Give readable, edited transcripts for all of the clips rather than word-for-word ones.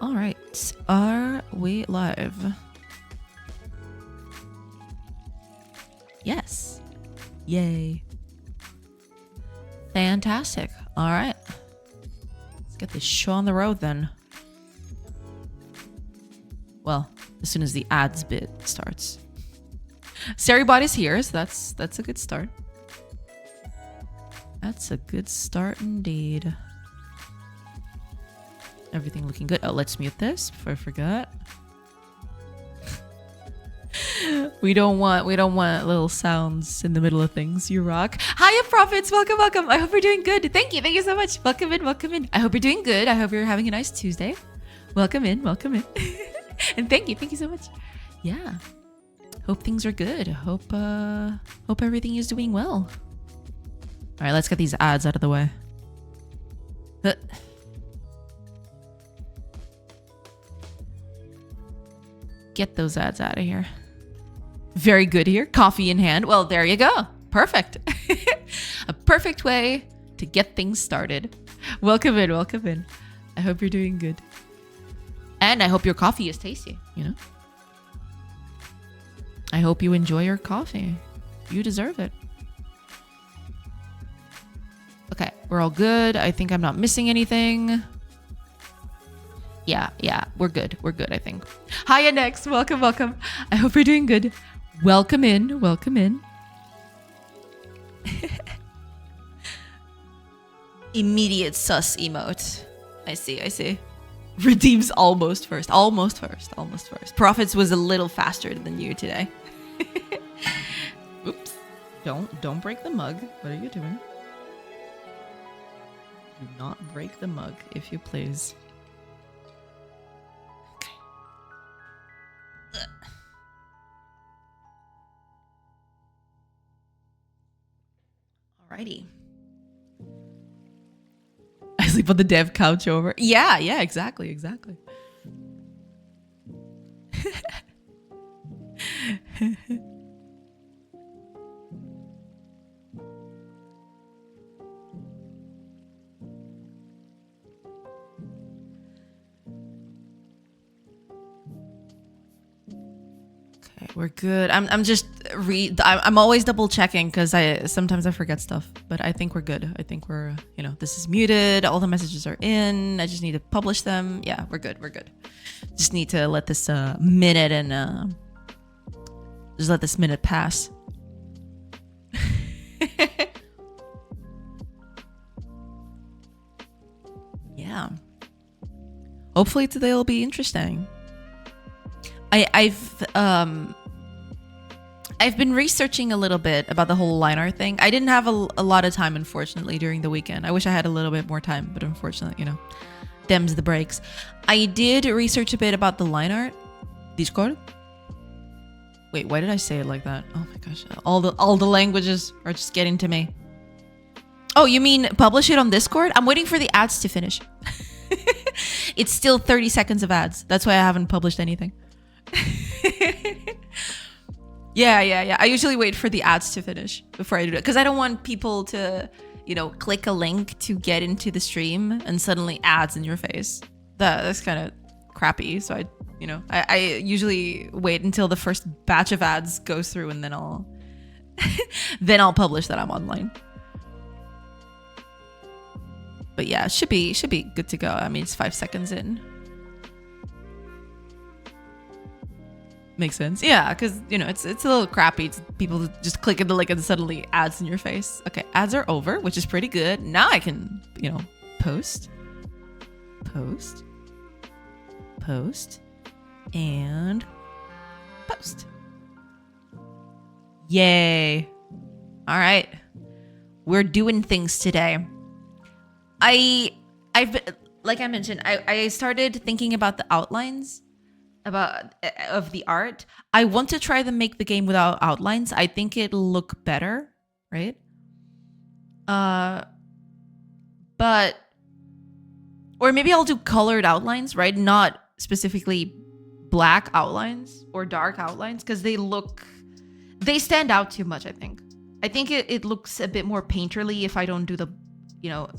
All right. Are we live? Yes. Yay. Fantastic. All right. Let's get this show on the road then. Well, as soon as the ads bit starts. Everybody's here, so that's a good start. That's a good start indeed. Everything looking good. Oh, let's mute this before I forget. We don't want little sounds in the middle of things. You rock. Hiya, Prophets. Welcome, welcome. I hope you're doing good. Thank you so much. Welcome in, welcome in. I hope you're doing good. I hope you're having a nice Tuesday. Welcome in, welcome in. And thank you so much. Yeah. Hope things are good. Hope everything is doing well. All right, let's get these ads out of the way. Get those ads out of here. Very good here. Coffee in hand. Well, there you go. Perfect. A perfect way to get things started. Welcome in, welcome in. I hope you're doing good. And I hope your coffee is tasty, you know? I hope you enjoy your coffee. You deserve it. Okay, we're all good. I think I'm not missing anything. Yeah, we're good. We're good, I think. Hiya, Next. Welcome, welcome. I hope you're doing good. Welcome in, welcome in. Immediate sus emote. I see. Redeems almost first. Almost first. Prophets was a little faster than you today. Oops. Don't break the mug. What are you doing? Do not break the mug, if you please. Okay. Alrighty. I sleep on the dev couch over. Yeah, exactly. Okay, we're good. I'm always double checking because sometimes I forget stuff, but I think we're good. I think we're, this is muted. All the messages are in. I just need to publish them. Yeah, we're good. Just need to let this minute and just let this minute pass. Yeah. Hopefully today will be interesting. I've been researching a little bit about the whole line art thing. I didn't have a lot of time, unfortunately, during the weekend. I wish I had a little bit more time, but unfortunately, them's the breaks. I did research a bit about the line art. Discord? Wait, why did I say it like that? Oh my gosh, all the languages are just getting to me. Oh, you mean publish it on Discord? I'm waiting for the ads to finish. It's still 30 seconds of ads. That's why I haven't published anything. Yeah. I usually wait for the ads to finish before I do it because I don't want people to, click a link to get into the stream and suddenly ads in your face. That's kind of crappy. So I usually wait until the first batch of ads goes through and then I'll publish that I'm online. But yeah, it should be good to go. I mean, it's 5 seconds in. Makes sense. Yeah, because, it's a little crappy. It's people just clicking the link and suddenly ads in your face. Okay, ads are over, which is pretty good. Now I can, post, and post. Yay. All right. We're doing things today. I've been, like I mentioned, I started thinking about the outlines of the art. I want to try to make the game without outlines. I think it'll look better, right? But or maybe I'll do colored outlines, right? Not specifically black outlines or dark outlines because they stand out too much, I think. I think it looks a bit more painterly if I don't do the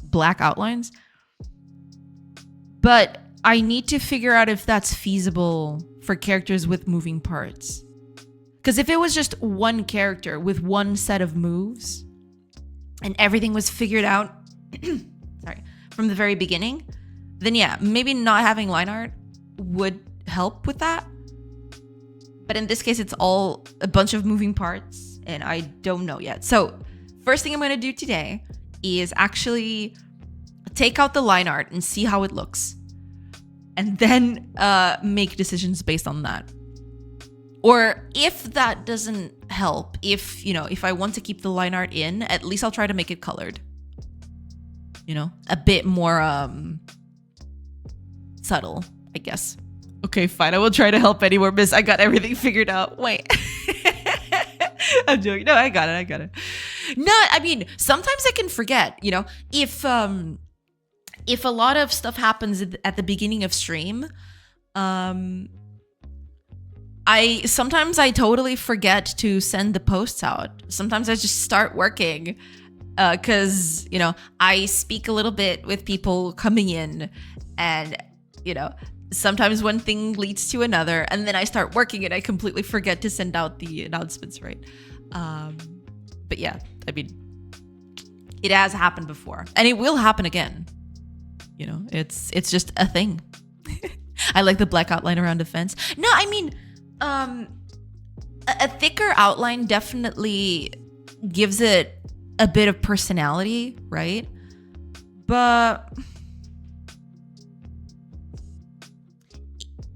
black outlines. But I need to figure out if that's feasible for characters with moving parts. Because if it was just one character with one set of moves and everything was figured out sorry, from the very beginning, then yeah, maybe not having line art would help with that. But in this case, it's all a bunch of moving parts and I don't know yet. So first thing I'm going to do today is actually take out the line art and see how it looks. And then make decisions based on that. Or if that doesn't help, if I want to keep the line art in, at least I'll try to make it colored. A bit more subtle, I guess. Okay, fine. I will try to help anymore, miss. I got everything figured out. Wait. I'm joking. No, I got it. No, I mean, sometimes I can forget, if a lot of stuff happens at the beginning of stream, I totally forget to send the posts out. Sometimes I just start working because, I speak a little bit with people coming in and, sometimes one thing leads to another and then I start working and I completely forget to send out the announcements, right? But yeah, I mean, it has happened before and it will happen again. It's just a thing. I like the black outline around the fence. No, I mean, a thicker outline definitely gives it a bit of personality, right? But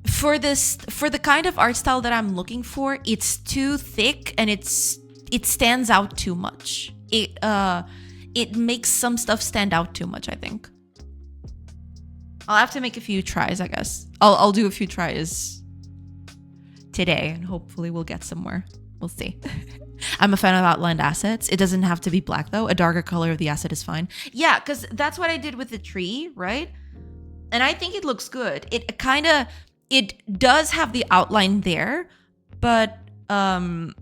for the kind of art style that I'm looking for, it's too thick and it stands out too much. It makes some stuff stand out too much, I think. I'll have to make a few tries, I guess. I'll do a few tries today and hopefully we'll get somewhere. We'll see. I'm a fan of outlined assets. It doesn't have to be black though. A darker color of the asset is fine. Yeah, because that's what I did with the tree, right? And I think it looks good. It does have the outline there, but at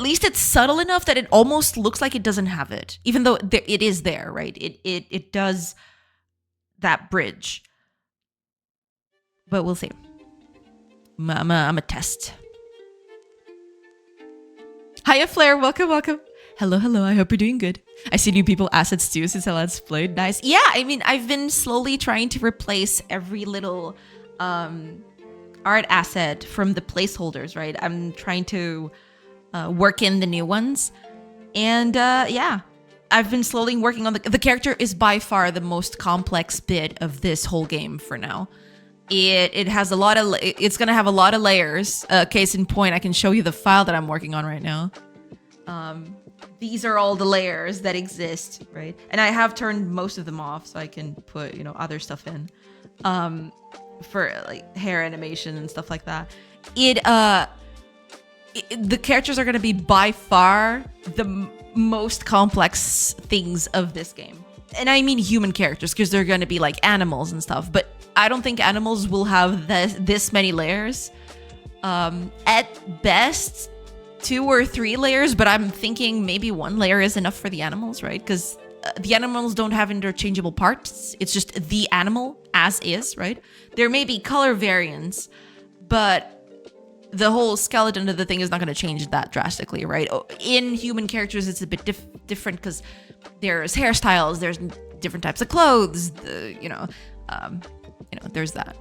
least it's subtle enough that it almost looks like it doesn't have it, even though it is there, right? It does that bridge. But we'll see. I'm a test. Hiya, Flair. Welcome. Hello. I hope you're doing good. I see new people assets too since I last played. Nice. Yeah, I mean, I've been slowly trying to replace every little art asset from the placeholders, right? I'm trying to work in the new ones. And yeah, I've been slowly working on the character is by far the most complex bit of this whole game for now. It has a lot of, it's going to have a lot of layers. Case in point, I can show you the file that I'm working on right now. These are all the layers that exist, right? And I have turned most of them off so I can put, other stuff in for like hair animation and stuff like that. The characters are going to be by far the most complex things of this game. And I mean human characters because they're going to be like animals and stuff. But I don't think animals will have this many layers. At best, 2 or 3 layers, but I'm thinking maybe 1 layer is enough for the animals, right? Because the animals don't have interchangeable parts. It's just the animal as is, right? There may be color variants, but the whole skeleton of the thing is not going to change that drastically, right? In human characters, it's a bit different because there's hairstyles, there's different types of clothes, there's that.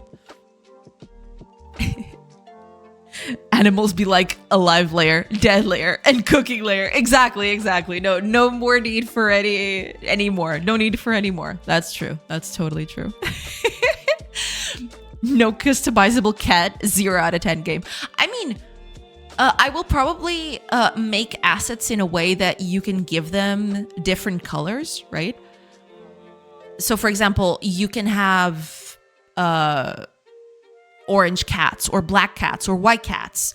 Animals be like alive layer, dead layer, and cooking layer. Exactly. No more need for any more. No need for any more. That's true. That's totally true. No customizable cat, 0 out of 10 game. I mean, I will probably make assets in a way that you can give them different colors, right? So for example, you can have orange cats or black cats or white cats,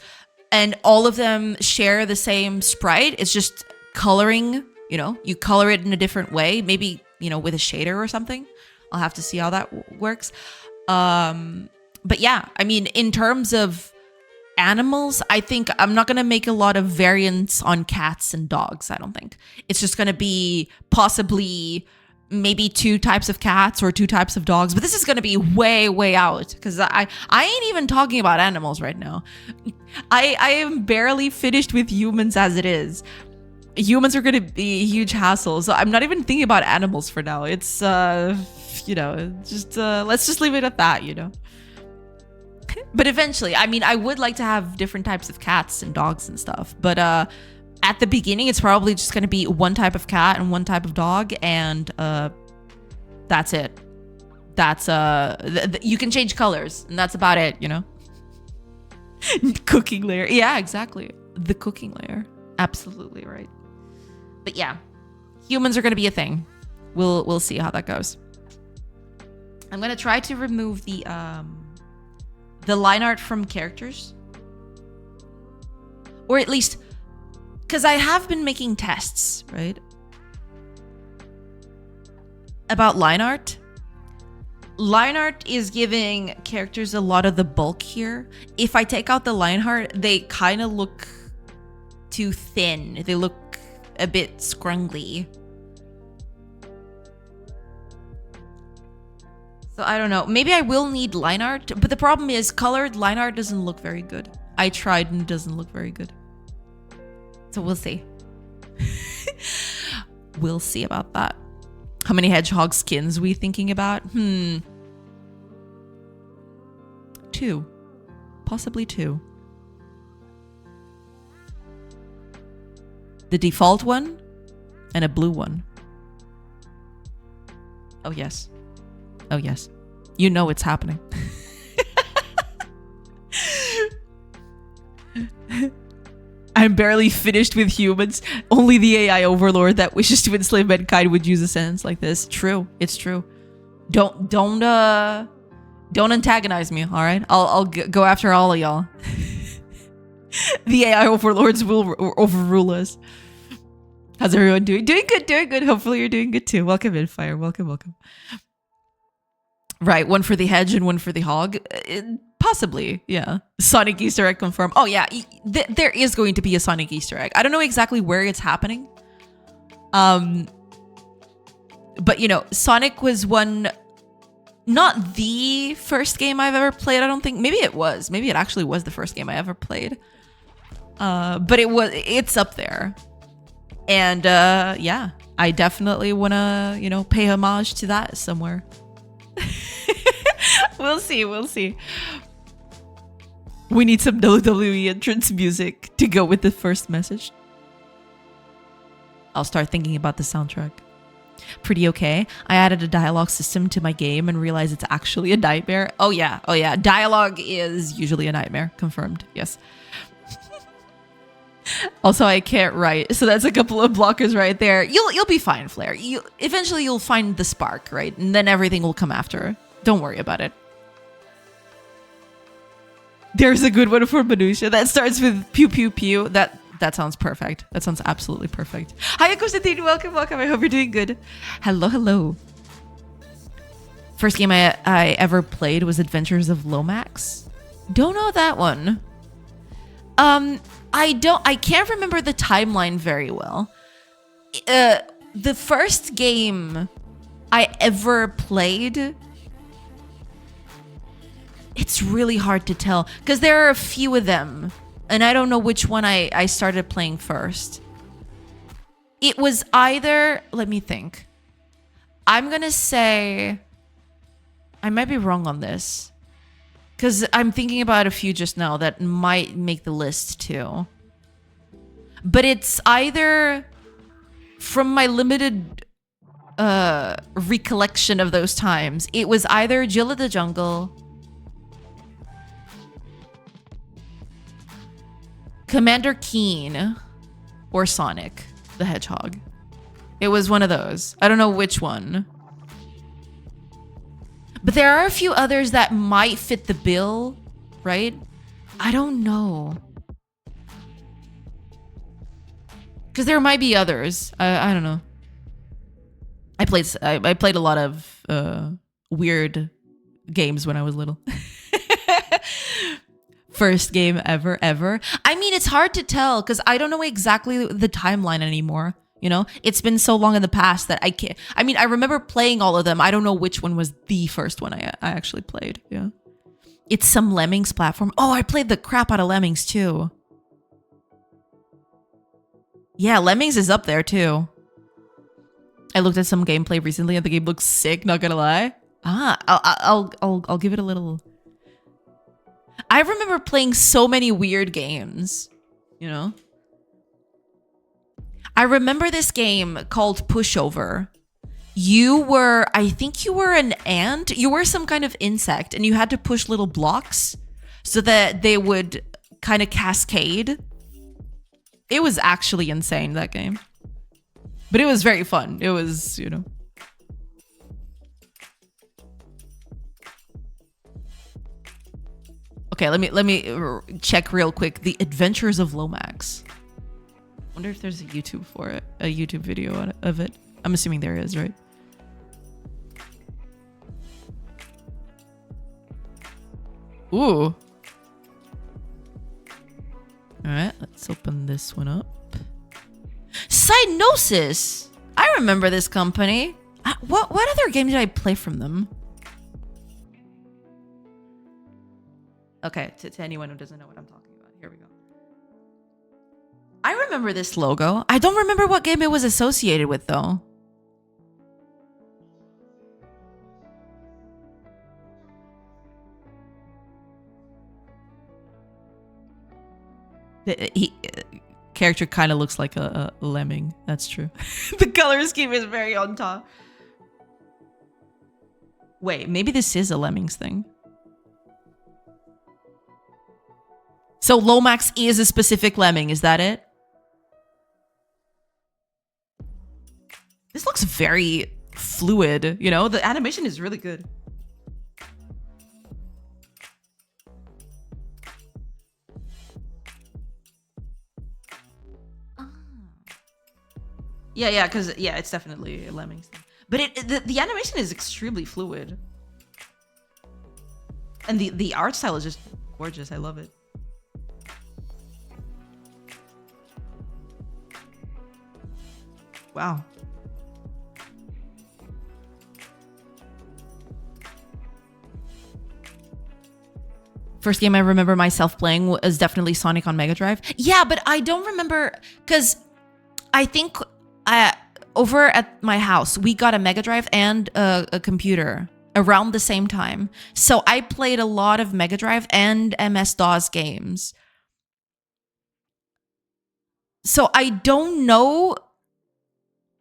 and all of them share the same sprite. It's just coloring, you color it in a different way, maybe, with a shader or something. I'll have to see how that works. But yeah, I mean, in terms of animals, I think I'm not going to make a lot of variants on cats and dogs. I don't think it's just going to be possibly, maybe 2 types of cats or 2 types of dogs, but this is going to be way out because I ain't even talking about animals right now. I am barely finished with humans as it is. Humans are going to be a huge hassle, so I'm not even thinking about animals for now. It's you know, just let's just leave it at that, you know. But eventually, I mean, I would like to have different types of cats and dogs and stuff, but at the beginning, it's probably just going to be 1 type of cat and 1 type of dog, and that's it. That's you can change colors, and that's about it, you know. Cooking layer. Yeah, exactly. The cooking layer. Absolutely right. But yeah, humans are going to be a thing. We'll see how that goes. I'm going to try to remove the line art from characters, or at least, because I have been making tests, right, about line art. Line art is giving characters a lot of the bulk here. If I take out the line art, they kind of look too thin. They look a bit scrungly. So I don't know. Maybe I will need line art, but the problem is colored line art doesn't look very good. I tried and it doesn't look very good. So we'll see. We'll see about that. How many hedgehog skins we thinking about? 2. Possibly 2. The default one and a blue one. Oh yes. Oh yes. You know it's happening. I'm barely finished with humans. Only the AI overlord that wishes to enslave mankind would use a sentence like this. True. It's true. Don't antagonize me, all right? I'll go after all of y'all. The AI overlords will overrule us. How's everyone doing? Doing good, doing good. Hopefully you're doing good too. Welcome in, Fire. Welcome. Right, 1 for the hedge and 1 for the hog. Possibly, yeah. Sonic Easter egg confirmed. Oh yeah, there is going to be a Sonic Easter egg. I don't know exactly where it's happening. But you know, Sonic was not the first game I've ever played. I don't think. Maybe it was. Maybe it actually was the first game I ever played. But it's up there. And yeah, I definitely want to, you know, pay homage to that somewhere. We'll see. We need some WWE entrance music to go with the first message. I'll start thinking about the soundtrack. Pretty okay. I added a dialogue system to my game and realized it's actually a nightmare. Oh yeah. Dialogue is usually a nightmare. Confirmed. Yes. Also, I can't write, so that's a couple of blockers right there. You'll be fine, Flair. Eventually you'll find the spark, right? And then everything will come after. Don't worry about it. There's a good one for Minutia that starts with pew pew pew. That sounds perfect. That sounds absolutely perfect. Hi, Konstantin. Welcome. I hope you're doing good. Hello. First game I ever played was Adventures of Lomax. Don't know that one. I can't remember the timeline very well. The first game I ever played, it's really hard to tell because there are a few of them and I don't know which one I started playing first. It was either, let me think. I'm gonna say, I might be wrong on this because I'm thinking about a few just now that might make the list too. But it's either, from my limited recollection of those times, it was either Jill of the Jungle, Commander Keen, or Sonic the Hedgehog. It was one of those. I don't know which one. But there are a few others that might fit the bill, right? I don't know. Because there might be others. I don't know. I played a lot of weird games when I was little. First game ever. I mean, it's hard to tell because I don't know exactly the timeline anymore. You know, it's been so long in the past that I can't. I mean, I remember playing all of them. I don't know which one was the first one I actually played. Yeah. It's some Lemmings platform. Oh, I played the crap out of Lemmings too. Yeah, Lemmings is up there too. I looked at some gameplay recently and the game looks sick, not gonna lie. I'll give it a little. I remember playing so many weird games, you know? I remember this game called Pushover. I think you were an ant. You were some kind of insect and you had to push little blocks so that they would kind of cascade. It was actually insane, that game. But it was very fun. It was, you know. Okay, let me check real quick. The Adventures of Lomax. Wonder if there's a YouTube for it, a YouTube video of it. I'm assuming there is, right? Ooh. All right, let's open this one up. Cynosis. I remember this company. What other game did I play from them? Okay, to anyone who doesn't know what I'm talking about, here we go. I remember this logo. I don't remember what game it was associated with, though. Character kind of looks like a lemming. That's true. The color scheme is very on top. Wait, maybe this is a Lemmings thing. So Lomax is a specific lemming, is that it? This looks very fluid, you know? The animation is really good. Yeah, because it's definitely a Lemmings thing. But the animation is extremely fluid. And the art style is just gorgeous. I love it. Wow. First game I remember myself playing was definitely Sonic on Mega Drive. Yeah, but I don't remember, because I think over at my house, we got a Mega Drive and a computer around the same time. So I played a lot of Mega Drive and MS-DOS games. So I don't know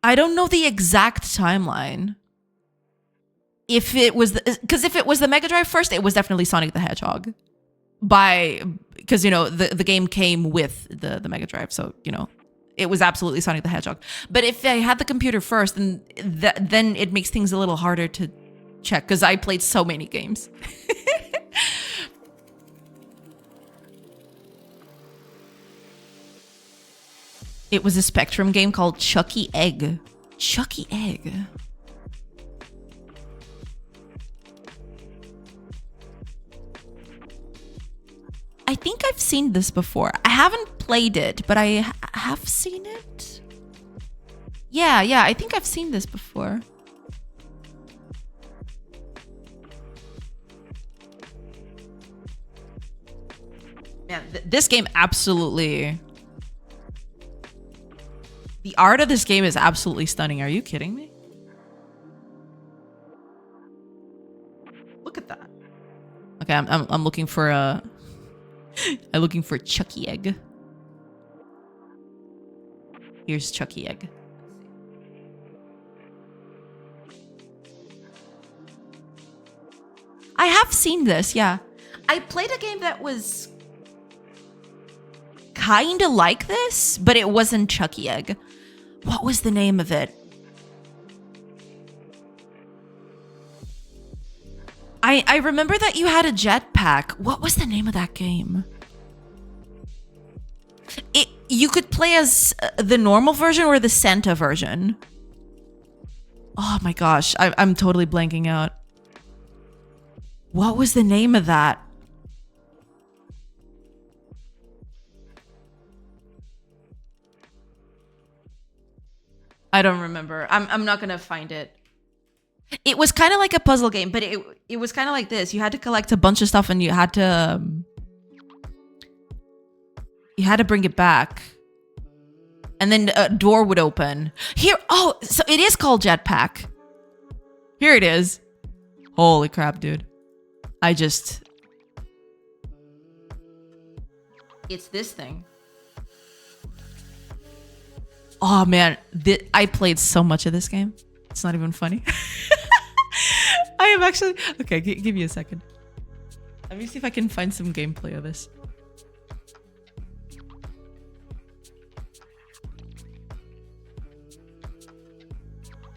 the exact timeline. If it was, because if it was the Mega Drive first, it was definitely Sonic the Hedgehog. Because, you know, the game came with the Mega Drive. So, you know, it was absolutely Sonic the Hedgehog. But if I had the computer first, then it makes things a little harder to check, because I played so many games. It was a Spectrum game called Chucky Egg. Chucky Egg. I think I've seen this before. I haven't played it, but I have seen it. Yeah, I think I've seen this before. Man, this game absolutely... The art of this game is absolutely stunning. Are you kidding me? Look at that. Okay, I'm looking for a... I'm looking for Chucky Egg. Here's Chucky Egg. I have seen this, yeah. I played a game that was kind of like this, but it wasn't Chucky Egg. What was the name of it? I remember that you had a jetpack. What was the name of that game? You could play as the normal version or the Santa version. Oh my gosh, I'm totally blanking out. What was the name of that? I don't remember. I'm not gonna find it. It was kind of like a puzzle game, but it was kind of like this. You had to collect a bunch of stuff, and you had to bring it back, and then a door would open. Here, oh, so it is called Jetpack. Here it is. Holy crap, dude! It's this thing. Oh man, I played so much of this game. It's not even funny. I am actually... Okay, give me a second. Let me see if I can find some gameplay of this.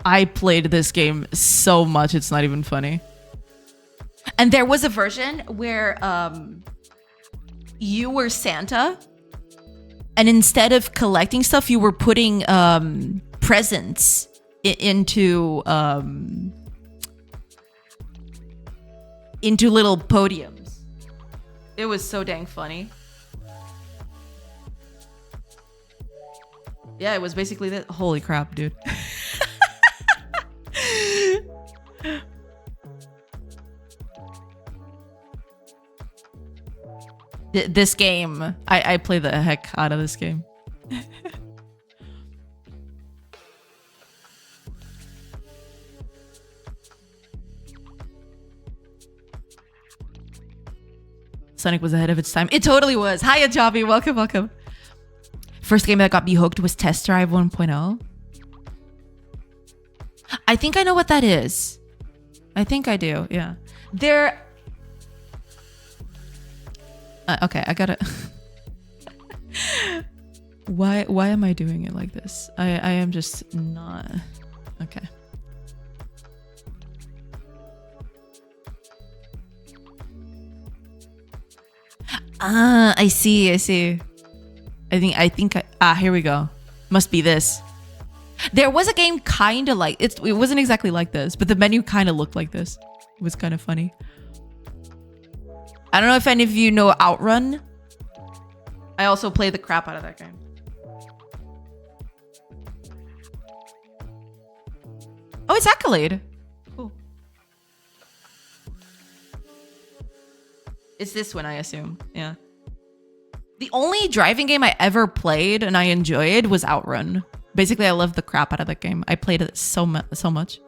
I played this game so much, it's not even funny. And there was a version where you were Santa, and instead of collecting stuff, you were putting presents into little podiums. It was so dang funny. Yeah, it was basically that. Holy crap, dude. This game, I play the heck out of this game. Sonic was ahead of its time. It totally was. Hiya, Jobby. Welcome, welcome. First game that got me hooked was Test Drive 1.0. I think I know what that is. I think I do, yeah. Okay, I gotta... Why am I doing it like this? I am just not... Okay. Ah, I see. I think here we go. Must be this. There was a game kind of like... It wasn't exactly like this, but the menu kind of looked like this. It was kind of funny. I don't know if any of you know Outrun. I also play the crap out of that game. Oh, it's Accolade. Cool. It's this one, I assume. Yeah. The only driving game I ever played and I enjoyed was Outrun. Basically, I loved the crap out of that game. I played it so much.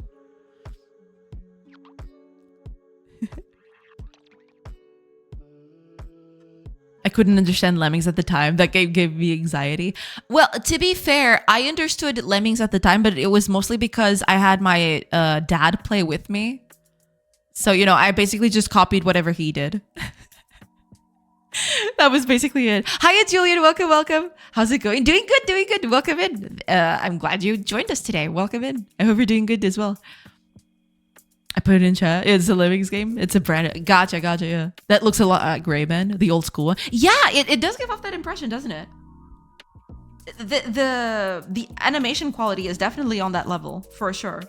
I couldn't understand Lemmings at the time. That game gave me anxiety. Well, to be fair, I understood Lemmings at the time, but it was mostly because I had my dad play with me. So, you know, I basically just copied whatever he did. That was basically it. Hiya, Julian. Welcome, welcome. How's it going? Doing good. Welcome in. I'm glad you joined us today. Welcome in. I hope you're doing good as well. I put it in chat. It's a Lemmings game. It's a brand. Gotcha. Yeah. That looks a lot like Greyman, the old school one. Yeah, it does give off that impression, doesn't it? The animation quality is definitely on that level, for sure.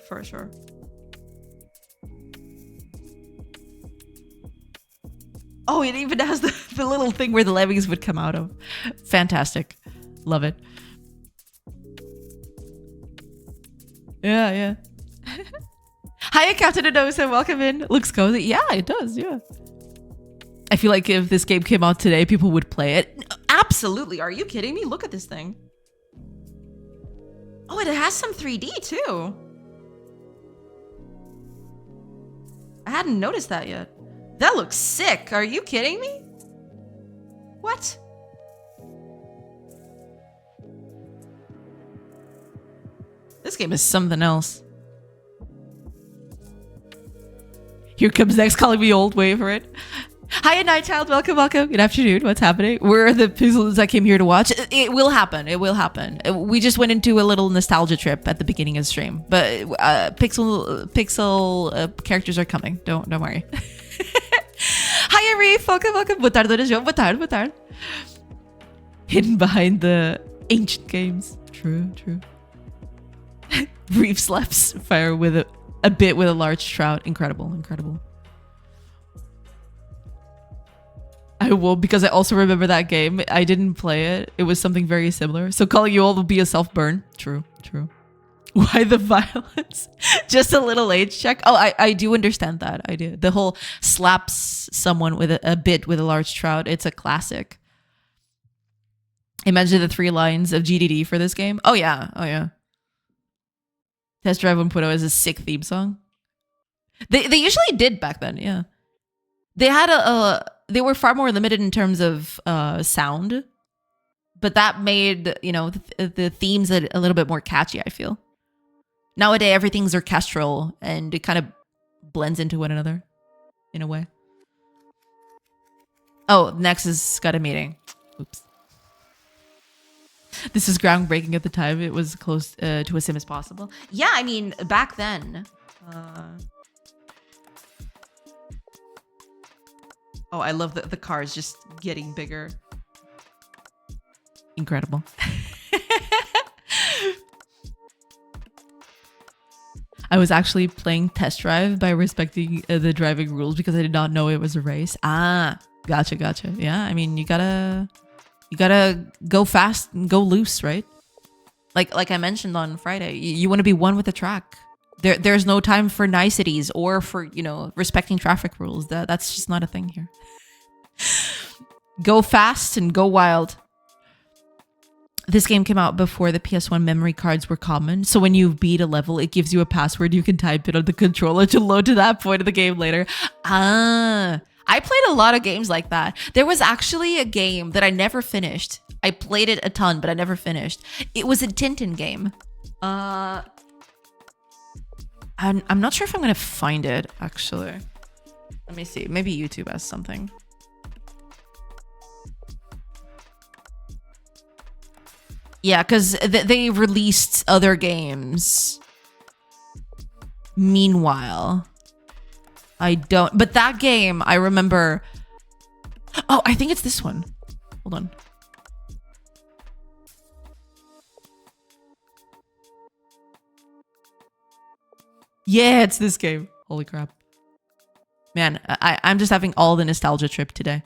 Oh, it even has the little thing where the Lemmings would come out of. Fantastic. Love it. Yeah. Hiya, Captain Adosa. Welcome in. Looks cozy. Yeah, it does. Yeah. I feel like if this game came out today, people would play it. Absolutely. Are you kidding me? Look at this thing. Oh, it has some 3D too. I hadn't noticed that yet. That looks sick. Are you kidding me? What? This game is something else. Here comes next calling me old. Wait for it. Hiya, Night Child. Welcome. Good afternoon. What's happening? Where are the pixels I came here to watch? It will happen. We just went into a little nostalgia trip at the beginning of the stream, but pixel characters are coming. Don't worry. Hiya, Reef. Welcome. Boa tarde, João. Boa tarde. Hidden behind the ancient games. True. Reef slaps fire with a bit with a large trout. Incredible. I will, because I also remember that game. I didn't play it. It was something very similar. So calling you all will be a self-burn. True. Why the violence? Just a little age check. Oh, I do understand that. I do. The whole slaps someone with a bit with a large trout. It's a classic. Imagine the 3 lines of GDD for this game. Oh yeah. Oh yeah. Test Drive 1.0 is a sick theme song. They usually did back then. Yeah. They had they were far more limited in terms of sound, but that made, you know, the themes a little bit more catchy, I feel. Nowadays, everything's orchestral and it kind of blends into one another in a way. Oh, next is got a meeting. Oops. This is groundbreaking at the time. It was close to as sim as possible. Yeah, I mean, back then. Oh, I love the cars just getting bigger. Incredible. I was actually playing Test Drive by respecting the driving rules because I did not know it was a race. Ah, gotcha. Yeah, I mean, you gotta go fast and go loose, right? Like I mentioned on Friday, you want to be one with the track. There's no time for niceties or for, you know, respecting traffic rules. That's just not a thing here. Go fast and go wild. This game came out before the PS1 memory cards were common, so when you beat a level, it gives you a password you can type it on the controller to load to that point of the game later. Ah, I played a lot of games like that. There was actually a game that I never finished. I played it a ton, but I never finished. It was a Tintin game. I'm not sure if I'm gonna find it, actually. Let me see. Maybe YouTube has something. Yeah, because they released other games. Meanwhile, I don't. But that game, I remember. Oh, I think it's this one. Hold on. Yeah, it's this game. Holy crap. Man, I'm just having all the nostalgia trip today.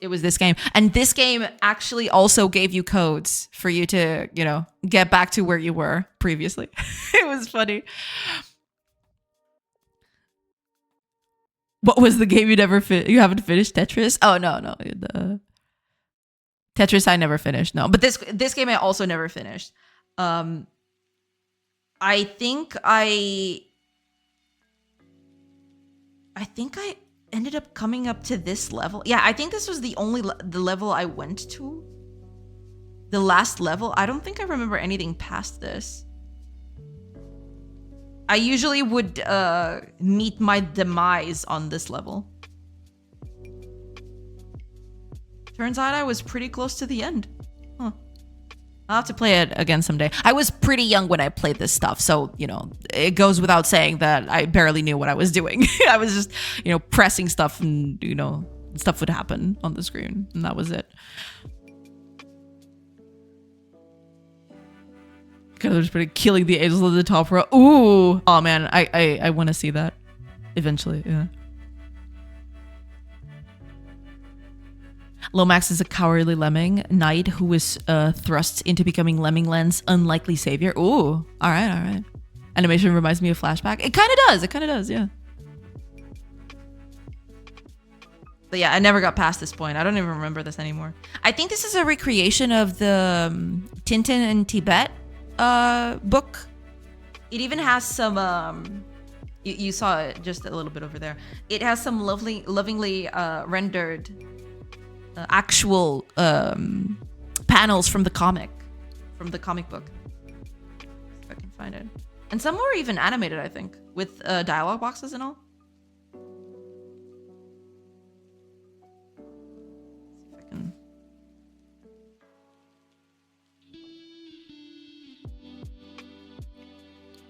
It was this game. And this game actually also gave you codes for you to, you know, get back to where you were previously. It was funny. What was the game you haven't finished? Tetris? Oh, no. The Tetris I never finished. No, but this game I also never finished. I think I ended up coming up to this level. Yeah, I think this was the level I went to. The last level. I don't think I remember anything past this. I usually would meet my demise on this level. Turns out I was pretty close to the end. Huh. I'll have to play it again someday. I was pretty young when I played this stuff, so, you know, it goes without saying that I barely knew what I was doing. I was just, you know, pressing stuff and, you know, stuff would happen on the screen, and that was it. God, they're just pretty killing the angels at the top row. Ooh! Oh man, I want to see that eventually, yeah. Lomax is a cowardly lemming knight who was thrust into becoming Lemmingland's unlikely savior. Ooh, all right. Animation reminds me of Flashback. It kind of does, yeah. But yeah, I never got past this point. I don't even remember this anymore. I think this is a recreation of the Tintin in Tibet book. It even has some, you saw it just a little bit over there. It has some lovingly rendered actual panels from the comic book. If I can find it. And some were even animated, I think, with dialogue boxes and all. Let's see if I can.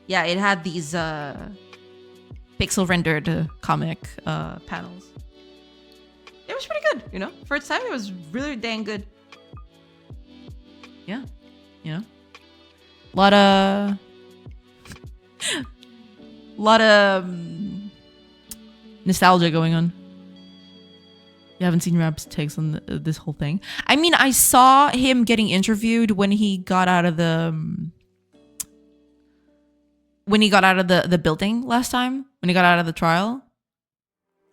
Yeah, it had these pixel rendered comic panels. It was pretty good, you know? For its time, it was really dang good. Yeah, you know? Lot of nostalgia going on. You haven't seen Rab's takes on this whole thing. I mean, I saw him getting interviewed when he got out of the building last time, when he got out of the trial.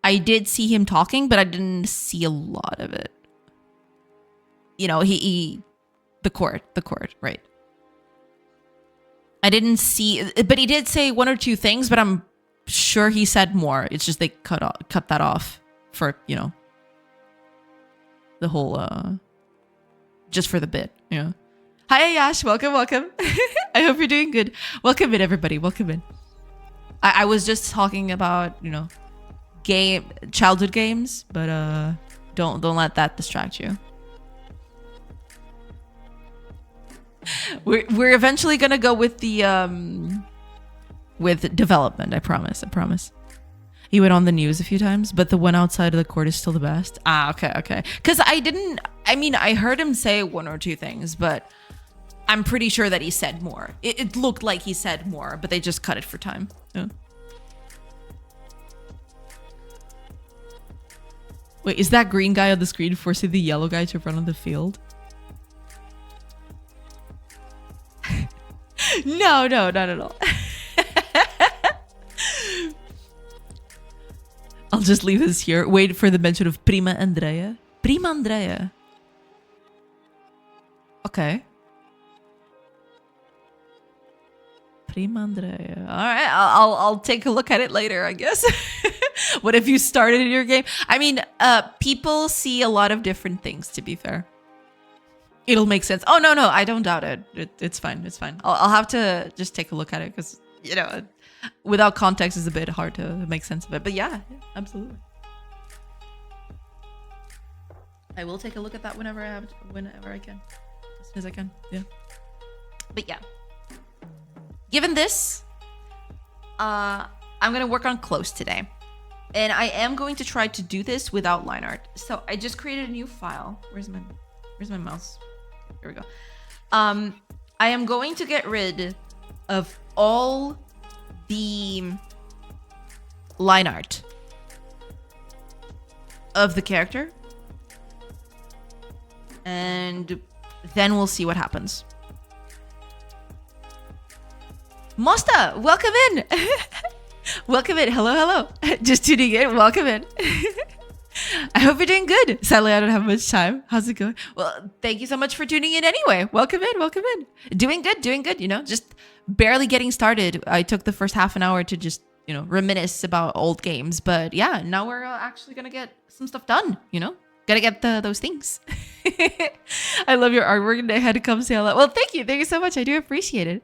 I did see him talking, but I didn't see a lot of it. You know, the court, right? I didn't see, but he did say one or two things, but I'm sure he said more. It's just they cut that off for, you know, the whole, just for the bit, you know. Hi, Ayash. Welcome. I hope you're doing good. Welcome in, everybody. Welcome in. I was just talking about, you know, childhood games, but don't let that distract you. We're eventually gonna go with the with development. I promise. He went on the news a few times, but the one outside of the court is still the best. Okay. Because I heard him say one or two things, but I'm pretty sure that he said more. It looked like he said more, but they just cut it for time. Yeah. Wait, is that green guy on the screen forcing the yellow guy to run on the field? No, not at all. I'll just leave this here. Wait for the mention of Prima Andrea. Okay. Prima Andrea. All right, I'll take a look at it later, I guess. What if you started in your game? I mean, people see a lot of different things, to be fair. It'll make sense. Oh, no, I don't doubt it. It's fine. I'll have to just take a look at it because, you know, without context it's a bit hard to make sense of it. But yeah, absolutely. I will take a look at that whenever I can. As soon as I can. Yeah. But yeah. Given this, I'm going to work on close today. And I am going to try to do this without line art. So I just created a new file. Where's my mouse? Here we go. I am going to get rid of all the line art of the character. And then we'll see what happens. Mosta, welcome in. Welcome in. Hello. Just tuning in. Welcome in. I hope you're doing good. Sadly, I don't have much time. How's it going? Well, thank you so much for tuning in anyway. Welcome in. Doing good. You know, just barely getting started. I took the first half an hour to just, you know, reminisce about old games. But yeah, now we're actually going to get some stuff done, you know? Gotta get those things. I love your artwork and I had to come say hello. Well, thank you. Thank you so much. I do appreciate it.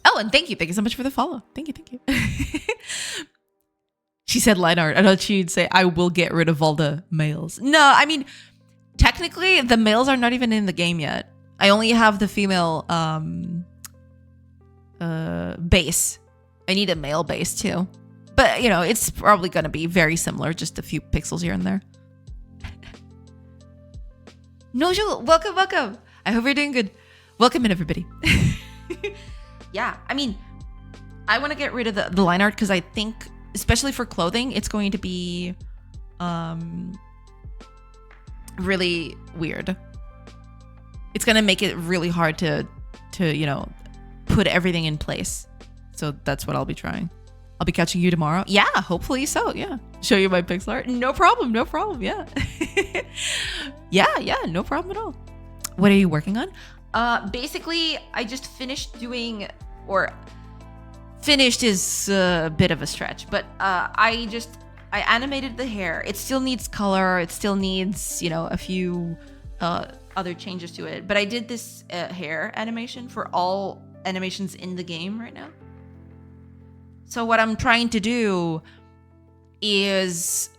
Oh, and thank you. Thank you so much for the follow. Thank you. She said line art. I thought she'd say, I will get rid of all the males. No, I mean, technically, the males are not even in the game yet. I only have the female base. I need a male base, too. But, you know, it's probably going to be very similar. Just a few pixels here and there. Nojo, welcome. I hope you're doing good. Welcome in, everybody. Yeah, I mean, I want to get rid of the line art because I think, especially for clothing, it's going to be really weird. It's going to make it really hard to, you know, put everything in place. So that's what I'll be trying. I'll be catching you tomorrow. Yeah, hopefully so. Yeah. Show you my pixel art. No problem. Yeah. yeah, no problem at all. What are you working on? Basically, I just finished doing, or finished is a bit of a stretch, but I animated the hair. It still needs color. It still needs, you know, a few other changes to it. But I did this hair animation for all animations in the game right now. So what I'm trying to do is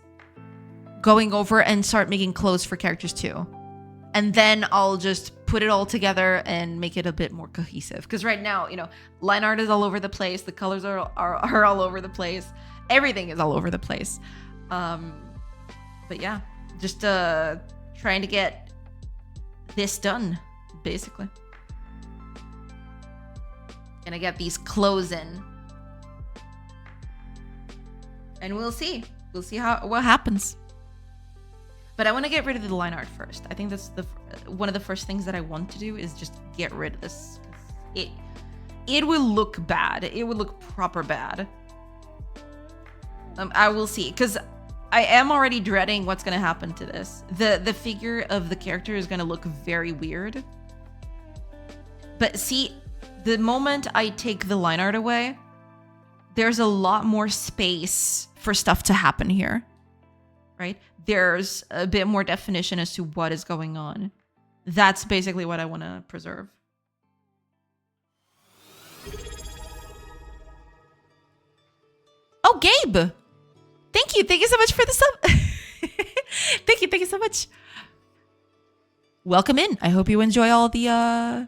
going over and start making clothes for characters too. And then I'll just put it all together and make it a bit more cohesive. Because right now, you know, line art is all over the place. The colors are all over the place. Everything is all over the place. But yeah, just trying to get this done, basically. Gonna get these clothes in. And we'll see. We'll see what happens. But I want to get rid of the line art first. I think that's one of the first things that I want to do is just get rid of this. It will look bad. It would look proper bad. I will see, because I am already dreading what's going to happen to this. The figure of the character is going to look very weird. But see, the moment I take the line art away, there's a lot more space for stuff to happen here, right? There's a bit more definition as to what is going on. That's basically what I want to preserve. Oh, Gabe! Thank you. Thank you so much for the sub. Thank you so much. Welcome in. I hope you enjoy all the,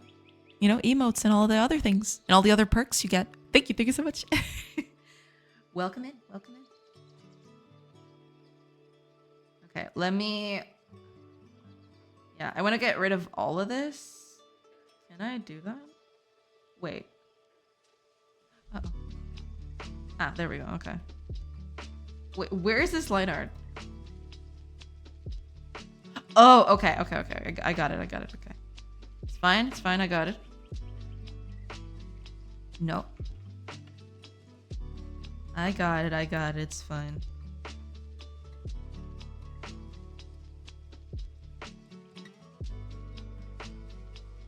emotes and all the other things and all the other perks you get. Thank you so much. Welcome in. Okay, let me... Yeah, I want to get rid of all of this. Can I do that? Wait. Uh-oh. Ah, there we go. Okay. Wait, where is this line art? Oh, okay. I got it. Okay. It's fine. I got it. No. I got it. It's fine.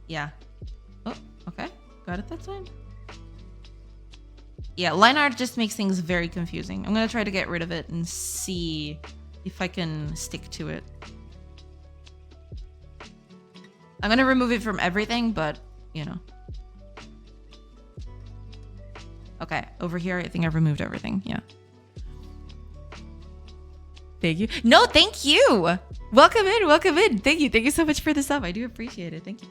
Yeah. Oh, okay. Got it that time. Yeah, line art just makes things very confusing. I'm gonna try to get rid of it and see if I can stick to it. I'm gonna remove it from everything, but, Okay, over here, I think I've removed everything. Yeah. Thank you. No, thank you! Welcome in. Thank you so much for the sub. I do appreciate it. Thank you.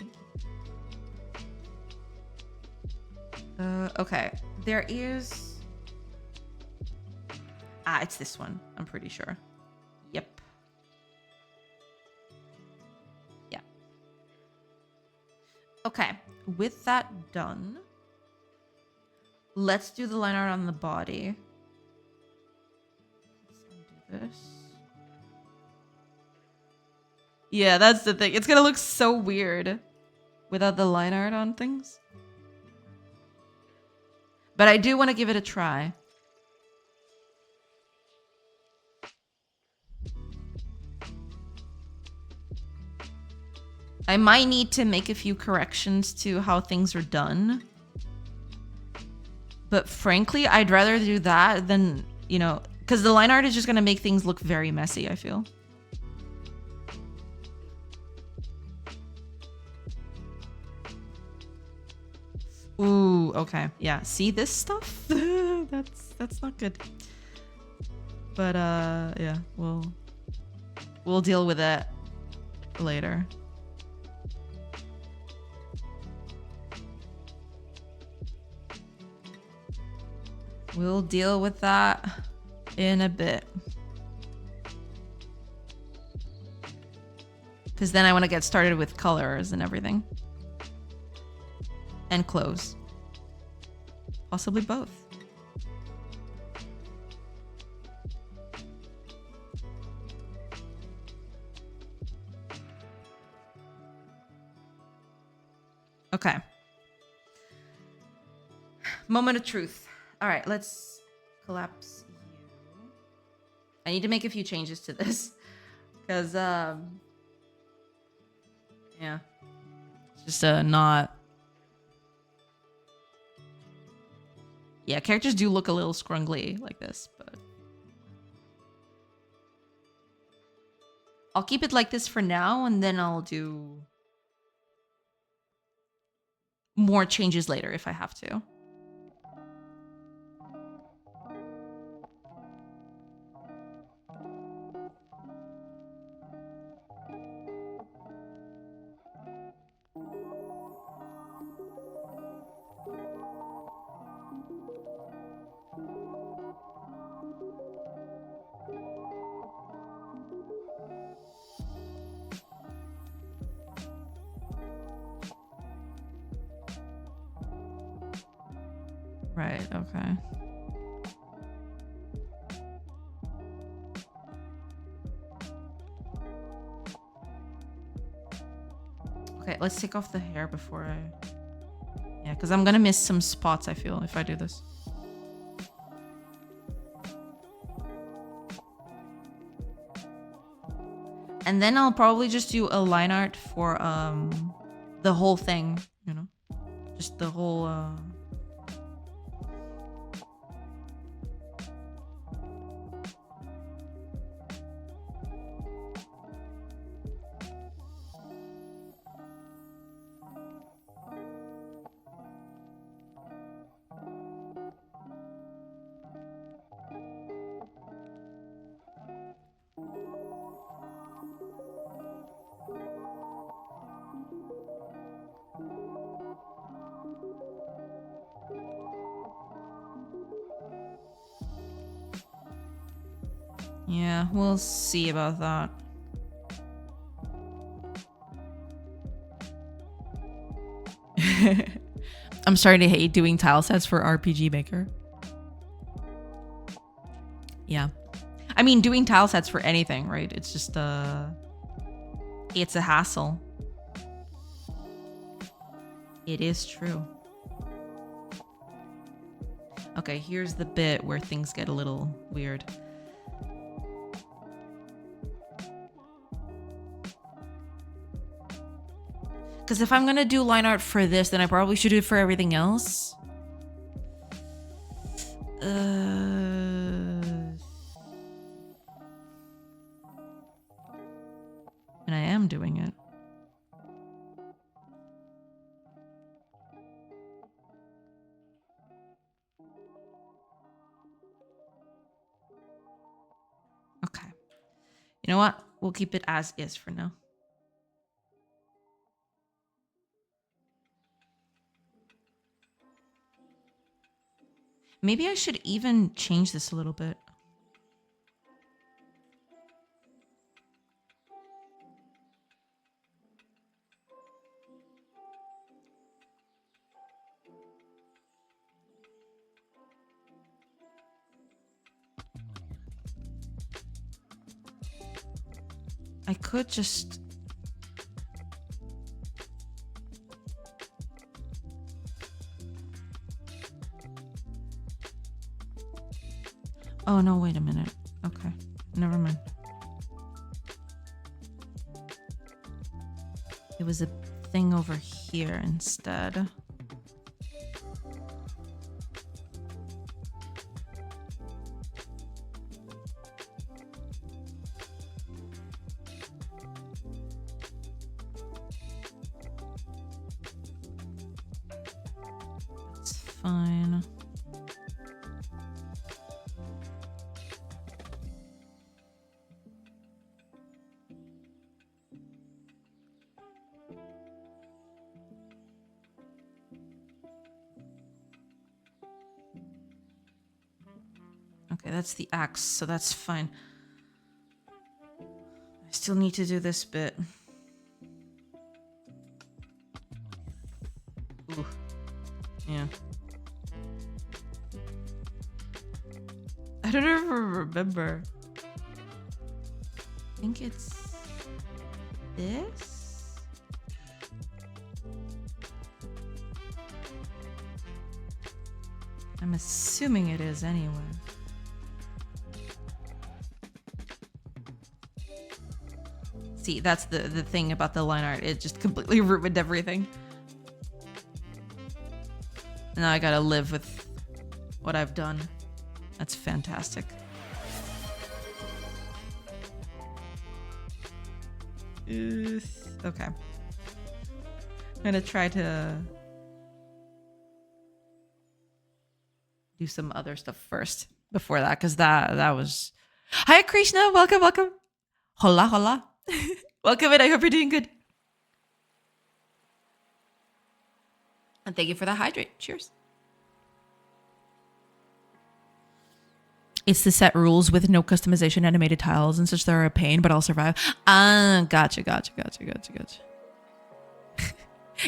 Okay. There is... Ah, it's this one. I'm pretty sure. Yep. Yeah. Okay. With that done, let's do the line art on the body. Let's undo this. Yeah, that's the thing. It's gonna look so weird without the line art on things. But I do want to give it a try. I might need to make a few corrections to how things are done. But frankly, I'd rather do that than, because the line art is just going to make things look very messy, I feel. Ooh, okay. Yeah, see this stuff? That's not good. But yeah, we'll deal with that later. We'll deal with that in a bit. Because then I want to get started with colors and everything. And clothes. Possibly both. Okay. Moment of truth. All right, let's collapse you. I need to make a few changes to this. Because, yeah. It's just not... Yeah, characters do look a little scrungly like this, but... I'll keep it like this for now, and then I'll do more changes later if I have to. Right, okay. Okay, let's take off the hair before I... Yeah, because I'm gonna miss some spots, I feel, if I do this. And then I'll probably just do a line art for the whole thing, you know? Just the whole... Yeah, we'll see about that. I'm starting to hate doing tile sets for RPG Maker. Yeah. I mean, doing tile sets for anything, right? It's just, it's a hassle. It is true. Okay, here's the bit where things get a little weird. Because if I'm going to do line art for this, then I probably should do it for everything else. And I am doing it. Okay. You know what? We'll keep it as is for now. Maybe I should even change this a little bit. I could just... Oh, no, wait a minute. Okay, never mind. It was a thing over here instead. That's fine. Okay, that's the axe, so that's fine. I still need to do this bit. Ooh. Yeah. I don't ever remember. I think it's this? I'm assuming it is anyway. See, that's the thing about the line art. It just completely ruined everything. Now I gotta live with what I've done. That's fantastic. Okay. I'm gonna try to do some other stuff first before that, because that was... Hi, Krishna. Welcome, welcome. Hola, hola. Welcome in. I hope you're doing good. And thank you for the hydrate. Cheers. It's the set rules with no customization, animated tiles and such that are a pain, but I'll survive. Ah, gotcha.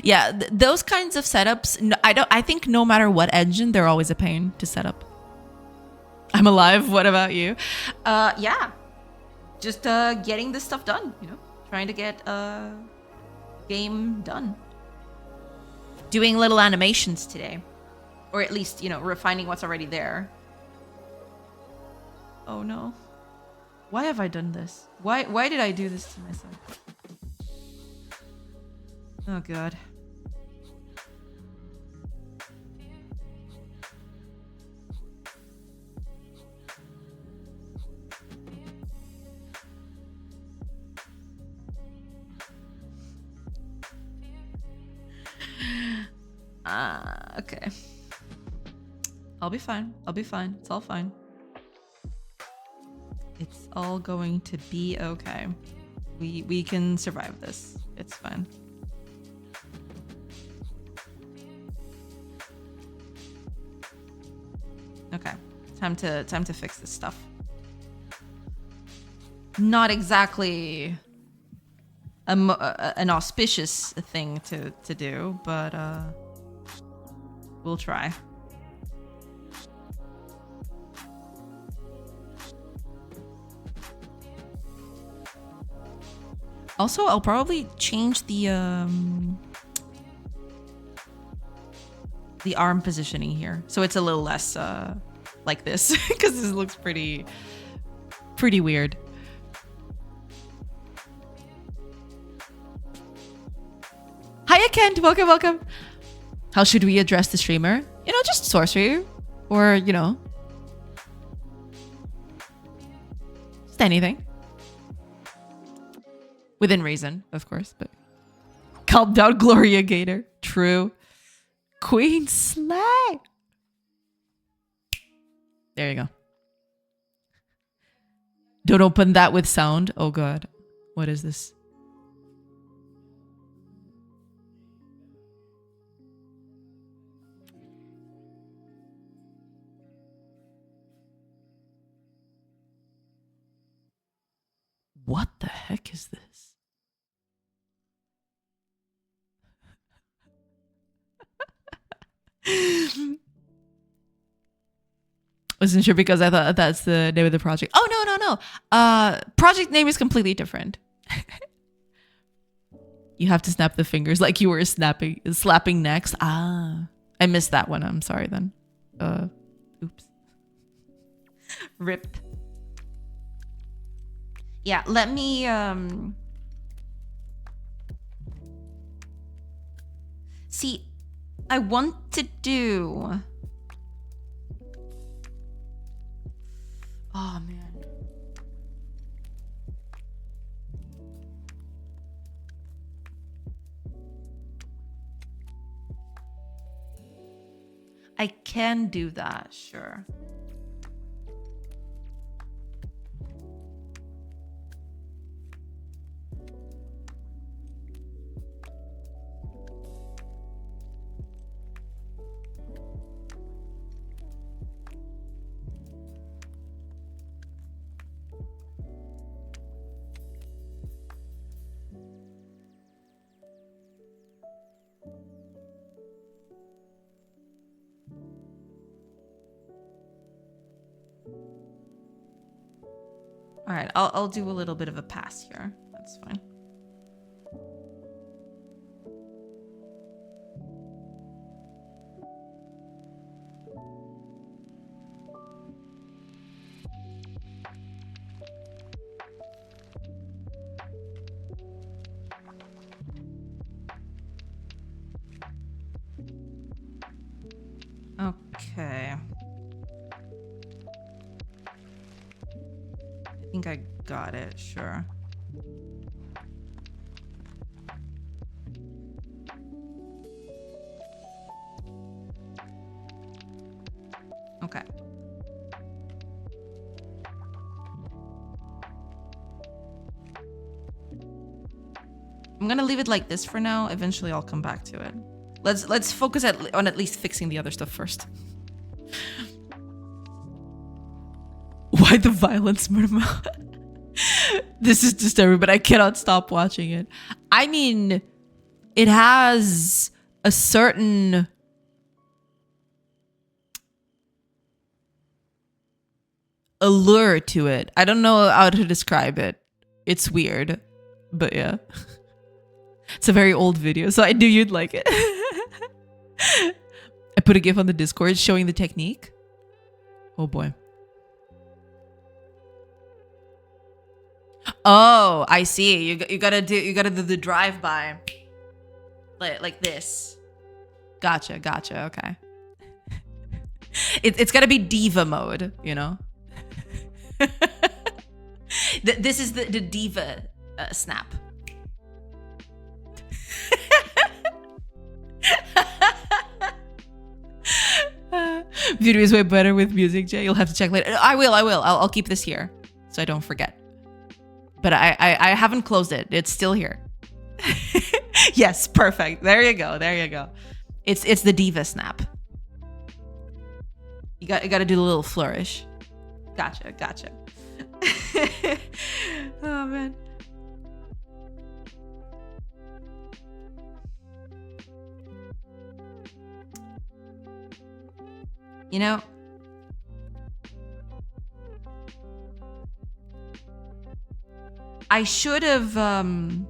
Yeah, those kinds of setups, I think no matter what engine, they're always a pain to set up. I'm alive. What about you? Yeah. Just getting this stuff done, you know? Trying to get Game done. Doing little animations today. Or at least, you know, refining what's already there. Oh no. Why have I done this? Why did I do this to myself? Oh god. Okay. I'll be fine. I'll be fine. It's all fine. It's all going to be okay. We can survive this. It's fine. Okay. Time to fix this stuff. Not exactly an auspicious thing to do, but we'll try. Also, I'll probably change the arm positioning here, so it's a little less like this, because this looks pretty weird. Hiya, Kent. Welcome. How should we address the streamer? You know, just sorcery, or you know, just anything. Within reason, of course, but calm down, Gloria Gator. True. Queen Slay. There you go. Don't open that with sound. Oh god. What is this? What the heck is this? Wasn't sure because I thought that's the name of the project. Oh, no. Project name is completely different. You have to snap the fingers like you were slapping necks. Ah, I missed that one. I'm sorry then. Oops. Rip. Yeah, let me see, I want to do... Oh, man. I can do that, sure. All right, I'll do a little bit of a pass here. That's fine. Okay. I think I got it, sure. Okay. I'm gonna leave it like this for now. Eventually I'll come back to it. Let's focus on at least fixing the other stuff first. Why the violence, Murma? This is disturbing, but I cannot stop watching it. I mean, it has a certain allure to it. I don't know how to describe it. It's weird, but yeah. It's a very old video, so I knew you'd like it. I put a GIF on the Discord showing the technique. Oh boy. Oh, I see. You gotta do the drive by, like this. Gotcha. Okay. It's gotta be diva mode, you know. This is the diva snap. Video is way better with music, Jay. You'll have to check later. I will. I'll keep this here so I don't forget. But I haven't closed it. It's still here. Yes, perfect. There you go. It's the diva snap. You got to do the little flourish. Gotcha. Oh man. You know, I should have done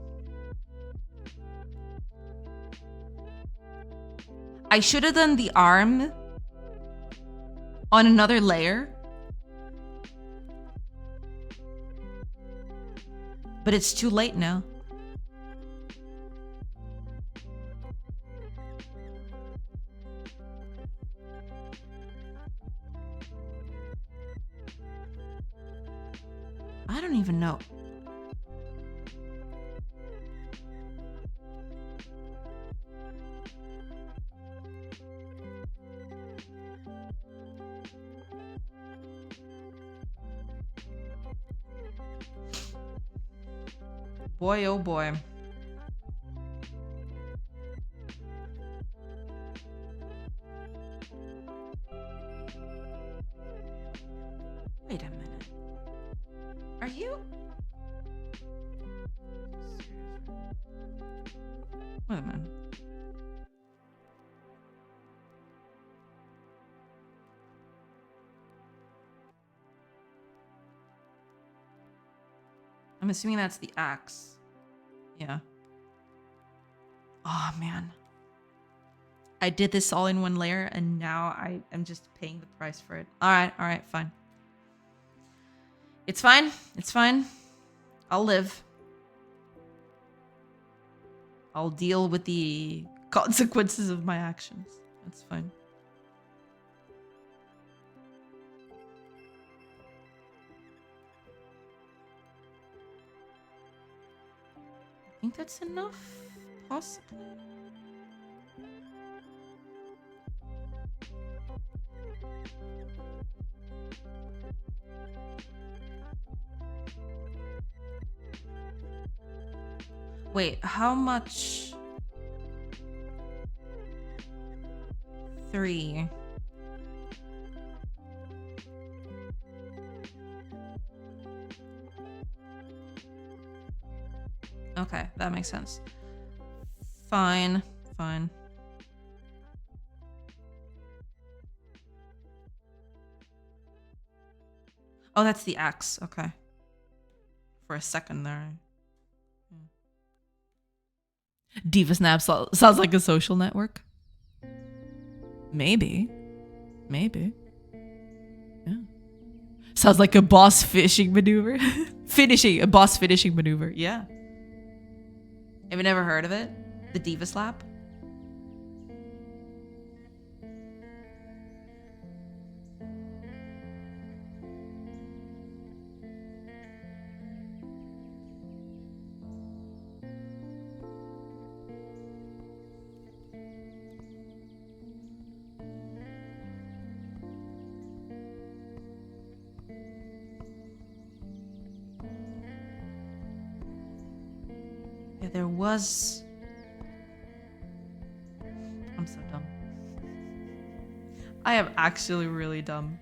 the arm on another layer. But it's too late now. I don't even know. Boy, oh boy. Wait a minute. Are you? Wait a minute. I'm assuming that's the axe. Yeah. Oh man. I did this all in one layer and now I am just paying the price for it. All right, fine. It's fine. I'll live. I'll deal with the consequences of my actions. That's fine. I think that's enough, possibly. Wait, how much? 3. Okay, that makes sense. Fine. Oh, that's the axe. Okay. For a second there. Diva Snap sounds like a social network. Maybe. Yeah. Sounds like a boss fishing maneuver. A boss finishing maneuver. Yeah. Have you never heard of it? The Diva Slap? Yeah, there was... I'm so dumb. I am actually really dumb.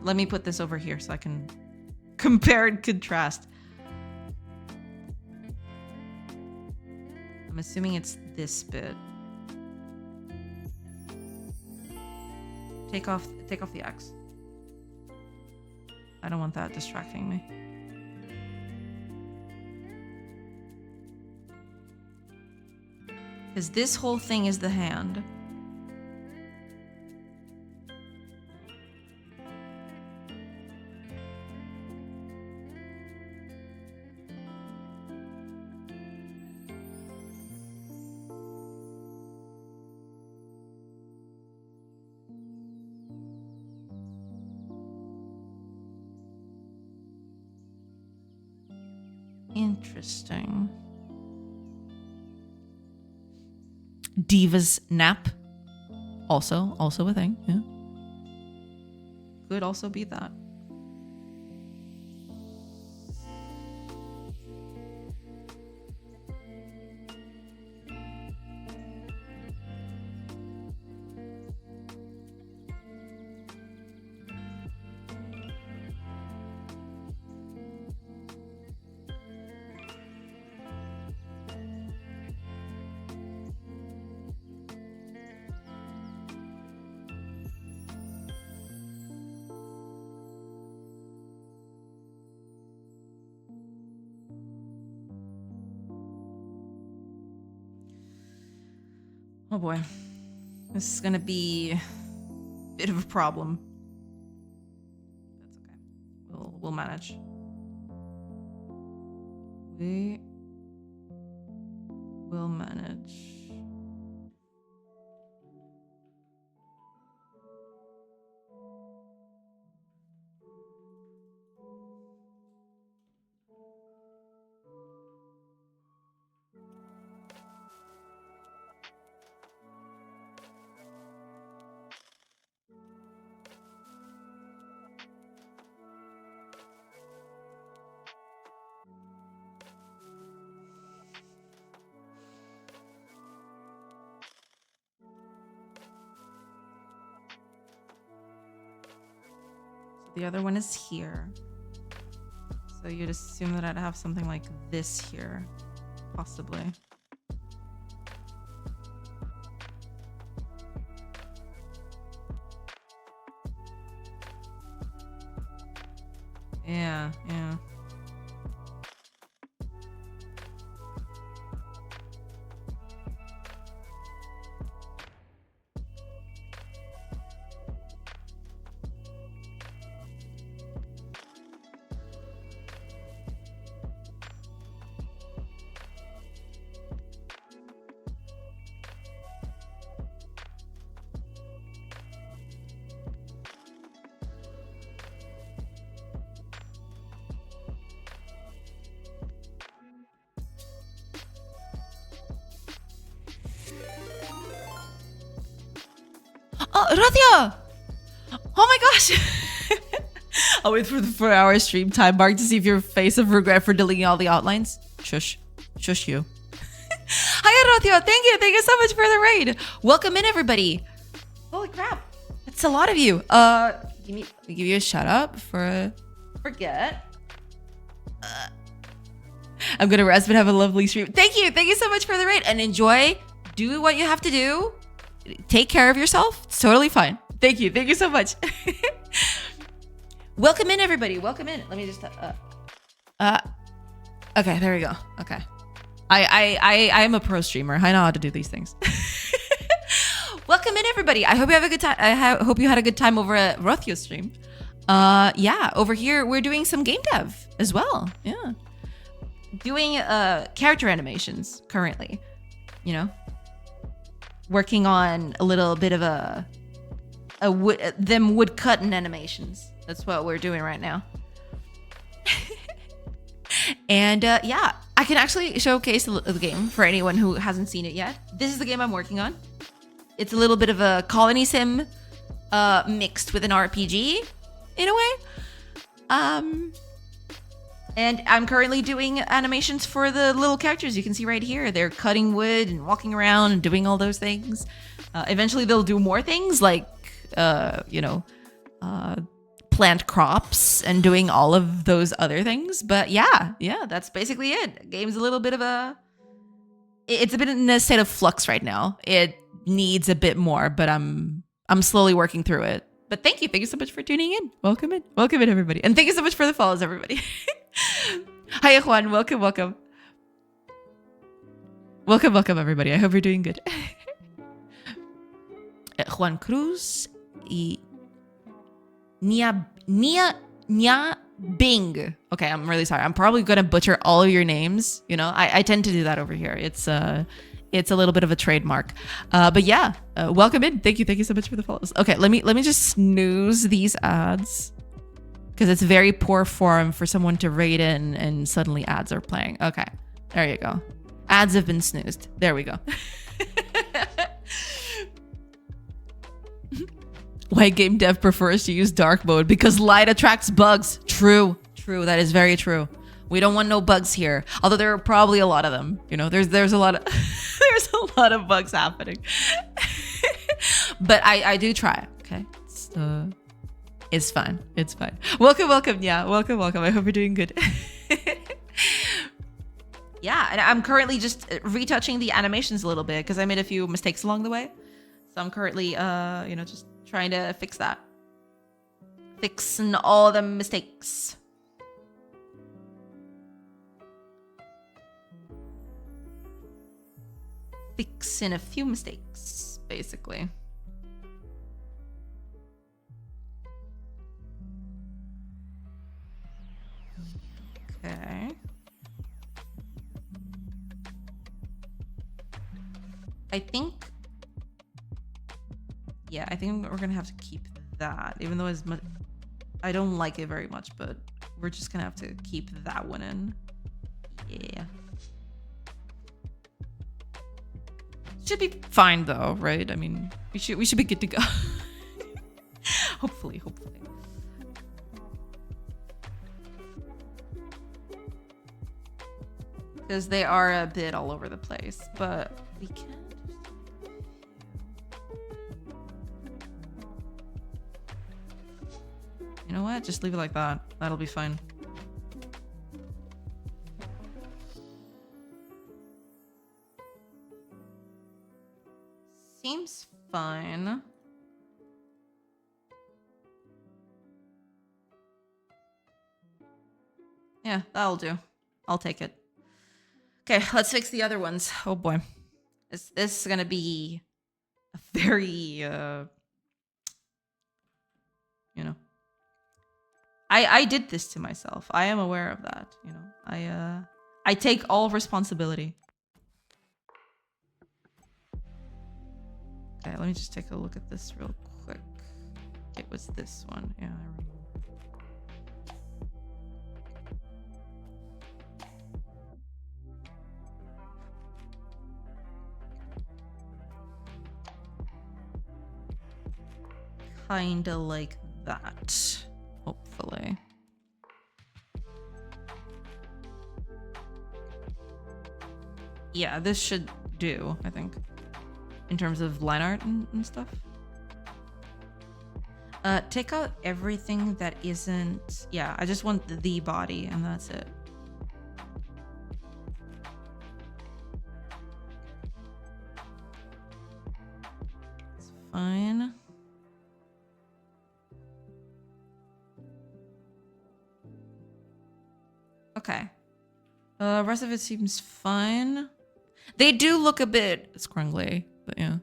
Let me put this over here so I can compare and contrast. I'm assuming it's this bit. Take off the X. I don't want that distracting me. Because this whole thing is the hand. Interesting. Diva's nap. Also a thing, yeah. Could also be that. Oh boy, this is gonna be a bit of a problem. That's okay. We'll manage. We will manage. The other one is here. So you'd assume that I'd have something like this here, possibly. Yeah. Oh, Radia! Oh my gosh! I'll wait for the 4-hour stream time mark to see if your face of regret for deleting all the outlines. Shush. Shush you. Hi, Radia! Thank you! Thank you so much for the raid! Welcome in, everybody! Holy crap! It's a lot of you. Give you a shout out before I forget. I'm gonna rest but have a lovely stream. Thank you! Thank you so much for the raid! And enjoy. Do what you have to do. Take care of yourself. It's totally fine. Thank you. Thank you so much. Welcome in, everybody. Welcome in. Let me just okay, there we go. Okay. I'm a pro streamer. I know how to do these things. Welcome in, everybody. I hope you have a good time. I hope you had a good time over at Rothio's stream. Yeah, over here we're doing some game dev as well. Yeah. Doing character animations currently. You know, working on a little bit of them woodcutting animations. That's what we're doing right now. And yeah, I can actually showcase the game for anyone who hasn't seen it yet. This is the game I'm working on. It's a little bit of a colony sim mixed with an RPG in a way. And I'm currently doing animations for the little characters you can see right here. They're cutting wood and walking around and doing all those things. Eventually they'll do more things like, plant crops and doing all of those other things. But yeah, that's basically it. The game's a little bit of a it's a bit in a state of flux right now. It needs a bit more, but I'm slowly working through it. But thank you so much for tuning in. Welcome in, everybody, and thank you so much for the follows, everybody. Hi, Juan. Welcome, everybody. I hope you're doing good. Juan Cruz y Nia Bing. Okay, I'm really sorry. I'm probably gonna butcher all of your names. You know, I tend to do that over here. It's a little bit of a trademark. But yeah, welcome in. Thank you so much for the follows. Okay, let me just snooze these ads because it's very poor form for someone to raid in and suddenly ads are playing. Okay, there you go. Ads have been snoozed. There we go. Why GameDev prefers to use dark mode? Because light attracts bugs. True. That is very true. We don't want no bugs here. Although there are probably a lot of them. You know, there's a lot of there's a lot of bugs happening. But I do try. Okay, it's fine. It's fine. Welcome. Yeah, welcome. I hope you're doing good. Yeah, and I'm currently just retouching the animations a little bit because I made a few mistakes along the way. So I'm currently, just trying to fix that. Fixing all the mistakes. Fixing a few mistakes, basically. Okay. I think we're gonna have to keep that, even though I don't like it very much, but we're just gonna have to keep that one in. Yeah. Should be fine though, right? I mean, we should be good to go. Hopefully. Because they are a bit all over the place, but we can. You know what? Just leave it like that. That'll be fine. Seems fine. Yeah, that'll do. I'll take it. Okay, let's fix the other ones. Oh boy. This is gonna be a very, I did this to myself. I am aware of that, you know. I take all responsibility. Okay, let me just take a look at this real quick. It was this one. Yeah, I remember. Kinda like that, hopefully. Yeah, this should do, I think, in terms of line art and stuff. Take out everything that isn't... Yeah, I just want the body and that's it. It's fine. Okay. Rest of it seems fine. They do look a bit scrungly, but yeah.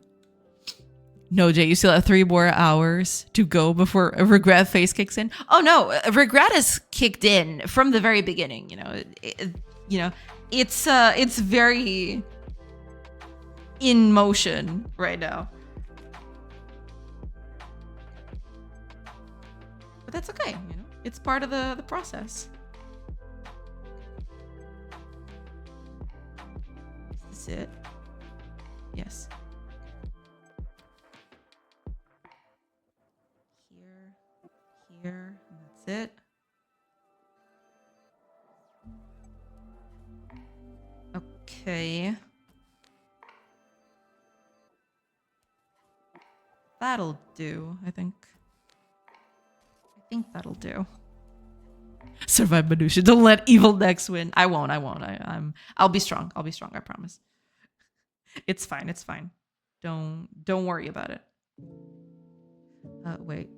No, Jay, you still have 3 more hours to go before a regret phase kicks in. Oh no, regret is kicked in from the very beginning. It's very in motion right now. But that's okay, you know. It's part of the process. Is this it? Yes. Here, and that's it. Okay. That'll do, I think. I think that'll do. Survive minutia. Don't let evil next win. I won't. I'll be strong. I promise. It's fine. It's fine. Don't worry about it. Wait.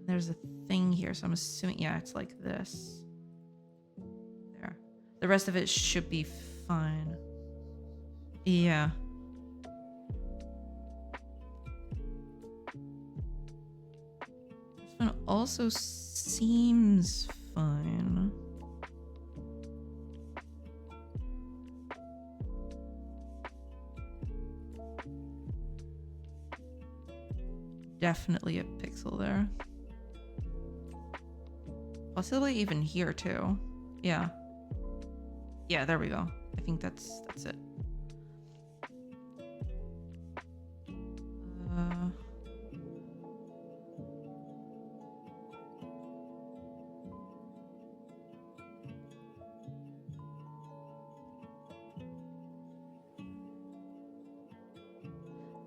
There's a thing here, so I'm assuming, yeah, it's like this. There. The rest of it should be fine. Yeah. This one also seems fine. Definitely a pixel there. Possibly even here too. Yeah. Yeah, there we go. I think that's it.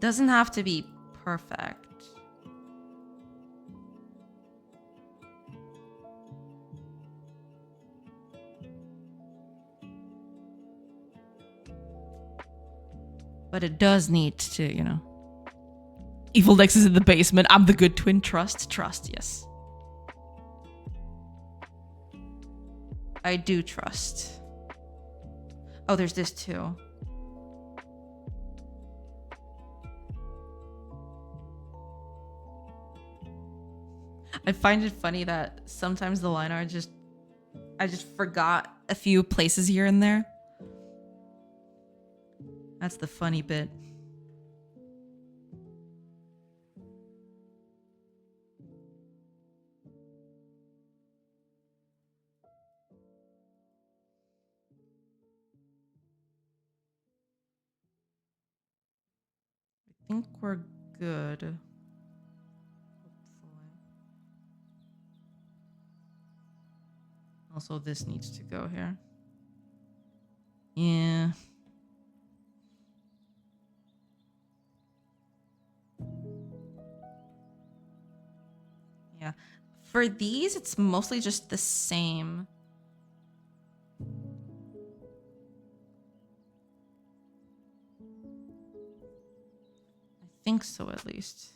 Doesn't have to be perfect. But it does need to, you know. Evil Dex is in the basement. I'm the good twin. Trust, yes. I do trust. Oh, there's this too. I find it funny that sometimes the line art I just forgot a few places here and there. That's the funny bit. I think we're good. Hopefully. Also, this needs to go here. Yeah. Yeah. For these, it's mostly just the same. I think so, at least.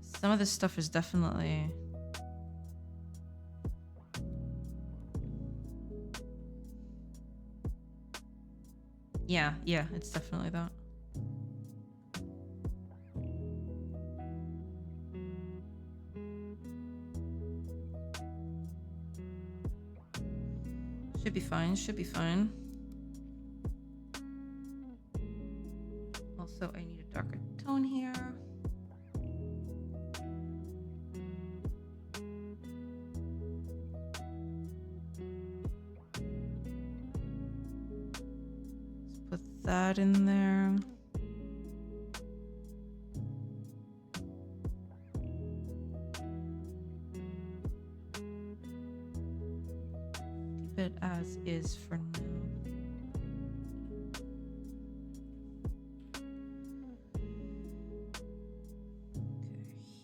Some of this stuff is definitely... Yeah, it's definitely that. Should be fine. Also, I need a darker tone here. Let's put that in there. Keep it as is for now.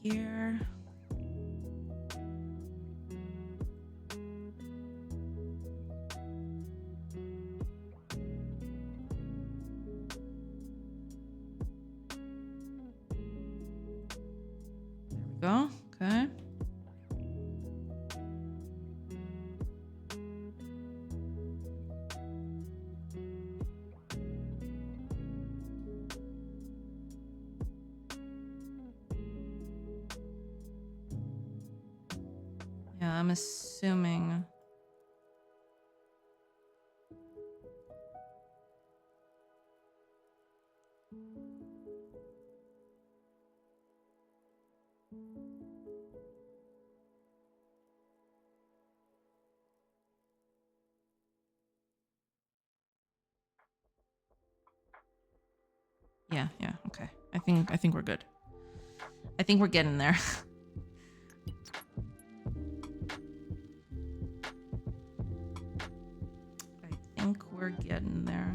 Here. There we go. Okay. Yeah, I'm assuming. Yeah, okay. I think we're good. I think we're getting there. I think we're getting there.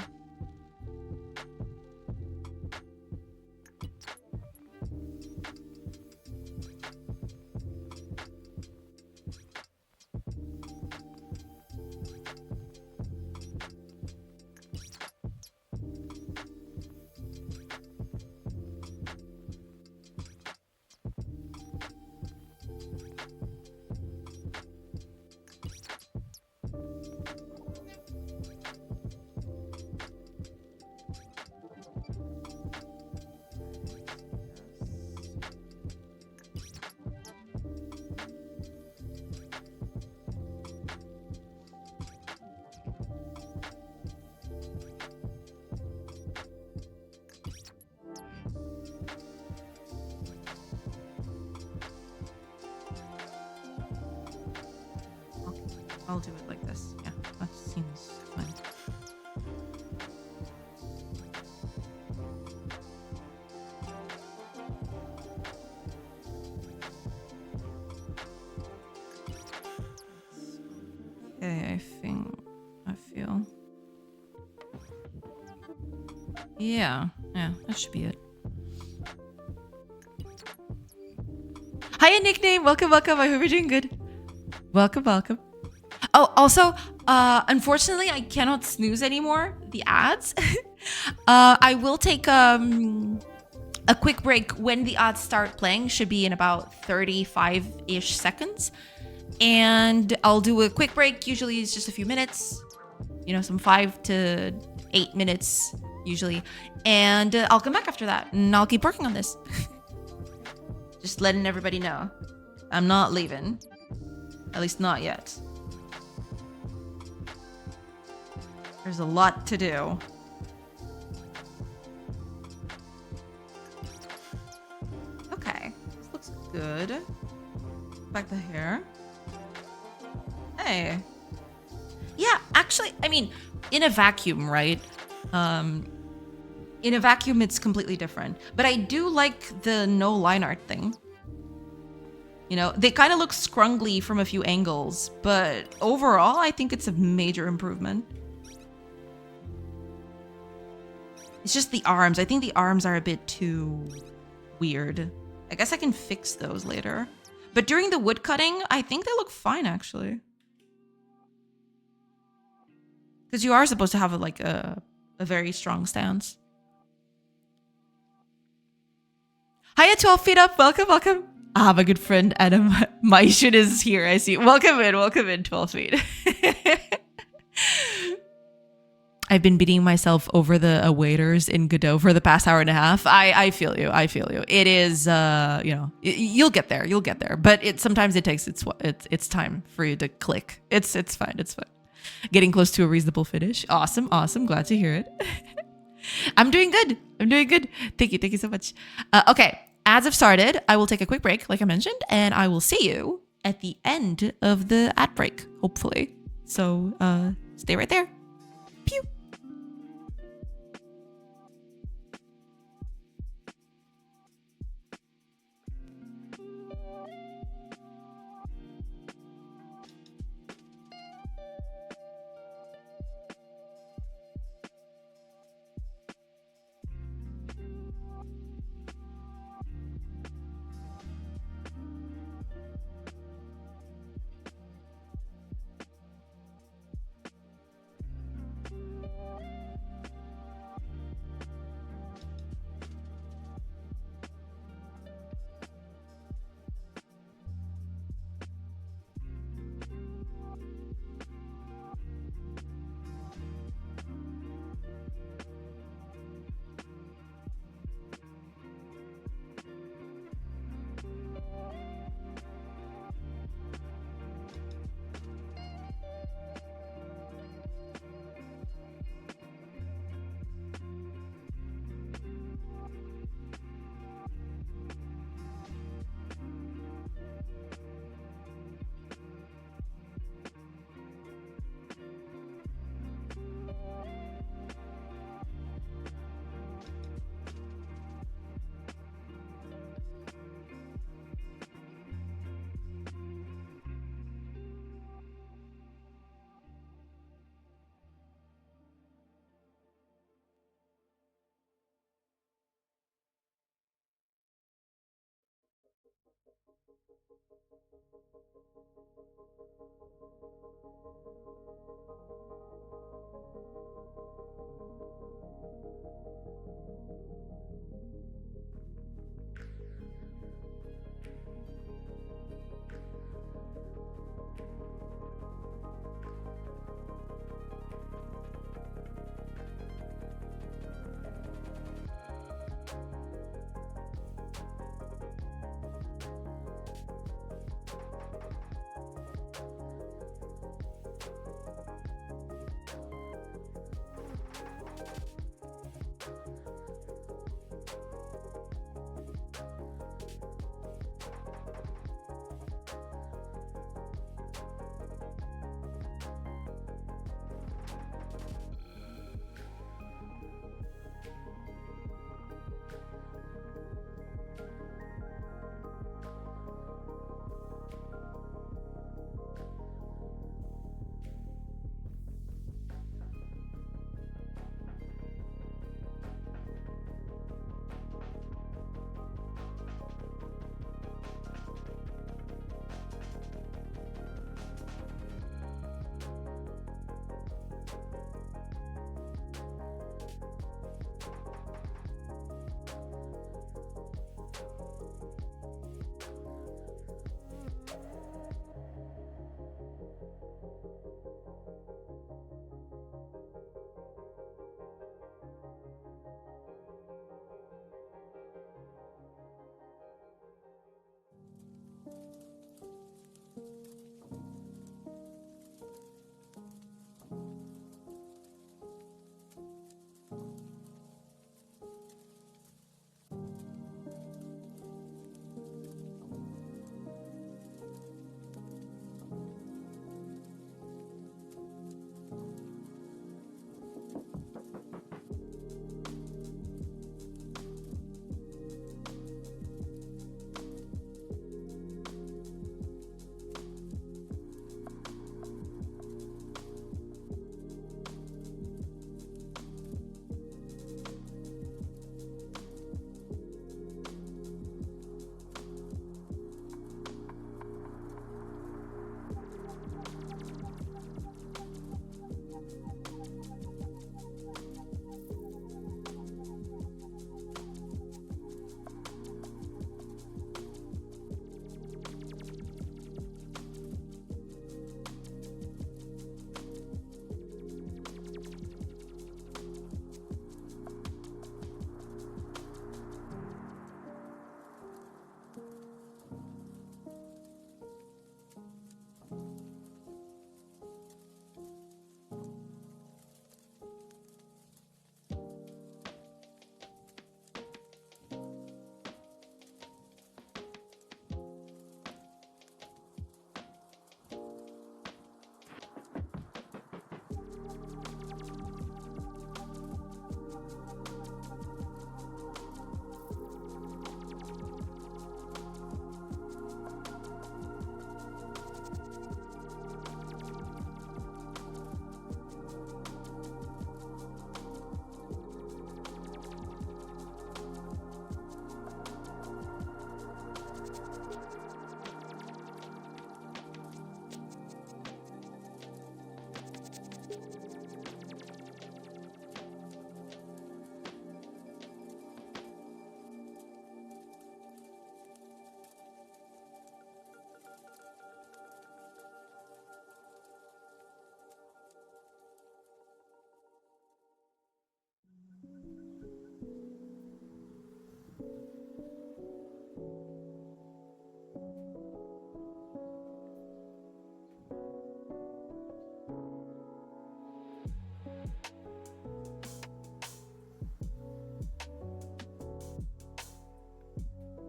I'll do it like this. Yeah, that seems fine. Okay, I feel. Yeah, that should be it. Hiya, nickname. Welcome. I hope you're doing good. Welcome. Oh, also, unfortunately, I cannot snooze anymore. The ads. I will take a quick break when the ads start playing. Should be in about 35-ish seconds. And I'll do a quick break. Usually it's just a few minutes. You know, some 5 to 8 minutes usually. And I'll come back after that. And I'll keep working on this. Just letting everybody know. I'm not leaving. At least not yet. There's a lot to do. Okay. This looks good. Back the hair. Hey. Yeah, actually, I mean, in a vacuum, right? In a vacuum, it's completely different. But I do like the no line art thing. You know, they kind of look scrungly from a few angles, but overall, I think it's a major improvement. It's just the arms. I think the arms are a bit too weird. I guess I can fix those later. But during the wood cutting, I think they look fine, actually. Because you are supposed to have a very strong stance. Hiya, 12 feet up. Welcome. Ah, my good friend Adam Maishun is here. I see. Welcome in, 12 feet. I've been beating myself over the waiters in Godot for the past hour and a half. I feel you. It is, you know, you'll get there. But sometimes it takes its time for you to click. It's fine. Getting close to a reasonable finish. Awesome. Glad to hear it. I'm doing good. Thank you so much. Okay, ads have started. I will take a quick break, like I mentioned, and I will see you at the end of the ad break, hopefully. So stay right there. Pew.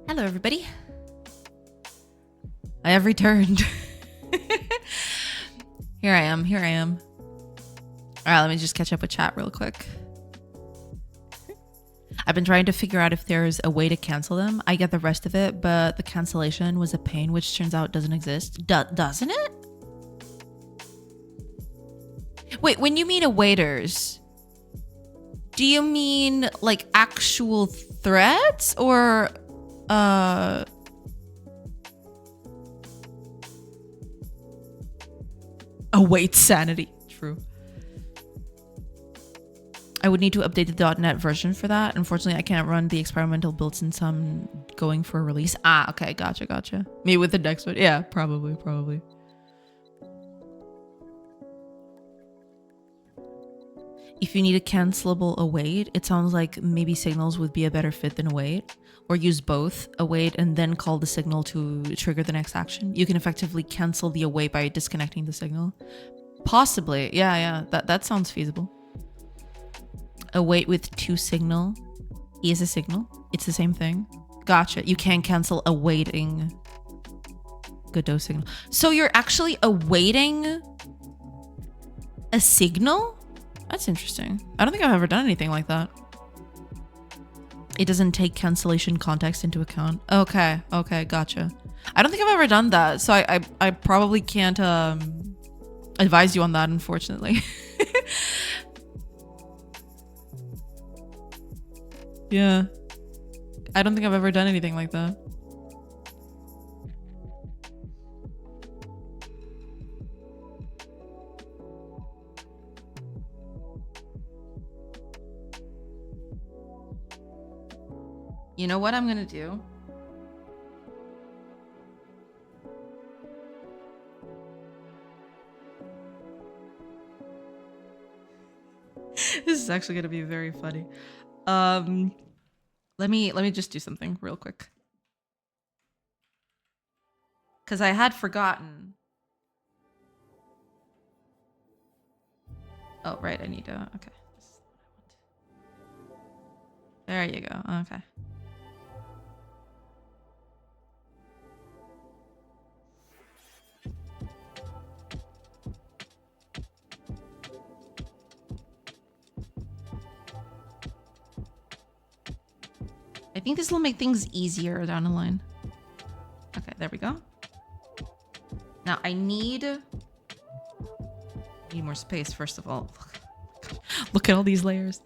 Hello, everybody. I have returned. Here I am. All right, let me just catch up with chat real quick. I've been trying to figure out if there's a way to cancel them. I get the rest of it, but the cancellation was a pain, which turns out doesn't exist. Doesn't it? Wait, when you mean awaiters, do you mean like actual threats or await sanity? True. I would need to update the .NET version for that. Unfortunately, I can't run the experimental build since I'm going for a release. Ah, okay, gotcha. Maybe with the next one. Yeah, probably. If you need a cancelable await, it sounds like maybe signals would be a better fit than await. Or use both, await and then call the signal to trigger the next action. You can effectively cancel the await by disconnecting the signal. Possibly, yeah, that sounds feasible. Await with two signal is a signal. It's the same thing. Gotcha. You can cancel awaiting Godot signal. So you're actually awaiting a signal? That's interesting. I don't think I've ever done anything like that. It doesn't take cancellation context into account. Okay, gotcha. I don't think I've ever done that, so I probably can't advise you on that, unfortunately. Yeah. I don't think I've ever done anything like that. You know what I'm gonna do? This is actually gonna be very funny. Let me just do something real quick. Cause I had forgotten. Oh, right, I need to, okay. There you go, okay. I think this will make things easier down the line. Okay, there we go. Now I need more space, first of all. Look at all these layers.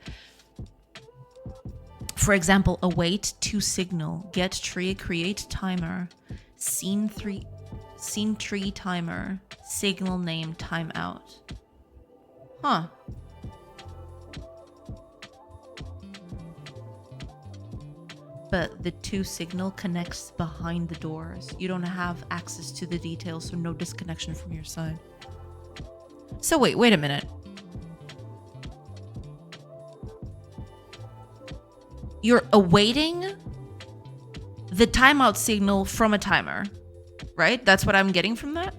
For example, await to signal, get tree create timer, scene tree timer, signal name timeout. Huh. But the to signal connects behind the doors. You don't have access to the details, so no disconnection from your side. So wait a minute. You're awaiting the timeout signal from a timer, right? That's what I'm getting from that?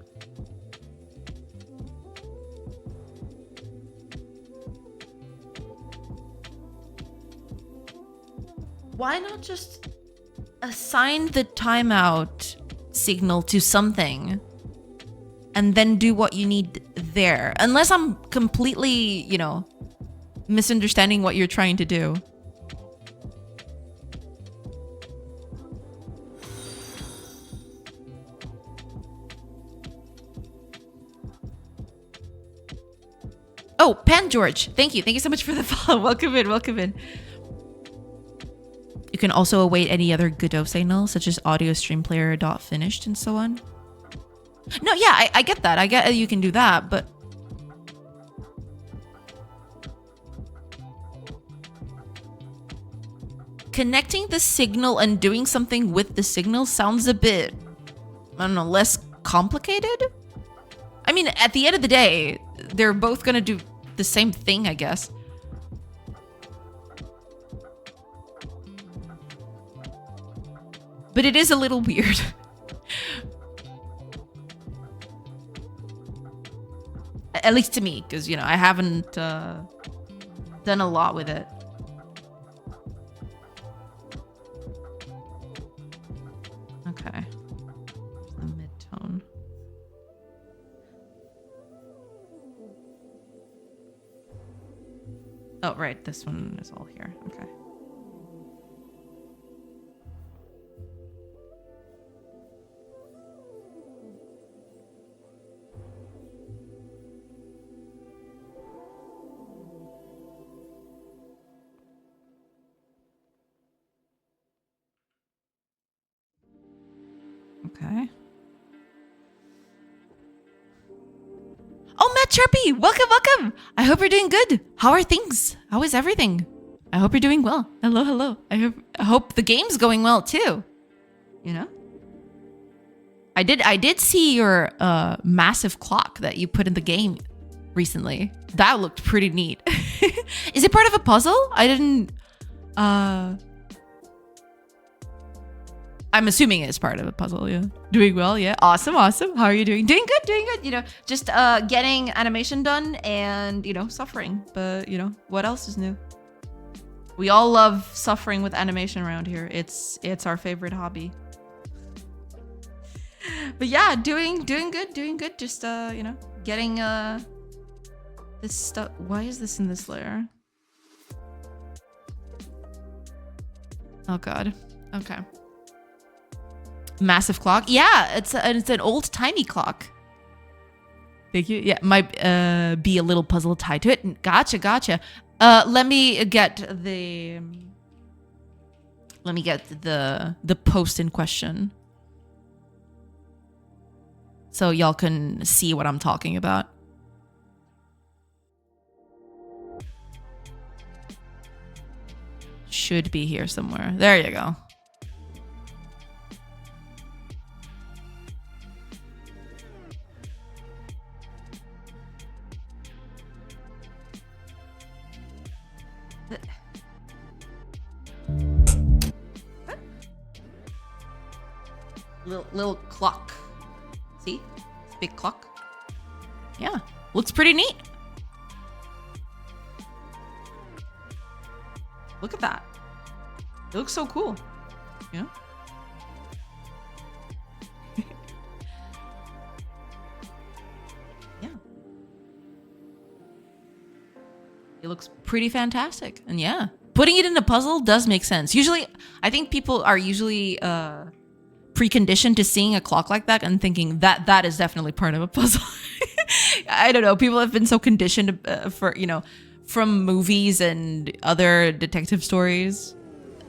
Why not just assign the timeout signal to something and then do what you need there? Unless I'm completely, you know, misunderstanding what you're trying to do. Oh, Pan George, thank you. Thank you so much for the follow. Welcome in. You can also await any other Godot signal, such as audio stream player dot finished and so on. No, yeah, I get that. I get you can do that, but connecting the signal and doing something with the signal sounds a bit, I don't know, less complicated? I mean, at the end of the day, they're both gonna do the same thing, I guess. But it is a little weird. At least to me, because, you know, I haven't done a lot with it. Oh, right. This one is all here. Okay. Okay. Oh, Matt Sharpie, welcome, welcome. I hope you're doing good. How are things? How is everything? I hope you're doing well. Hello, hello. I hope the game's going well too. You know? I did see your massive clock that you put in the game recently. That looked pretty neat. Is it part of a puzzle? I didn't I'm assuming it's part of a puzzle, yeah. Doing well, yeah. Awesome, awesome. How are you doing? Doing good, doing good. You know, just getting animation done and, you know, suffering. But, you know, what else is new? We all love suffering with animation around here. It's our favorite hobby. But yeah, doing good, doing good. Just, you know, getting this stuff. Why is this in this layer? Oh, God. Okay. Massive clock. Yeah, it's an old timey clock. Thank you. Yeah, might be a little puzzle tied to it. Gotcha, gotcha. Let me get the post in question, so y'all can see what I'm talking about. Should be here somewhere. There you go. Little clock. See? It's a big clock. Yeah. Looks pretty neat. Look at that. It looks so cool. You know? Yeah. It looks pretty fantastic. And yeah, putting it in a puzzle does make sense. Usually, I think people are usually preconditioned to seeing a clock like that and thinking that that is definitely part of a puzzle. I don't know. People have been so conditioned for, you know, from movies and other detective stories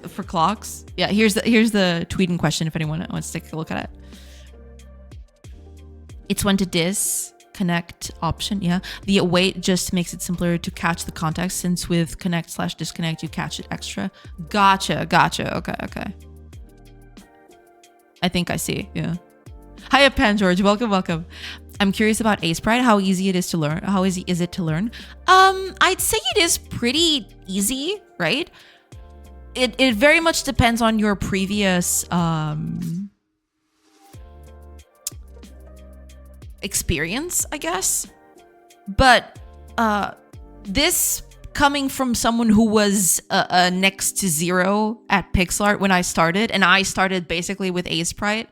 for clocks. Yeah, here's the tweet in question if anyone wants to take a look at it. It's when to disconnect option. Yeah, the await just makes it simpler to catch the context, since with connect/disconnect you catch it extra. Gotcha. Okay. I think I see. Yeah. Hiya, Pan George. Welcome. I'm curious about Sprite. How easy it is to learn. How easy is it to learn? I'd say it is pretty easy, right? It very much depends on your previous experience, I guess. But this coming from someone who was next to zero at pixel art when I started, and I started basically with Sprite,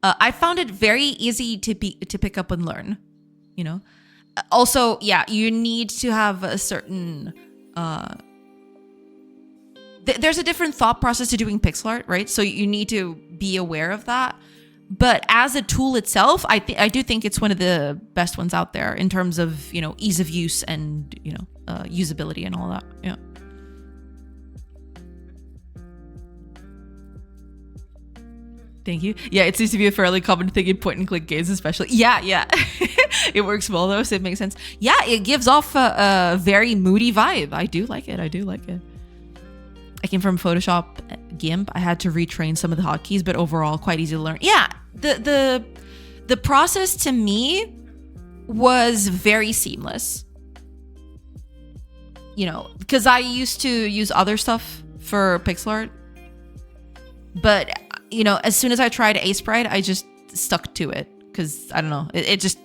I found it very easy to pick up and learn, you know. Also, yeah, you need to have a certain there's a different thought process to doing pixel art, right? So you need to be aware of that. But as a tool itself, I do think it's one of the best ones out there in terms of, you know, ease of use and, you know, usability and all that. Yeah. Thank you. Yeah, it seems to be a fairly common thing in point and click games, especially. Yeah. It works well though, so it makes sense. Yeah, it gives off a very moody vibe. I do like it. I came from Photoshop GIMP. I had to retrain some of the hotkeys, but overall quite easy to learn. Yeah, the process to me was very seamless. You know, because I used to use other stuff for pixel art, but you know, as soon as I tried Sprite, I just stuck to it because I don't know, it just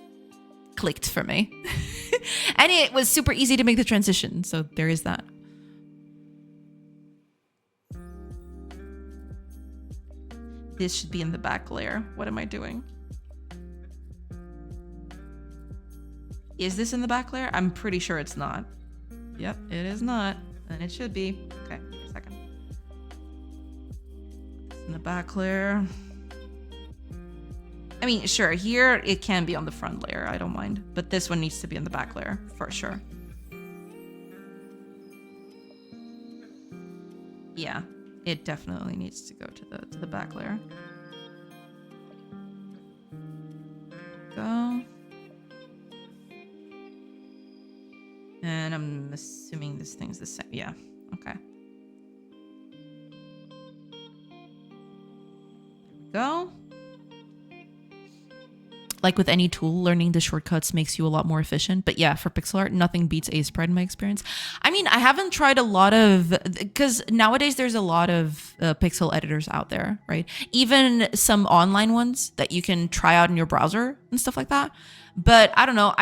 clicked for me, and it was super easy to make the transition. So there is that. This should be in the back layer. What am I doing? Is this in the back layer? I'm pretty sure it's not. Yep, it is not. And it should be. Okay, give me a second. In the back layer. I mean, sure, here it can be on the front layer. I don't mind. But this one needs to be on the back layer for sure. Yeah, it definitely needs to go to the back layer. Go. And I'm assuming this thing's the same. Yeah, okay. There we go. Like with any tool, learning the shortcuts makes you a lot more efficient. But yeah, for pixel art, nothing beats Sprite in my experience. I mean, I haven't tried a lot of, because nowadays there's a lot of pixel editors out there, right? Even some online ones that you can try out in your browser and stuff like that. But I don't know.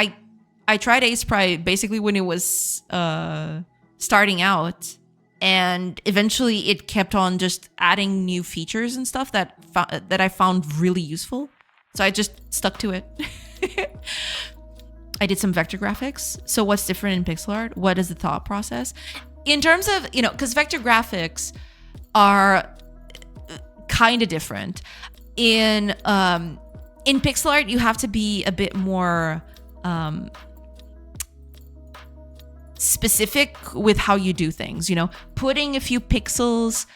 I tried Sprite basically when it was starting out. And eventually it kept on just adding new features and stuff that I found really useful. So I just stuck to it. I did some vector graphics. So what's different in pixel art? What is the thought process? In terms of, because vector graphics are kind of different. In pixel art, you have to be a bit more specific with how you do things. Putting a few pixels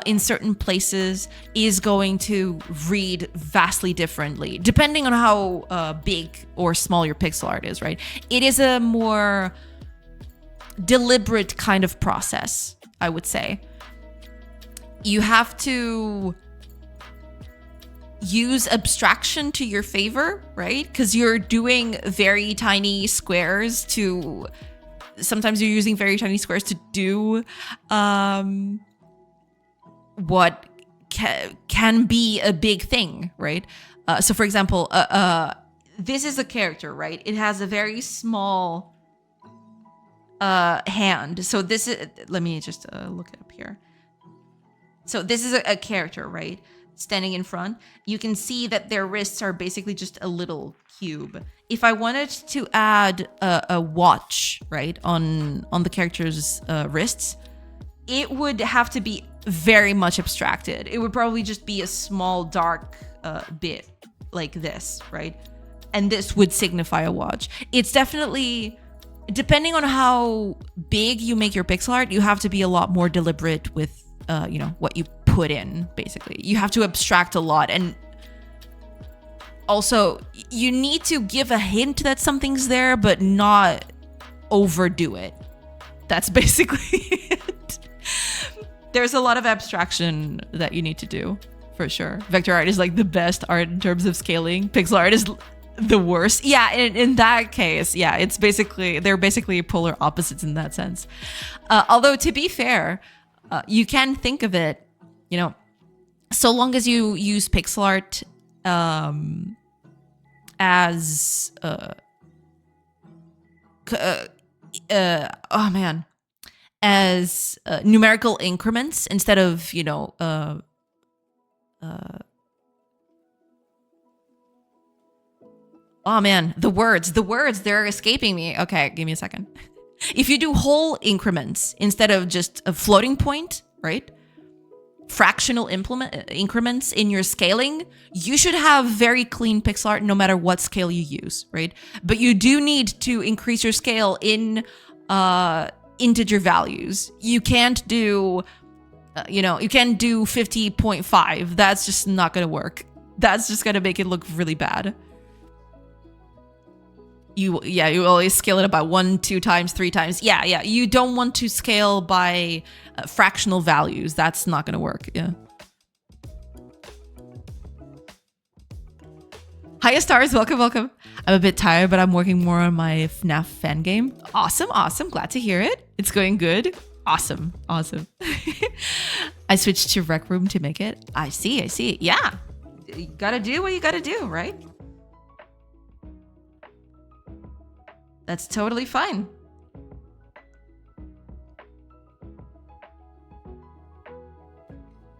in certain places is going to read vastly differently depending on how big or small your pixel art is, right? It is a more deliberate kind of process, I would say. You have to use abstraction to your favor, right? Because you're doing very tiny squares to... Sometimes you're using very tiny squares to do what can be a big thing, right? So for example, this is a character, right? It has a very small hand. So this is, let me just look it up here. So this is a character, right? Standing in front. You can see that their wrists are basically just a little cube. If I wanted to add a watch, right, on the character's wrists, it would have to be very much abstracted. It would probably just be a small dark bit like this, right? And this would signify a watch. It's definitely, depending on how big you make your pixel art, you have to be a lot more deliberate with, what you put in, basically. You have to abstract a lot. And also, you need to give a hint that something's there, but not overdo it. That's basically it. There's a lot of abstraction that you need to do, for sure. Vector art is like the best art in terms of scaling. Pixel art is the worst. Yeah, in that case, yeah, they're basically polar opposites in that sense. Although, to be fair, you can think of it, so long as you use pixel art as as numerical increments instead of oh man, the words they're escaping me. Okay, give me a second. If you do whole increments instead of just a floating point, right? Fractional increments in your scaling, you should have very clean pixel art no matter what scale you use, right? But you do need to increase your scale in integer values. You can't do, you can do 50.5. That's just not going to work. That's just going to make it look really bad. You always scale it about 1, 2 times, 3 times. Yeah. You don't want to scale by fractional values. That's not going to work. Yeah. Hiya stars, welcome. I'm a bit tired, but I'm working more on my FNAF fan game. Awesome. Glad to hear it. It's going good. Awesome. I switched to Rec Room to make it. I see. Yeah. You gotta do what you gotta do, right? That's totally fine.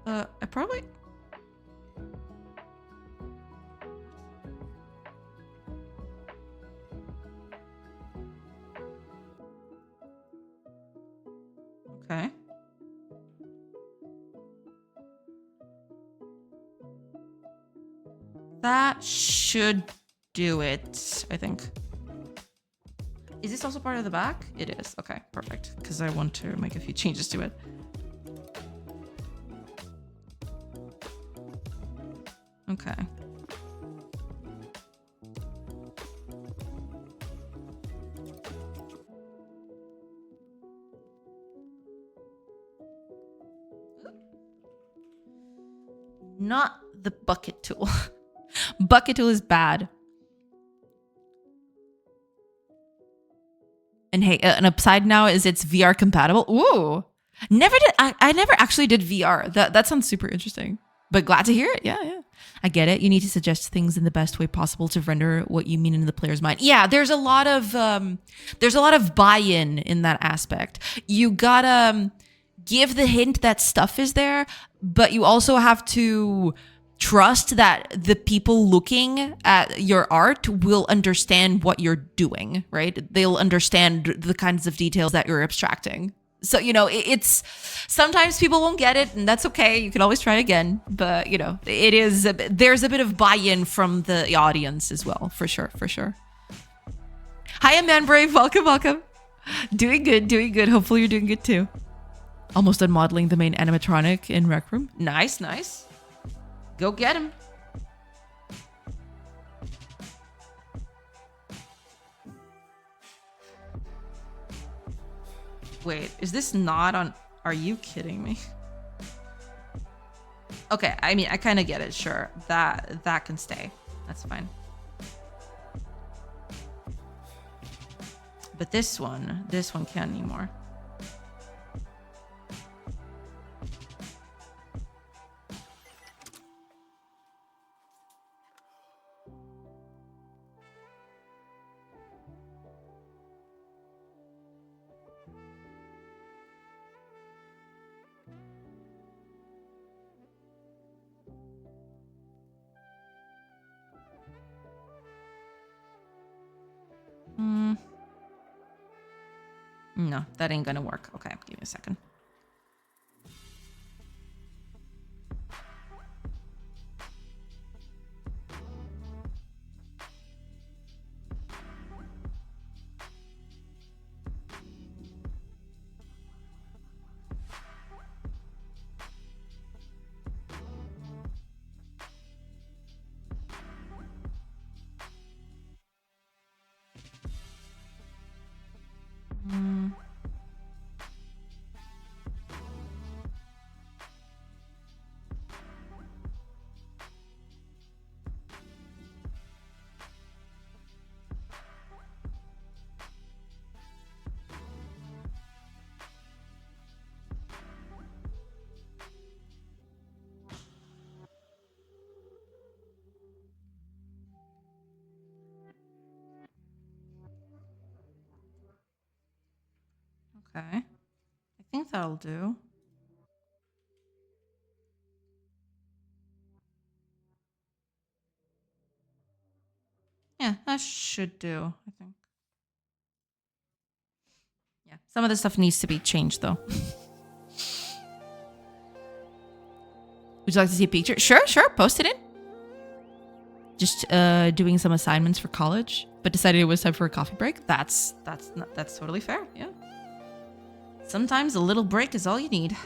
I probably... That should do it, I think. Is this also part of the back? It is. Okay, perfect. Because I want to make a few changes to it. Okay. Not the bucket tool. Bucket tool is bad. And hey, an upside now is it's VR compatible. Ooh, never did. I never actually did VR. That sounds super interesting. But glad to hear it. Yeah, yeah. I get it. You need to suggest things in the best way possible to render what you mean in the player's mind. Yeah, there's a lot of buy-in in that aspect. You gotta give the hint that stuff is there, but you also have to trust that the people looking at your art will understand what you're doing, right? They'll understand the kinds of details that you're abstracting. So, you know, it's sometimes people won't get it, and that's okay. You can always try again. But, you know, there's a bit of buy-in from the audience as well, for sure, for sure. Hi, Man Brave. Welcome, welcome. Doing good, doing good. Hopefully you're doing good too. Almost done modeling the main animatronic in Rec Room. Nice, nice. Go get him. Wait, is this not on? Are you kidding me? Okay, I mean, I kind of get it. Sure, that can stay. That's fine. But this one can't anymore. No, that ain't gonna work. Okay, give me a second. Okay, I think that'll do. Yeah, that should do, I think. Yeah, some of the stuff needs to be changed though. Would you like to see a picture? Sure, sure, post it in. Just doing some assignments for college, but decided it was time for a coffee break. That's totally fair. Yeah. Sometimes a little break is all you need.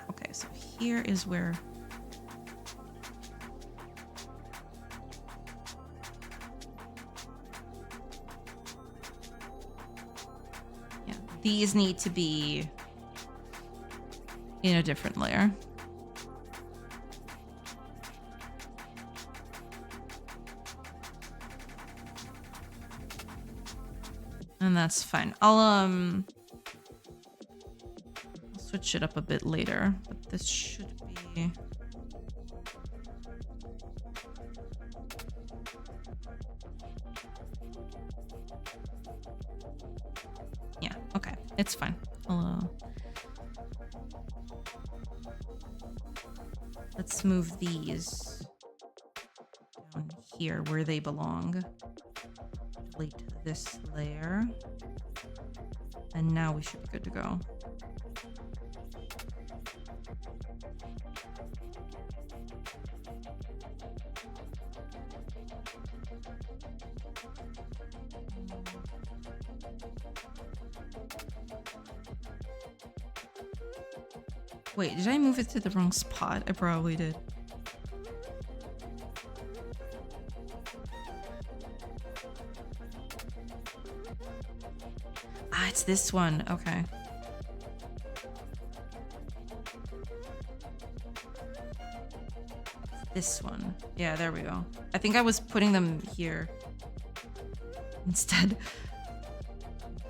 Okay, so here is where... Yeah, these need to be in a different layer. And that's fine. I'll switch it up a bit later, but this should be... Yeah, okay, it's fine. Let's move these down here where they belong. Delete this layer. And now we should be good to go. Wait, did I move it to the wrong spot? I probably did. Ah, it's this one. Okay. This one. Yeah, there we go. I think I was putting them here instead.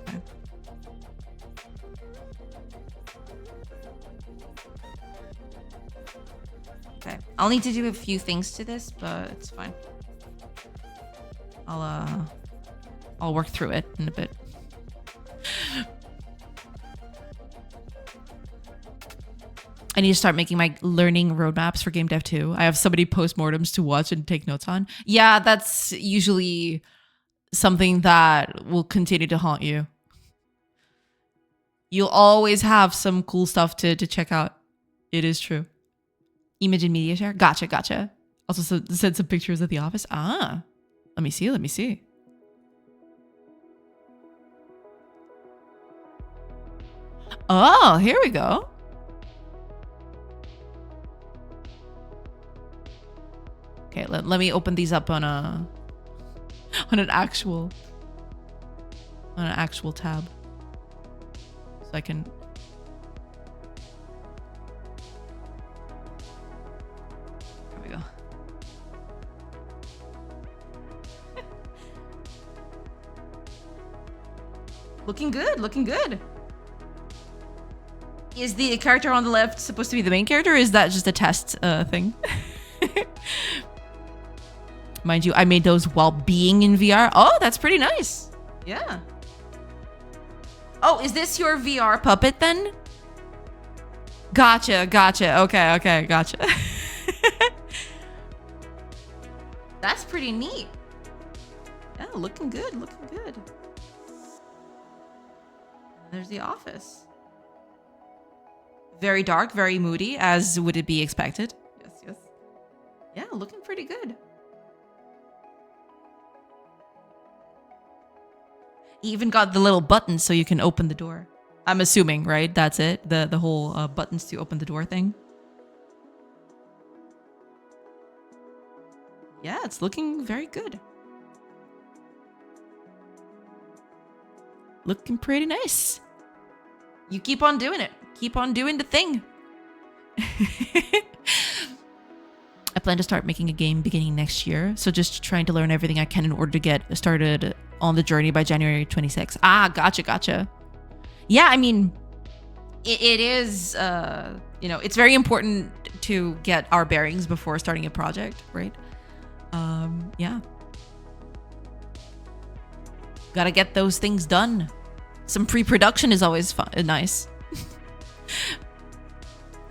Okay. Okay. I'll need to do a few things to this, but it's fine. I'll work through it in a bit. I need to start making my learning roadmaps for GameDev too. I have so many postmortems to watch and take notes on. Yeah, that's usually something that will continue to haunt you. You'll always have some cool stuff to check out. It is true. Image and media share? Gotcha. Also send some pictures of the office. Ah, let me see. Oh, here we go. Okay, let me open these up on an actual tab, so I can. There we go. Looking good. Is the character on the left supposed to be the main character, or is that just a test thing? Mind you, I made those while being in VR. Oh, that's pretty nice. Yeah. Oh, is this your VR puppet then? Gotcha. Okay, gotcha. That's pretty neat. Yeah, looking good. There's the office. Very dark, very moody, as would it be expected. Yes. Yeah, looking pretty good. Even got the little buttons so you can open the door. I'm assuming, right? That's it. The whole buttons to open the door thing. Yeah, it's looking very good. Looking pretty nice. You keep on doing it. Keep on doing the thing. I plan to start making a game beginning next year. So just trying to learn everything I can in order to get started on the journey by January 26th. Ah, gotcha. Yeah, I mean, it is, it's very important to get our bearings before starting a project, right? Yeah. Gotta get those things done. Some pre-production is always fun, nice.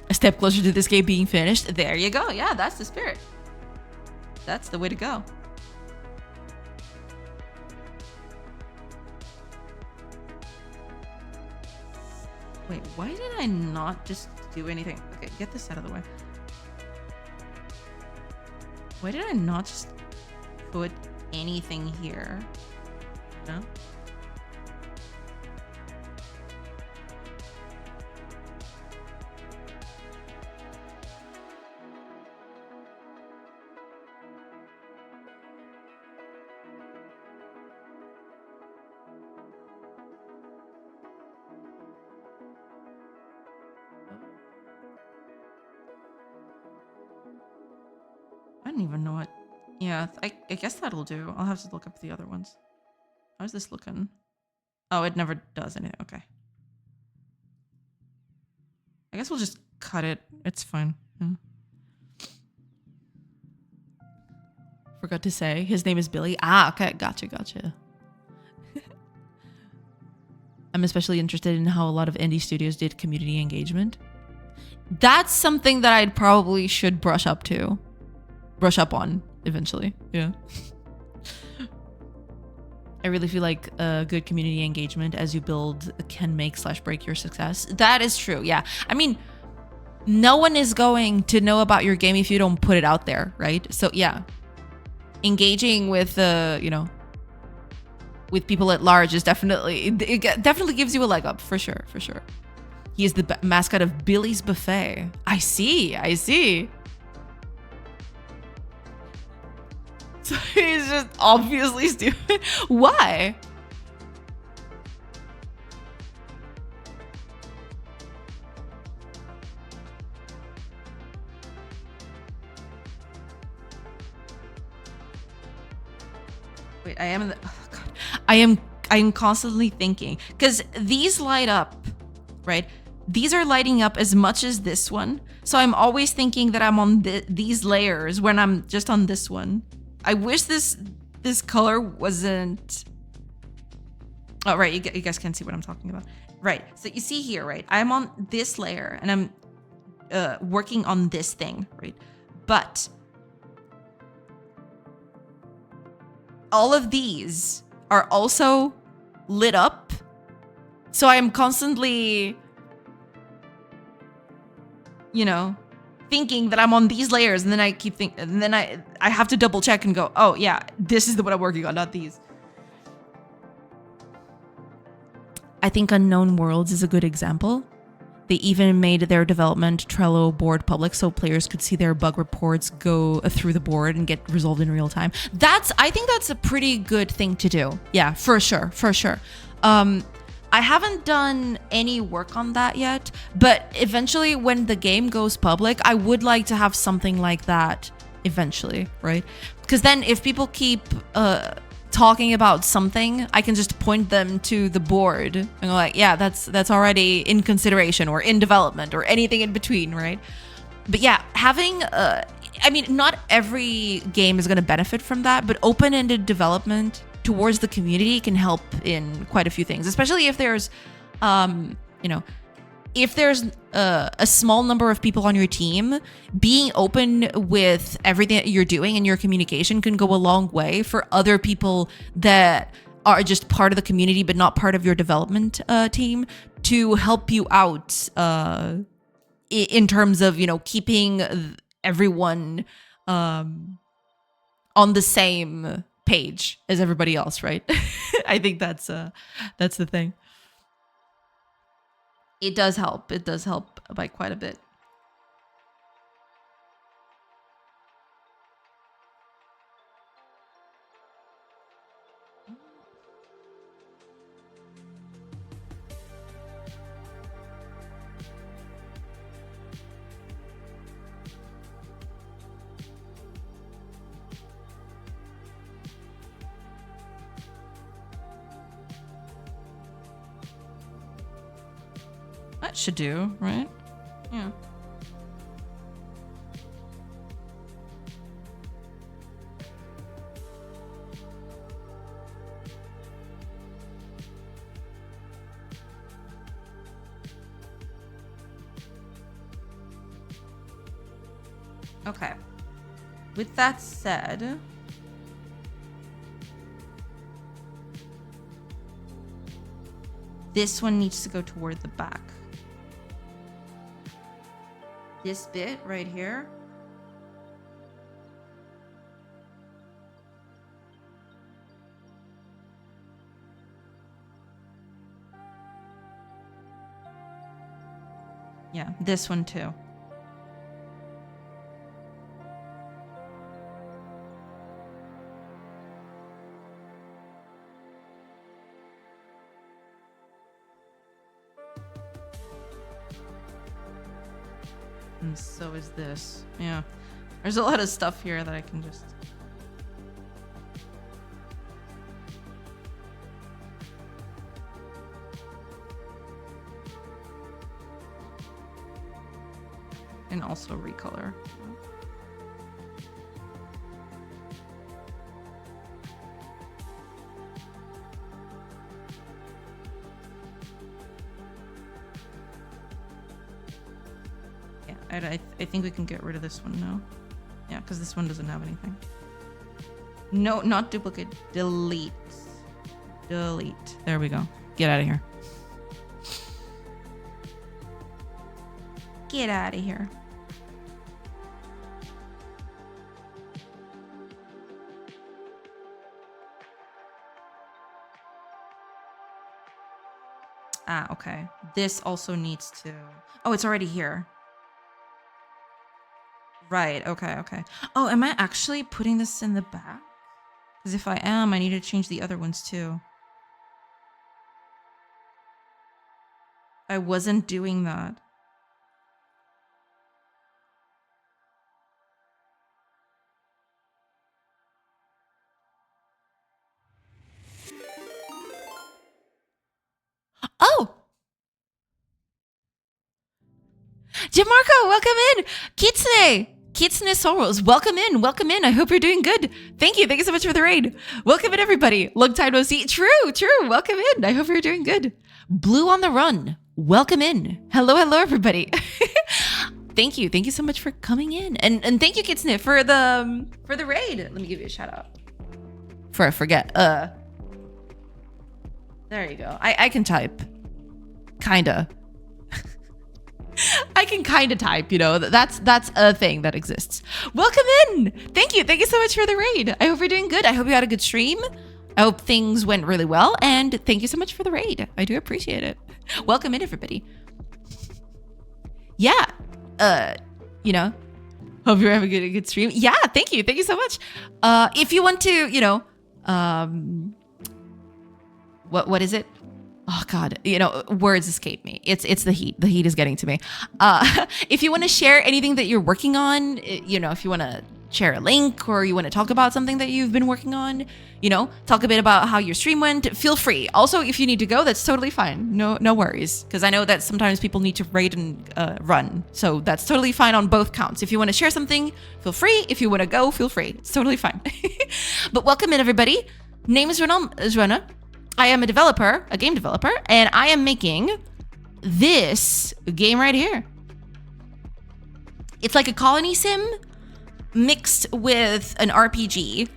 A step closer to this game being finished. There you go. Yeah, that's the spirit. That's the way to go. Wait, why did I not just do anything? Okay, get this out of the way. Why did I not just put anything here? No? I don't even know what. Yeah, I guess that'll do. I'll have to look up the other ones. How's this looking? Oh, it never does anything. Okay. I guess we'll just cut it. It's fine. Yeah. Forgot to say, his name is Billy. Ah, okay. Gotcha. I'm especially interested in how a lot of indie studios did community engagement. That's something that I'd probably should brush up on eventually. Yeah. I really feel like a good community engagement as you build can make / break your success. That is true. Yeah. I mean, no one is going to know about your game if you don't put it out there, right? So yeah, engaging with with people at large is definitely gives you a leg up, for sure, for sure. He is the mascot of Billy's Buffet. I see. So he's just obviously stupid. Why? Wait, oh God. I am constantly thinking, because these light up, right? These are lighting up as much as this one. So I'm always thinking that I'm on these layers when I'm just on this one. I wish this color wasn't... Oh, right. You guys can't see what I'm talking about. Right. So you see here, right? I'm on this layer and I'm working on this thing, right? But all of these are also lit up. So I am constantly, thinking that I'm on these layers, and then I keep thinking, and then I have to double check and go, oh yeah, this is what I'm working on, not these. I think Unknown Worlds is a good example. They even made their development Trello board public so players could see their bug reports go through the board and get resolved in real time. I think that's a pretty good thing to do. Yeah, for sure. I haven't done any work on that yet, but eventually when the game goes public, I would like to have something like that eventually, right? Because then if people keep talking about something, I can just point them to the board and go like, yeah, that's already in consideration or in development or anything in between, right? But yeah, having not every game is going to benefit from that, but open-ended development towards the community can help in quite a few things, especially if there's if there's a small number of people on your team. Being open with everything that you're doing and your communication can go a long way for other people that are just part of the community but not part of your development team, to help you out in terms of keeping everyone on the same page as everybody else, right? I think that's the thing. It does help. It does help by quite a bit. That should do, right? Yeah. Okay. With that said, this one needs to go toward the back. This bit right here. Yeah, this one too. And so is this. Yeah. There's a lot of stuff here that I can just... And also recolor. I think we can get rid of this one now. Yeah, because this one doesn't have anything. No, not duplicate. Delete. Delete. There we go. Get out of here. Get out of here. Ah, okay. This also needs to... Oh, it's already here. Right, okay, okay. Oh, am I actually putting this in the back? Because if I am, I need to change the other ones too. I wasn't doing that. Oh! Gianmarco, welcome in! Kitsune Sorrows, welcome in, welcome in. I hope you're doing good. Thank you so much for the raid. Welcome in, everybody. Long time no see. True, welcome in. I hope you're doing good. Blue on the Run, welcome in. Hello, everybody. Thank you so much for coming in. And thank you, Kitsune, for the raid. Let me give you a shout out. Before I forget. There you go. I can type. Kinda. I can kind of type, you know. That's a thing that exists. Welcome in. Thank you so much for the raid. I hope you're doing good. I hope you had a good stream. I hope things went really well, and thank you so much for the raid. I do appreciate it. Welcome in, everybody. Yeah, you know, hope you're having a good stream. Yeah, thank you so much. If you want to, you know, what is it? Oh God, you know, words escape me. It's the heat. The heat is getting to me. If you want to share anything that you're working on, you know, if you want to share a link or you want to talk about something that you've been working on, you know, talk a bit about how your stream went, feel free. Also, if you need to go, that's totally fine. No worries. Because I know that sometimes people need to raid and run. So that's totally fine on both counts. If you want to share something, feel free. If you want to go, feel free. It's totally fine. But welcome in, everybody. Name is Rana. I am a developer, a game developer, and I am making this game right here. It's like a colony sim mixed with an RPG,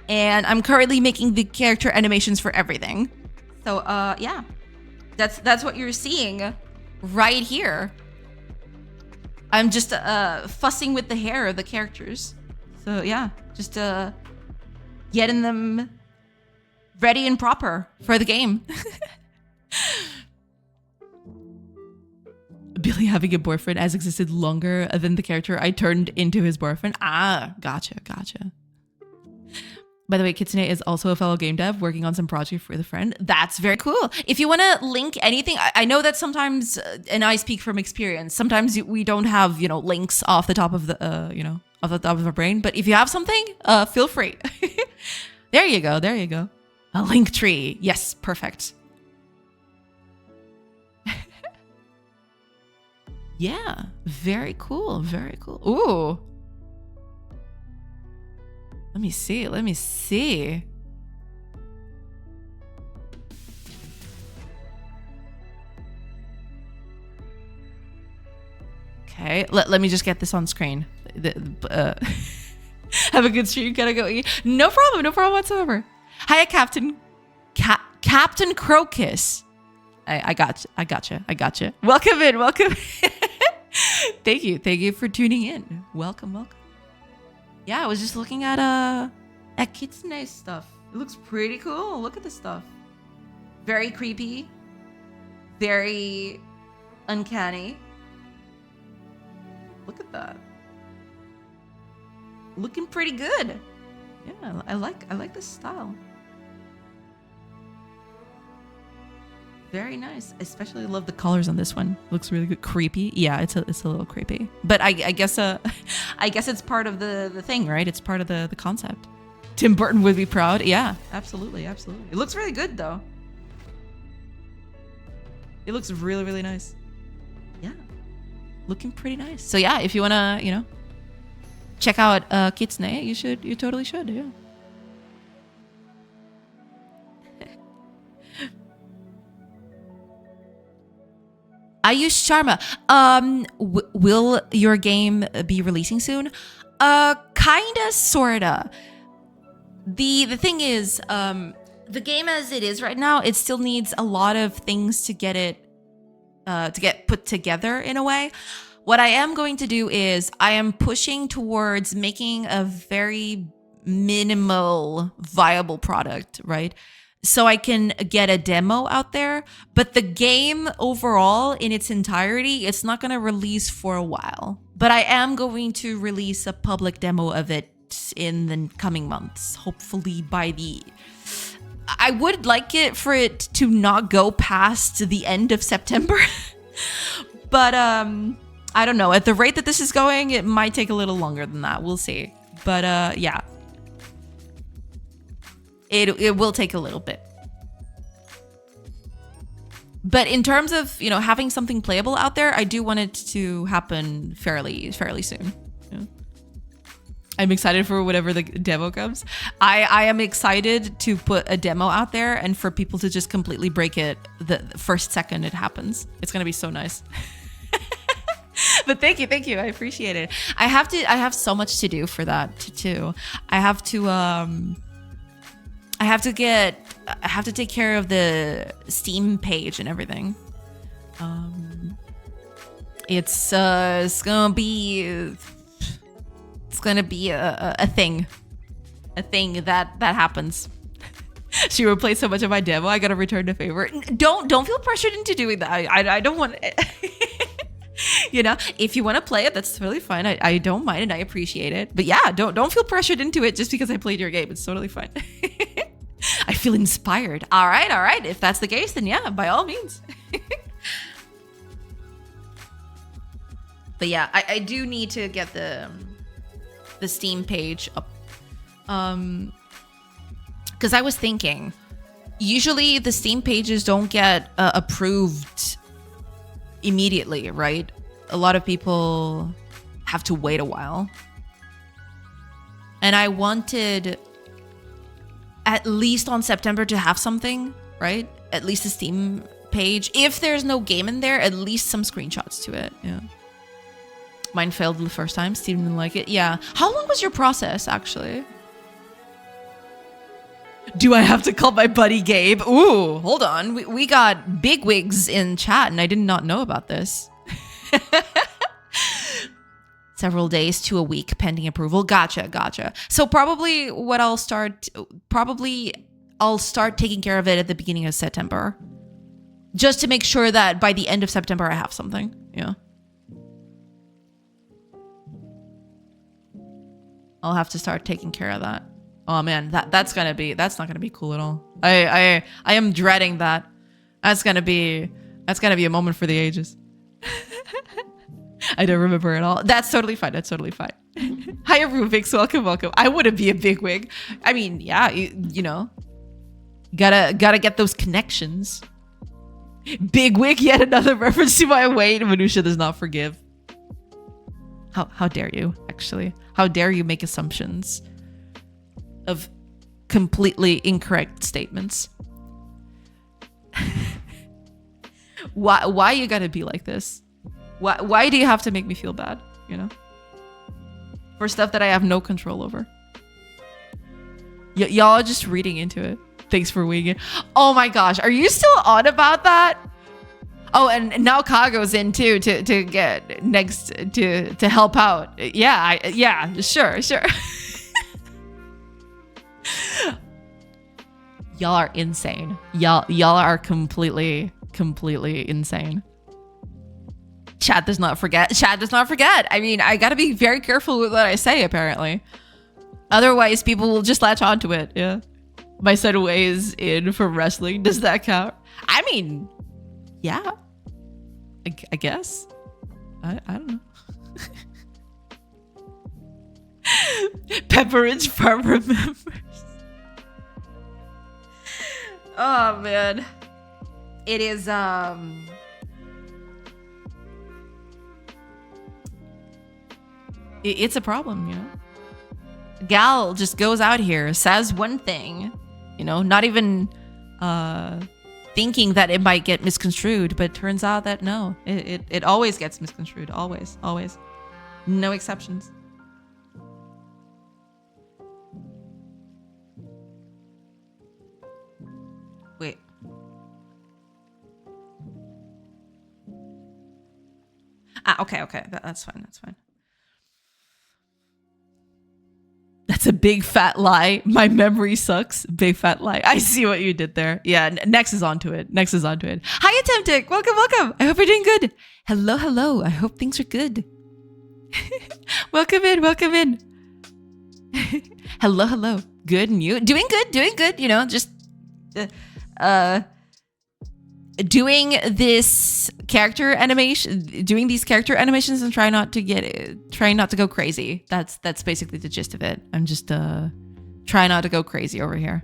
and I'm currently making the character animations for everything. So, yeah, that's what you're seeing right here. I'm just fussing with the hair of the characters. So yeah, just getting them ready and proper for the game. Billy having a boyfriend has existed longer than the character I turned into his boyfriend. Ah, gotcha. By the way, Kitsune is also a fellow game dev working on some project for the friend. That's very cool. If you want to link anything, I know that sometimes, and I speak from experience, sometimes we don't have, you know, links off the top of the, you know, off the top of our brain. But if you have something, feel free. There you go. A link tree. Yes, perfect. Yeah, very cool. Ooh. Let me see. Okay, let me just get this on screen. Have a good stream. Gotta go eat. No problem whatsoever. Hiya, Captain Crocus. I gotcha. Welcome in. Thank you for tuning in. Welcome. Yeah, I was just looking at Kitsune stuff. It looks pretty cool. Look at this stuff. Very creepy. Very uncanny. Look at that. Looking pretty good. Yeah, I like this style. Very nice. Especially love the colors on this one. Looks really good. Creepy. Yeah, it's a little creepy. But I guess I guess it's part of the thing, right? It's part of the concept. Tim Burton would be proud. Yeah, absolutely. It looks really good though. It looks really nice. Yeah. Looking pretty nice. So yeah, if you wanna, you know, check out Kitsune, you totally should, yeah. Ayush Sharma, will your game be releasing soon? Kinda, sorta. The thing is, the game as it is right now, it still needs a lot of things to get it, to get put together in a way. What I am going to do is I am pushing towards making a very minimal viable product, right? So I can get a demo out there, but the game overall in its entirety, it's not going to release for a while. But I am going to release a public demo of it in the coming months, hopefully by the... I would like it for it to not go past the end of September. But I don't know. At the rate that this is going, it might take a little longer than that. We'll see. But yeah. It will take a little bit. But in terms of, you know, having something playable out there, I do want it to happen fairly soon. Yeah. I'm excited for whatever the demo comes. I am excited to put a demo out there and for people to just completely break it the first second it happens. It's going to be so nice. But thank you. I appreciate it. I have so much to do for that too. I have to take care of the Steam page and everything. It's gonna be a thing that happens. She replayed so much of my demo. I gotta return the favor. Don't feel pressured into doing that. I don't want it. You know, if you want to play it, that's totally fine. I don't mind and I appreciate it. But yeah, don't feel pressured into it just because I played your game. It's totally fine. I feel inspired. All right. If that's the case, then yeah, by all means. But yeah, I do need to get the Steam page up. Because I was thinking, usually the Steam pages don't get approved immediately, right? A lot of people have to wait a while. And I wanted at least on September to have something, right? At least a Steam page. If there's no game in there, at least some screenshots to it. Yeah. Mine failed the first time. Steven didn't like it. Yeah. How long was your process, actually? Do I have to call my buddy Gabe? Ooh, hold on. We got bigwigs in chat and I did not know about this. Several days to a week pending approval. Gotcha. So probably I'll start taking care of it at the beginning of September. Just to make sure that by the end of September I have something. Yeah. I'll have to start taking care of that. Oh man, that's not gonna be cool at all. I am dreading that. That's gonna be a moment for the ages. I don't remember at all. That's totally fine. Hi Rubix, welcome. I wouldn't be a bigwig. I mean, yeah, you know, gotta get those connections. Bigwig, yet another reference to my weight. Minutia does not forgive. How dare you? Actually, how dare you make assumptions of completely incorrect statements? Why you gotta be like this? Why do you have to make me feel bad, you know? For stuff that I have no control over. Y'all are just reading into it. Thanks for winging. Oh my gosh, are you still on about that? Oh, and now Kago's in too to get next to help out. Yeah, sure. Y'all are insane. Y'all are completely insane. Chat does not forget. I mean, I gotta be very careful with what I say, apparently. Otherwise, people will just latch onto it. Yeah. My son weighs in from wrestling. Does that count? I mean, yeah. I guess. I don't know. Pepperidge Farm remembers. Oh man. It is it's a problem, you know. Gal just goes out here, says one thing, you know, not even thinking that it might get misconstrued, but it turns out that no, it always gets misconstrued. Always. No exceptions. Wait. Okay. That's fine. That's fine. That's a big fat lie. My memory sucks. Big fat lie. I see what you did there. Yeah, Next is onto it. Hi, Attemptic. Welcome. I hope you're doing good. Hello. I hope things are good. Welcome in. Hello. Good, and you? Doing good. You know, just doing these character animations and trying not to go crazy. That's basically the gist of it. I'm just trying not to go crazy over here.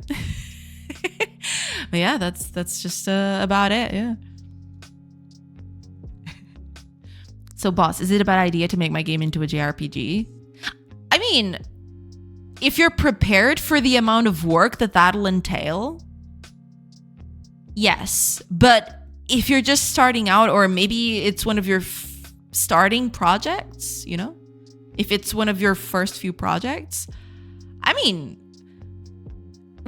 But yeah, that's just about it. Yeah. So boss, is it a bad idea to make my game into a JRPG? I mean, if you're prepared for the amount of work that'll entail, yes. But if you're just starting out, or maybe it's one of your starting projects, you know, if it's one of your first few projects, I mean,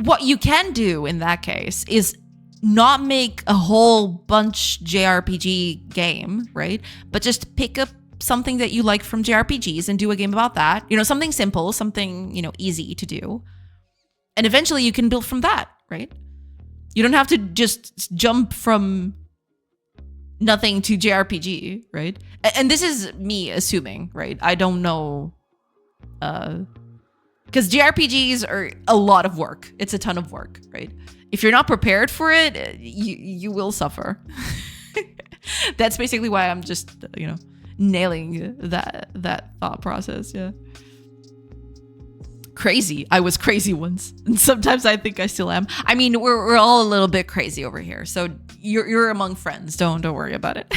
what you can do in that case is not make a whole bunch JRPG game, right? But just pick up something that you like from JRPGs and do a game about that. You know, something simple, something, you know, easy to do. And eventually you can build from that, right? You don't have to just jump from nothing to JRPG, right? And this is me assuming, right? I don't know. Because JRPGs are a lot of work. It's a ton of work, right? If you're not prepared for it, you will suffer. That's basically why I'm just, you know, nailing that thought process. Yeah. Crazy. I was crazy once, and sometimes I think I still am. I mean, we're all a little bit crazy over here, so you're among friends. Don't worry about it.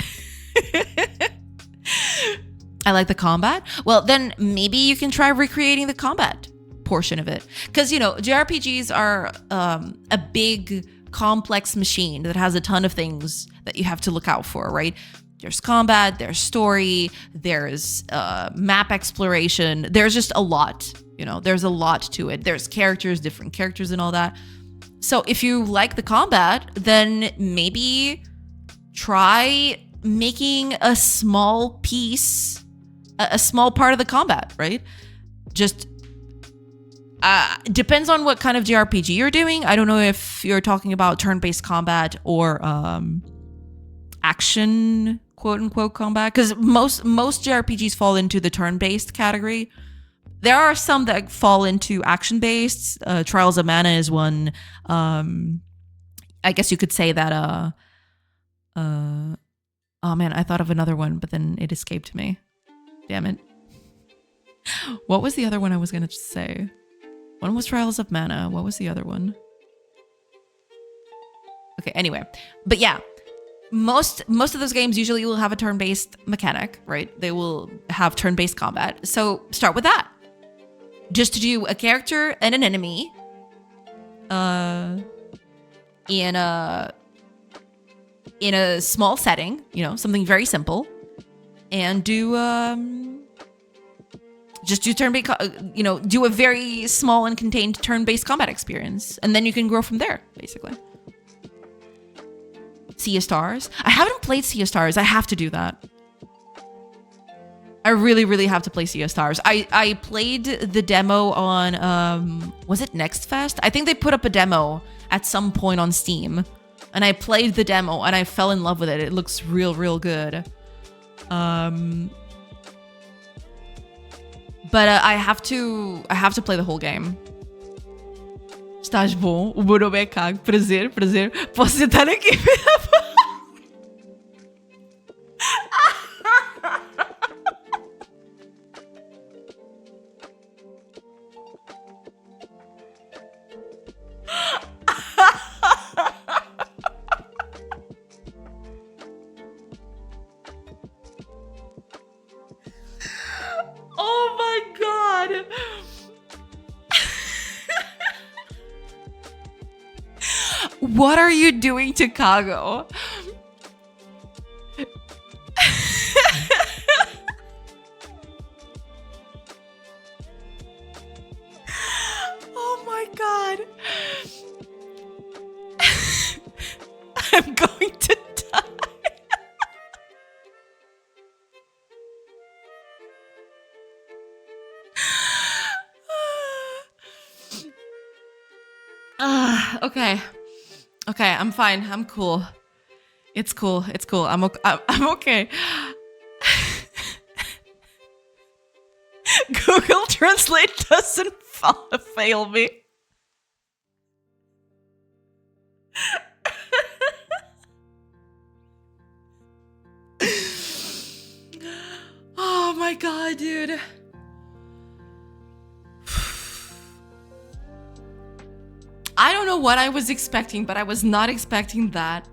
I like the combat. Well, then maybe you can try recreating the combat portion of it, because you know JRPGs are a big complex machine that has a ton of things that you have to look out for, right? There's combat, there's story, there's map exploration, there's just a lot, you know, there's a lot to it. There's characters, different characters and all that. So if you like the combat, then maybe try making a small piece, a small part of the combat, right? Just depends on what kind of JRPG you're doing. I don't know if you're talking about turn-based combat or action, quote-unquote, combat, because most JRPGs fall into the turn-based category. There are some that fall into action-based. Trials of Mana is one. I guess you could say that oh man, I thought of another one, but then it escaped me. Damn it. What was the other one I was gonna say? One was Trials of Mana. What was the other one? Okay, anyway. But yeah, most of those games usually will have a turn-based mechanic, right? They will have turn-based combat. So start with that. Just to do a character and an enemy in a small setting, you know, something very simple, and do just do turn-based, you know, do a very small and contained turn-based combat experience, and then you can grow from there, basically. Sea of Stars. I haven't played Sea of Stars. I have to do that. I really have to play Sea of Stars. I played the demo on, was it Next Fest? I think they put up a demo at some point on Steam, and I played the demo and I fell in love with it. It looks real good. But I have to play the whole game. Estás bom? O meu nome é Cago. Prazer. Posso sentar aqui? Oh my god! What are you doing to Kago? Oh my god. I'm going to die. Okay. Okay, I'm fine. I'm cool. It's cool. It's cool. I'm okay. Google Translate doesn't fail me. Oh my god, dude. I don't know what I was expecting, but I was not expecting that.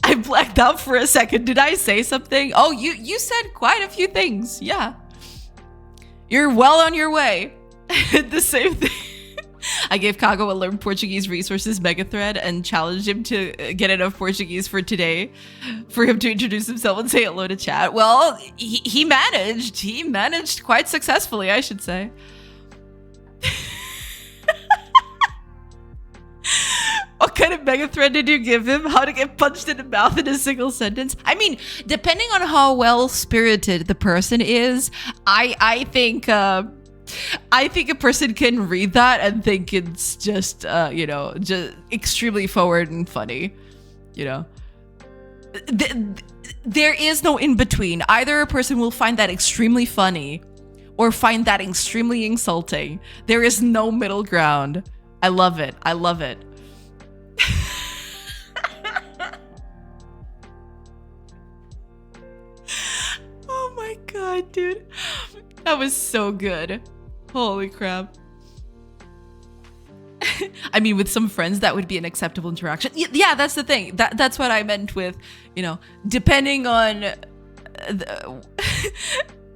I blacked out for a second. Did I say something? Oh, you said quite a few things. Yeah. You're well on your way. The same thing. I gave Kago a Learn Portuguese Resources mega thread and challenged him to get enough Portuguese for today for him to introduce himself and say hello to chat. Well, he managed. He managed quite successfully, I should say. What kind of mega thread did you give him? How to get punched in the mouth in a single sentence? I mean, depending on how well-spirited the person is, I think a person can read that and think it's just, you know, just extremely forward and funny, you know. There is no in-between. Either a person will find that extremely funny or find that extremely insulting. There is no middle ground. I love it. I love it. Oh my god, dude. That was so good. Holy crap. I mean, with some friends, that would be an acceptable interaction. Yeah, that's the thing. That's what I meant with, you know, depending on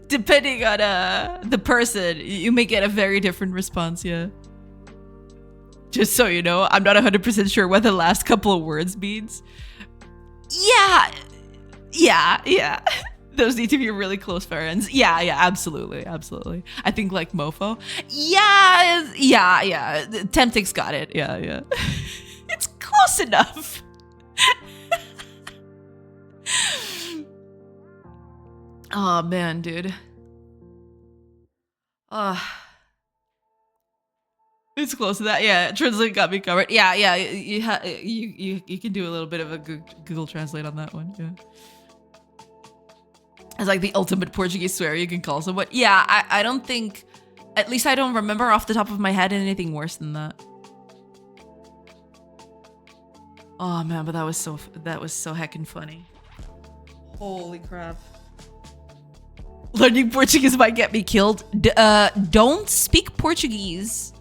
the person, you may get a very different response, yeah. Just so you know, I'm not 100% sure what the last couple of words means. Yeah. Those need to be really close friends. Yeah, absolutely. I think like mofo. Yeah. Tempting's got it. Yeah. It's close enough. Oh man, dude. It's close to that. Yeah, Translate got me covered. Yeah. You can do a little bit of a Google Translate on that one. Yeah. It's like the ultimate Portuguese swear you can call someone. Yeah, I don't think, at least I don't remember off the top of my head anything worse than that. Oh man, but that was so heckin' funny. Holy crap. Learning Portuguese might get me killed. Don't speak Portuguese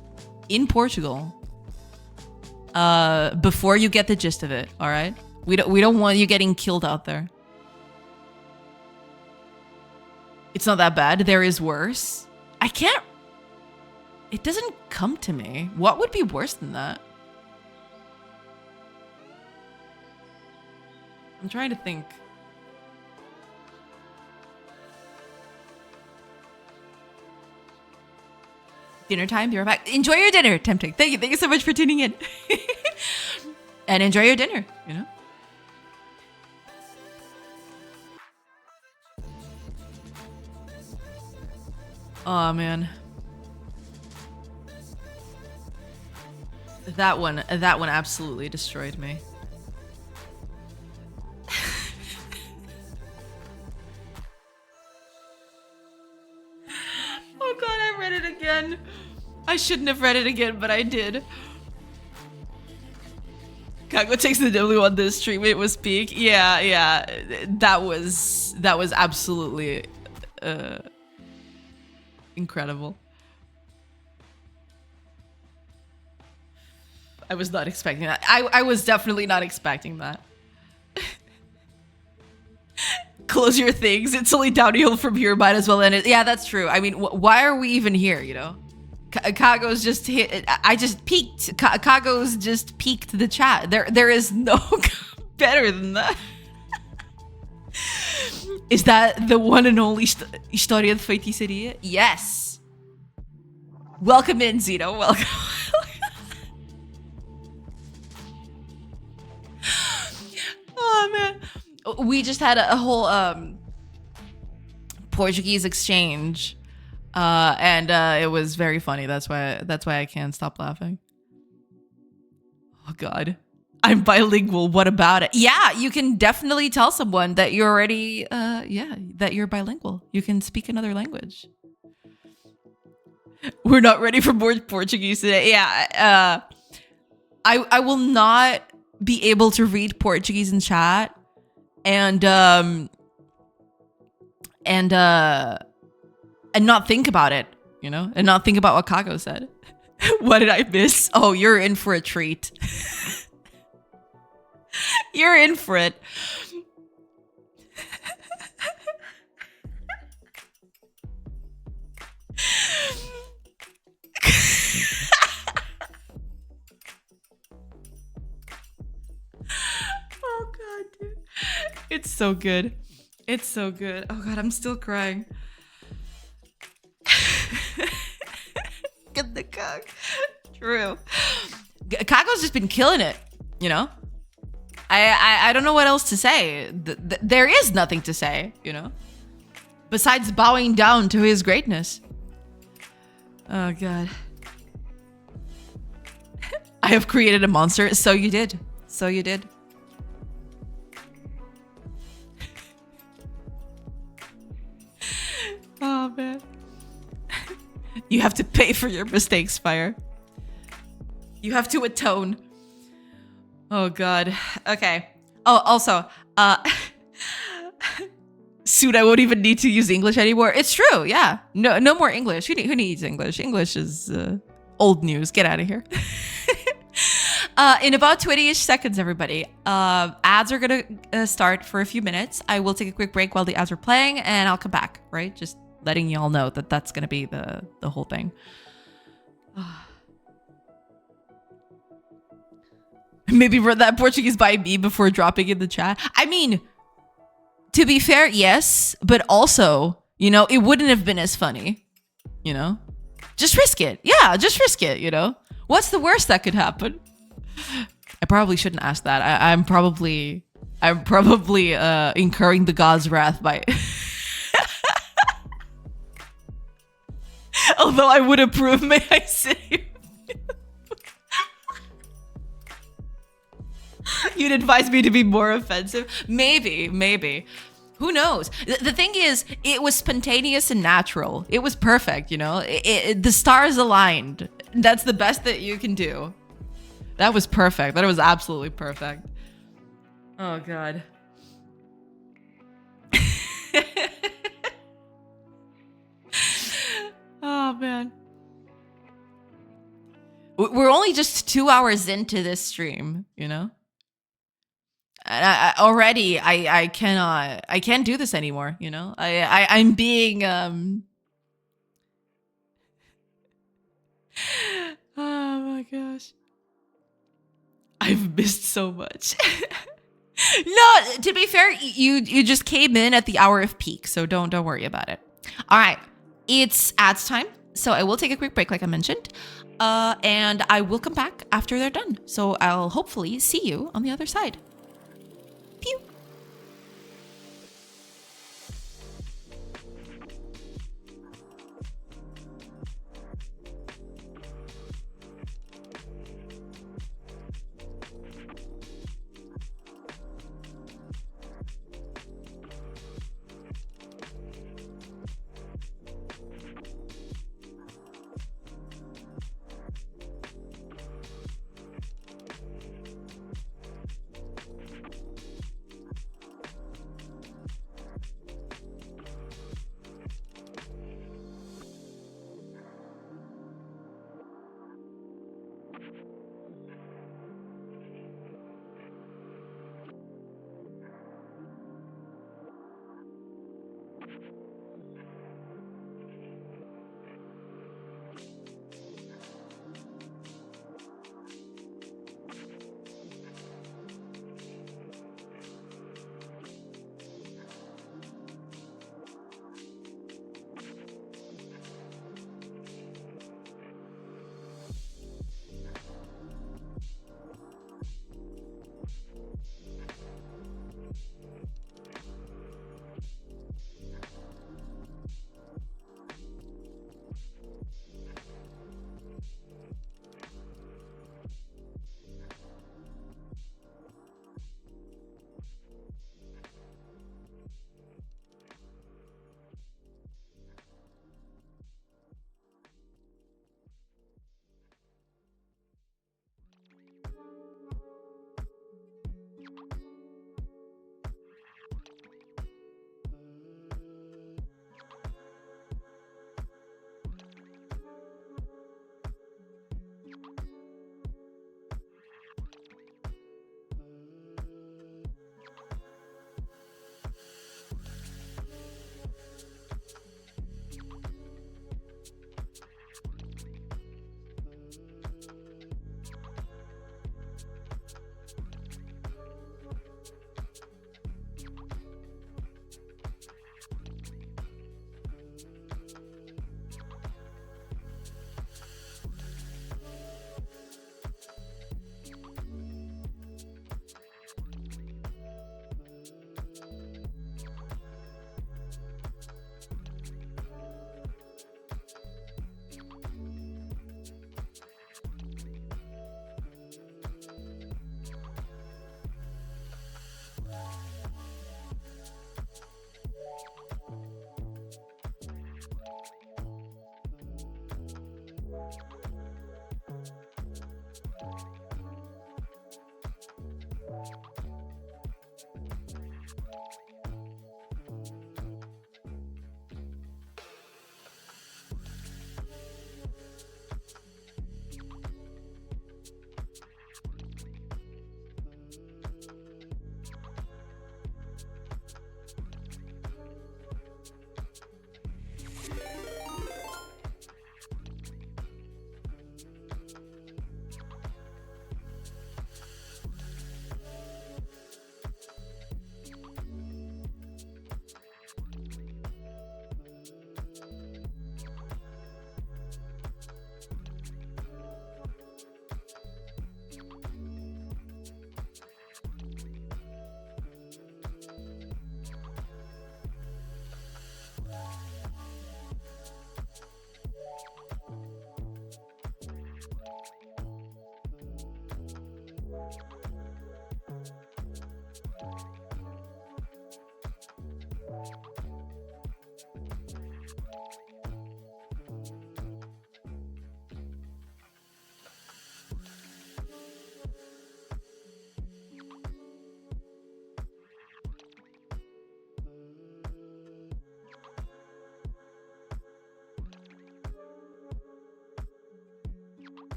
in Portugal before you get the gist of it, all right? We don't want you getting killed out there. It's not that bad. There is worse. It doesn't come to me. What would be worse than that? I'm trying to think. Dinner time, be right back. Enjoy your dinner, Tempting. Thank you so much for tuning in. And enjoy your dinner, you know? Oh man. That one absolutely destroyed me. Oh god, I read it again. I shouldn't have read it again, but I did. Kago takes the W on this stream. It was peak. Yeah. That was absolutely incredible. I was not expecting that. I was definitely not expecting that. Close your things. It's only downhill from here. Might as well end it. Yeah, that's true. I mean, why are we even here, you know? Kago's just hit. I just peaked. Kago's just peaked the chat. There is no better than that. Is that the one and only História de Feitiçaria? Yes. Welcome in, Zeno. Welcome. Oh man, we just had a whole Portuguese exchange, and it was very funny. That's why I can't stop laughing. Oh God, I'm bilingual. What about it? Yeah, you can definitely tell someone that you're already, that you're bilingual. You can speak another language. We're not ready for more Portuguese today. Yeah, I will not be able to read Portuguese in chat, and not think about it, you know, and not think about what Kako said. What did I miss? Oh, you're in for a treat. You're in for it. Oh God, dude. It's so good. It's so good. Oh God, I'm still crying. Get the cock. True. Kako's just been killing it, you know? I don't know what else to say. There is nothing to say, you know? Besides bowing down to his greatness. Oh God. I have created a monster. So you did. So you did. Oh man. You have to pay for your mistakes, Fire. You have to atone. Oh God. Okay. Oh, also, soon I won't even need to use English anymore. It's true. Yeah. No more English. Who needs English? English is old news. Get out of here. In about 20-ish seconds, everybody. Ads are gonna start for a few minutes. I will take a quick break while the ads are playing, and I'll come back. Right? Just letting y'all know that that's gonna be the whole thing. Maybe run that Portuguese by me before dropping in the chat. I mean, to be fair, yes, but also, you know, it wouldn't have been as funny. You know, just risk it. Yeah, just risk it. You know, what's the worst that could happen? I probably shouldn't ask that. I'm probably incurring the god's wrath by. Although I would approve, may I say. You'd advise me to be more offensive? Maybe. Who knows? The thing is, it was spontaneous and natural. It was perfect, you know? The stars aligned. That's the best that you can do. That was perfect. That was absolutely perfect. Oh, God. Oh, man. We're only just 2 hours into this stream, you know? And I can't do this anymore, you know? I'm being, oh my gosh. I've missed so much. No, to be fair, you just came in at the hour of peak, so don't worry about it. All right, it's ads time, so I will take a quick break, like I mentioned, and I will come back after they're done. So I'll hopefully see you on the other side. Pew.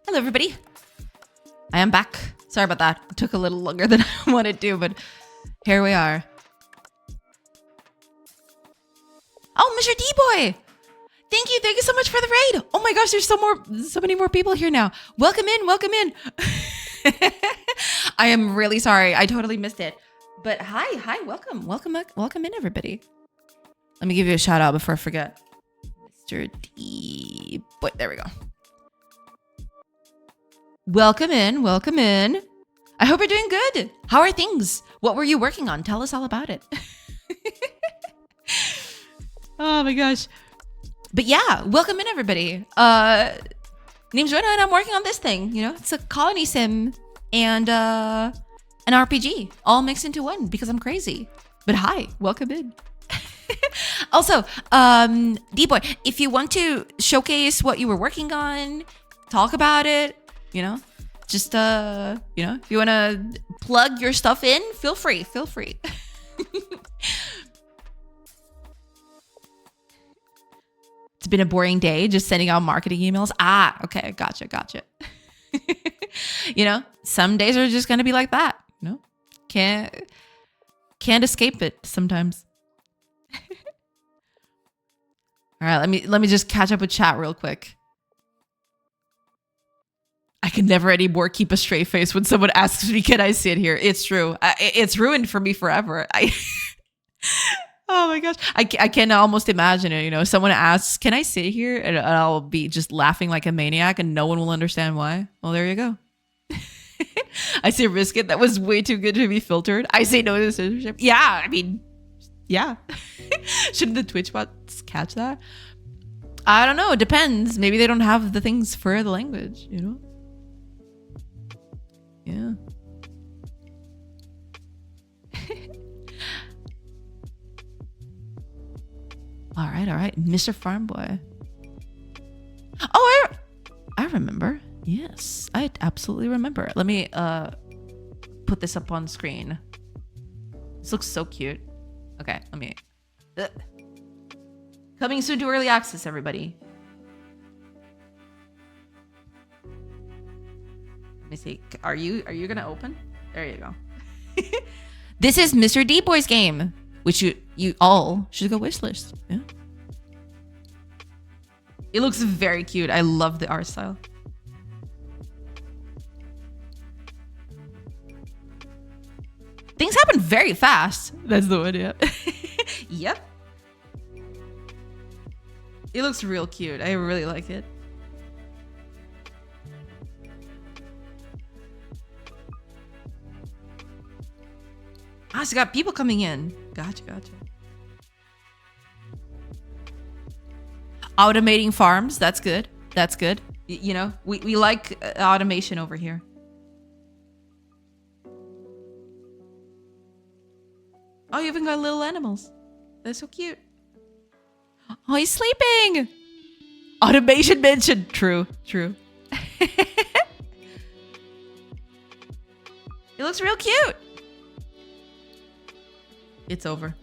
Hello, everybody. I am back. Sorry about that. It took a little longer than I wanted to, but here we are. Oh, Mr. D-Boy. Thank you. Thank you so much for the raid. Oh my gosh, there's so many more people here now. Welcome in. Welcome in. I am really sorry. I totally missed it. But hi. Welcome in, everybody. Let me give you a shout out before I forget. Mr. D-Boy. There we go. Welcome in. I hope you're doing good. How are things? What were you working on? Tell us all about it. Oh my gosh. But yeah, welcome in, everybody. Name's Jonah and I'm working on this thing. You know, it's a colony sim and an RPG all mixed into one because I'm crazy. But hi, welcome in. Also, D-Boy, if you want to showcase what you were working on, talk about it, you know, just, you know, if you want to plug your stuff in, feel free. It's been a boring day just sending out marketing emails. Ah, okay. Gotcha. You know, some days are just gonna be like that. You know, can't escape it sometimes. All right, let me just catch up with chat real quick. I can never anymore keep a straight face when someone asks me, "Can I sit here?" It's true. It's ruined for me forever. Oh my gosh, I can almost imagine it. You know, someone asks, "Can I sit here?" and I'll be just laughing like a maniac, and no one will understand why. Well, there you go. I say risk it. That was way too good to be filtered. I say no to censorship. Yeah, I mean, yeah. Shouldn't the Twitch bots catch that? I don't know. It depends. Maybe they don't have the things for the language, you know? Yeah. All right. Mr. Farm Boy. Oh, I remember. Yes, I absolutely remember. Let me put this up on screen. This looks so cute. Okay, let me... Coming soon to early access, everybody. Let me see. Are you gonna open? There you go. This is Mr. D Boy's game, which you all should go wishlist. Yeah. It looks very cute. I love the art style. Things happen very fast. That's the one, yeah. Yep. It looks real cute. I really like it. Ah, so got people coming in. Gotcha. Automating farms. That's good. You know, we like automation over here. Oh, you even got little animals. They're so cute. Oh, he's sleeping. Automation mentioned. True. It looks real cute. It's over.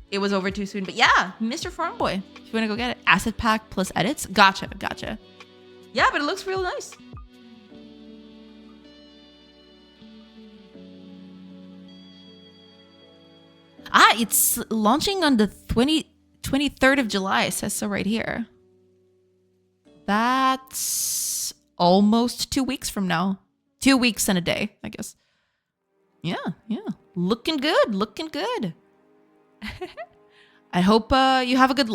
It was over too soon. But yeah, Mr. Farm Boy. If you want to go get it. Asset pack plus edits. Gotcha. Yeah, but it looks real nice. Ah, it's launching on the 23rd of July. It says so right here. That's almost 2 weeks from now. 2 weeks and a day, I guess. Yeah. Looking good. I hope you have a good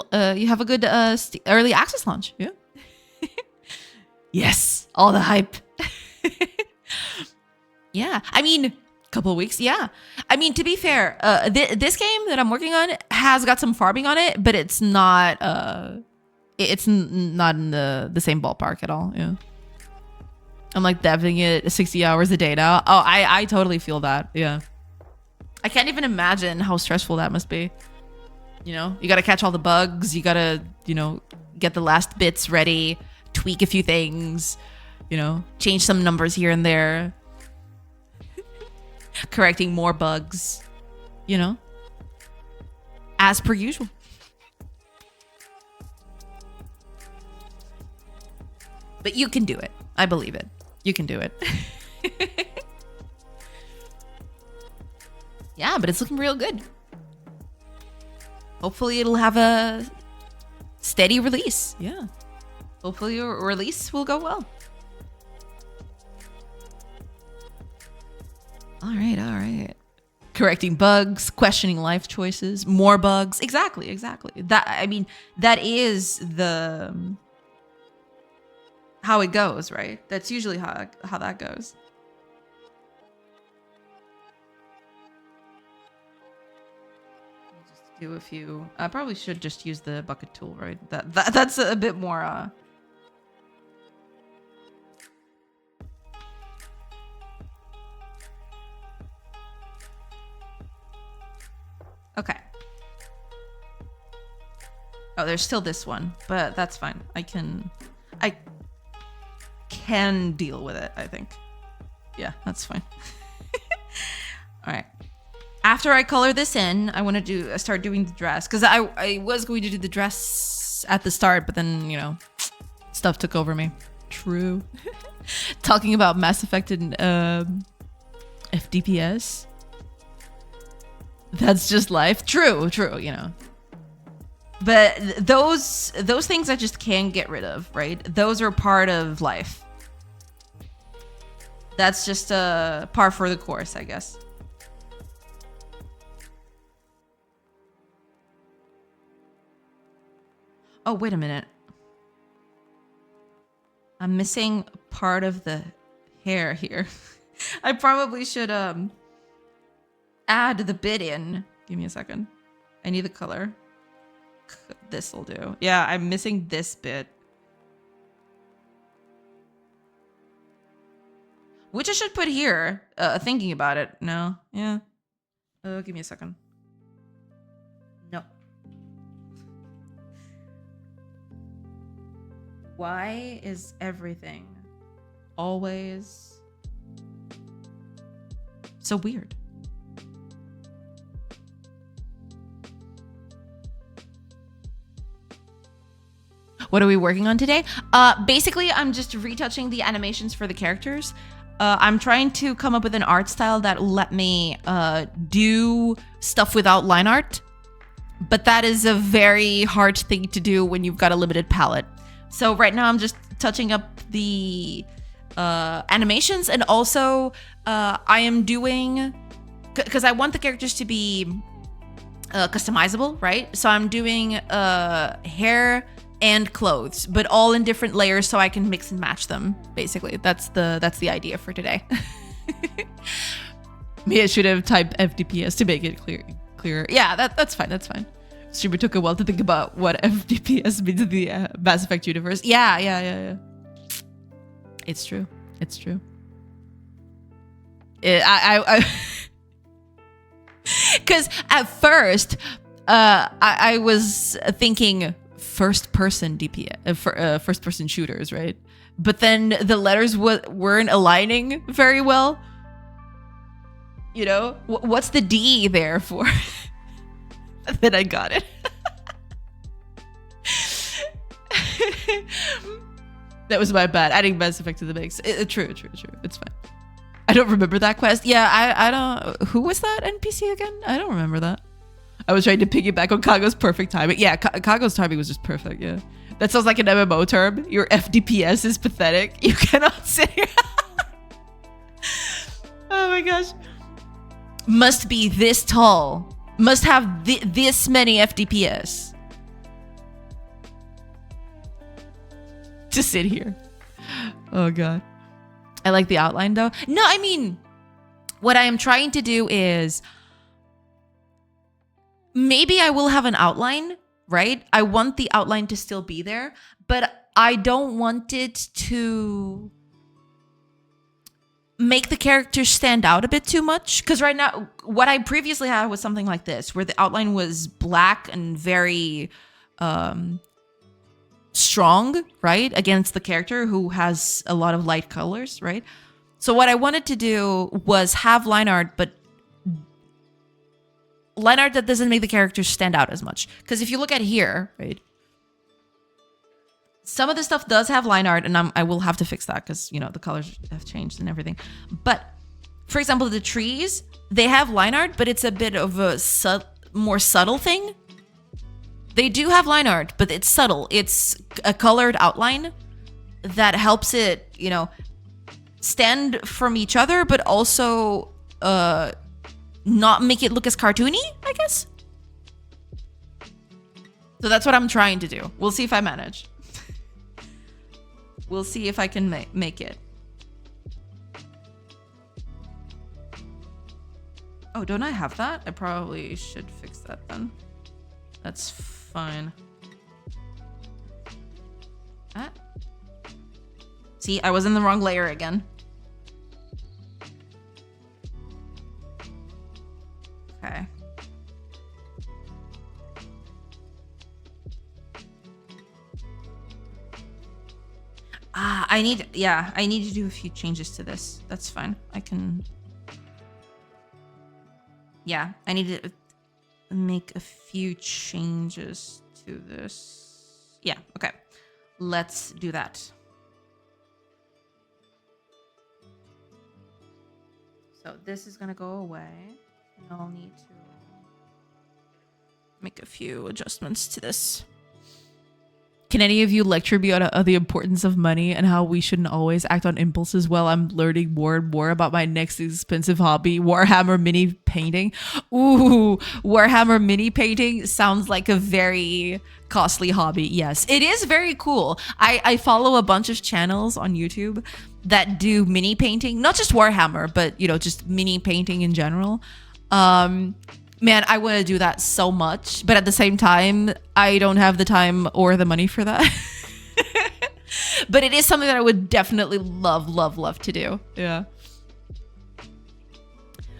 early access launch. Yeah. Yes, all the hype. Yeah, I mean, couple of weeks. Yeah, I mean, to be fair, this game that I'm working on has got some farming on it, but it's not not in the same ballpark at all. Yeah, I'm like deving it 60 hours a day now. Oh, I totally feel that. Yeah, I can't even imagine how stressful that must be. You know, you got to catch all the bugs. You got to, you know, get the last bits ready, tweak a few things, you know, change some numbers here and there. Correcting more bugs, you know, as per usual. But you can do it. I believe it. You can do it. Yeah, but it's looking real good. Hopefully it'll have a steady release. Yeah. Hopefully your release will go well. All right. Correcting bugs, questioning life choices, more bugs. Exactly. That is how it goes, right? That's usually how that goes. Just do a few. I probably should just use the bucket tool, right? That's a bit more Okay. Oh, there's still this one, but that's fine. I can deal with it, I think. Yeah, that's fine. All right. After I color this in, I want to start doing the dress, because I was going to do the dress at the start, but then, you know, stuff took over me. True. Talking about Mass Effect and FDPS. That's just life. True, you know. But those things I just can't get rid of, right? Those are part of life. That's just a par for the course, I guess. Oh, wait a minute. I'm missing part of the hair here. I probably should add the bit in. Give me a second. I need the color. This'll do. Yeah, I'm missing this bit. Which I should put here. Thinking about it. No. Yeah. Give me a second. No. Why is everything always so weird? What are we working on today? Basically, I'm just retouching the animations for the characters. I'm trying to come up with an art style that will let me do stuff without line art. But that is a very hard thing to do when you've got a limited palette. So right now I'm just touching up the animations, and also I am doing, because I want the characters to be customizable, right? So I'm doing hair and clothes, but all in different layers so I can mix and match them. Basically, that's the idea for today. Maybe I should have typed FDPS to make it clearer. Yeah, that's fine. That's fine. Streamer took a while to think about what FDPS means in the Mass Effect universe. Yeah. It's true. It's true. Because at first, I was thinking first-person DPS, first-person shooters, right? But then the letters weren't aligning very well. You know, what's the D there for? Then I got it. That was my bad. Adding Mass Effect to the mix. True. It's fine. I don't remember that quest. Yeah, I don't. Who was that NPC again? I don't remember that. I was trying to piggyback on Kago's perfect timing. Yeah, Kago's timing was just perfect. Yeah, that sounds like an MMO term. Your FDPS is pathetic. You cannot sit here. Oh my gosh. Must be this tall. Must have this many FDPS to sit here. Oh god. I like the outline though. No, I mean, what I am trying to do is maybe I will have an outline, right? I want the outline to still be there, but I don't want it to make the characters stand out a bit too much. Because right now, what I previously had was something like this, where the outline was black and very strong, right? Against the character who has a lot of light colors, right? So what I wanted to do was have line art, but line art that doesn't make the characters stand out as much. Because if you look at here, right? Some of the stuff does have line art, and I will have to fix that because, you know, the colors have changed and everything. But, for example, the trees, they have line art, but it's a bit of a more subtle thing. They do have line art, but it's subtle. It's a colored outline that helps it, you know, stand from each other, but also not make it look as cartoony, I guess. So that's what I'm trying to do. We'll see if I manage. We'll see if I can make it. Oh, don't I have that? I probably should fix that then. That's fine. Ah. See, I was in the wrong layer again. Okay. I need to do a few changes to this. That's fine. I can... Yeah, I need to make a few changes to this. Yeah, okay. Let's do that. So this is gonna go away, and I'll need to make a few adjustments to this. Can any of you lecture me on the importance of money and how we shouldn't always act on impulses while I'm learning more and more about my next expensive hobby, Warhammer mini painting? Ooh, Warhammer mini painting sounds like a very costly hobby. Yes, it is very cool. I follow a bunch of channels on YouTube that do mini painting, not just Warhammer, but you know, just mini painting in general. Man, I want to do that so much, but at the same time, I don't have the time or the money for that. But it is something that I would definitely love to do. Yeah.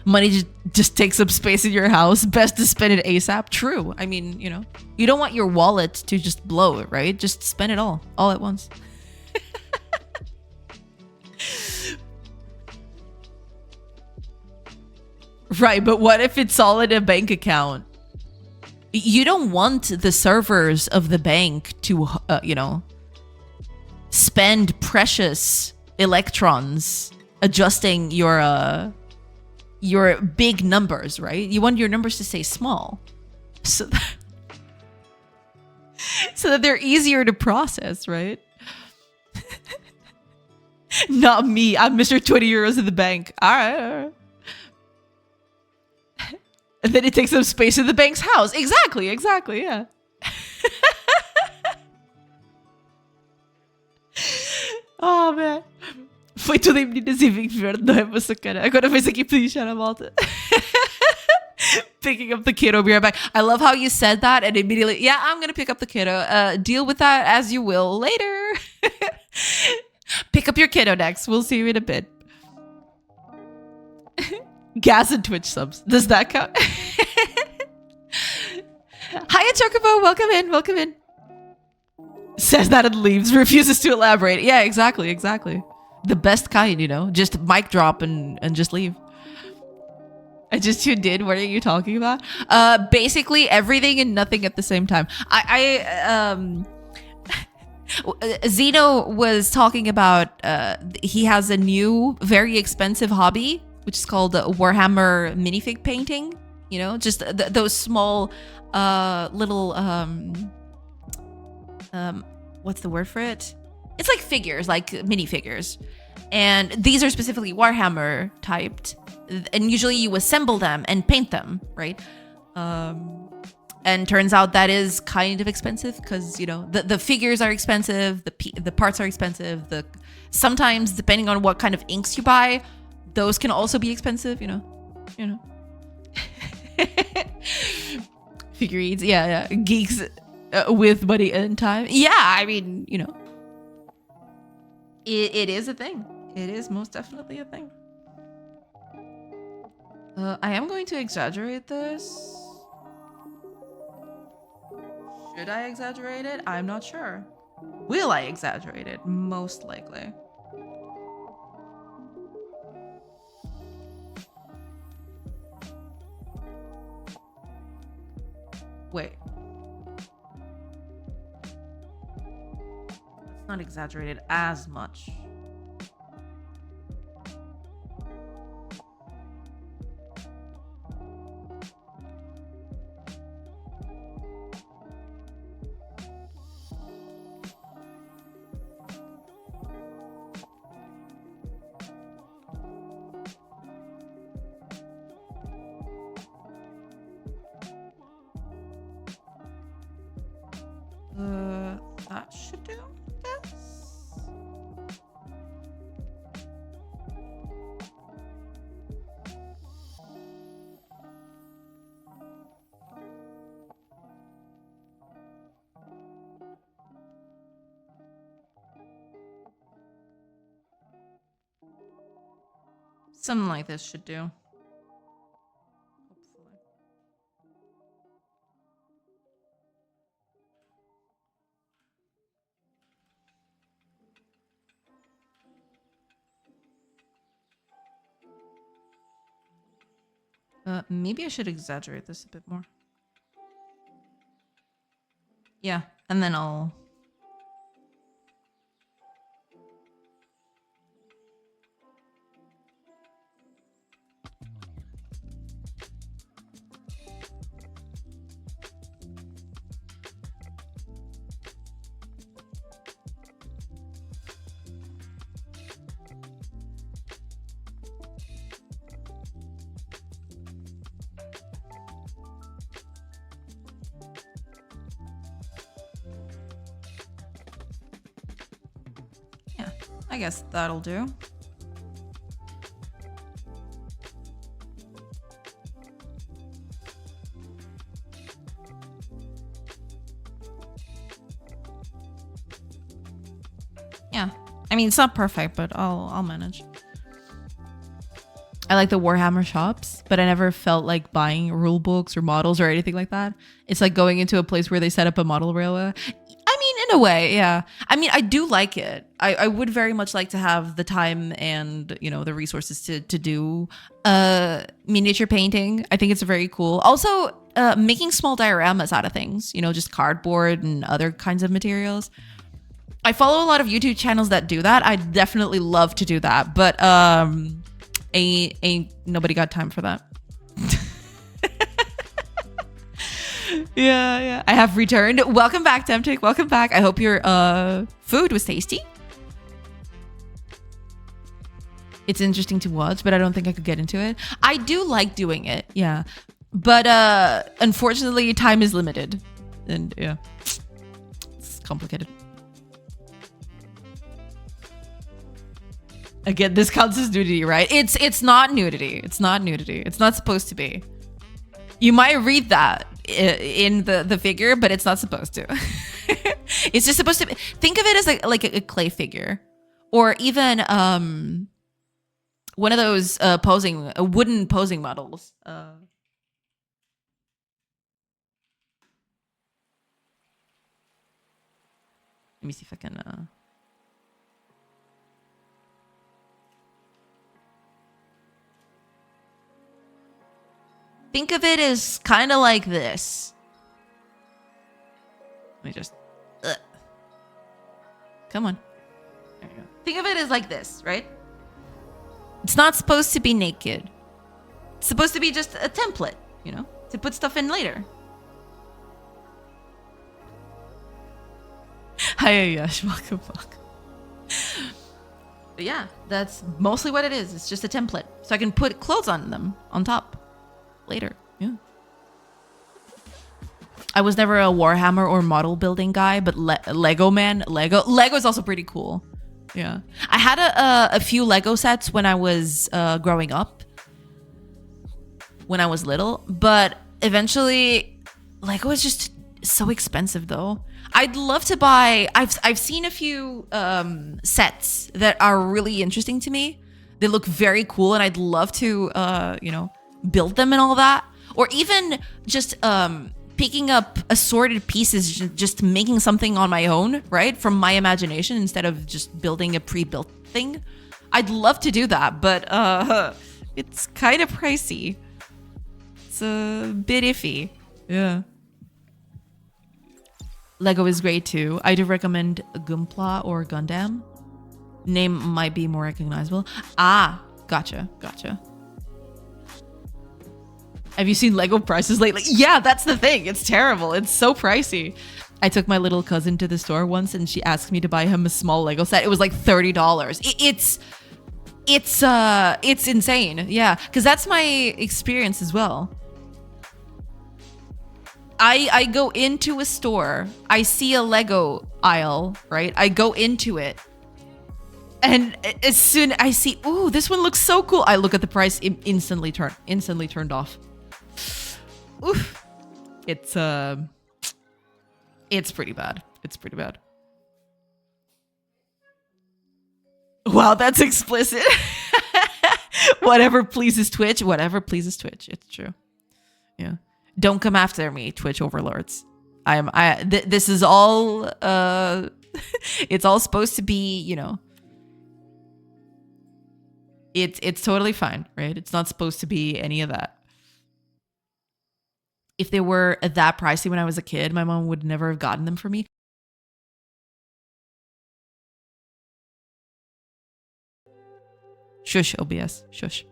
Money just takes up space in your house. Best to spend it ASAP. True. I mean, you know, you don't want your wallet to just blow it, right? Just spend it all at once. Right, but what if it's all in a bank account? You don't want the servers of the bank to, you know, spend precious electrons adjusting your big numbers, right? You want your numbers to stay small, so that they're easier to process, right? Not me. I'm Mr. 20 euros in the bank. All right. And then it takes up space in the bank's house. Exactly, yeah. Oh, man. Foi tudo em meninas e vinho verde, não é uma sacana. Agora vais aqui pedir a malta. Picking up the kiddo, be right back. I love how you said that and immediately, yeah, I'm gonna pick up the kiddo. Deal with that as you will later. Pick up your kiddo next. We'll see you in a bit. Gas and Twitch subs. Does that count? Hiya, Chocobo. Welcome in. Says that and leaves. Refuses to elaborate. Yeah, exactly. The best kind, you know? Just mic drop and just leave. I just tuned in. What are you talking about? Basically everything and nothing at the same time. Zeno was talking about he has a new, very expensive hobby, which is called Warhammer minifig painting. You know, just those small little what's the word for it? It's like figures, like minifigures. And these are specifically Warhammer typed. And usually you assemble them and paint them, right? And turns out that is kind of expensive because, you know, the figures are expensive, the parts are expensive. Sometimes, depending on what kind of inks you buy, those can also be expensive, you know. Figurines, yeah. Geeks with money and time. Yeah, I mean, you know. It is a thing. It is most definitely a thing. I am going to exaggerate this. Should I exaggerate it? I'm not sure. Will I exaggerate it? Most likely. Wait. Let's not exaggerate it as much. That should do this. Something like this should do. Maybe I should exaggerate this a bit more. Yeah, and then I'll... I guess that'll do. Yeah. I mean, it's not perfect, but I'll manage. I like the Warhammer shops, but I never felt like buying rule books or models or anything like that. It's like going into a place where they set up a model railway. I mean, in a way, yeah. I mean, I do like it. I would very much like to have the time and, you know, the resources to do miniature painting. I think it's very cool. Also, making small dioramas out of things, you know, just cardboard and other kinds of materials. I follow a lot of YouTube channels that do that. I definitely love to do that, but ain't nobody got time for that. Yeah. I have returned. Welcome back, Temptic. Welcome back. I hope your food was tasty. It's interesting to watch, but I don't think I could get into it. I do like doing it, yeah. But unfortunately, time is limited. And yeah, it's complicated. Again, this counts as nudity, right? It's not nudity. It's not nudity. It's not supposed to be. You might read that in the figure, but it's not supposed to. It's just supposed to be. Think of it as like a clay figure, or even one of those wooden posing models. Let me see if I can. Think of it as kind of like this. Let me just... Come on. There you go. Think of it as like this, right? It's not supposed to be naked. It's supposed to be just a template, you know, to put stuff in later. Hi, Yash. Welcome. But yeah, that's mostly what it is. It's just a template. So I can put clothes on them on top. Later, yeah. I was never a Warhammer or model building guy, but Lego is also pretty cool. Yeah, I had a few Lego sets when I was growing up, when I was little, but eventually Lego is just so expensive though. I'd love to buy. I've seen a few sets that are really interesting to me. They look very cool, and I'd love to you know, build them and all that, or even just picking up assorted pieces, just making something on my own, right, from my imagination instead of just building a pre-built thing. I'd love to do that, but it's kind of pricey. It's a bit iffy. Yeah. Lego is great too. I do recommend Gunpla or Gundam. Name might be more recognizable. Ah, gotcha. Have you seen Lego prices lately? Yeah, that's the thing. It's terrible. It's so pricey. I took my little cousin to the store once and she asked me to buy him a small Lego set. It was like $30. It's insane. Yeah, because that's my experience as well. I go into a store, I see a Lego aisle, right? I go into it. And as soon I see, ooh, this one looks so cool. I look at the price, instantly turned off. Oof. It's pretty bad. It's pretty bad. Wow, that's explicit. Whatever pleases Twitch. It's true. Yeah. Don't come after me, Twitch overlords. This is all it's all supposed to be, you know. It's totally fine, right? It's not supposed to be any of that. If they were that pricey when I was a kid, my mom would never have gotten them for me. Shush, OBS. Shush.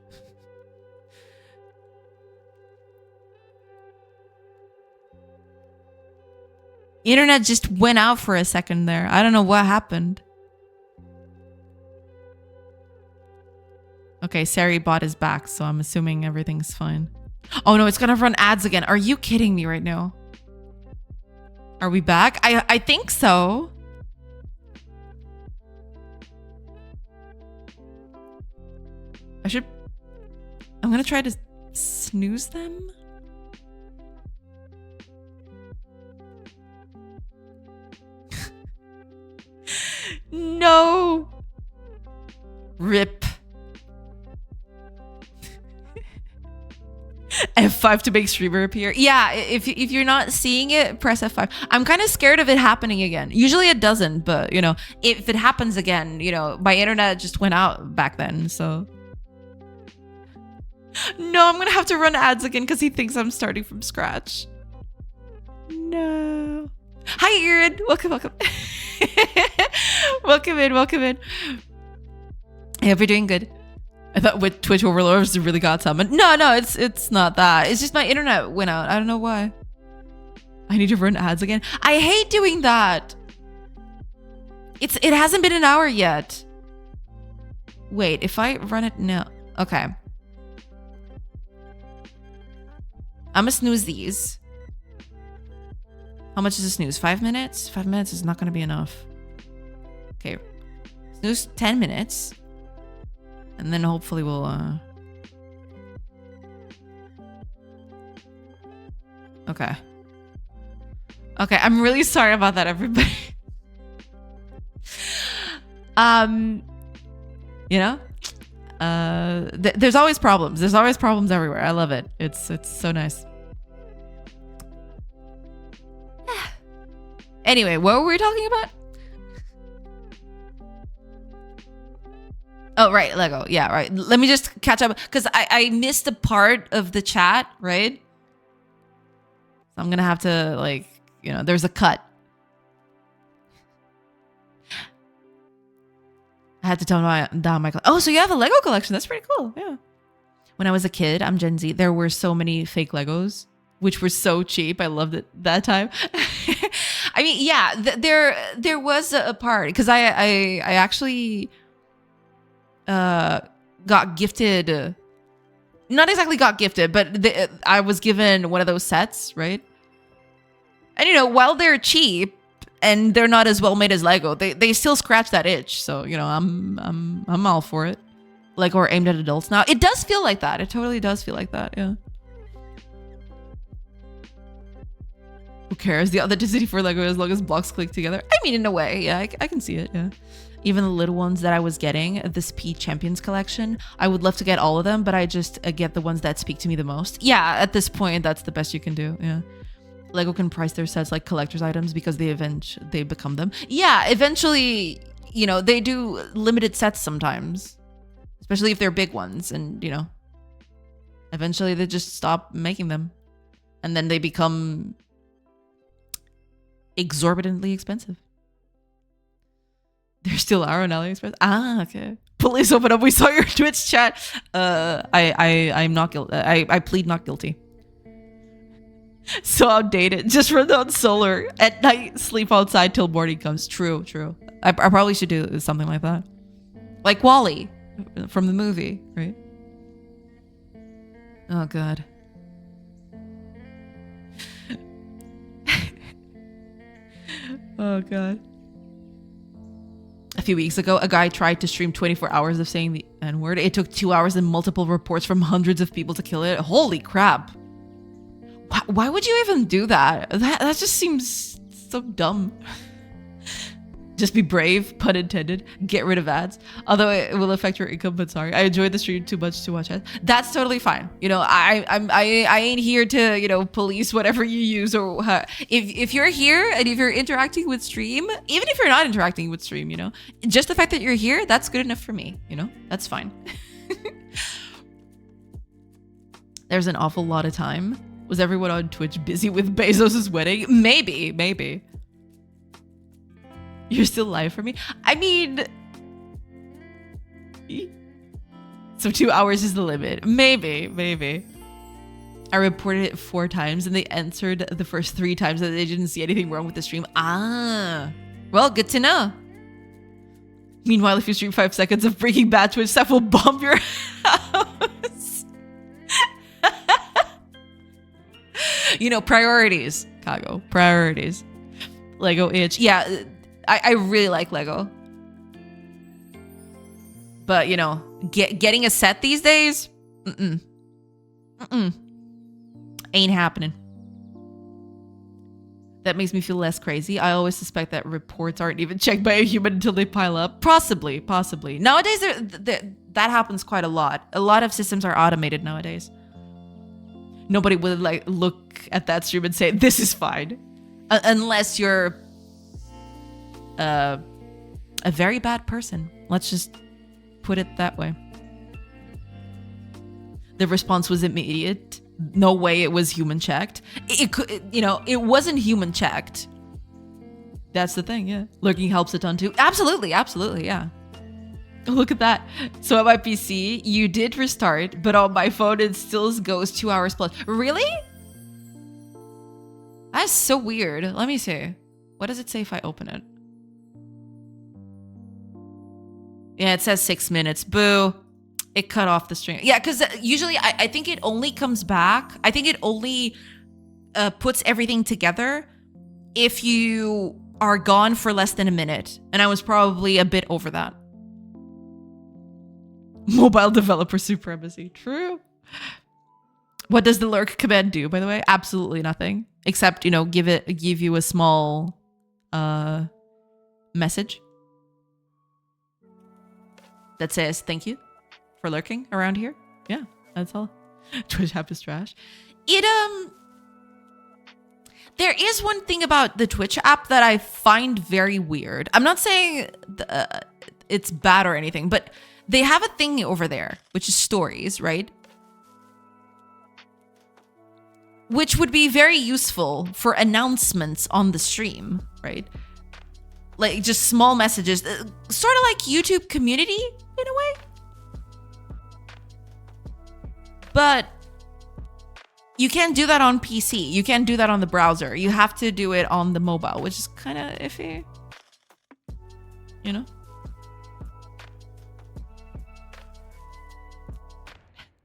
Internet just went out for a second there. I don't know what happened. Okay, Sari bot is back, so I'm assuming everything's fine. Oh no, it's gonna run ads again. Are you kidding me right now? Are we back? I think so. I'm gonna try to snooze them. No. Rip. F5 to make streamer appear. Yeah, if you're not seeing it, press F5. I'm kind of scared of it happening again. Usually it doesn't, but you know, if it happens again, you know, my internet just went out back then, so. No, I'm gonna have to run ads again because he thinks I'm starting from scratch. No. Hi, Erin. Welcome. welcome in. I hope you're doing good. I thought with Twitch overlords really got summoned. No, it's not that. It's just my internet went out. I don't know why. I need to run ads again. I hate doing that. It hasn't been an hour yet. Wait, if I run it now. Okay. I'm gonna snooze these. How much is a snooze? 5 minutes? 5 minutes is not gonna be enough. Okay. Snooze 10 minutes. And then hopefully we'll, Okay. Okay, I'm really sorry about that, everybody. You know? There's always problems. There's always problems everywhere. I love it. It's so nice. Anyway, what were we talking about? Oh, right, Lego. Yeah, right. Let me just catch up because I missed a part of the chat, right? So I'm gonna have to, like, you know, there's a cut. I had to tone down my. Oh, so you have a Lego collection? That's pretty cool. Yeah. When I was a kid, I'm Gen Z. There were so many fake Legos, which were so cheap. I loved it that time. I mean, yeah, there was a part because I actually got gifted. Not exactly got gifted, but I was given one of those sets, right? And you know, while they're cheap and they're not as well made as Lego, they still scratch that itch. So you know, I'm all for it. Lego are aimed at adults now. It does feel like that. It totally does feel like that. Yeah. Who cares? The authenticity for Lego as long as blocks click together. I mean, in a way, yeah, I can see it. Yeah. Even the little ones that I was getting, this P Champions collection, I would love to get all of them, but I just get the ones that speak to me the most. Yeah, at this point, that's the best you can do. Yeah. Lego can price their sets like collector's items because they become them. Yeah, eventually, you know, they do limited sets sometimes, especially if they're big ones, and you know, eventually they just stop making them, and then they become exorbitantly expensive. There still are on AliExpress. Ah, okay. Police open up. We saw your Twitch chat. I'm not guilty. I plead not guilty. So outdated. Just run down solar at night. Sleep outside till morning comes. True. I probably should do something like that, like Wall-E from the movie, right? Oh God. Oh God. A few weeks ago, a guy tried to stream 24 hours of saying the N-word. It took 2 hours and multiple reports from hundreds of people to kill it. Holy crap. Why would you even do that? That just seems so dumb. Just be brave, pun intended. Get rid of ads. Although it will affect your income, but sorry. I enjoyed the stream too much to watch ads. That's totally fine. You know, I ain't here to, you know, police whatever you use or if you're here and if you're interacting with stream, even if you're not interacting with stream, you know, just the fact that you're here, that's good enough for me. You know, that's fine. There's an awful lot of time. Was everyone on Twitch busy with Bezos' wedding? Maybe. You're still live for me? I mean, so 2 hours is the limit. Maybe. I reported it 4 times and they answered the first 3 times that they didn't see anything wrong with the stream. Ah, well, good to know. Meanwhile, if you stream 5 seconds of Breaking Bad, Twitch staff will bomb your house. You know, priorities, Kago. Priorities. Lego itch. Yeah. I really like Lego. But, getting a set these days, ain't happening. That makes me feel less crazy. I always suspect that reports aren't even checked by a human until they pile up. Possibly. Nowadays, that happens quite a lot. A lot of systems are automated nowadays. Nobody would look at that stream and say, this is fine. Unless you're a very bad person. Let's just put it that way. The response was immediate. No way it was human checked. It could, it wasn't human checked. That's the thing, yeah. Lurking helps a ton too. Absolutely, yeah. Look at that. So on my PC, you did restart, but on my phone, it still goes 2 hours plus. Really? That's so weird. Let me see. What does it say if I open it? Yeah, it says 6 minutes. Boo. It cut off the stream. Yeah, because usually I think it only comes back. I think it only puts everything together if you are gone for less than a minute. And I was probably a bit over that. Mobile developer supremacy. True. What does the lurk command do, by the way? Absolutely nothing. Except, give you a small message that says thank you for lurking around here. Yeah, that's all. Twitch app is trash. There is one thing about the Twitch app that I find very weird. I'm not saying it's bad or anything, but they have a thing over there, which is stories, right? Which would be very useful for announcements on the stream, right? Like just small messages, sort of like YouTube community in a way. But you can't do that on PC. You can't do that on the browser. You have to do it on the mobile, which is kind of iffy.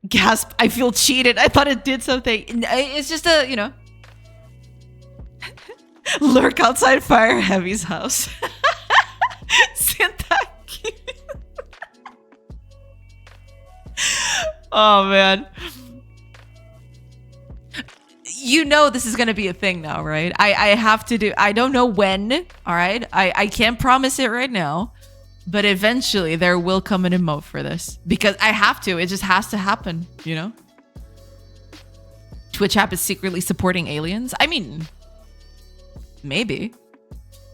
Gasp, I feel cheated. I thought it did something. It's just lurk outside Fire Heavy's house. Isn't that cute? Oh, man. This is going to be a thing now, right? I have to do... I don't know when, all right? I can't promise it right now. But eventually, there will come an emote for this. Because I have to. It just has to happen, Twitch app is secretly supporting aliens? I mean, maybe.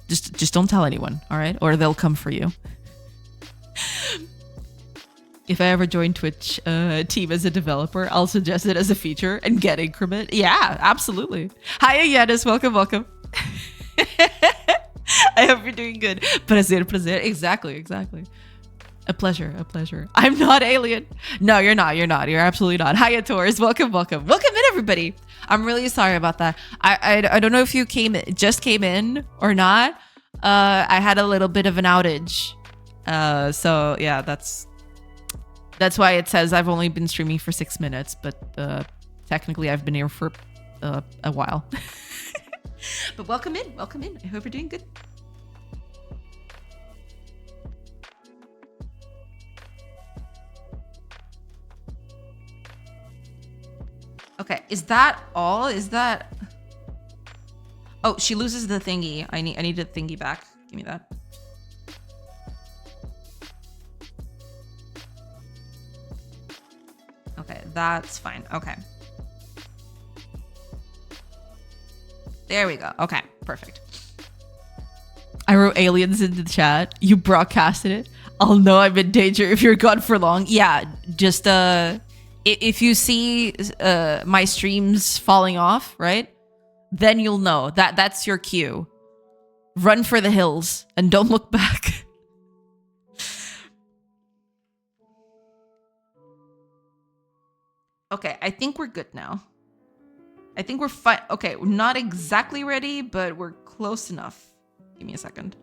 Just don't tell anyone, all right? Or they'll come for you. If I ever join Twitch team as a developer, I'll suggest it as a feature and get increment. Yeah, absolutely. Hi, Yanis. Welcome. I hope you're doing good. Prazer. Exactly. A pleasure. I'm not alien. No, you're not. You're absolutely not. Hiya, Taurus. Welcome in, everybody. I'm really sorry about that. I don't know if you just came in or not. I had a little bit of an outage. So yeah, that's why it says I've only been streaming for 6 minutes, but technically I've been here for a while. But welcome in. I hope you're doing good. Okay, is that all? Oh, she loses the thingy. I need the thingy back. Give me that. Okay, that's fine. Okay. There we go. Okay, perfect. I wrote aliens in the chat. You broadcasted it. I'll know I'm in danger if you're gone for long. Yeah, just if you see my streams falling off, right? Then you'll know that's your cue. Run for the hills and don't look back. Okay, I think we're good now. I think we're fine. Okay, we're not exactly ready, but we're close enough. Give me a second.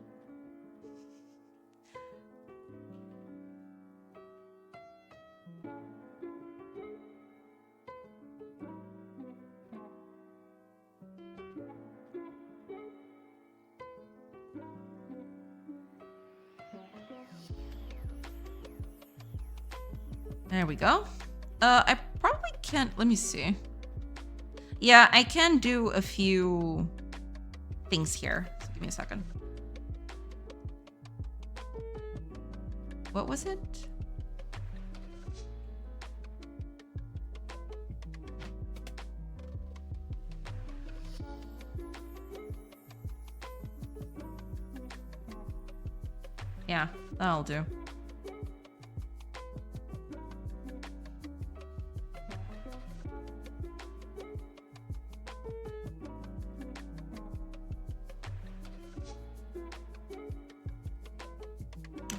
There we go. I probably can't. Let me see. Yeah, I can do a few things here. So give me a second. What was it? Yeah, that'll do.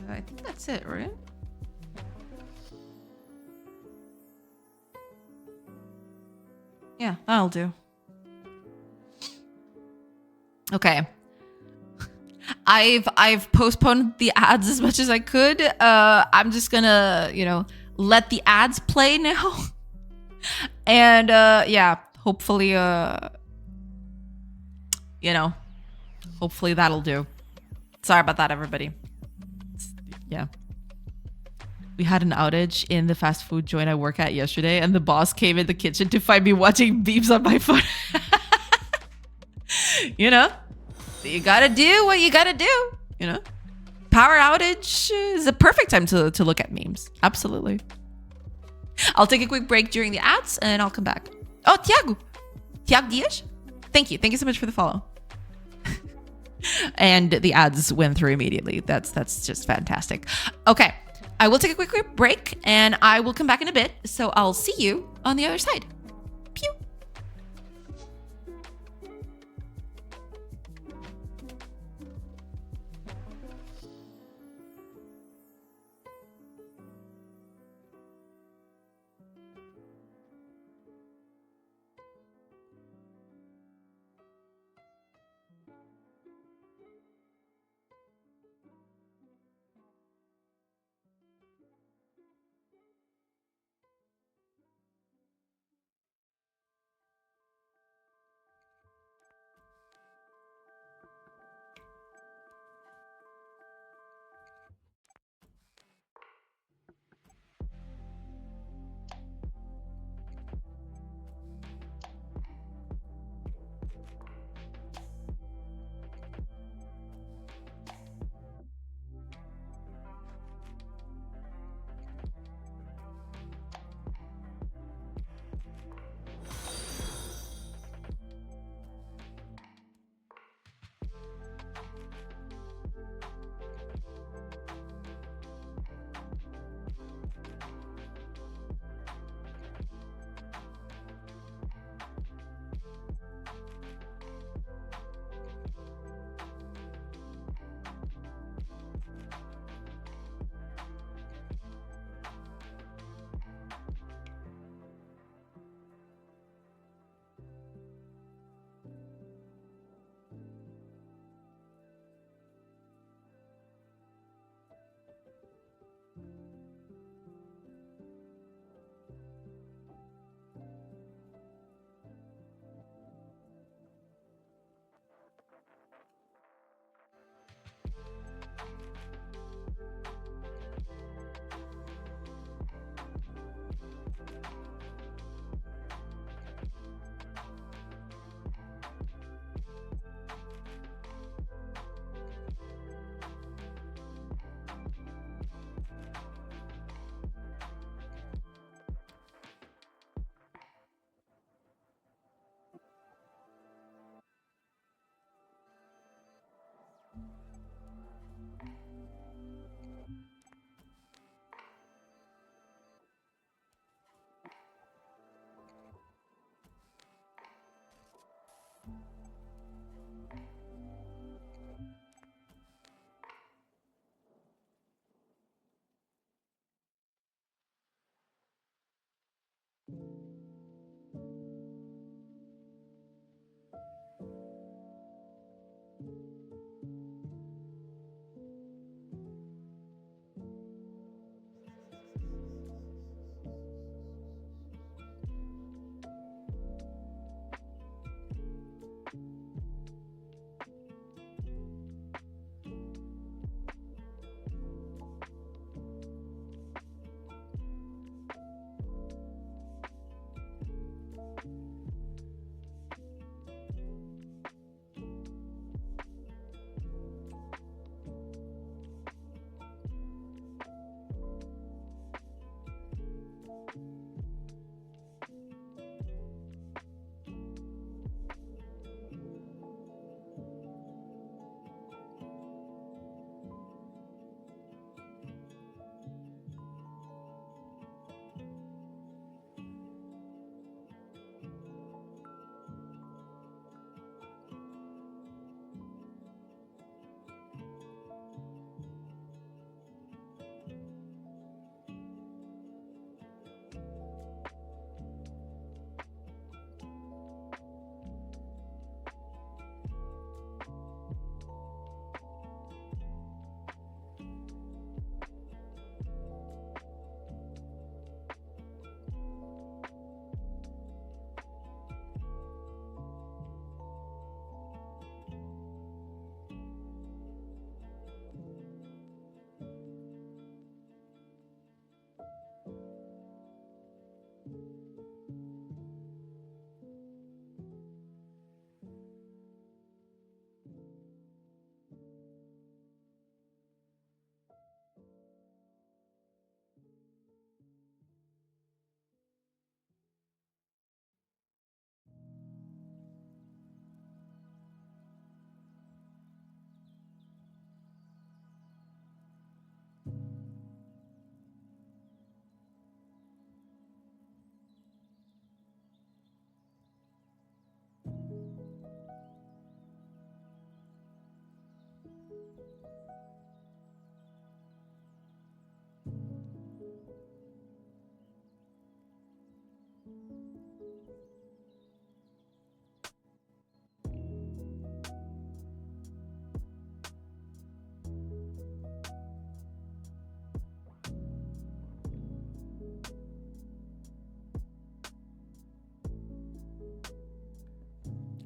I think that's it, right? Yeah, that'll do. Okay. I've postponed the ads as much as I could. I'm just gonna, let the ads play now. And yeah, hopefully hopefully that'll do. Sorry about that, everybody. Yeah. We had an outage in the fast food joint I work at yesterday, and the boss came in the kitchen to find me watching beeps on my phone. You gotta do what you gotta do, Power outage is a perfect time to look at memes. Absolutely. I'll take a quick break during the ads, and I'll come back. Oh, Tiago Dias. Thank you so much for the follow. And the ads went through immediately. That's just fantastic. Okay, I will take a quick break, and I will come back in a bit. So I'll see you on the other side.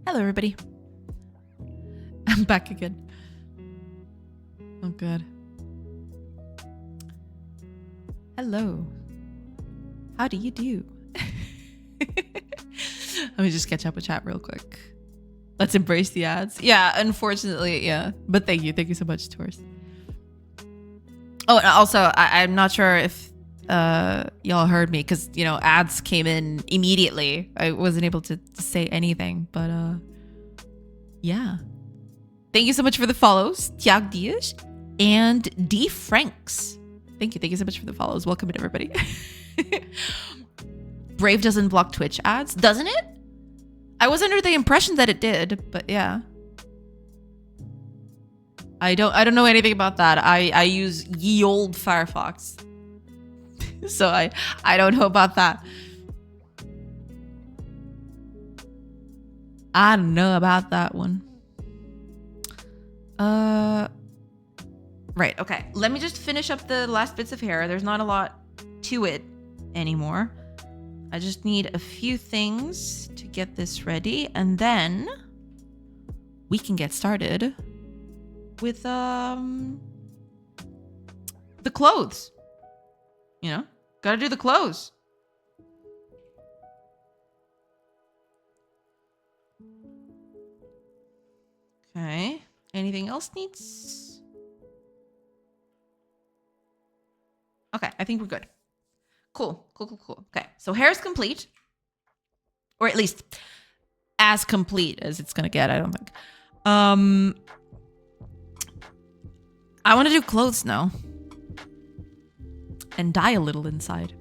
Hello, everybody. I'm back again. Oh, God. Hello. How do you do? Let me just catch up with chat real quick. Let's embrace the ads. Yeah, unfortunately, yeah. But thank you. Thank you so much, Taurus. Oh, and also, I'm not sure if y'all heard me because, you know, ads came in immediately. I wasn't able to say anything, but yeah. Thank you so much for the follows, Tiag Dias and D Franks. Thank you so much for the follows. Welcome in, everybody. Brave doesn't block Twitch ads, doesn't it? I was under the impression that it did, but yeah. I don't know anything about that. I use ye old Firefox. So I don't know about that. I don't know about that one. Right, okay. Let me just finish up the last bits of hair. There's not a lot to it anymore. I just need a few things to get this ready, and then we can get started with the clothes. You know, gotta do the clothes. Okay. Anything else needs? Okay, I think we're good. Cool. Okay, so hair is complete. Or at least as complete as it's gonna get, I don't think. I want to do clothes now. And dye a little inside.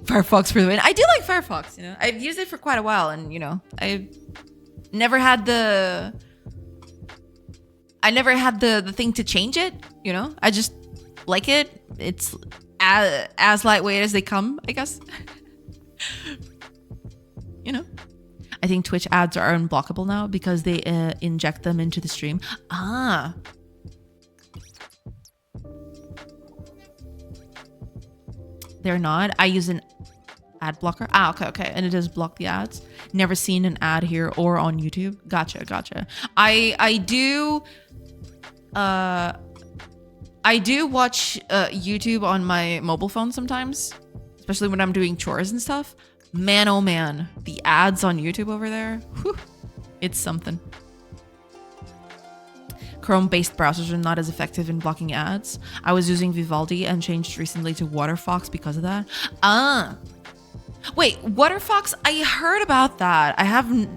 Firefox for the win. I do like Firefox, you know. I've used it for quite a while, and you know, I've never had the thing to change it, you know. I just like it. It's as lightweight as they come, I guess. You know. I think Twitch ads are unblockable now because they inject them into the stream. Ah. They're not. I use an ad blocker. Ah, okay. And it does block the ads. Never seen an ad here or on YouTube. Gotcha. I do watch YouTube on my mobile phone sometimes, especially when I'm doing chores and stuff. Man, oh man, the ads on YouTube over there, whew, it's something. Chrome-based browsers are not as effective in blocking ads. I was using Vivaldi and changed recently to WaterFox because of that. Wait, WaterFox? I heard about that. I haven't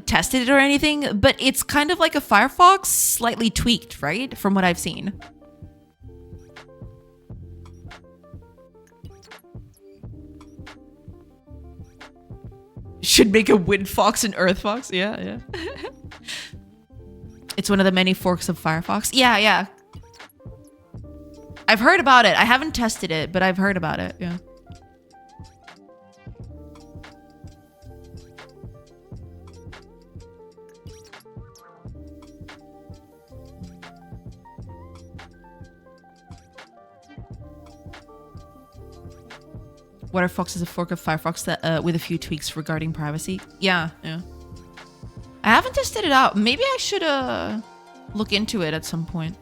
tested it or anything, but it's kind of like a Firefox, slightly tweaked, right? From what I've seen. Should make a Wind Fox and Earth Fox. Yeah. It's one of the many forks of Firefox. Yeah. I've heard about it. I haven't tested it, but I've heard about it. Yeah. WaterFox is a fork of Firefox that with a few tweaks regarding privacy. Yeah. I haven't tested it out. Maybe I should look into it at some point.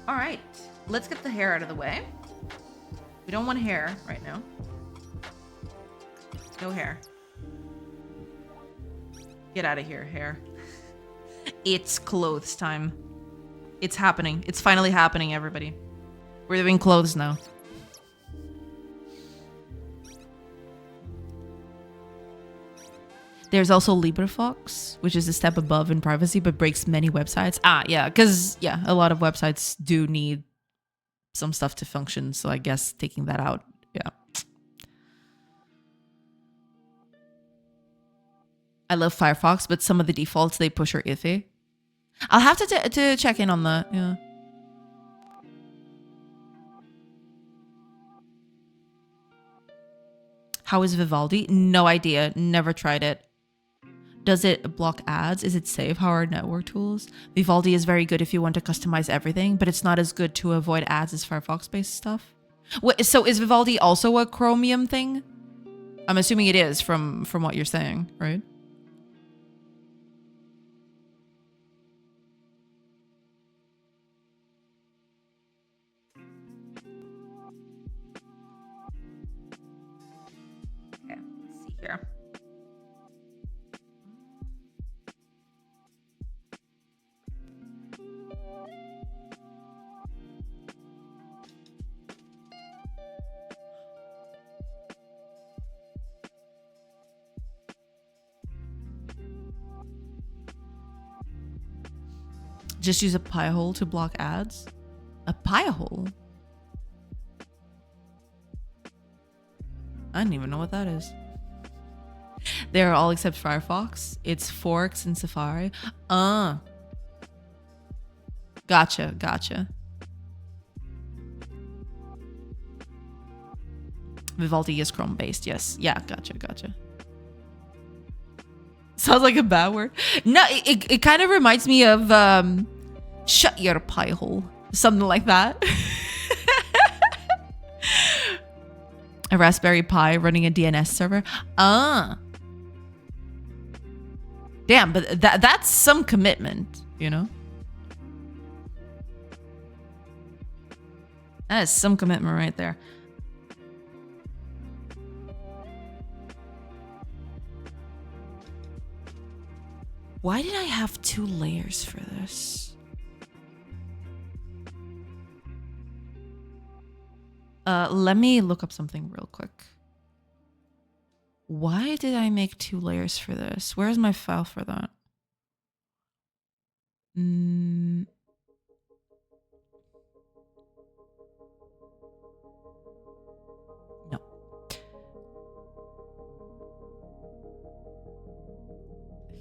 All right, let's get the hair out of the way. We don't want hair right now. No hair. Get out of here, hair. It's clothes time. It's happening. It's finally happening, everybody. We're doing clothes now. There's also LibreFox, which is a step above in privacy, but breaks many websites. Yeah, because a lot of websites do need some stuff to function. So I guess taking that out, yeah. I love Firefox, but some of the defaults they push are iffy. I'll have to check in on that. Yeah. How is Vivaldi? No idea. Never tried it. Does it block ads? Is it safe? How are network tools? Vivaldi is very good if you want to customize everything, but it's not as good to avoid ads as Firefox-based stuff. So is Vivaldi also a Chromium thing? I'm assuming it is from what you're saying, right? Okay, let's see here. Just use a pie hole to block ads? A pie hole? I don't even know what that is. They're all except Firefox. It's Forks and Safari. Gotcha. Vivaldi is Chrome based, yes. Yeah, gotcha. Sounds like a bad word. No, it kind of reminds me of shut your pie hole. Something like that. A Raspberry Pi running a DNS server. Damn, but that's some commitment, you know? That is some commitment right there. Why did I have 2 layers for this? Let me look up something real quick. Why did I make 2 layers for this? Where's my file for that? No.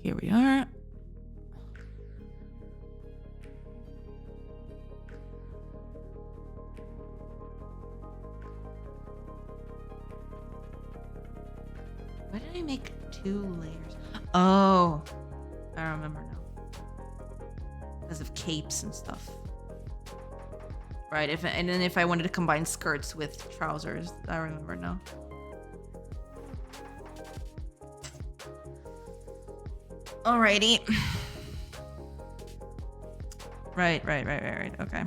Here we are. Why did I make 2 layers? Oh, I remember now. Because of capes and stuff. Right, and then if I wanted to combine skirts with trousers, I remember now. Alrighty. Right. Okay.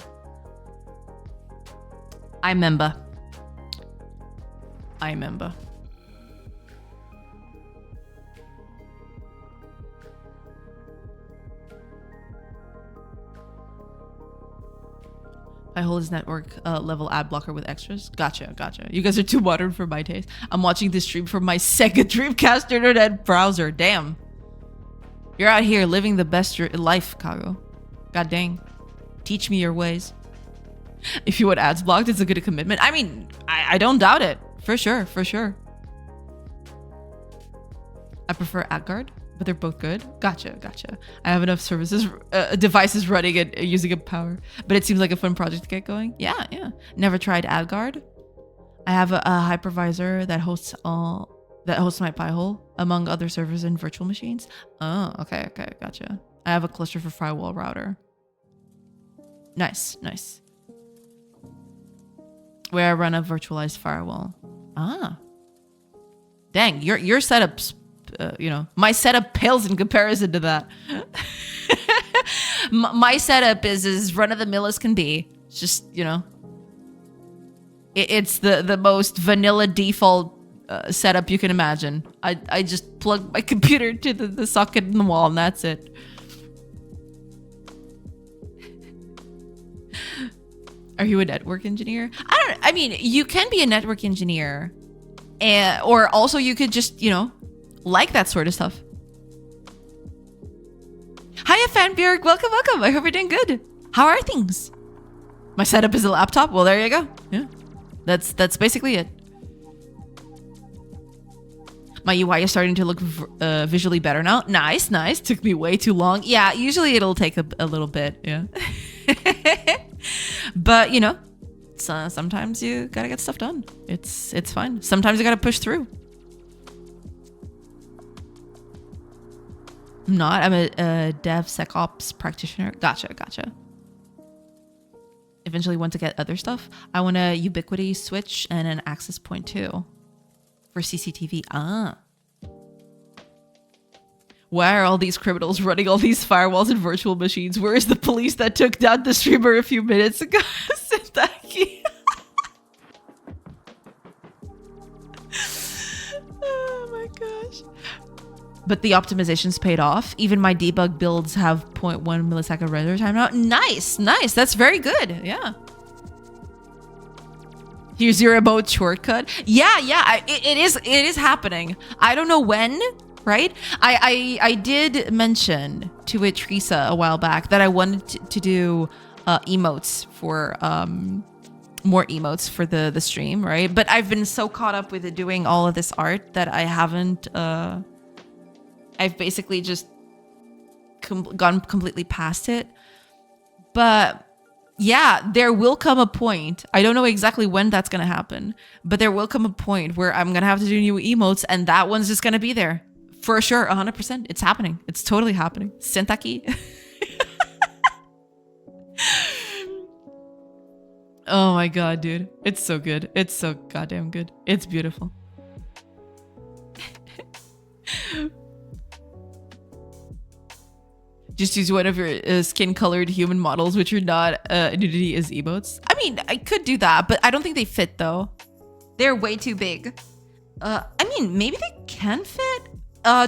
I remember. I hold his network level ad blocker with extras. Gotcha. You guys are too modern for my taste. I'm watching this stream from my Sega Dreamcast internet browser. Damn. You're out here living the best life, Kago. God dang. Teach me your ways. If you want ads blocked, it's a good commitment. I mean, I don't doubt it. For sure. I prefer AdGuard, but they're both good. Gotcha. I have enough devices running and using up power, but it seems like a fun project to get going. Yeah. Never tried AdGuard. I have a hypervisor that hosts my Pi-hole among other servers and virtual machines. Oh, okay, gotcha. I have a cluster for firewall router. Nice. Where I run a virtualized firewall. Dang, your setup's, my setup pales in comparison to that. My setup is as run-of-the-mill as can be. It's just, it's the most vanilla default setup you can imagine. I just plug my computer to the socket in the wall and that's it. Are you a network engineer? I mean, you can be a network engineer, or also you could just, like that sort of stuff. Hiya, Fanbjörg. Welcome, welcome. I hope you're doing good. How are things? My setup is a laptop. Well, there you go. Yeah, that's basically it. My UI is starting to look visually better now. Nice, nice. Took me way too long. Yeah, usually it'll take a little bit. Yeah. But, you know, sometimes you gotta get stuff done. It's fine. Sometimes you gotta push through. I'm a DevSecOps practitioner. Gotcha. Eventually want to get other stuff. I want a Ubiquity switch and an access point too. For CCTV. Why are all these criminals running all these firewalls and virtual machines? Where is the police that took down the streamer a few minutes ago? Oh my gosh. But the optimizations paid off. Even my debug builds have 0.1 millisecond render time now. Nice. That's very good. Yeah. Here's your remote shortcut. Yeah. It is happening. I don't know when, right? I did mention to it, Teresa, a while back that I wanted to do emotes for more emotes for the stream, right? But I've been so caught up with doing all of this art that I haven't. I've basically just gone completely past it. But yeah, there will come a point. I don't know exactly when that's going to happen, but there will come a point where I'm going to have to do new emotes and that one's just going to be there. For sure, 100%. It's happening. It's totally happening. Sentaki. Oh my god, dude. It's so good. It's so goddamn good. It's beautiful. Just use one of your skin-colored human models, which are not nudity as emotes. I mean, I could do that, but I don't think they fit, though. They're way too big. I mean, maybe they can fit.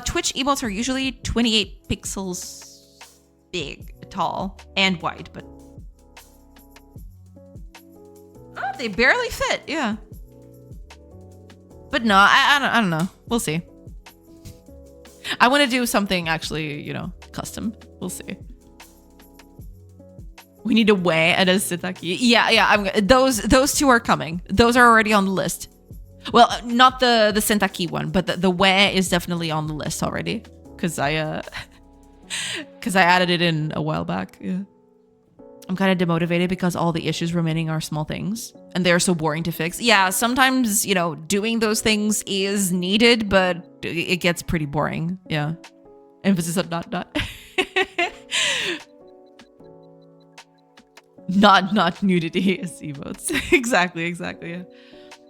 Twitch emotes are usually 28 pixels big, tall, and wide, but... Oh, they barely fit, yeah. But no, I don't know. We'll see. I want to do something actually, you know, custom. We'll see. We need a way and a Sitaki. Yeah. Those two are coming. Those are already on the list. Well, not the Sentaki one, but the way is definitely on the list already. Cause I added it in a while back. Yeah. I'm kind of demotivated because all the issues remaining are small things and they're so boring to fix. Yeah, sometimes, you know, doing those things is needed, but it gets pretty boring. Yeah. Emphasis on not. not nudity is emotes. exactly, yeah.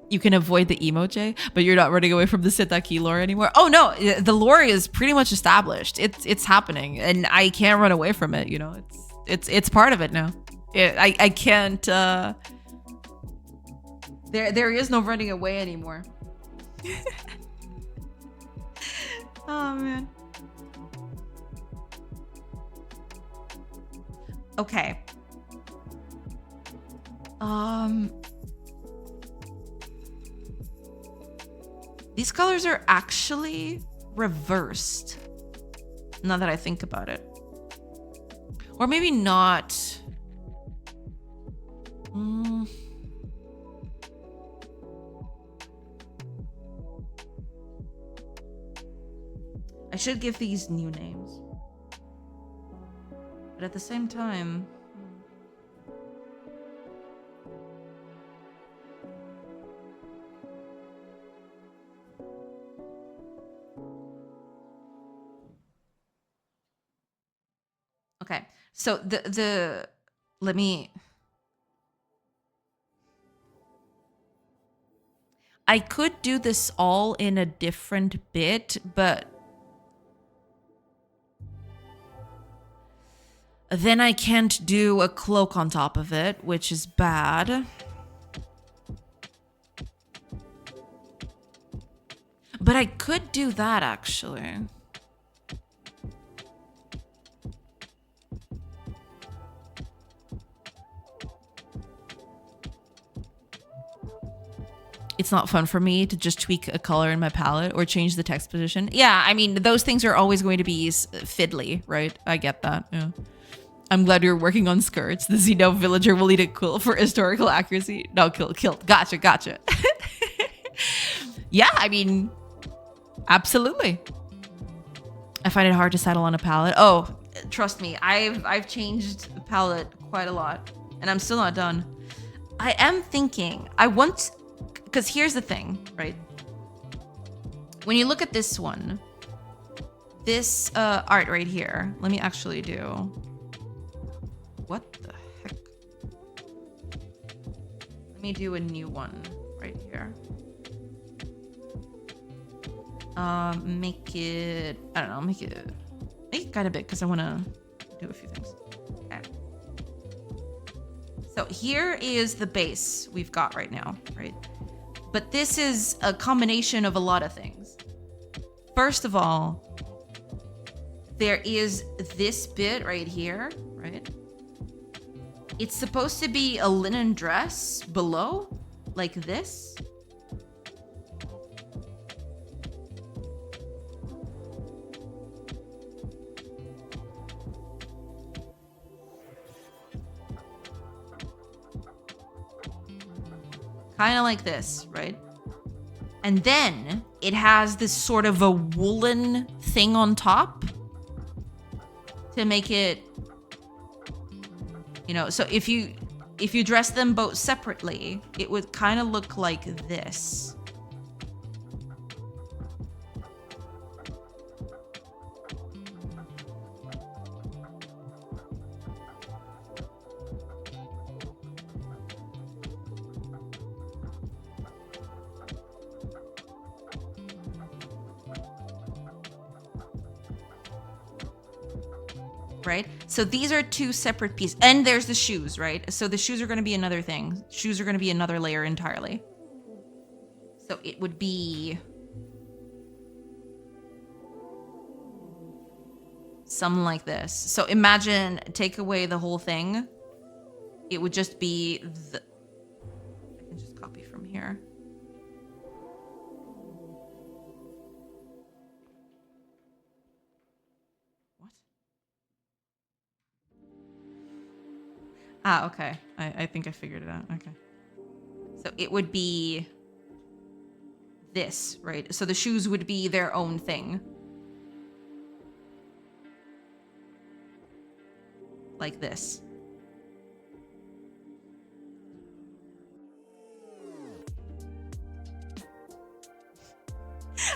You can avoid the emoji, but you're not running away from the Sitaki lore anymore. Oh no, the lore is pretty much established. It's happening and I can't run away from it, you know. It's part of it now. I can't there is no running away anymore. Oh man. Okay. These colors are actually reversed. Now that I think about it. Or maybe not. I should give these new names. But at the same time... Okay, so let me... I could do this all in a different bit, but then I can't do a cloak on top of it, which is bad. But I could do that, actually. it's not fun for me to just tweak a color in my palette or change the text position. Yeah, I mean, those things are always going to be fiddly, right? I get that. Yeah. I'm glad you're working on skirts. The Xeno villager will eat it cool for historical accuracy. No, killed. Gotcha. Yeah, I mean, absolutely. I find it hard to settle on a palette. Oh, trust me, I've changed the palette quite a lot, and I'm still not done. I am thinking, because here's the thing, right? When you look at this one, this art right here, let me actually do, what the heck? Let me do a new one right here. Make it, I don't know, make it kind of big because I want to do a few things. Okay. So here is the base we've got right now, right? But this is a combination of a lot of things. First of all, there is this bit right here, right? It's supposed to be a linen dress below, like this. Kind of like this, right? And then it has this sort of a woolen thing on top to make it, you know, so if you dress them both separately, it would kind of look like this. Right? So these are two separate pieces. And there's the shoes, right? So the shoes are going to be another thing. Shoes are going to be another layer entirely. So it would be something like this. So imagine, take away the whole thing. It would just be the... I can just copy from here. Ah, okay. I think I figured it out. Okay. So it would be this, right? So the shoes would be their own thing. Like this.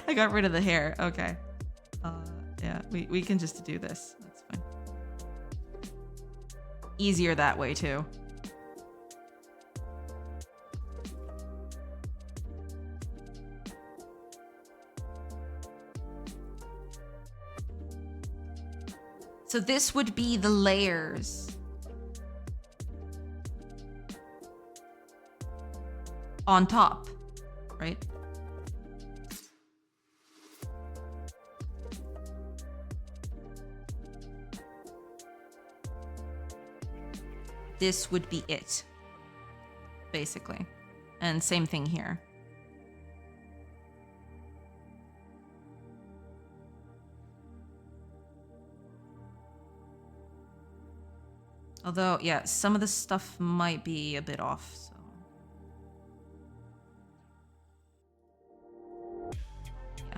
I got rid of the hair. Okay. Yeah, we can just do this. That's fine. Easier that way too. So this would be the layers on top, right? This would be it, basically. And same thing here. Although, yeah, some of the stuff might be a bit off, so. Yeah.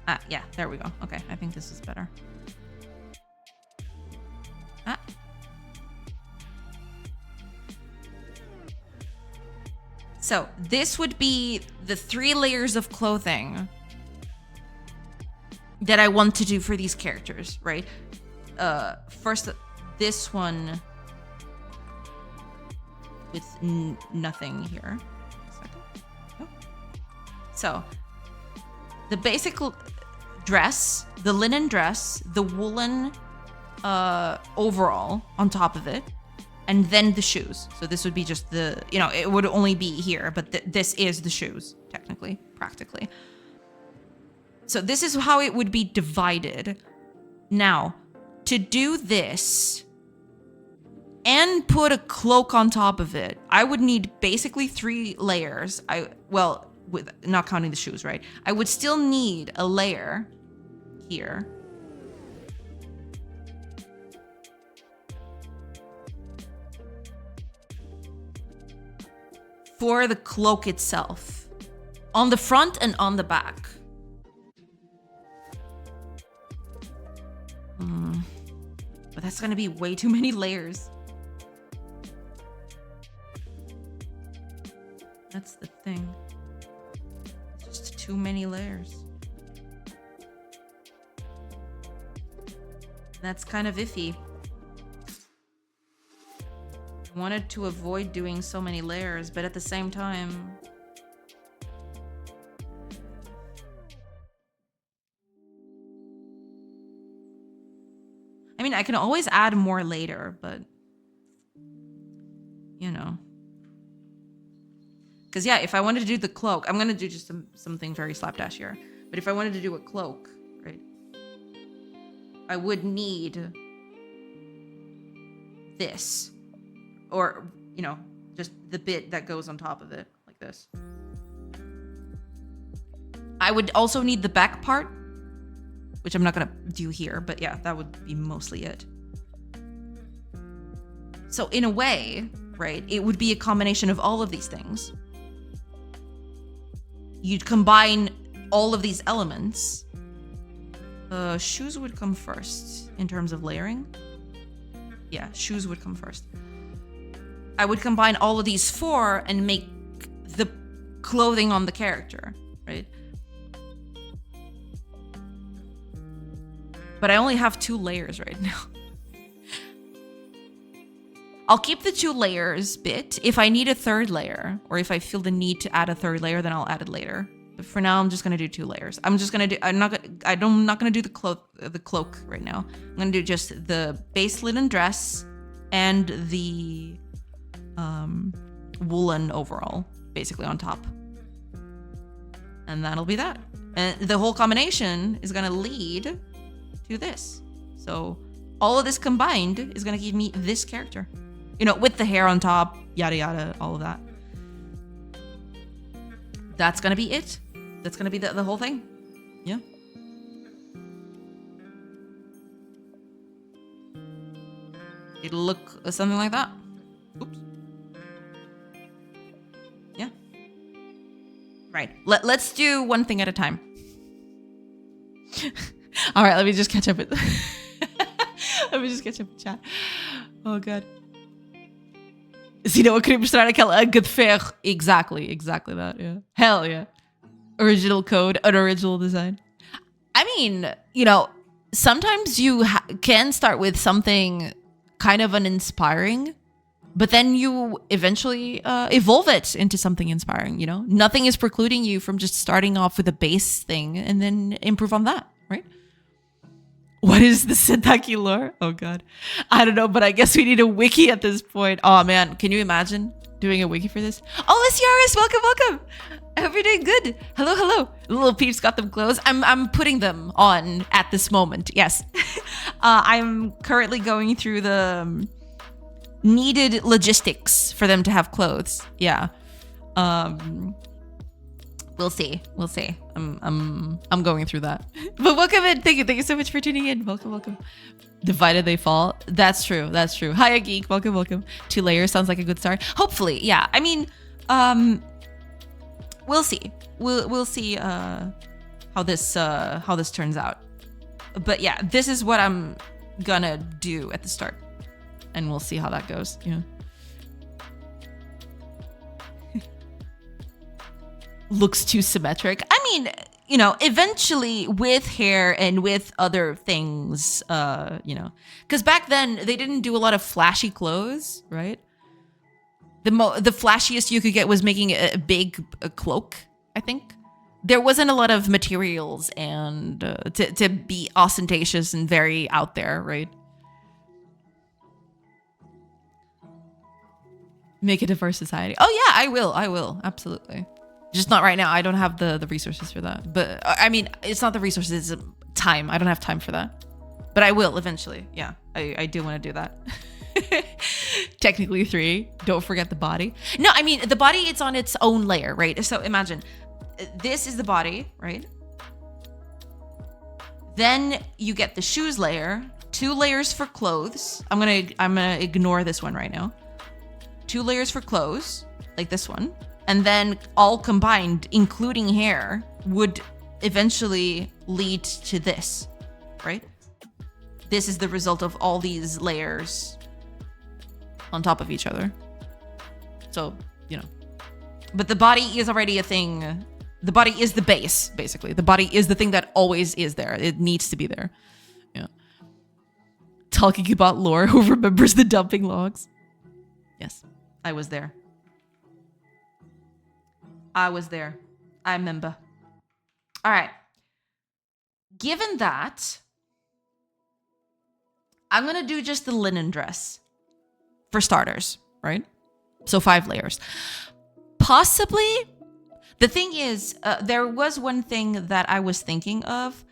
Ah, yeah, there we go. Okay, I think this is better. Ah. So this would be the 3 layers of clothing that I want to do for these characters, right? First, this one with nothing here. Oh. So the basic dress, the linen dress, the woolen overall on top of it, and then the shoes. So this would be just the, you know, it would only be here, but this is the shoes, technically, practically. So this is how it would be divided. Now, to do this and put a cloak on top of it, I would need basically 3 layers. Well, with not counting the shoes, right? I would still need a layer here. For the cloak itself. On the front and on the back. But that's gonna be way too many layers. That's the thing. Just too many layers. That's kind of iffy. I wanted to avoid doing so many layers, but at the same time... I mean, I can always add more later, but... You know. Because yeah, if I wanted to do the cloak, I'm going to do just something very slapdash here. But if I wanted to do a cloak, right? I would need this. Or, you know, just the bit that goes on top of it, like this. I would also need the back part, which I'm not going to do here, but yeah, that would be mostly it. So in a way, right, it would be a combination of all of these things. You'd combine all of these elements. Shoes would come first in terms of layering. Yeah, shoes would come first. I would combine all of these four and make the clothing on the character, right? But I only have 2 layers right now. I'll keep the 2 layers bit. If I need a 3rd layer, or if I feel the need to add a 3rd layer, then I'll add it later. But for now, I'm just gonna do 2 layers. I'm not gonna do the cloak right now. I'm gonna do just the base linen dress and the woolen overall, basically on top. And that'll be that. And the whole combination is gonna lead to this. So all of this combined is gonna give me this character. You know, with the hair on top, yada yada, all of that. That's gonna be it. That's gonna be the whole thing. Yeah. It'll look something like that. Oops. Yeah. Right. Let's do one thing at a time. All right, let me just catch up with... Let me just catch up with chat. Oh, God. Sim, eu queria mostrar aquela anca de ferro. Exactly that, yeah. Hell yeah. Original code, unoriginal design. I mean, you know, sometimes you can start with something kind of uninspiring, but then you eventually evolve it into something inspiring, you know? Nothing is precluding you from just starting off with a base thing and then improve on that, right? What is the Sentaki lore? Oh, God. I don't know, but I guess we need a wiki at this point. Oh, man. Can you imagine doing a wiki for this? Oh, Lysiaris, welcome. I hope you're doing good. Hello. Little peeps got them clothes. I'm putting them on at this moment. Yes. I'm currently going through the needed logistics for them to have clothes. Yeah. We'll see. I'm going through that. But welcome in. Thank you so much for tuning in. Welcome. Divided they fall. That's true. Hiya, geek. Welcome. 2 layers sounds like a good start. Hopefully, yeah. I mean, we'll see. We'll see how this turns out. But yeah, this is what I'm gonna do at the start, and we'll see how that goes. Yeah. Looks too symmetric. I mean, you know, eventually with hair and with other things, you know, because back then they didn't do a lot of flashy clothes, right? The flashiest you could get was making a big cloak, I think. There wasn't a lot of materials and to be ostentatious and very out there, right? Make a diverse society. Oh yeah, I will, absolutely. Just not right now. I don't have the resources for that. But I mean, it's not the resources, it's time. I don't have time for that. But I will eventually. Yeah, I do want to do that. Technically 3. Don't forget the body. No, I mean, the body, it's on its own layer, right? So imagine this is the body, right? Then you get the shoes layer, 2 layers for clothes. I'm gonna ignore this one right now. 2 layers for clothes, like this one. And then all combined, including hair, would eventually lead to this, right? This is the result of all these layers on top of each other. So, you know. But the body is already a thing. The body is the base, basically. The body is the thing that always is there. It needs to be there. Yeah. Talking about lore, who remembers the dumping logs? Yes, I was there. I remember. All right. Given that, I'm going to do just the linen dress for starters, right? So 5 layers. Possibly, the thing is, there was one thing that I was thinking of.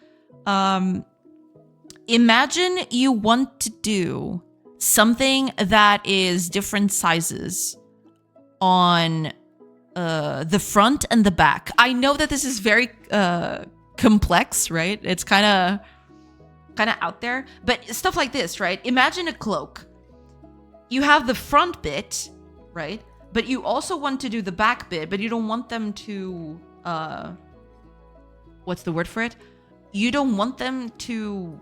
Imagine you want to do something that is different sizes on the front and the back. I know that this is very complex, right? It's kind of out there, but stuff like this, right? Imagine a cloak. You have the front bit, right? But you also want to do the back bit, but you don't want them to what's the word for it? You don't want them to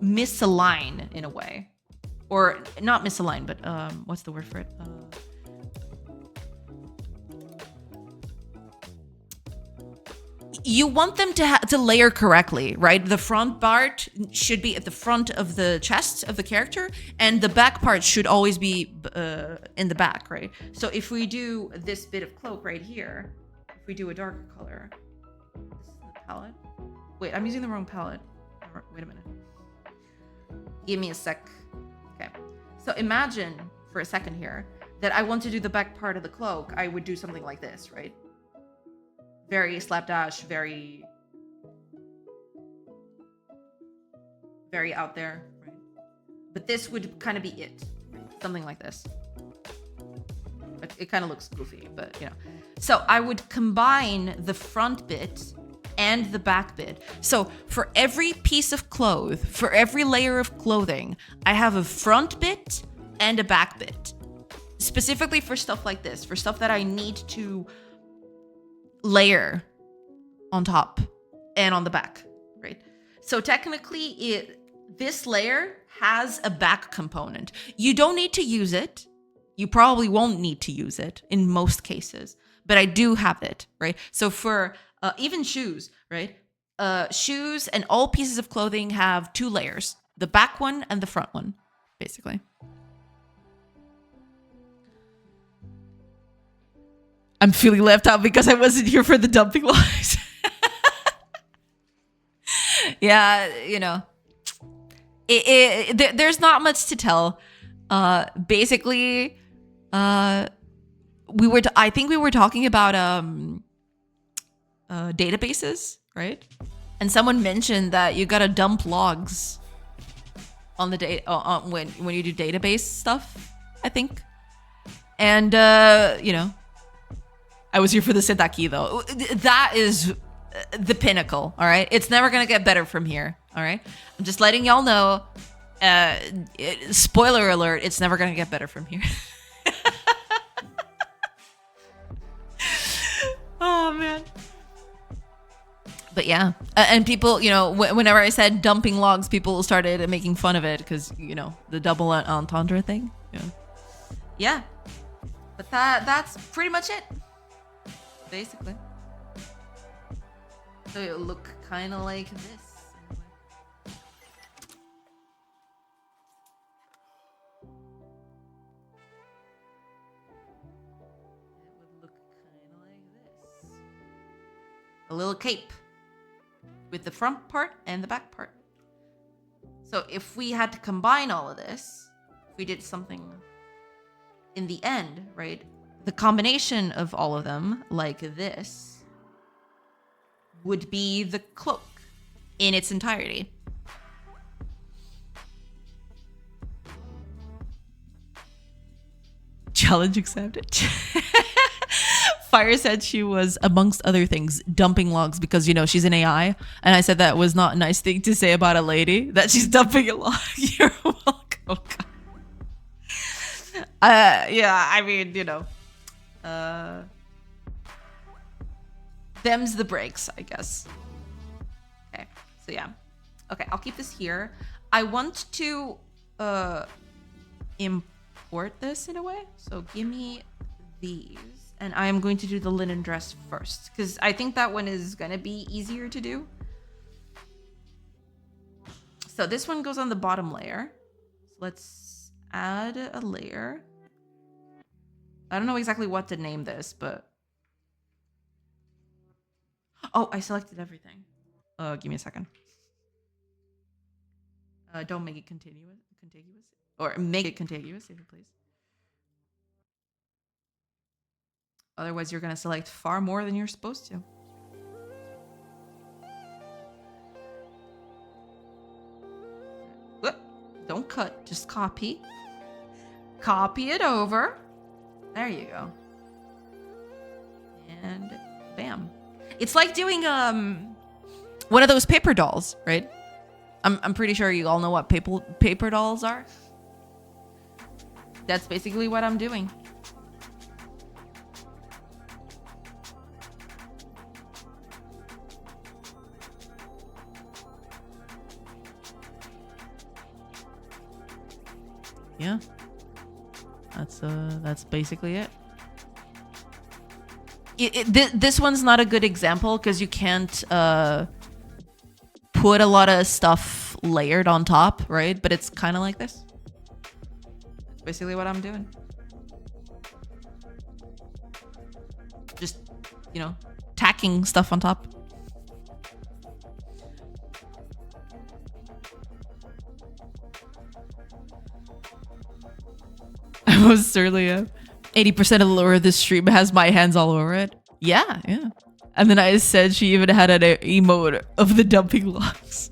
misalign in a way. Or not misalign, but what's the word for it? You want them to layer correctly, right? The front part should be at the front of the chest of the character, and the back part should always be in the back, right? So if we do this bit of cloak right here, if we do a darker color, this is the palette. Wait, I'm using the wrong palette. Wait a minute. Give me a sec. Okay. So imagine for a second here that I want to do the back part of the cloak. I would do something like this, right? Very slapdash, very out there, right? But this would kind of be it, right? Something like this. It kind of looks goofy, but you know. So I would combine the front bit and the back bit. So for every piece of cloth, for every layer of clothing, I have a front bit and a back bit. Specifically for stuff like this, for stuff that I need to layer on top and on the back, right? So technically this layer has a back component. You don't need to use it. You probably won't need to use it in most cases, but I do have it, right? So for even shoes, right? Shoes and all pieces of clothing have 2 layers, the back one and the front one, basically. I'm feeling left out because I wasn't here for the dumping logs. Yeah, you know, there's not much to tell. Basically, I think we were talking about databases, right? And someone mentioned that you gotta dump logs on the when you do database stuff, I think. And you know, I was here for the Sentaki though. That is the pinnacle, all right? It's never gonna get better from here, all right? I'm just letting y'all know. Spoiler alert, it's never gonna get better from here. Oh man. But yeah, and people, you know, whenever I said dumping logs, people started making fun of it because, you know, the double entendre thing. Yeah. But that's pretty much it, basically. So it'll look kind of like this. A little cape with the front part and the back part. So if we had to combine all of this, if we did something in the end, right? The combination of all of them, like this, would be the cloak in its entirety. Challenge accepted. Fire said she was, amongst other things, dumping logs because, you know, she's an AI. And I said that was not a nice thing to say about a lady, that she's dumping a log. You're welcome. Oh, God. Yeah, I mean, you know. Them's the breaks, I guess. Okay, so yeah. Okay, I'll keep this here. I want to import this in a way. So give me these. And I am going to do the linen dress first, because I think that one is going to be easier to do. So this one goes on the bottom layer. So let's add a layer. I don't know exactly what to name this, but... Oh, I selected everything. Give me a second. Don't make it contiguous. Or make it contiguous, if you please. Otherwise, you're going to select far more than you're supposed to. Whoop. Don't cut, just copy. Copy it over. There you go. And bam. It's like doing one of those paper dolls, right? I'm pretty sure you all know what paper dolls are. That's basically what I'm doing. Yeah. That's basically it. This one's not a good example because you can't put a lot of stuff layered on top, right? But it's kind of like this. That's basically what I'm doing. Just, you know, tacking stuff on top. I most certainly am. 80% of the lore of this stream has my hands all over it. Yeah. And then I said she even had an emote of the dumping logs.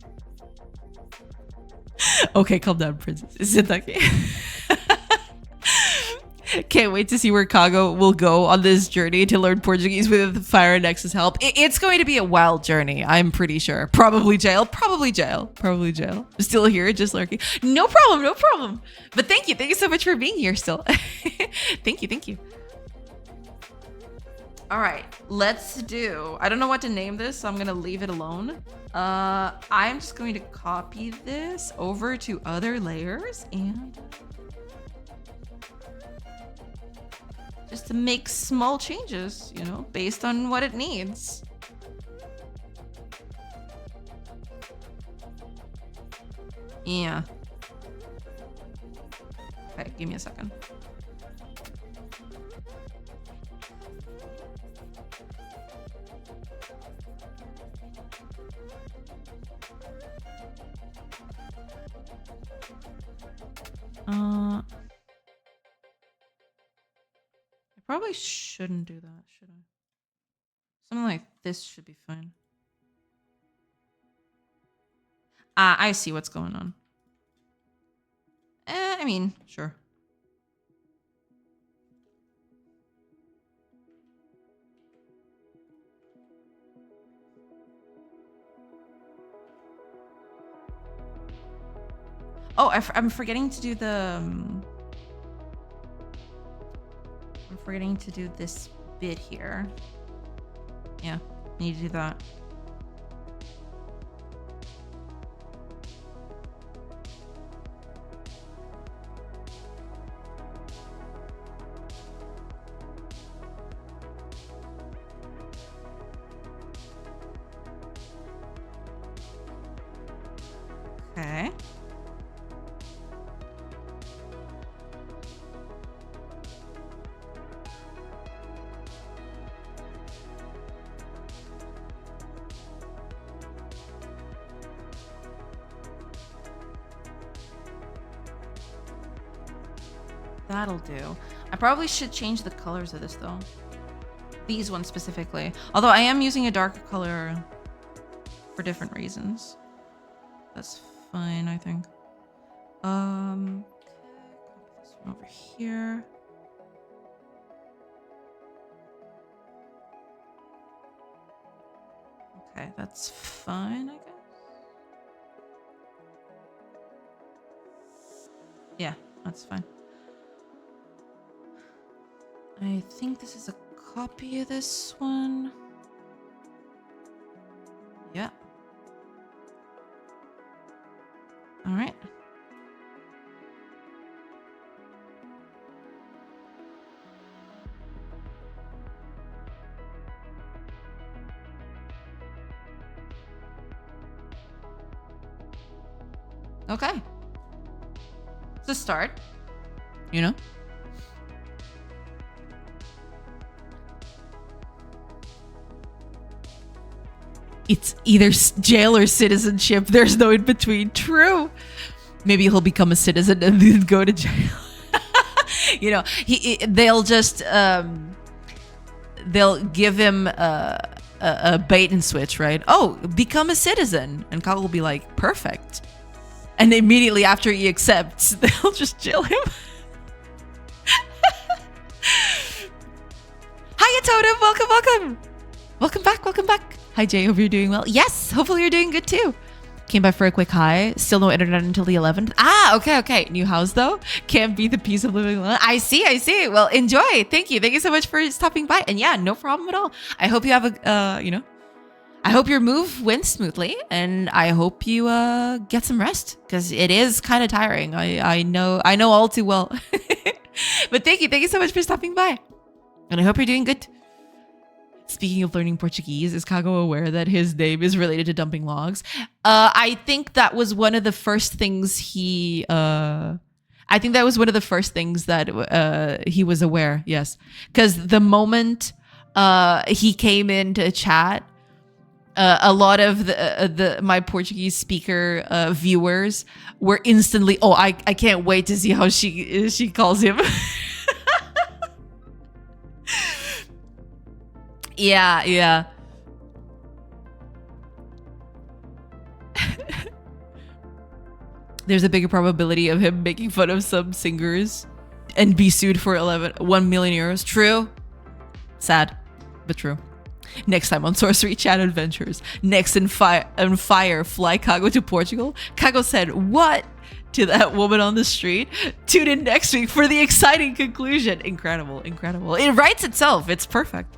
Okay, calm down, princess. Is it okay? Can't wait to see where Kago will go on this journey to learn Portuguese with Fire Nexus help. It's going to be a wild journey, I'm pretty sure. Probably jail. Still here, just lurking. No problem. But thank you so much for being here still. Thank you. All right, let's do... I don't know what to name this, so I'm going to leave it alone. I'm just going to copy this over to other layers and... just to make small changes, you know, based on what it needs. Yeah. Okay, give me a second. I probably shouldn't do that, should I? Something like this should be fine. I see what's going on. I mean, sure. Oh, I'm forgetting to do the... I'm forgetting to do this bit here. Yeah, need to do that. Okay. That'll do. I probably should change the colors of this though. These ones specifically. Although I am using a darker color for different reasons. That's fine, I think. Okay, this one over here. Okay, that's fine, I guess. Yeah, that's fine. I think this is a copy of this one. Yeah. All right. Okay. It's a start, you know? It's either jail or citizenship. There's no in between. True. Maybe he'll become a citizen and then go to jail. You know, they'll just they'll give him a bait and switch, right? Oh, become a citizen, and Kyle will be like, perfect. And immediately after he accepts, they'll just jail him. Hiya, Totem. Welcome, welcome. Welcome back, welcome back. Hi, Jay. Hope you're doing well. Yes, hopefully you're doing good too. Came by for a quick hi. Still no internet until the 11th. Ah, okay. New house though. Can't be the peace of living alone. I see. Well, enjoy. Thank you so much for stopping by. And yeah, no problem at all. I hope you have a, I hope your move went smoothly, and I hope you get some rest, because it is kind of tiring. I know all too well. But thank you so much for stopping by, and I hope you're doing good. Speaking of learning Portuguese, is Kago aware that his name is related to dumping logs? I think that was one of the first things he that he was aware. Yes, because the moment he came into chat, a lot of my Portuguese speaker viewers were instantly, oh, I can't wait to see how she calls him. Yeah. There's a bigger probability of him making fun of some singers and be sued for 1 million euros. True. Sad, but true. Next time on Sorcery Chat Adventures. Next in fire, fly Kago to Portugal. Kago said, what? To that woman on the street. Tune in next week for the exciting conclusion. Incredible. It writes itself. It's perfect.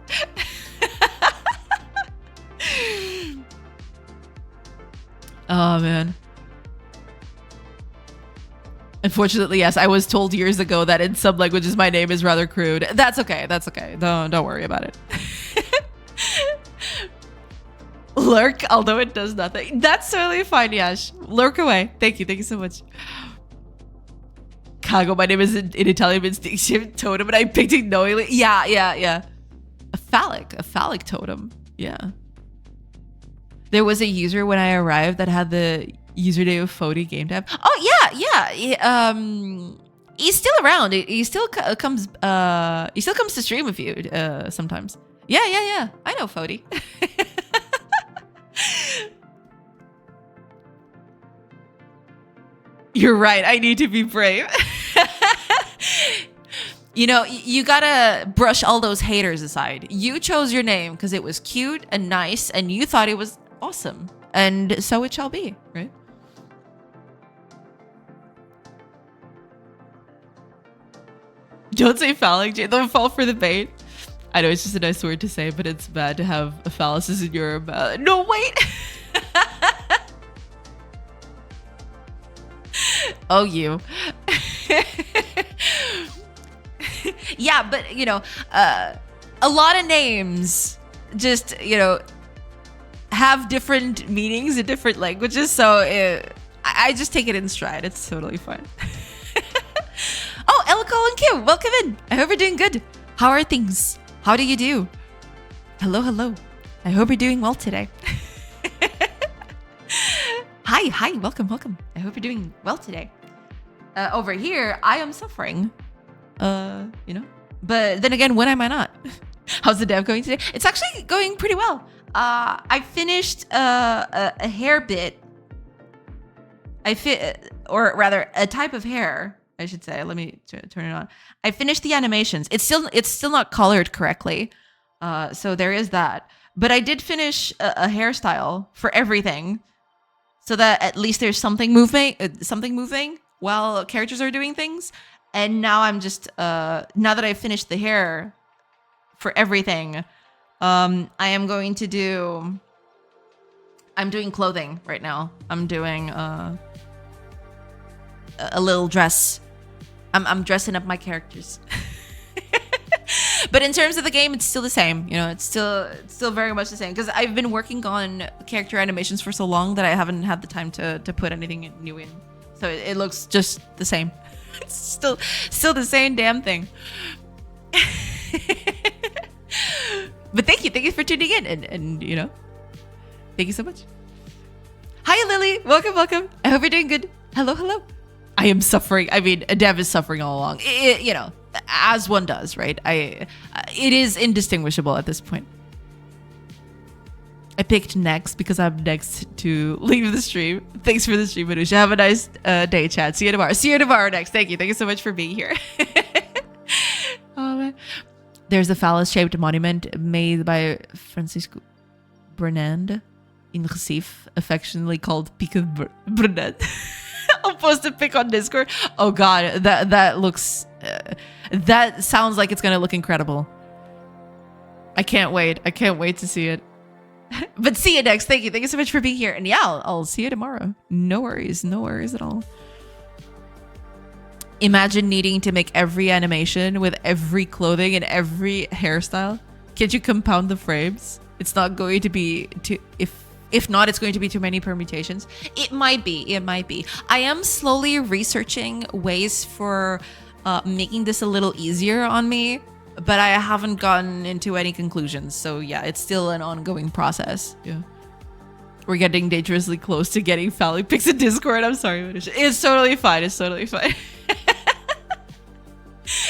Oh, man. Unfortunately, yes, I was told years ago that in some languages my name is rather crude. That's okay. Don't worry about it. Lurk, although it does nothing. That's totally fine, Yash. Lurk away. Thank you so much. Kago, my name is in Italian means totem, and I picked it knowingly. Yeah. A phallic totem. Yeah. There was a user when I arrived that had the username of Fody GameDev. Oh yeah. He's still around. He still comes. He still comes to stream with you sometimes. Yeah. I know Fody. You're right. I need to be brave. You gotta brush all those haters aside. You chose your name because it was cute and nice, and you thought it was awesome. And so it shall be, right? Don't say phallic, Jay. Don't fall for the bait. I know it's just a nice word to say, but it's bad to have a phalluses in your mouth. No, wait. Oh, you. Yeah, but, a lot of names just, have different meanings in different languages. So I just take it in stride. It's totally fine. Oh, Elko and Kim, welcome in. I hope you're doing good. How are things? How do you do? Hello. I hope you're doing well today. Hi, welcome. I hope you're doing well today. Over here, I am suffering. But then again, when am I not? How's the dev going today? It's actually going pretty well. I finished a hair bit. Or rather, a type of hair, I should say. Let me turn it on. I finished the animations. It's still not colored correctly. So there is that. But I did finish a hairstyle for everything, so that at least there's something moving while characters are doing things. And now I'm just now that I've finished the hair for everything, I'm doing clothing right now. I'm doing a little dress. I'm dressing up my characters. But in terms of the game, it's still the same. You know, it's still very much the same, because I've been working on character animations for so long that I haven't had the time to put anything new in. So it looks just the same. It's still the same damn thing. But thank you for tuning in, and you know, thank you so much. Hi Lily, welcome. I hope you're doing good. Hello. I am suffering. I mean, Dev is suffering all along. You know, as one does, right? It is indistinguishable at this point. I picked next because I'm next to leave the stream. Thanks for the stream, Manusha. Have a nice day, chat. See you tomorrow next. Thank you so much for being here. Oh, man. There's a phallus-shaped monument made by Francisco Bernand in Recife, affectionately called Pico Bernand. I'll post a pic on Discord. Oh god, that looks that sounds like it's gonna look incredible. I can't wait to see it. But see you next. Thank you so much for being here, and yeah, I'll see you tomorrow. No worries at all. Imagine needing to make every animation with every clothing and every hairstyle. Can't you compound the frames? It's not going to be too, if not, it's going to be too many permutations. It might be. I am slowly researching ways for making this a little easier on me, but I haven't gotten into any conclusions. So yeah, it's still an ongoing process. Yeah. We're getting dangerously close to getting phallic pics in Discord. I'm sorry, Manisha. It's totally fine.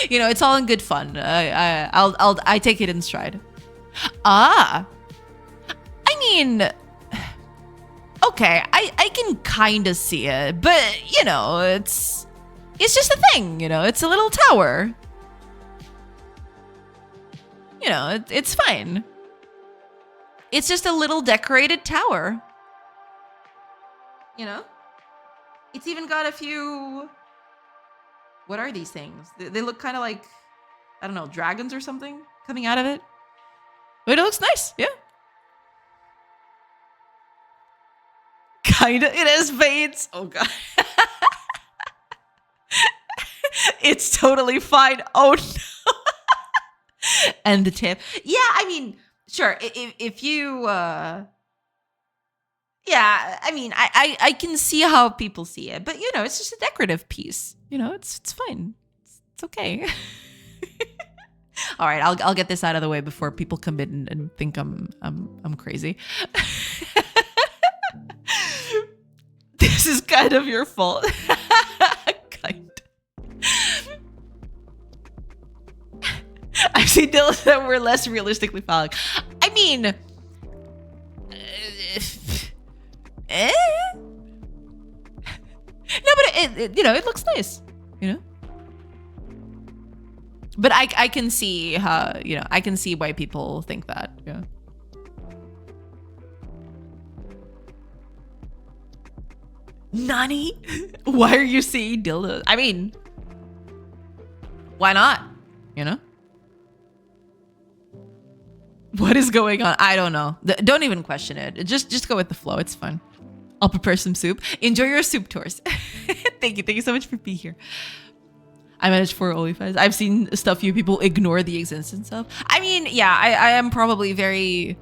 You know, it's all in good fun. I take it in stride. I mean, okay, I can kind of see it, but you know, it's just a thing. You know, it's a little tower. You know, it's fine. It's just a little decorated tower. You know, it's even got a few. What are these things? They look kind of like, I don't know, dragons or something coming out of it. But it looks nice, yeah. Kinda, it has veins. Oh god. It's totally fine. Oh no. And the tip. Yeah, I mean, sure. If you, yeah, I mean, I can see how people see it, but you know, it's just a decorative piece. You know, it's fine. It's okay. All right, I'll get this out of the way before people come in and think I'm crazy. This is kind of your fault. Kind. I've seen deals that were less realistically phallic. I mean, no, but it you know, it looks nice, you know. But I can see how, you know, I can see why people think that. Yeah. Nani? Why are you seeing dildos? I mean, why not? You know? What is going on? I don't know. Don't even question it. Just go with the flow. It's fun. I'll prepare some soup. Enjoy your soup tours. Thank you so much for being here. I managed 4 OnlyFans. I've seen stuff you people ignore the existence of. I mean, yeah, I am probably very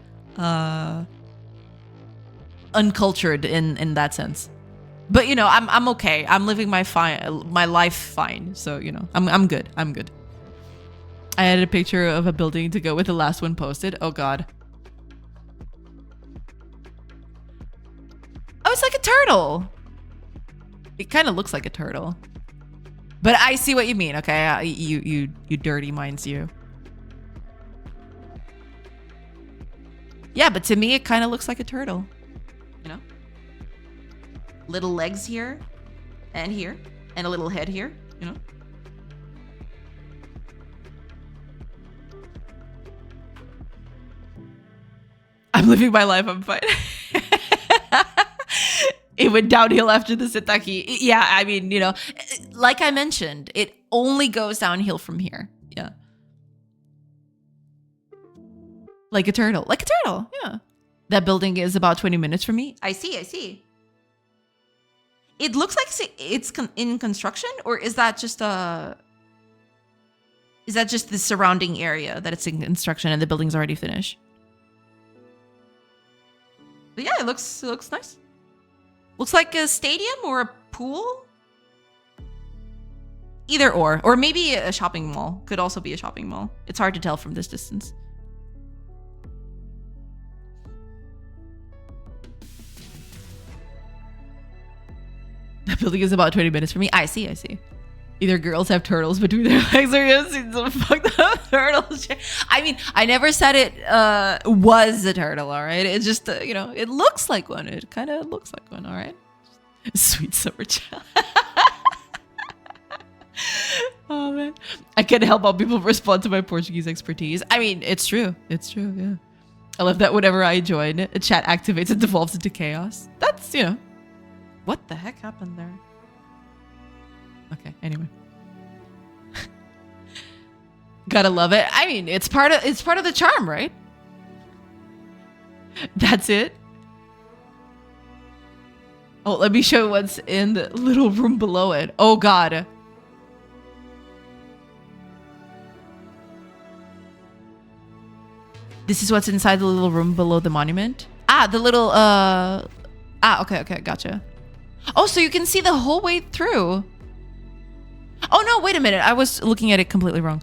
uncultured in that sense. But you know, I'm okay. I'm living my life fine. So, you know, I'm good. I'm good. I added a picture of a building to go with the last one posted. Oh god. Oh, it's like a turtle. It kind of looks like a turtle. But I see what you mean, okay? You dirty minds, you. Yeah, but to me, it kind of looks like a turtle. You know? Little legs here, and a little head here, you know? living my life. I'm fine. It went downhill after the Setaki. Yeah, I mean, you know, like I mentioned, it only goes downhill from here. Yeah. Like a turtle. Like a turtle, yeah. That building is about 20 minutes from me. I see, I see. It looks like it's in construction, or is that just the surrounding area that it's in construction and the building's already finished? But yeah, it looks nice. Looks like a stadium or a pool. Either or maybe a shopping mall. Could also be a shopping mall. It's hard to tell from this distance. That building is about 20 minutes from me. I see. Either girls have turtles between their legs, or you've seen some fucked up turtles. I mean, I never said it was a turtle, all right? It's just, you know, it looks like one. It kind of looks like one, all right? Sweet summer child. Oh, man. I can't help how people respond to my Portuguese expertise. I mean, it's true. It's true, yeah. I love that whenever I join, a chat activates and devolves into chaos. That's, you know. What the heck happened there? Okay, anyway. Gotta love it. I mean, it's part of the charm, right? That's it. Oh, let me show what's in the little room below it. Oh god. This is what's inside the little room below the monument. Ah, the little okay, gotcha. Oh, so you can see the whole way through. Oh no, wait a minute. I was looking at it completely wrong.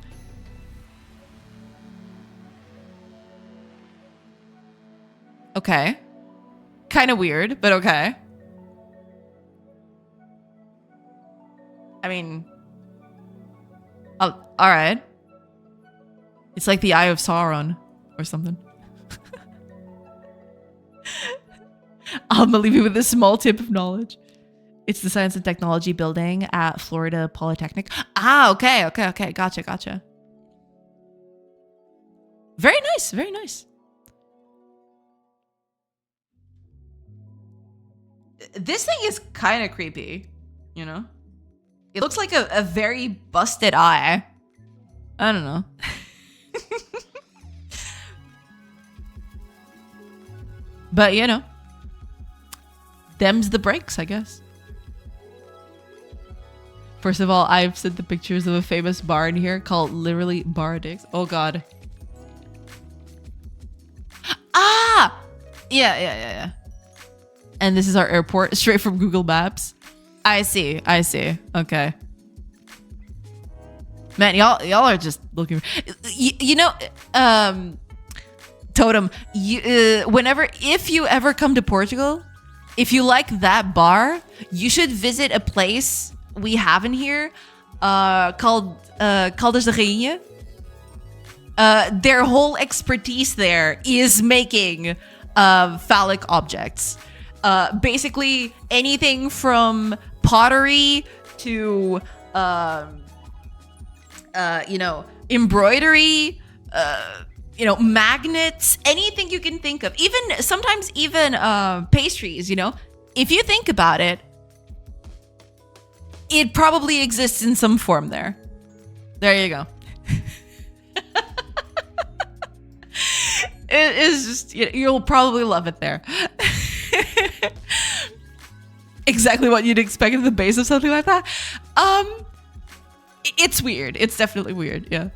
Okay. Kind of weird, but okay. I mean, oh, all right. It's like the Eye of Sauron or something. I'm gonna leave you with a small tip of knowledge. It's the Science and Technology building at Florida Polytechnic. Ah, okay. Gotcha. Very nice, very nice. This thing is kind of creepy, you know? It looks like a very busted eye. I don't know. But, you know, them's the breaks, I guess. First of all, I've sent the pictures of a famous bar in here called literally Bar Dicks. Oh, God. Ah! Yeah. And this is our airport, straight from Google Maps. I see. Okay. Man, y'all are just looking. You know, Totem. If you ever come to Portugal, if you like that bar, you should visit a place we have in here, called Caldas da Rainha. Their whole expertise there is making phallic objects. Basically anything from pottery to you know, embroidery, you know, magnets, anything you can think of. Sometimes even pastries, you know. If you think about it, it probably exists in some form there. There you go. It is just, you'll probably love it there. Exactly what you'd expect at the base of something like that. It's weird. It's definitely weird, yeah.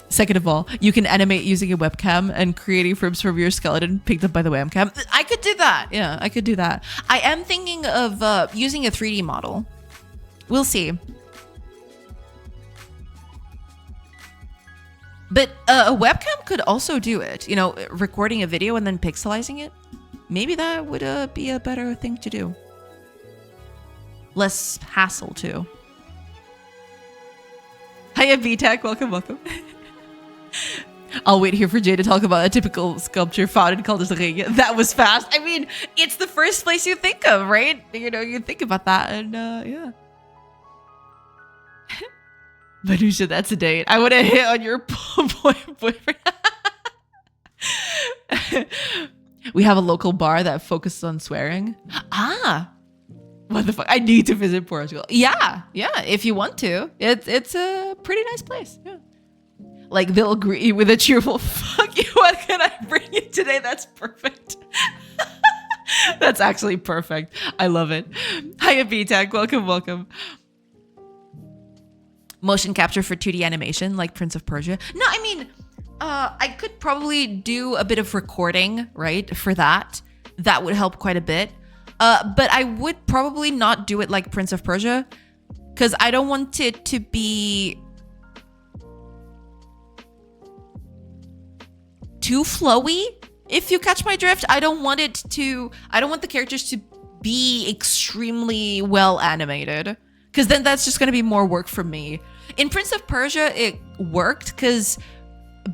Second of all, you can animate using a webcam and creating frames from your skeleton picked up by the webcam. I could do that. Yeah, I could do that. I am thinking of using a 3D model. We'll see. But a webcam could also do it. You know, recording a video and then pixelizing it. Maybe that would be a better thing to do. Less hassle, too. Hiya, VTech. Welcome. I'll wait here for Jay to talk about a typical sculpture found in Caldas da Rainha. That was fast. I mean, it's the first place you think of, right? You know, you think about that, and yeah. Manusha, that's a date. I would have hit on your boyfriend. We have a local bar that focuses on swearing. Ah, what the fuck? I need to visit Portugal. Yeah, if you want to. It's a pretty nice place. Yeah. Like, they'll agree with a cheerful, fuck you, what can I bring you today? That's perfect. That's actually perfect. I love it. Hiya, B-Tech. Welcome. Motion capture for 2D animation, like Prince of Persia. No, I mean, I could probably do a bit of recording, right, for that. That would help quite a bit. But I would probably not do it like Prince of Persia, because I don't want it to be too flowy, if you catch my drift. I don't want the characters to be extremely well animated, because then that's just going to be more work for me. In Prince of Persia, it worked because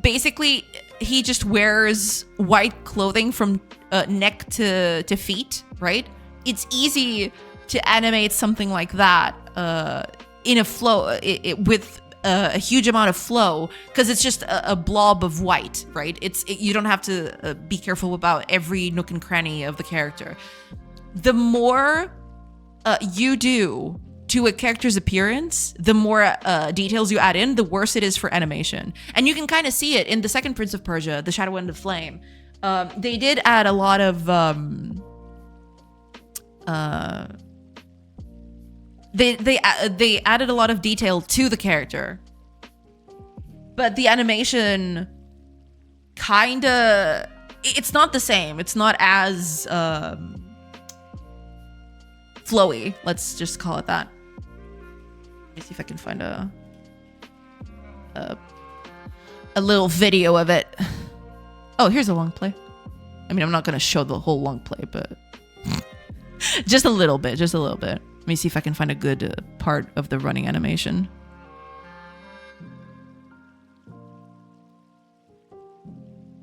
basically he just wears white clothing from neck to feet, right? It's easy to animate something like that in a flow with a huge amount of flow, because it's just a blob of white, right? You don't have to be careful about every nook and cranny of the character. The more you do to a character's appearance, the more details you add in, the worse it is for animation. And you can kind of see it in the second Prince of Persia, The Shadow and the Flame. They did add a lot of they added a lot of detail to the character, but the animation it's not the same. It's not as flowy. Let's just call it that. Let me see if I can find a little video of it. Oh, here's a long play. I mean, I'm not gonna show the whole long play, but just a little bit. Let me see if I can find a good part of the running animation.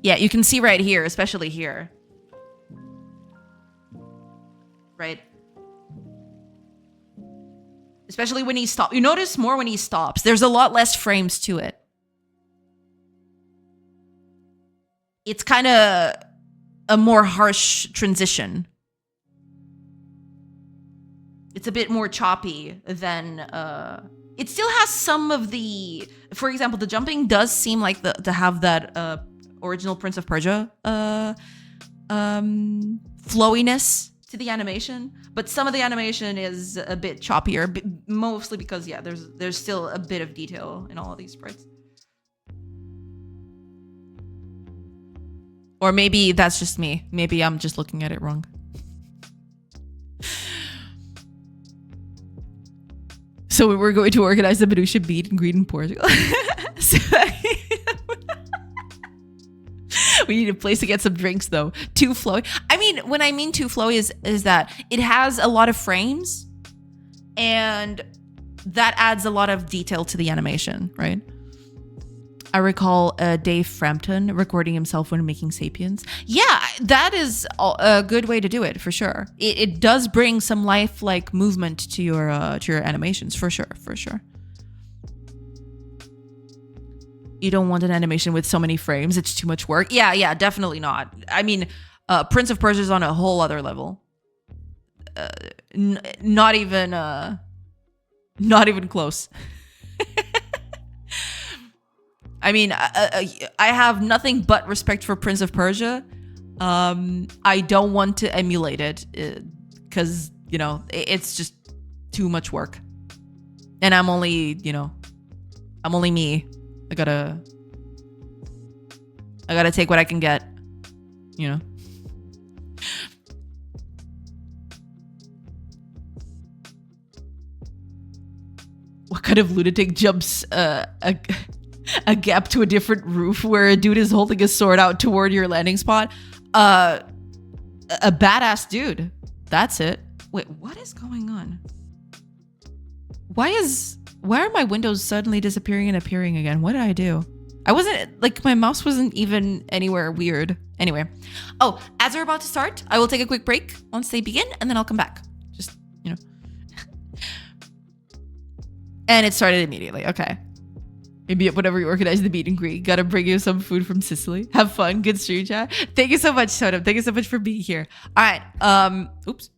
Yeah, you can see right here, especially here. Right? Especially when he stops. You notice more when he stops. There's a lot less frames to it. It's kind of a more harsh transition. It's a bit more choppy than it still has some of the, for example, the jumping does seem like to have that original Prince of Persia flowiness to the animation, but some of the animation is a bit choppier, mostly because there's still a bit of detail in all of these sprites. Or maybe that's just me. Maybe I'm just looking at it wrong. So we're going to organize the Medusa Beat and Greed in Portugal. We need a place to get some drinks, though. Too flowy. I mean, when I mean too flowy is that it has a lot of frames, and that adds a lot of detail to the animation, right? I recall Dave Frampton recording himself when making Sapiens. Yeah, that is a good way to do it, for sure. It does bring some lifelike movement to your animations, for sure. You don't want an animation with so many frames. It's too much work. Yeah, definitely not. I mean, Prince of Persia is on a whole other level. Not even close. I mean, I have nothing but respect for Prince of Persia. I don't want to emulate it because, it's just too much work. And I'm only me. I gotta take what I can get, What kind of lunatic jumps a gap to a different roof where a dude is holding a sword out toward your landing spot? A badass dude. That's it. Wait, what is going on? Why are my windows suddenly disappearing and appearing again? What did I do? My mouse wasn't even anywhere weird. Anyway. Oh, as we're about to start, I will take a quick break once they begin, and then I'll come back. Just, And it started immediately. Okay. Maybe whenever you organize the meet and greet, gotta bring you some food from Sicily. Have fun. Good stream chat. Thank you so much, Totem. Thank you so much for being here. All right. Oops.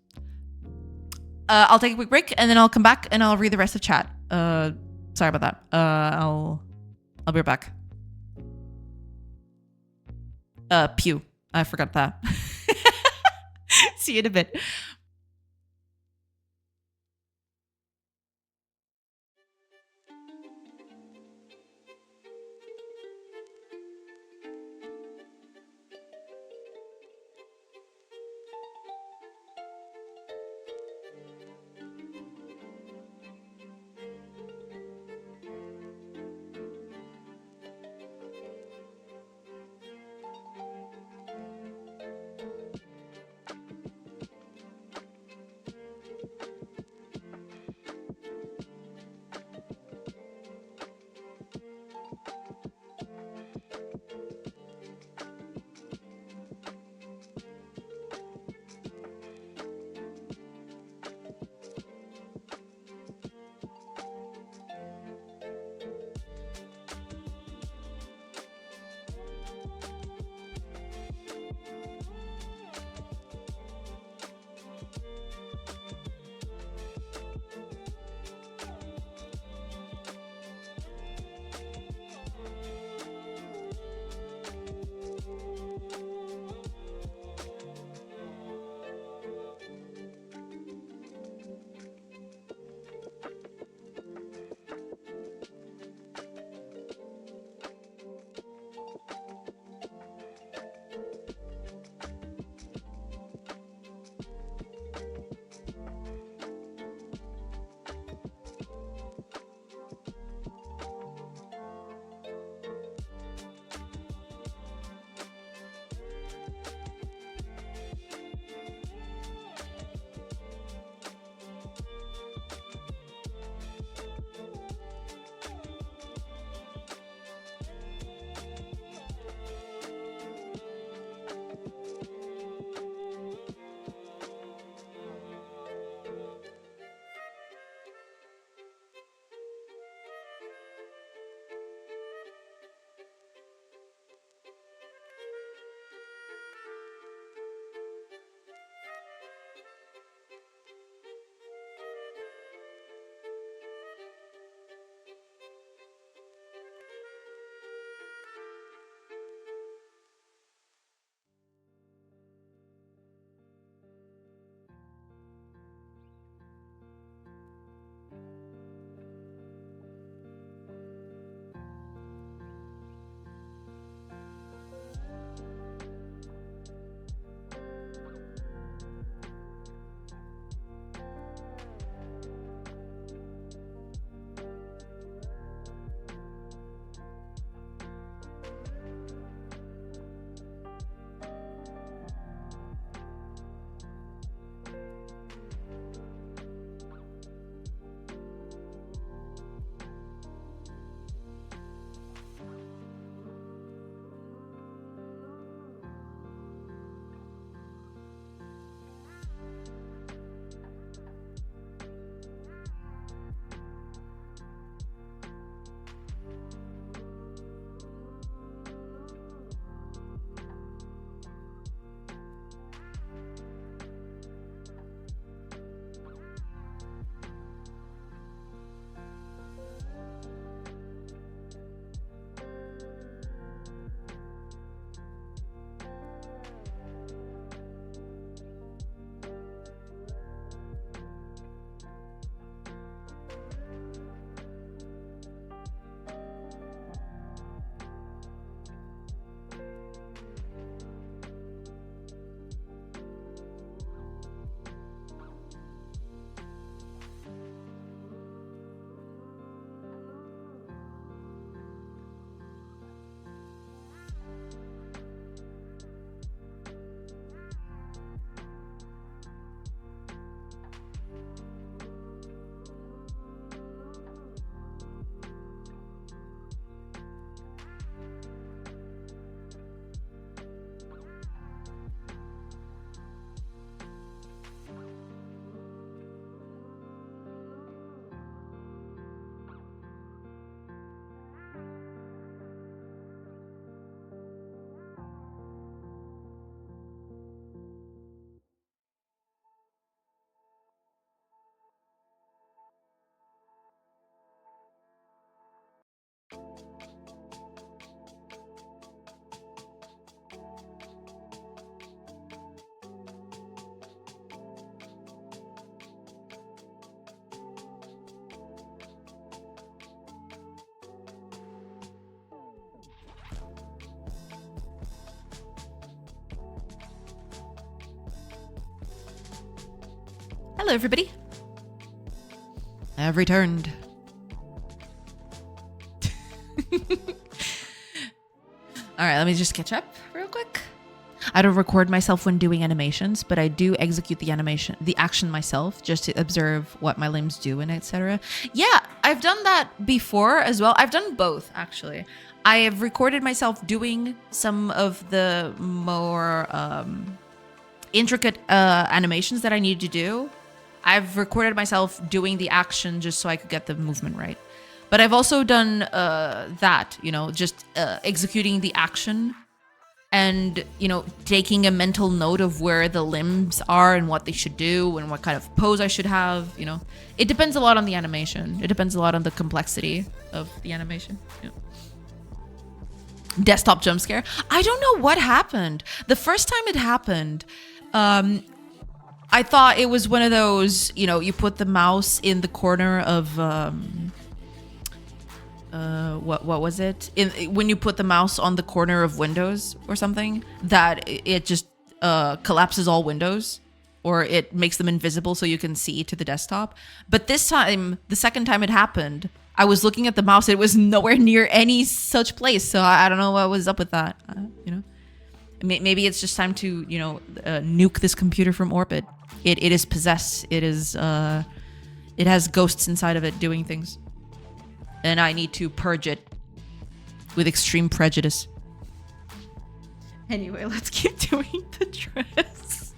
I'll take a quick break and then I'll come back and I'll read the rest of chat. Sorry about that. I'll be right back. Pew. I forgot that. See you in a bit. Hello, everybody. I've returned. All right, let me just catch up real quick. I don't record myself when doing animations, but I do execute the action myself, just to observe what my limbs do and etc. Yeah, I've done that before as well. I've done both, actually. I have recorded myself doing some of the more intricate animations that I need to do. I've recorded myself doing the action just so I could get the movement right. But I've also done that, just executing the action and, taking a mental note of where the limbs are and what they should do and what kind of pose I should have, It depends a lot on the animation. It depends a lot on the complexity of the animation. Yeah. Desktop jump scare. I don't know what happened. The first time it happened, I thought it was one of those, you put the mouse in the corner of, what was it? When you put the mouse on the corner of Windows or something, that it just collapses all windows, or it makes them invisible so you can see to the desktop. But this time, the second time it happened, I was looking at the mouse. It was nowhere near any such place. So I don't know what was up with that. Maybe it's just time to, nuke this computer from orbit. It is possessed. It has ghosts inside of it doing things. And I need to purge it with extreme prejudice. Anyway, let's keep doing the dress.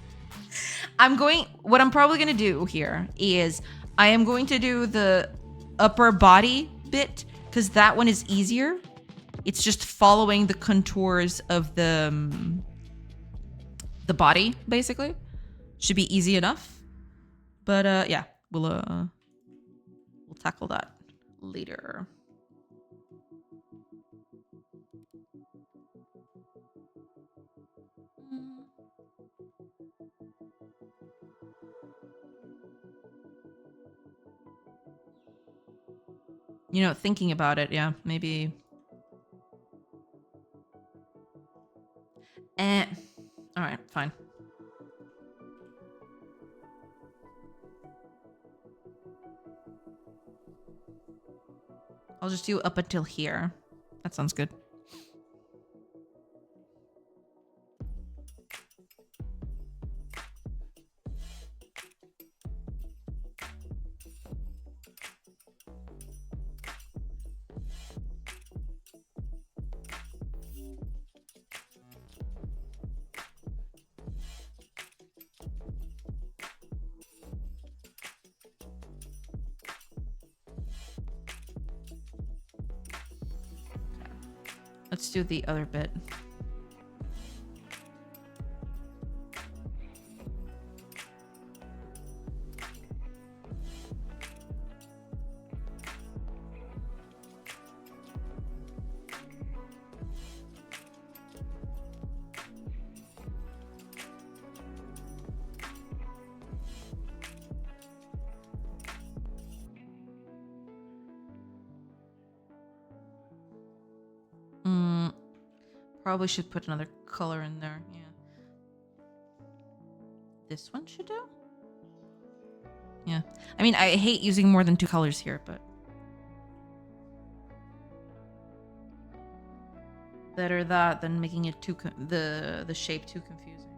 What I'm probably going to do here is I am going to do the upper body bit, because that one is easier. It's just following the contours of the body, basically. Should be easy enough. But yeah, we'll tackle that later. Thinking about it, yeah, maybe. All right, fine. I'll just do up until here. That sounds good. Let's do the other bit. Probably should put another color in there. Yeah. This one should do? Yeah. I mean, I hate using more than 2 colors here, but better that than making it the shape too confusing.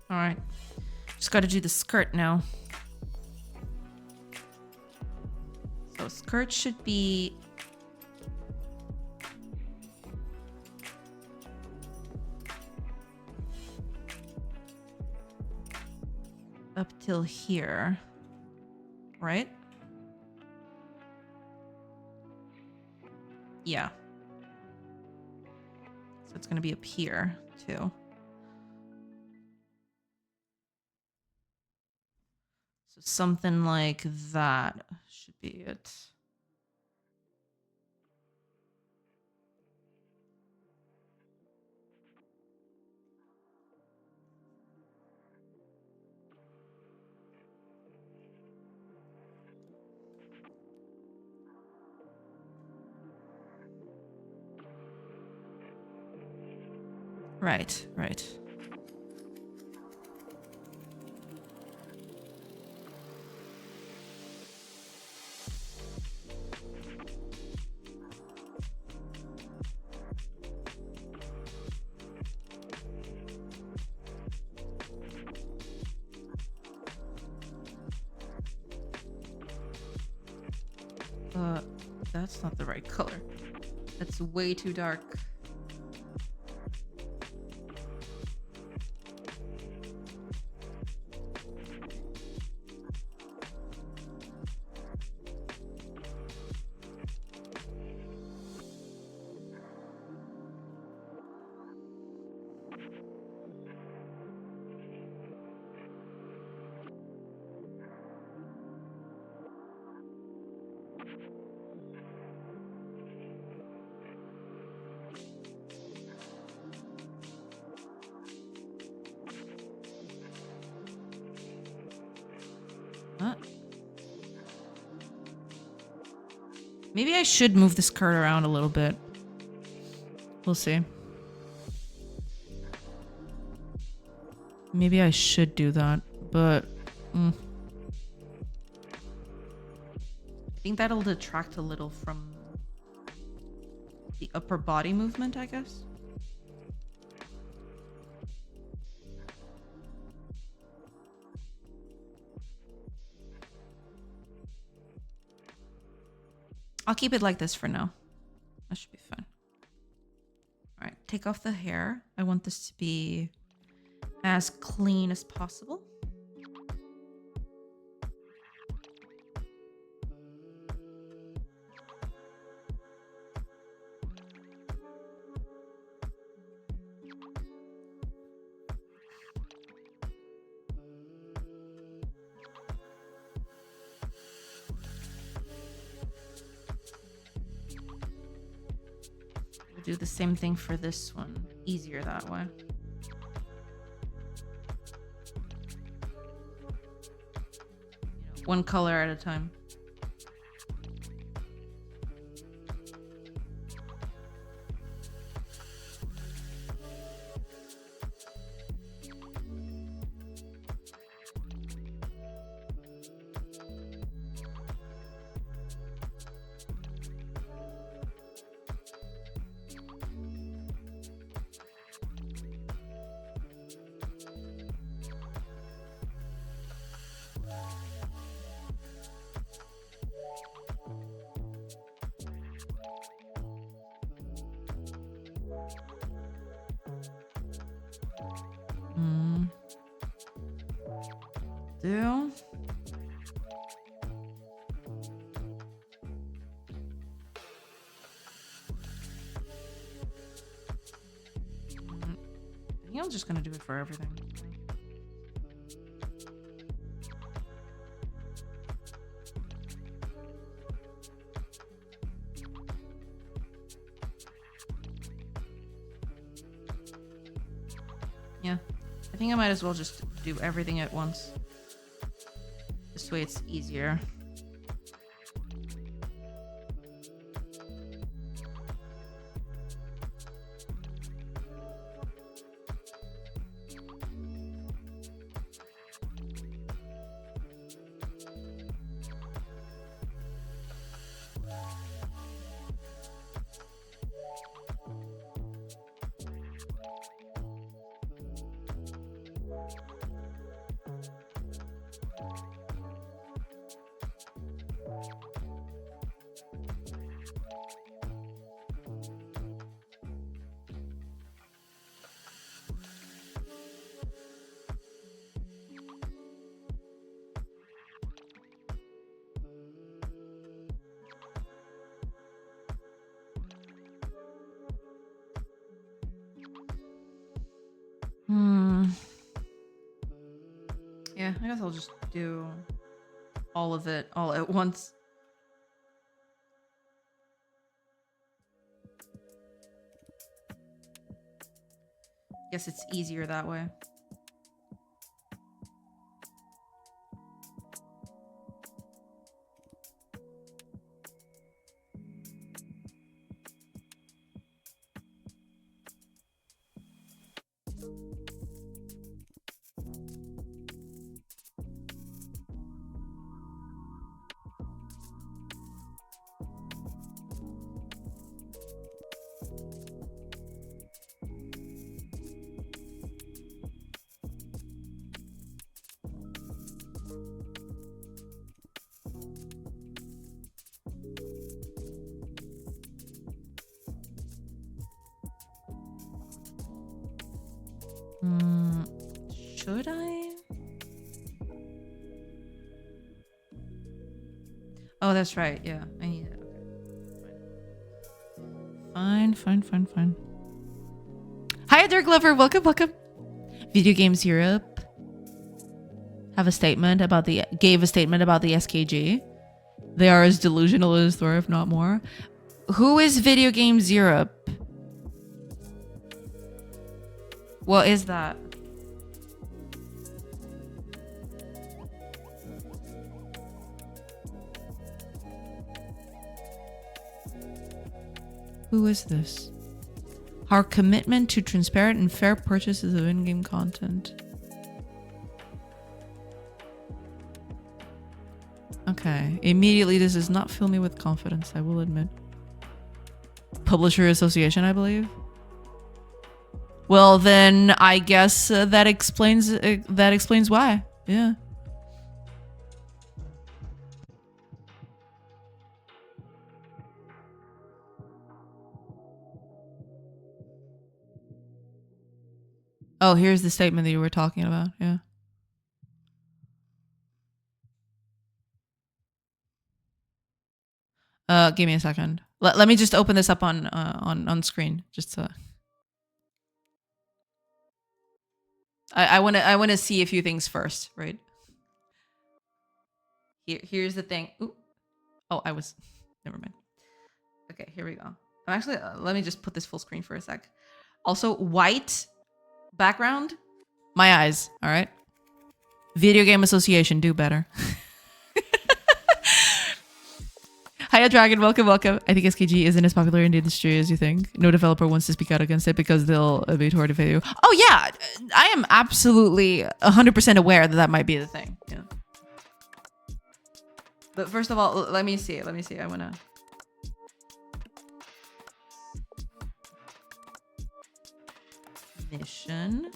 All right. Just got to do the skirt now. So skirt should be up till here, right? Yeah. it's gonna be up here too. So something like that should be it. Right, right. That's not the right color. That's way too dark. Maybe I should move this card around a little bit. We'll see. Maybe I should do that, but I think that'll detract a little from the upper body movement, I guess. I'll keep it like this for now. That should be fine. All right, take off the hair. I want this to be as clean as possible. Do the same thing for this one. Easier that way. One color at a time. Do. I think I'm just gonna do it for everything. Yeah, I think I might as well just do everything at once. This way it's easier. Yeah, I guess I'll just do all of it all at once. Guess it's easier that way. Should I? Oh, that's right. Yeah, I need it. Okay. Fine. Hi, Dirk Lover. Welcome. Video Games Europe gave a statement about the SKG. They are as delusional as Thor, if not more. Who is Video Games Europe? What is that? Who is this? Our commitment to transparent and fair purchases of in-game content. Okay. Immediately, this does not fill me with confidence, I will admit. Publisher Association, I believe. Well, then I guess that explains why. Yeah. Oh, here's the statement that you were talking about. Yeah. Give me a second. Let me just open this up on screen. Just I want to see a few things first, right? Here's the thing. Ooh. Oh, never mind. Okay, here we go. I'm actually let me just put this full screen for a sec. Also, white background. My eyes. All right. Video Game Association, do better. Hiya Dragon, welcome. I think SKG isn't as popular in the industry as you think. No developer wants to speak out against it because they'll be toward a video. Oh yeah, I am absolutely 100% aware that might be the thing. Yeah. But first of all, let me see. I wanna. Mission.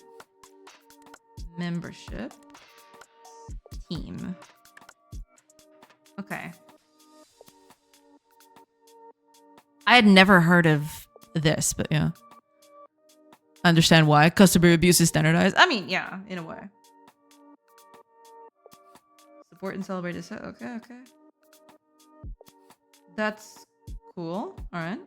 Membership. Team. Okay. I had never heard of this, but yeah. I understand why. Customer abuse is standardized. I mean, yeah, in a way. Support and celebrate this. Okay. That's cool. All right.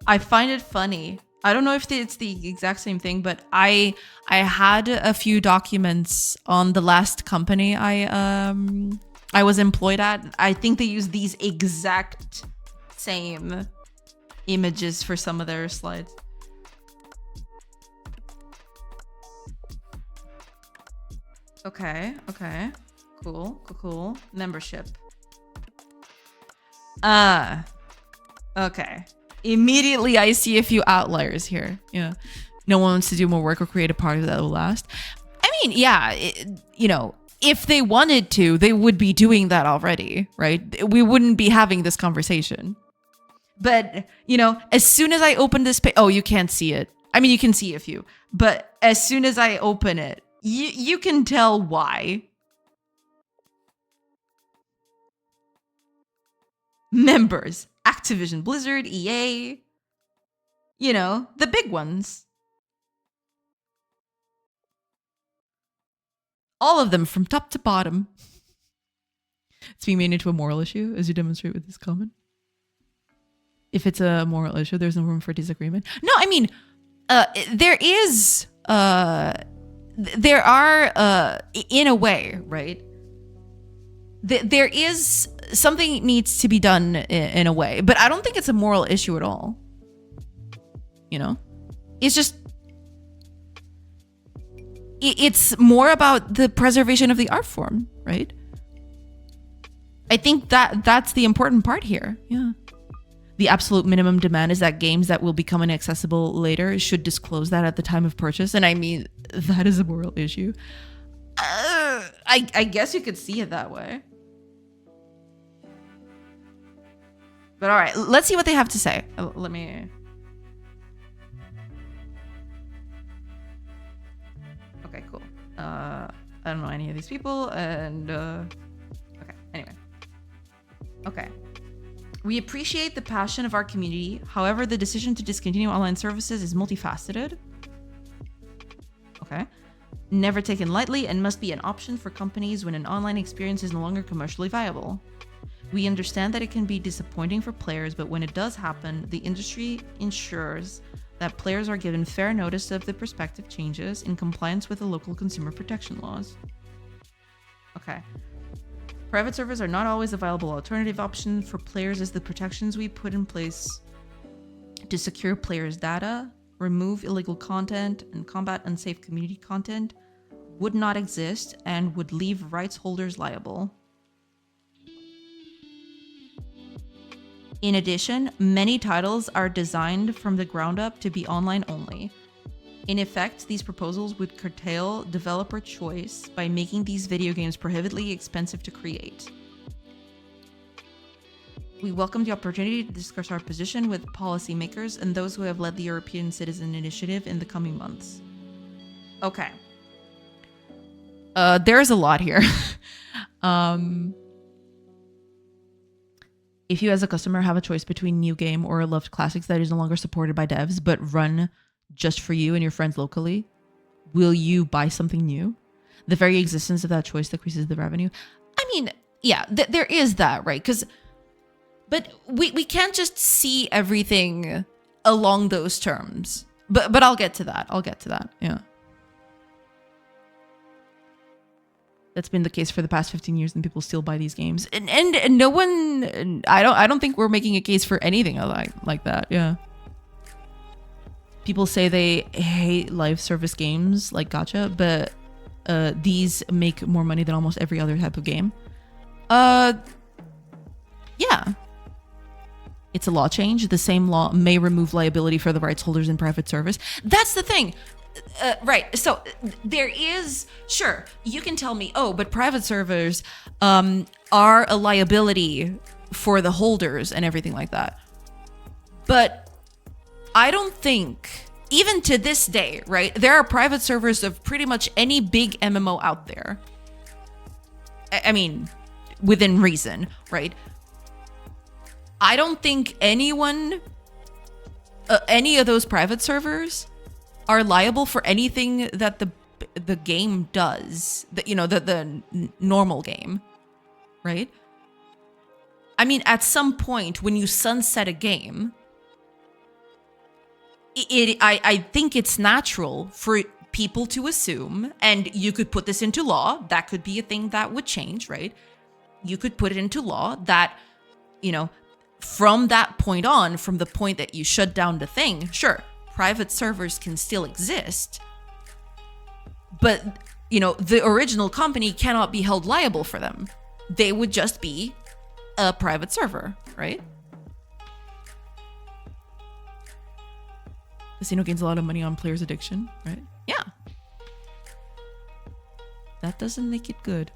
I find it funny. I don't know if it's the exact same thing, but I had a few documents on the last company I was employed at. I think they use these exact same images for some of their slides. Okay. Cool. Membership. Okay. Immediately I see a few outliers here. Yeah. No one wants to do more work or create a party that will last. I mean, yeah, if they wanted to, they would be doing that already, right? We wouldn't be having this conversation. But, as soon as I open this page, oh, you can't see it. I mean, you can see a few, but as soon as I open it, you can tell why. Members, Activision, Blizzard, EA, the big ones. All of them from top to bottom. It's being made into a moral issue, as you demonstrate with this comment. If it's a moral issue, there's no room for disagreement. No, I mean, there is there are, in a way, right? There is something needs to be done in a way, but I don't think it's a moral issue at all. You know, it's just, it's more about the preservation of the art form, right? I think that's the important part here. Yeah. The absolute minimum demand is that games that will become inaccessible later should disclose that at the time of purchase. And I mean, that is a moral issue. I guess you could see it that way. But all right, let's see what they have to say. Let me... Okay, cool. I don't know any of these people, and... Okay, anyway. Okay. We appreciate the passion of our community. However, the decision to discontinue online services is multifaceted. Okay. Never taken lightly and must be an option for companies when an online experience is no longer commercially viable. We understand that it can be disappointing for players, but when it does happen, the industry ensures that players are given fair notice of the prospective changes in compliance with the local consumer protection laws. Okay. Private servers are not always a viable alternative option for players, as the protections we put in place to secure players' data, remove illegal content, and combat unsafe community content would not exist and would leave rights holders liable. In addition, many titles are designed from the ground up to be online only. In effect, these proposals would curtail developer choice by making these video games prohibitively expensive to create. We welcome the opportunity to discuss our position with policymakers and those who have led the European Citizen Initiative in the coming months. Okay. There's a lot here. If you as a customer have a choice between new game or a loved classics that is no longer supported by devs but run just for you and your friends locally, will you buy something new? The very existence of that choice decreases the revenue. I mean, yeah, there is that, right? But we can't just see everything along those terms. But I'll get to that. Yeah. That's been the case for the past 15 years, and people still buy these games. And no one, I don't think we're making a case for anything like that. Yeah. People say they hate live service games like gacha, but these make more money than almost every other type of game. Yeah. It's a law change. The same law may remove liability for the rights holders in private service. That's the thing. Right. So there is, sure, you can tell me, oh, but private servers are a liability for the holders and everything like that. But I don't think, even to this day, right, there are private servers of pretty much any big MMO out there. I mean, within reason, right? I don't think anyone, any of those private servers are liable for anything that the game does, the normal game, right? I mean, at some point when you sunset a game, I think it's natural for people to assume, and you could put this into law, that could be a thing that would change, right? You could put it into law that, from that point on, from the point that you shut down the thing, sure, private servers can still exist, but, the original company cannot be held liable for them. They would just be a private server, right? Casino gains a lot of money on players' addiction, right? Yeah. That doesn't make it good.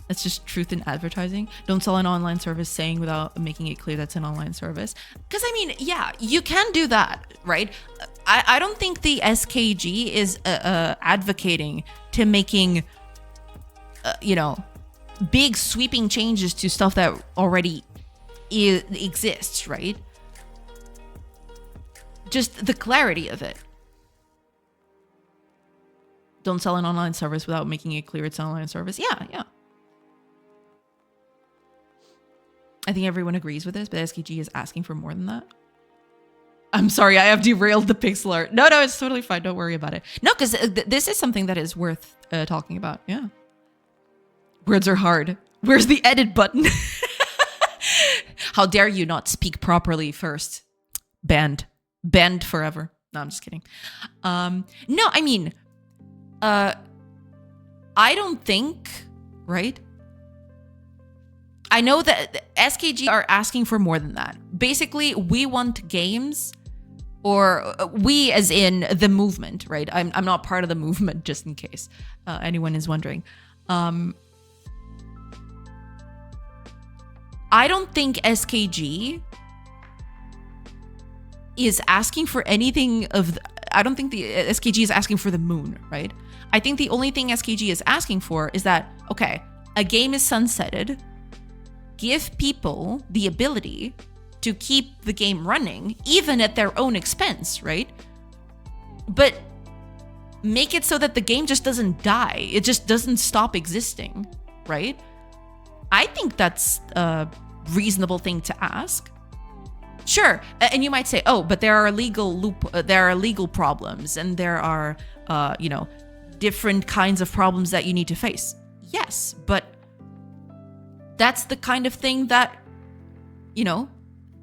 That's just truth in advertising. Don't sell an online service saying without making it clear that's an online service. Because, I mean, yeah, you can do that, right? I don't think the SKG is advocating to making, big sweeping changes to stuff that already exists, right? Just the clarity of it. Don't sell an online service without making it clear it's an online service. Yeah. I think everyone agrees with this, but SKG is asking for more than that. I'm sorry, I have derailed the pixel art. No, it's totally fine. Don't worry about it. No, because this is something that is worth talking about. Yeah. Words are hard. Where's the edit button? How dare you not speak properly first? Banned forever. No, I'm just kidding. No, I mean, I don't think, right? I know that SKG are asking for more than that. Basically, we want games, or we as in the movement, right? I'm not part of the movement, just in case anyone is wondering. I don't think SKG is asking for anything I don't think the SKG is asking for the moon, right? I think the only thing SKG is asking for is that, okay, a game is sunsetted. Give people the ability to keep the game running, even at their own expense, right? But make it so that the game just doesn't die. It just doesn't stop existing, right? I think that's a reasonable thing to ask. Sure, and you might say, "Oh, but there are legal problems, and there are, different kinds of problems that you need to face." Yes, but that's the kind of thing that,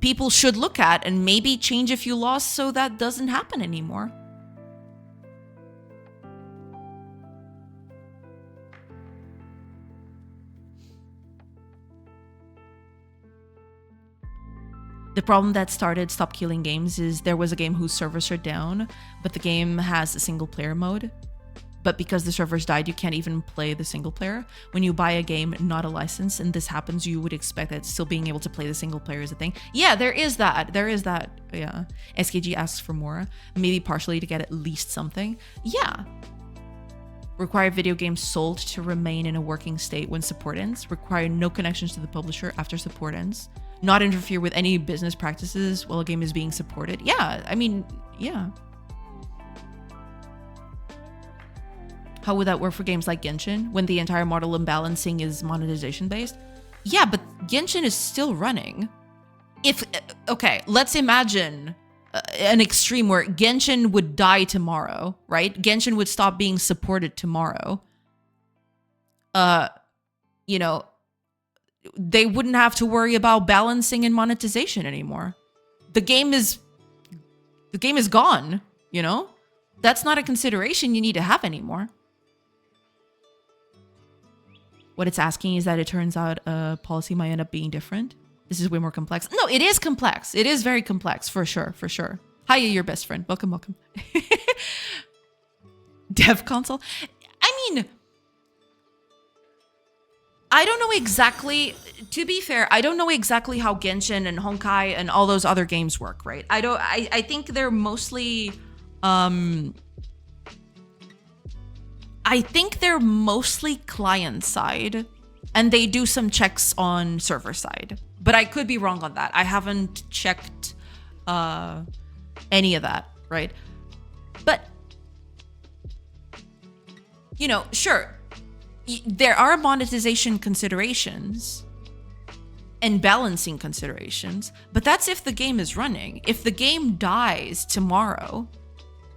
people should look at and maybe change a few laws so that doesn't happen anymore. The problem that started Stop Killing Games is there was a game whose servers are down, but the game has a single player mode. But because the servers died, you can't even play the single player. When you buy a game, not a license, and this happens, you would expect that still being able to play the single player is a thing. Yeah, there is that. Yeah. SKG asks for more, maybe partially to get at least something. Yeah. Require video games sold to remain in a working state when support ends. Require no connections to the publisher after support ends. Not interfere with any business practices while a game is being supported. Yeah, I mean, yeah. How would that work for games like Genshin when the entire model and balancing is monetization based? Yeah, but Genshin is still running. Okay, let's imagine an extreme where Genshin would die tomorrow, right? Genshin would stop being supported tomorrow. They wouldn't have to worry about balancing and monetization anymore. The game is gone, That's not a consideration you need to have anymore. What it's asking is that it turns out a policy might end up being different. This is way more complex. No, it is complex. It is very complex, for sure. Hiya, your best friend. Welcome. Dev console. I mean, I don't know exactly, to be fair, I don't know exactly how Genshin and Honkai and all those other games work, right? I think they're mostly, client side, and they do some checks on server side. But I could be wrong on that. I haven't checked any of that, right? But, sure. There are monetization considerations and balancing considerations, but that's if the game is running. If the game dies tomorrow,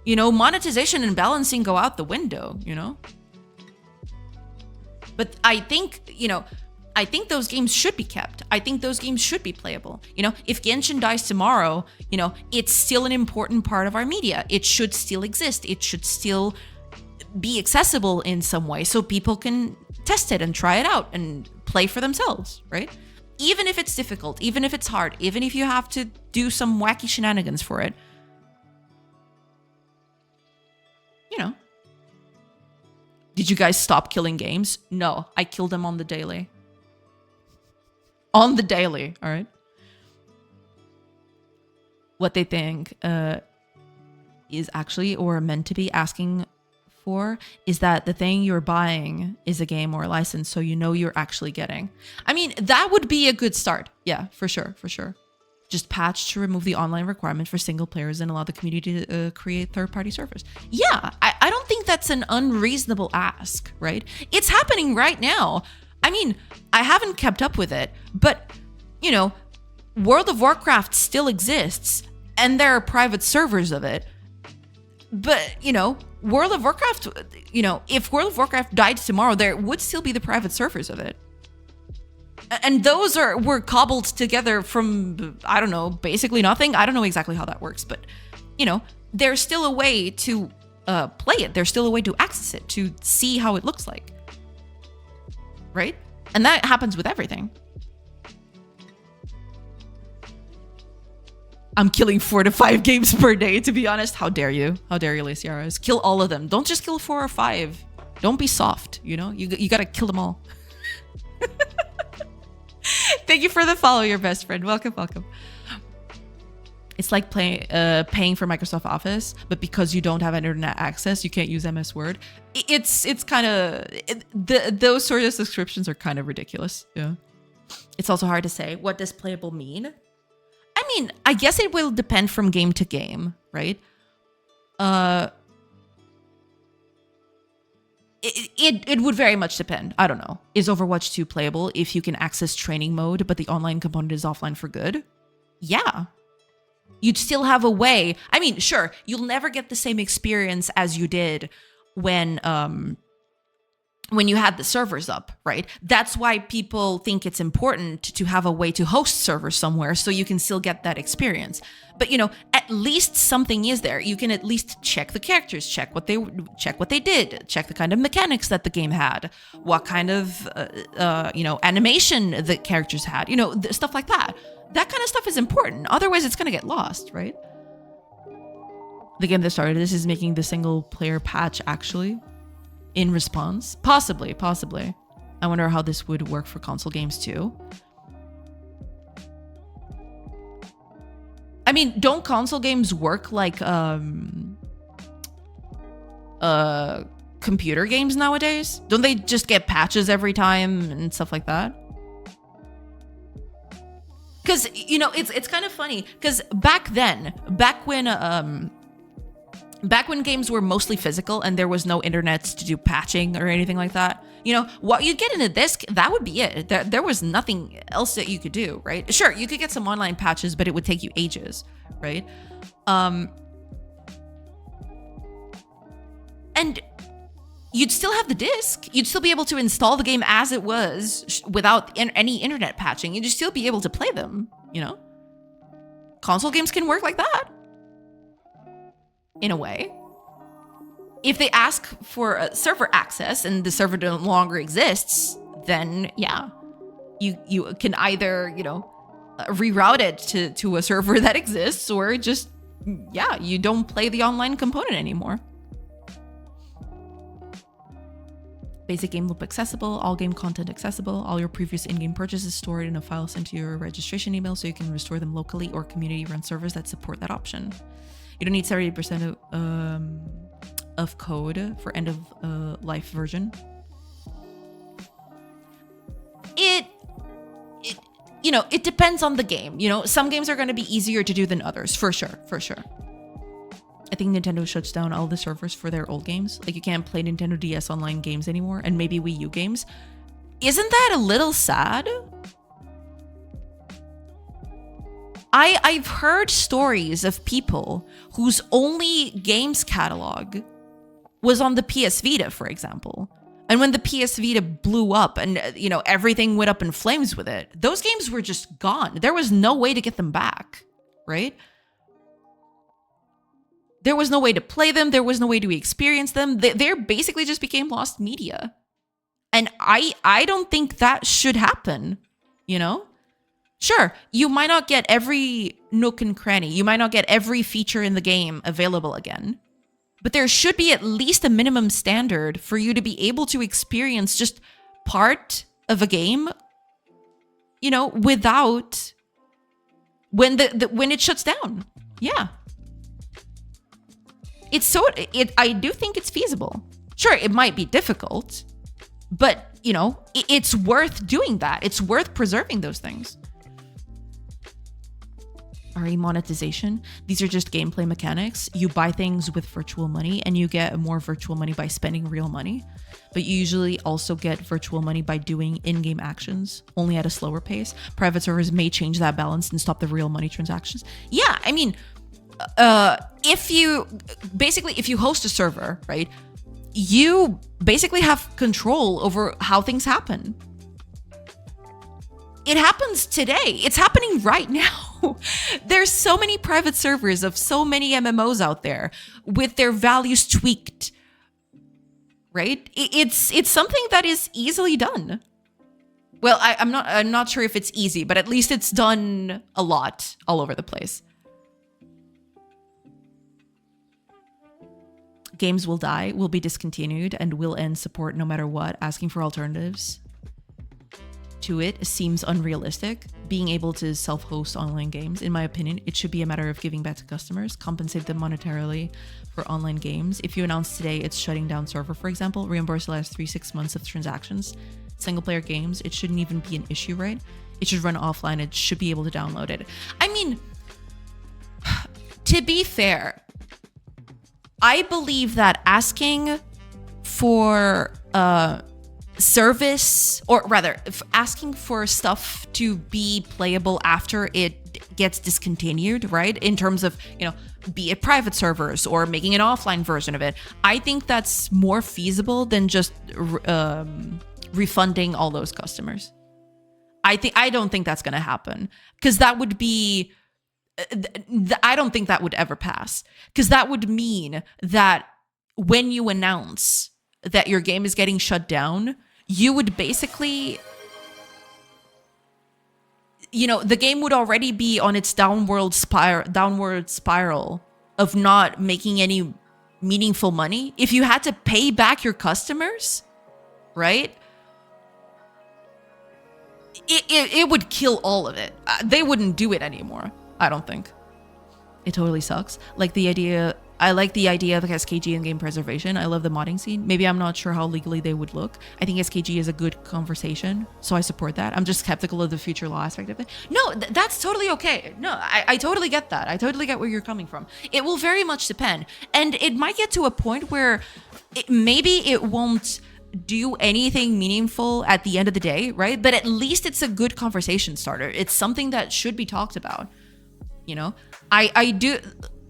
monetization and balancing go out the window, But I think those games should be kept. I think those games should be playable. If Genshin dies tomorrow, it's still an important part of our media. It should still exist. It should still be accessible in some way so people can test it and try it out and play for themselves, right? Even if it's difficult, even if it's hard, even if you have to do some wacky shenanigans for it. Did you guys stop killing games? No, I killed them on the daily. On the daily, all right? What they think is actually or meant to be asking for is that the thing you're buying is a game or a license, so you're actually getting. I mean, that would be a good start. Yeah, for sure. Just patch to remove the online requirement for single players and allow the community to create third-party servers. Yeah, I don't think that's an unreasonable ask, right? It's happening right now. I mean, I haven't kept up with it, but, World of Warcraft still exists. and there are private servers of it. But, World of Warcraft, if World of Warcraft died tomorrow, there would still be the private servers of it. And those were cobbled together from, I don't know, basically nothing. I don't know exactly how that works, but, there's still a way to play it. There's still a way to access it, to see how it looks like. Right? And that happens with everything. I'm killing 4 to 5 games per day, to be honest. How dare you? How dare you, Laciaras? Kill all of them. Don't just kill 4 or 5. Don't be soft, You gotta kill them all. Thank you for the follow, your best friend. Welcome. It's like paying for Microsoft Office, but because you don't have internet access, you can't use MS Word. It's kind of... Those sort of subscriptions are kind of ridiculous. Yeah. It's also hard to say. What does playable mean? I mean, I guess it will depend from game to game, right? It would very much depend. I don't know. Is Overwatch 2 playable if you can access training mode, but the online component is offline for good? Yeah. You'd still have a way. I mean, sure, you'll never get the same experience as you did when you had the servers up, right? That's why people think it's important to have a way to host servers somewhere so you can still get that experience. But, at least something is there. You can at least check the characters, check what they did, check the kind of mechanics that the game had, what kind of, animation the characters had, stuff like that. That kind of stuff is important. Otherwise, it's going to get lost, right? The game that started this is making the single player patch, actually. In response? Possibly. I wonder how this would work for console games too. I mean, don't console games work like computer games nowadays? Don't they just get patches every time and stuff like that? Because, it's kind of funny. Because back when games were mostly physical and there was no internet to do patching or anything like that, what you'd get in a disc, that would be it. There was nothing else that you could do, right? Sure, you could get some online patches, but it would take you ages, right? And you'd still have the disc. You'd still be able to install the game as it was without any internet patching. You'd still be able to play them, Console games can work like that. In a way. If they ask for a server access and the server no longer exists, then yeah, you can either, reroute it to a server that exists, or just, yeah, you don't play the online component anymore. Basic game loop accessible, all game content accessible, all your previous in-game purchases stored in a file sent to your registration email so you can restore them locally or community-run servers that support that option. You don't need 70% of code for end of life version. It depends on the game. Some games are going to be easier to do than others, for sure. I think Nintendo shuts down all the servers for their old games. Like, you can't play Nintendo DS Online games anymore, and maybe Wii U games. Isn't that a little sad? I've heard stories of people whose only games catalog was on the PS Vita, for example. And when the PS Vita blew up and, everything went up in flames with it, those games were just gone. There was no way to get them back, right? There was no way to play them. There was no way to experience them. They basically just became lost media. And I don't think that should happen, Sure, you might not get every nook and cranny. You might not get every feature in the game available again. But there should be at least a minimum standard for you to be able to experience just part of a game, without when when it shuts down. Yeah. I do think it's feasible. Sure, it might be difficult, but it's worth doing that. It's worth preserving those things. RE monetization. These are just gameplay mechanics. You buy things with virtual money and you get more virtual money by spending real money. But you usually also get virtual money by doing in-game actions, only at a slower pace. Private servers may change that balance and stop the real money transactions. Yeah, I mean, if you host a server, right, you basically have control over how things happen. It happens today. It's happening right now. There's so many private servers of so many MMOs out there with their values tweaked, right? It's something that is easily done. Well, I'm not sure if it's easy, but at least it's done a lot all over the place. Games will die, will be discontinued, and will end support no matter what. Asking for alternatives to it seems unrealistic. Being able to self-host online games, in my opinion, it should be a matter of giving back to customers, compensate them monetarily for online games. If you announce today it's shutting down server, for example, reimburse the last 3-6 months of transactions. Single player games, it shouldn't even be an issue, right? It should run offline. It should be able to download it. I mean, to be fair, I believe that asking for service, or rather asking for stuff to be playable after it gets discontinued, right, in terms of, be it private servers or making an offline version of it, I think that's more feasible than just refunding all those customers. I don't think that's going to happen, because that would be, I don't think that would ever pass, because that would mean that when you announce that your game is getting shut down, you would basically, the game would already be on its downward spiral of not making any meaningful money. If you had to pay back your customers, right? It would kill all of it. They wouldn't do it anymore, I don't think. It totally sucks. I like the idea of SKG and game preservation. I love the modding scene. Maybe I'm not sure how legally they would look. I think SKG is a good conversation, so I support that. I'm just skeptical of the future law aspect of it. No, that's totally okay. No, I totally get that. I totally get where you're coming from. It will very much depend. And it might get to a point where maybe it won't do anything meaningful at the end of the day, right? But at least it's a good conversation starter. It's something that should be talked about.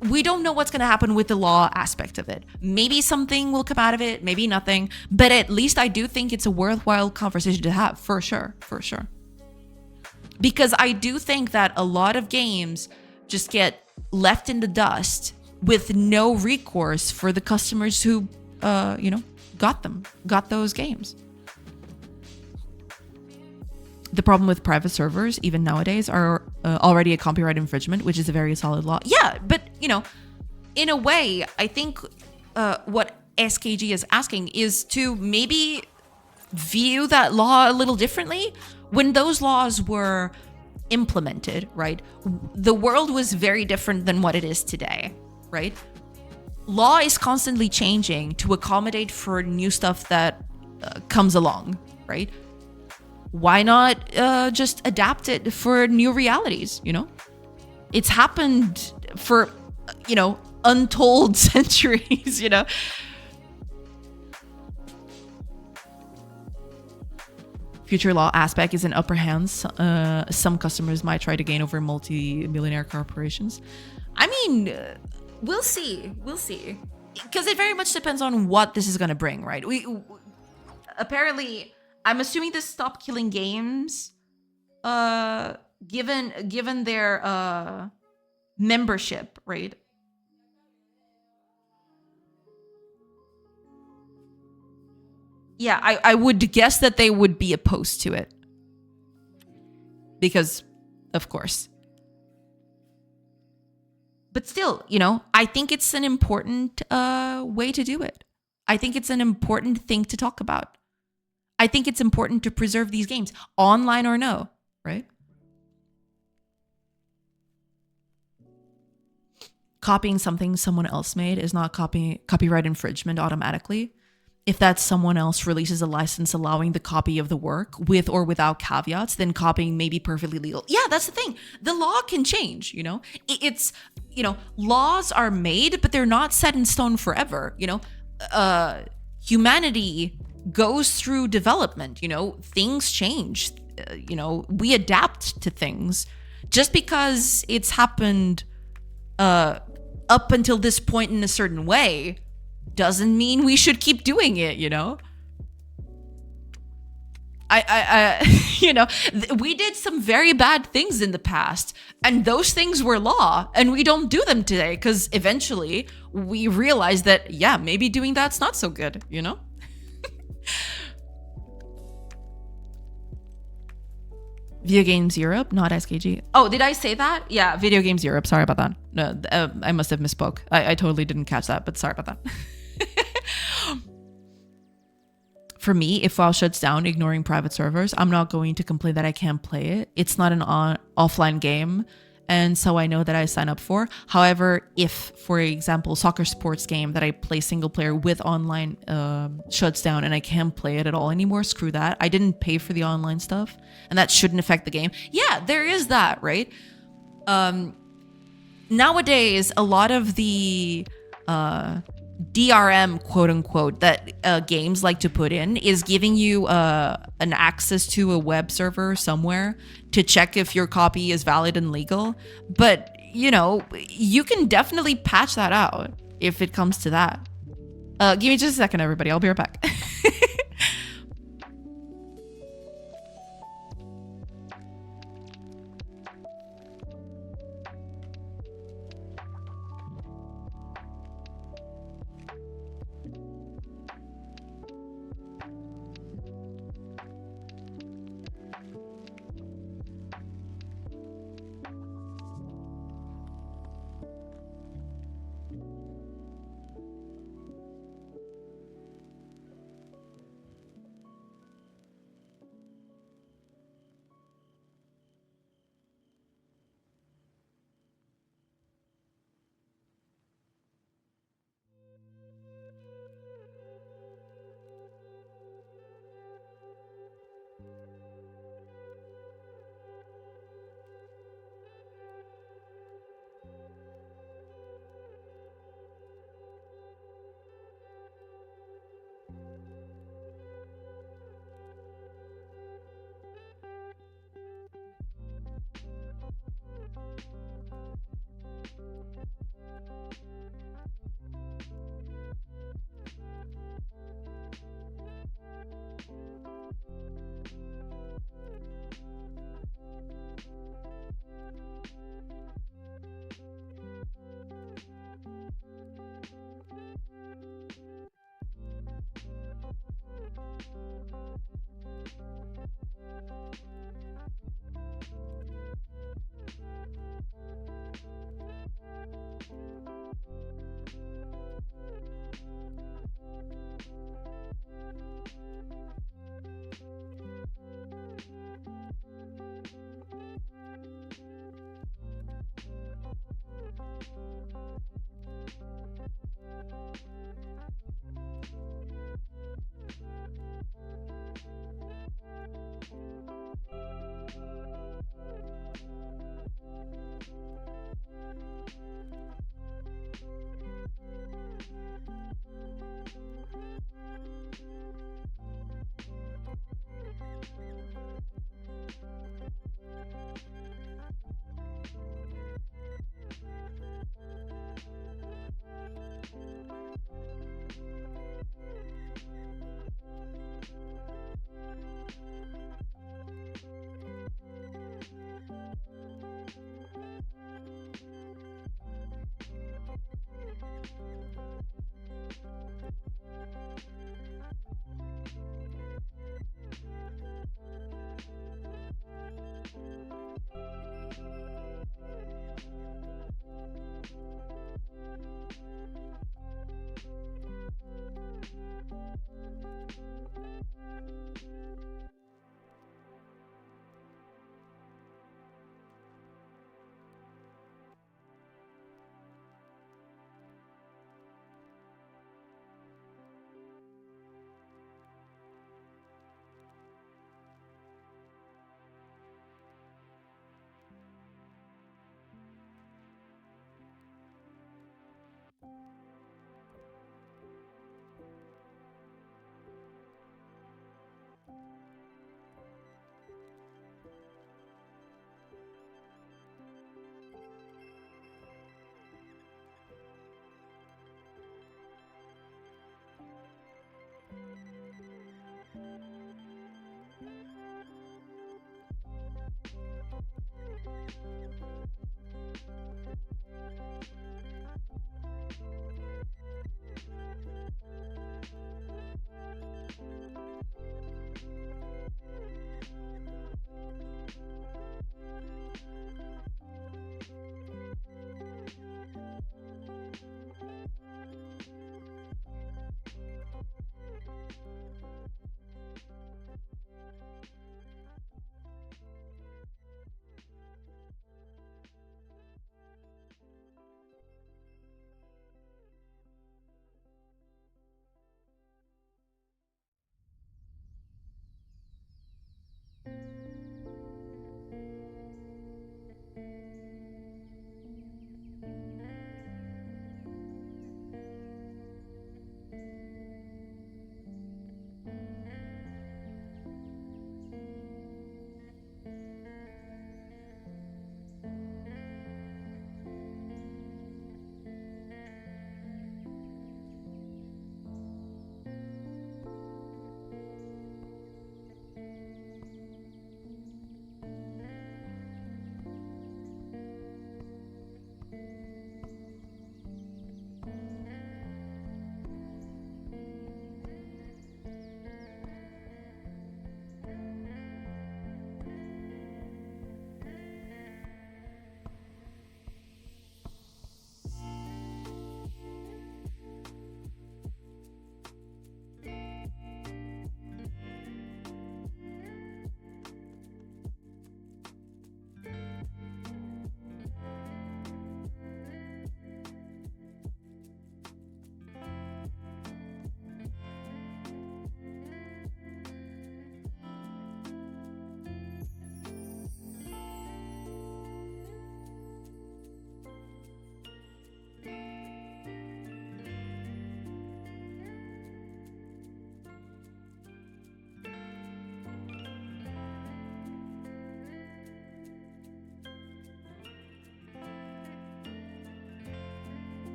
We don't know what's going to happen with the law aspect of it. Maybe something will come out of it, maybe nothing. But at least I do think it's a worthwhile conversation to have, for sure. Because I do think that a lot of games just get left in the dust with no recourse for the customers who, got those games. The problem with private servers, even nowadays, are already a copyright infringement, which is a very solid law. Yeah, but, in a way, I think what SKG is asking is to maybe view that law a little differently. When those laws were implemented, right, the world was very different than what it is today, right? Law is constantly changing to accommodate for new stuff that comes along, right? Why not just adapt it for new realities, It's happened for, untold centuries, Future law aspect is in upper hands. Some customers might try to gain over multi-millionaire corporations. I mean, we'll see. Because it very much depends on what this is going to bring, right? Apparently, I'm assuming this stop killing games, given their membership, right? Yeah, I would guess that they would be opposed to it. Because, of course. But still, I think it's an important way to do it. I think it's an important thing to talk about. I think it's important to preserve these games, online or no, right? Copying something someone else made is not copyright infringement automatically. If that someone else releases a license allowing the copy of the work with or without caveats, then copying may be perfectly legal. Yeah, that's the thing. The law can change, It's, laws are made, but they're not set in stone forever, Humanity goes through development, things change, we adapt to things. Just because it's happened up until this point in a certain way doesn't mean we should keep doing it, you know? We did some very bad things in the past, and those things were law, and we don't do them today because eventually we realize that, yeah, maybe doing that's not so good, you know? Video Games Europe, not SKG. Oh, did I say that? Yeah, Video Games Europe. Sorry about that. No, I must have misspoke. I totally didn't catch that, but sorry about that. For me, if WoW shuts down, ignoring private servers, I'm not going to complain that I can't play it. It's not an offline game, and so I know that I sign up for. However, if, for example, soccer sports game that I play single player with online shuts down and I can't play it at all anymore, screw that. I didn't pay for the online stuff, and that shouldn't affect the game. Yeah, there is that, right? Nowadays, a lot of the DRM, quote unquote, that games like to put in is giving you an access to a web server somewhere to check if your copy is valid and legal. But, you know, you can definitely patch that out if it comes to that. Give me just a second, everybody. I'll be right back.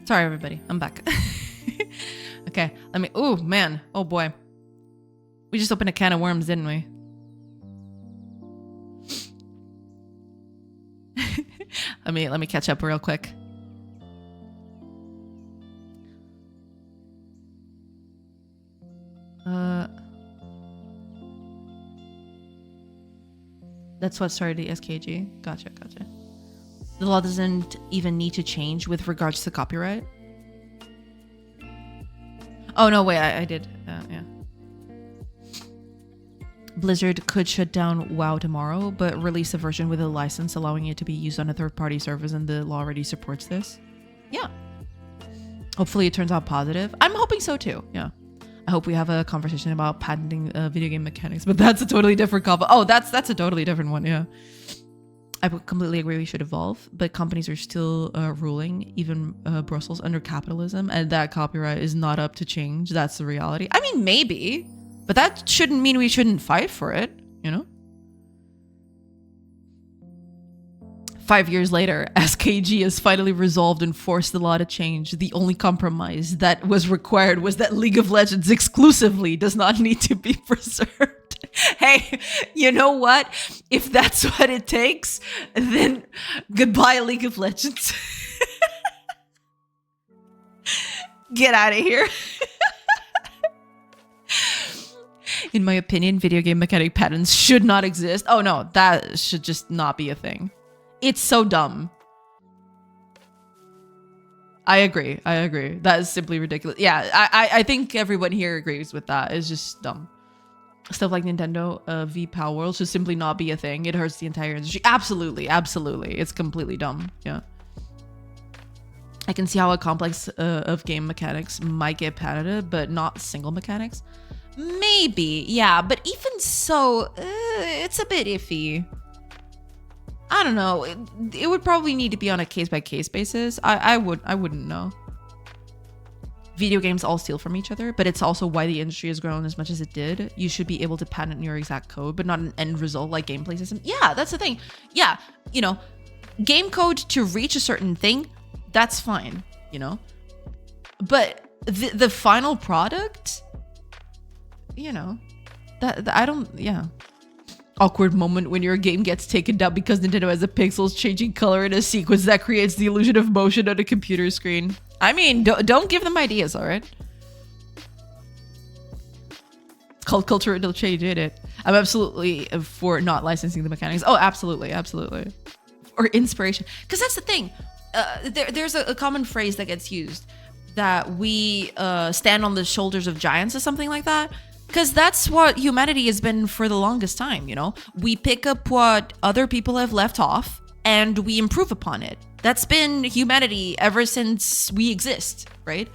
Sorry, everybody. I'm back. Okay, let me... Oh, man. Oh, boy. We just opened a can of worms, didn't we? Let me catch up real quick. That's what started the SKG. Gotcha. The law doesn't even need to change with regards to copyright. Oh, no, wait, I did. Yeah. Blizzard could shut down WoW tomorrow, but release a version with a license allowing it to be used on a third-party service, and the law already supports this. Yeah. Hopefully it turns out positive. I'm hoping so too, yeah. I hope we have a conversation about patenting video game mechanics, but that's a totally different that's a totally different one, yeah. I completely agree we should evolve, but companies are still ruling, even Brussels, under capitalism, and that copyright is not up to change. That's the reality. I mean, maybe, but that shouldn't mean we shouldn't fight for it, you know? 5 years later, SKG has finally resolved and forced the law to change. The only compromise that was required was that League of Legends exclusively does not need to be preserved. Hey, you know what? If that's what it takes, then goodbye, League of Legends. Get out of here. In my opinion, video game mechanic patents should not exist. Oh no, that should just not be a thing. It's so dumb. I agree. That is simply ridiculous. Yeah, I think everyone here agrees with that. It's just dumb. Stuff like Nintendo v Power World should simply not be a thing. It hurts the entire industry. Absolutely. It's completely dumb. Yeah. I can see how a complex of game mechanics might get patented, but not single mechanics. Maybe, yeah, but even so, it's a bit iffy. I don't know. It would probably need to be on a case-by-case basis. I wouldn't know. Video games all steal from each other, but it's also why the industry has grown as much as it did. You should be able to patent your exact code, but not an end result like gameplay system. Yeah, that's the thing. Yeah, you know, game code to reach a certain thing, that's fine, you know? But the final product, you know, that I don't, yeah. Awkward moment when your game gets taken down because Nintendo has a pixels changing color in a sequence that creates the illusion of motion on a computer screen. I mean, don't give them ideas, all right? It's called cultural change, ain't it? I'm absolutely for not licensing the mechanics. Oh, absolutely. Or inspiration. Because that's the thing. There's a common phrase that gets used that we stand on the shoulders of giants or something like that. Because that's what humanity has been for the longest time, you know? We pick up what other people have left off and we improve upon it. That's been humanity ever since we exist, right?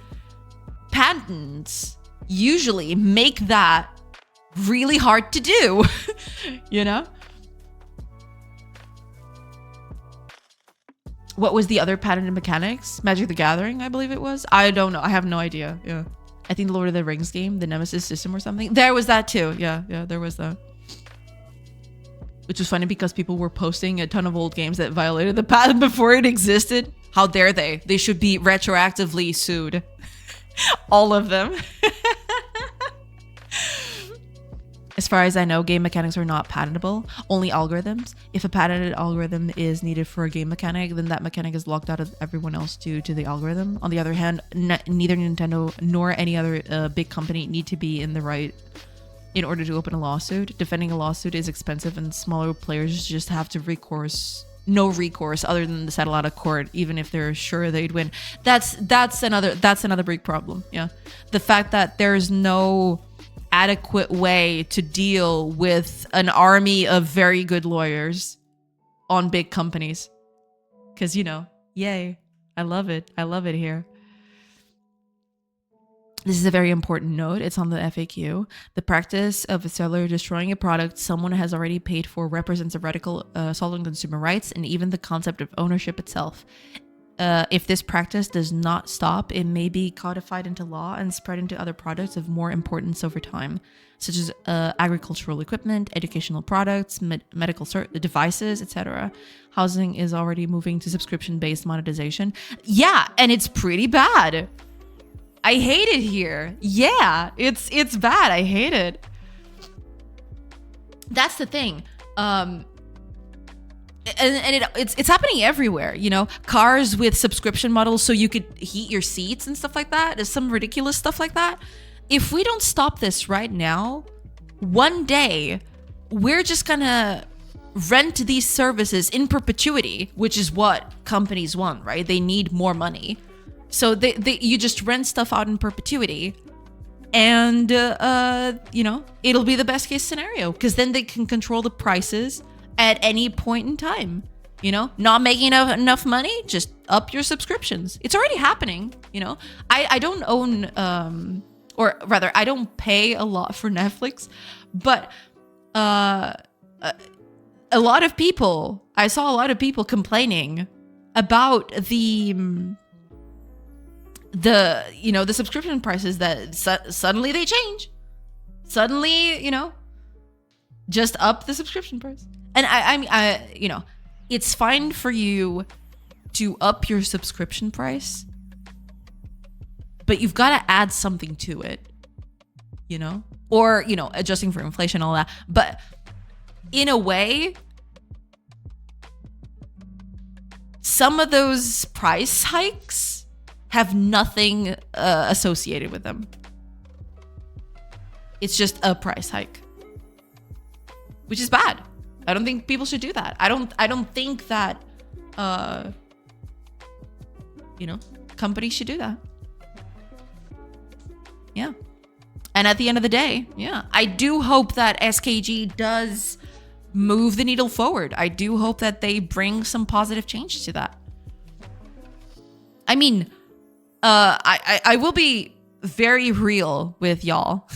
Patents usually make that really hard to do, you know? What was the other patented mechanics? Magic the Gathering, I believe it was. I don't know. I have no idea. Yeah. I think the Lord of the Rings game, the Nemesis system or something. There was that too. Yeah, there was that. Which was funny because people were posting a ton of old games that violated the patent before it existed. How dare they? They should be retroactively sued. All of them. As far as I know, game mechanics are not patentable, only algorithms. If a patented algorithm is needed for a game mechanic, then that mechanic is locked out of everyone else due to the algorithm. On the other hand, neither Nintendo nor any other big company need to be in the right in order to open a lawsuit. Defending a lawsuit is expensive and smaller players just have no recourse other than to settle out of court, even if they're sure they'd win. That's another big problem. Yeah. The fact that there's no adequate way to deal with an army of very good lawyers on big companies. Because, you know, yay. I love it here. This is a very important note. It's on the FAQ. The practice of a seller destroying a product someone has already paid for represents a radical assault on consumer rights and even the concept of ownership itself. If this practice does not stop, it may be codified into law and spread into other products of more importance over time, such as agricultural equipment, educational products, medical devices, etc. Housing is already moving to subscription-based monetization. Yeah, and it's pretty bad. I hate it here. Yeah, it's bad. I hate it. That's the thing. It's happening everywhere, you know, cars with subscription models so you could heat your seats and stuff like that. There's some ridiculous stuff like that. If we don't stop this right now, one day we're just gonna rent these services in perpetuity, which is what companies want, right? They need more money. So you just rent stuff out in perpetuity, and you know, it'll be the best case scenario, because then they can control the prices at any point in time. You know, not making enough money, just up your subscriptions. It's already happening. You know, I don't own or rather I don't pay a lot for Netflix, but a lot of people, I saw a lot of people complaining about the you know, the subscription prices that suddenly they change. Suddenly, you know, just up the subscription price. And I you know, it's fine for you to up your subscription price, but you've got to add something to it, you know, or, you know, adjusting for inflation, all that. But in a way, some of those price hikes have nothing associated with them. It's just a price hike, which is bad. I don't think people should do that. I don't think that you know, companies should do that. Yeah. And at the end of the day, yeah, I do hope that SKG does move the needle forward. I do hope that they bring some positive change to that. I mean, I will be very real with y'all.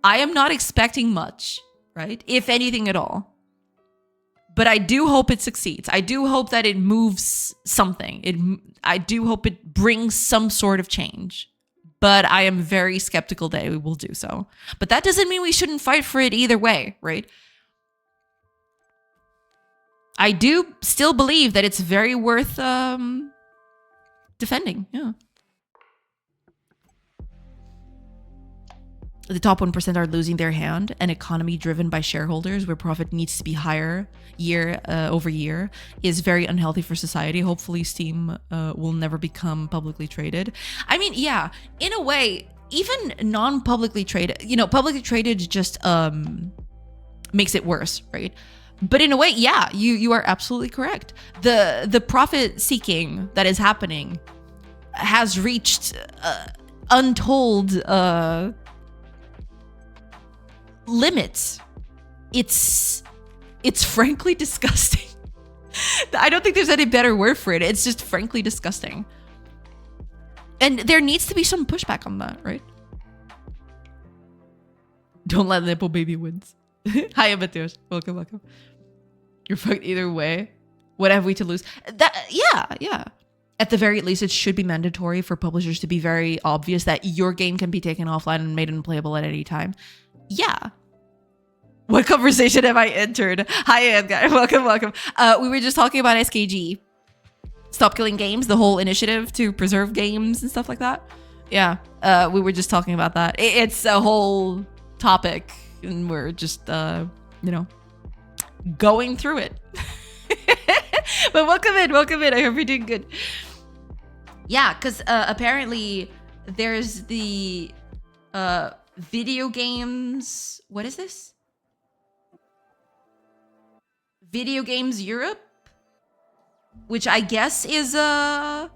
I am not expecting much, right? If anything at all. But I do hope it succeeds. I do hope that it moves something. I do hope it brings some sort of change. But I am very skeptical that it will do so. But that doesn't mean we shouldn't fight for it either way, right? I do still believe that it's very worth defending. Yeah. The top 1% are losing their hand. An economy driven by shareholders where profit needs to be higher year over year is very unhealthy for society. Hopefully Steam will never become publicly traded. I mean, yeah, in a way, even non-publicly traded, you know, publicly traded just makes it worse, right? But in a way, yeah, you are absolutely correct. The profit seeking that is happening has reached untold limits. It's frankly disgusting. I don't think there's any better word for it. It's just frankly disgusting. And there needs to be some pushback on that, right? Don't let Nipple Baby wins. Hi, Amateus. Welcome. You're fucked either way. What have we to lose? Yeah. At the very least, it should be mandatory for publishers to be very obvious that your game can be taken offline and made unplayable at any time. Yeah. What conversation have I entered? Hi, Edgar. Welcome. We were just talking about SKG. Stop Killing Games, the whole initiative to preserve games and stuff like that. Yeah, we were just talking about that. It's a whole topic, and we're just, you know, going through it. But welcome in. I hope you're doing good. Yeah, because apparently there's the video games. What is this? Video Games Europe, which I guess is I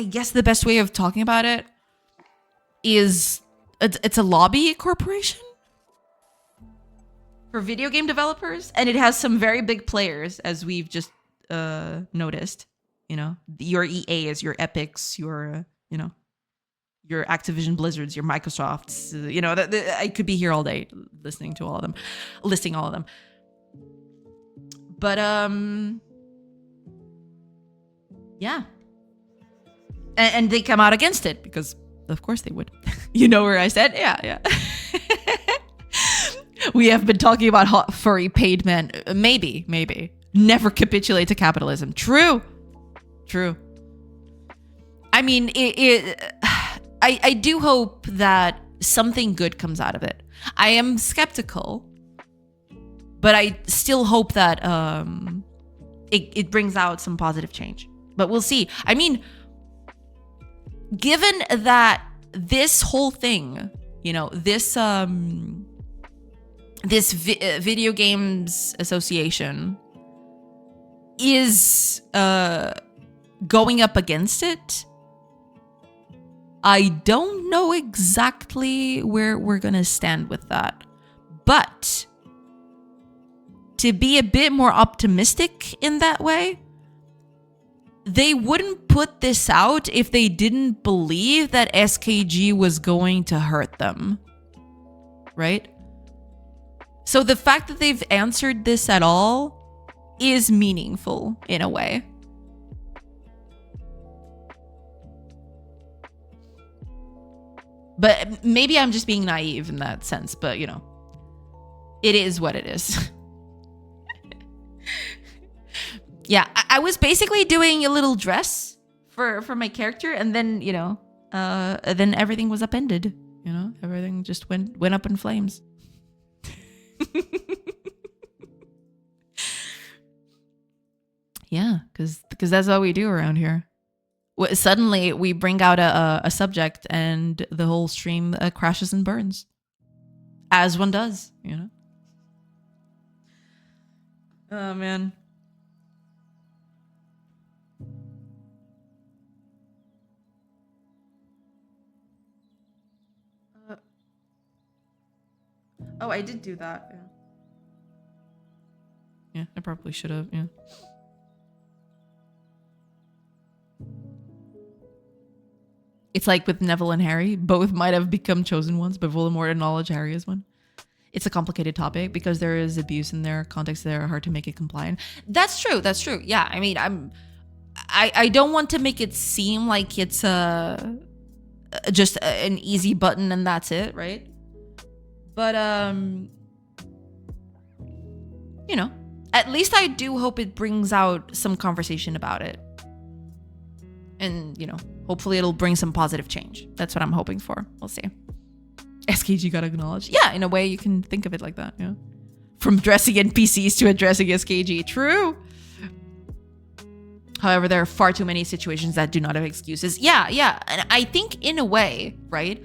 guess the best way of talking about it is it's a lobby corporation for video game developers, and it has some very big players, as we've just noticed. You know, your EAs, your Epics, your you know, your Activision Blizzards, your Microsofts. You know, I could be here all day listing all of them. But Yeah. And they come out against it because, of course, they would. You know where I said? Yeah, yeah. We have been talking about hot, furry, paid men. Maybe. Never capitulate to capitalism. True. I mean, I do hope that something good comes out of it. I am skeptical, but I still hope that it brings out some positive change. But we'll see. I mean, given that this whole thing, you know, this video games association is going up against it, I don't know exactly where we're gonna stand with that. But to be a bit more optimistic in that way, they wouldn't put this out if they didn't believe that SKG was going to hurt them. Right? So the fact that they've answered this at all is meaningful in a way. But maybe I'm just being naive in that sense, but you know, it is what it is. Yeah, I was basically doing a little dress for my character, and then, you know, then everything was upended. You know, everything just went up in flames. Yeah, because that's what we do around here. Suddenly we bring out a subject and the whole stream crashes and burns, as one does, you know. Oh man. Oh, I did do that. Yeah. Yeah, I probably should have. Yeah. It's like with Neville and Harry, both might have become chosen ones, but Voldemort acknowledged Harry as one. It's a complicated topic because there is abuse in their context that are hard to make it compliant. That's true. Yeah, I mean, I don't want to make it seem like it's just an easy button and that's it, right? But you know, at least I do hope it brings out some conversation about it. And, you know, hopefully it'll bring some positive change. That's what I'm hoping for. We'll see. SKG got acknowledged. Yeah, in a way you can think of it like that, yeah. From dressing NPCs to addressing SKG. True. However, there are far too many situations that do not have excuses. Yeah. And I think in a way, right?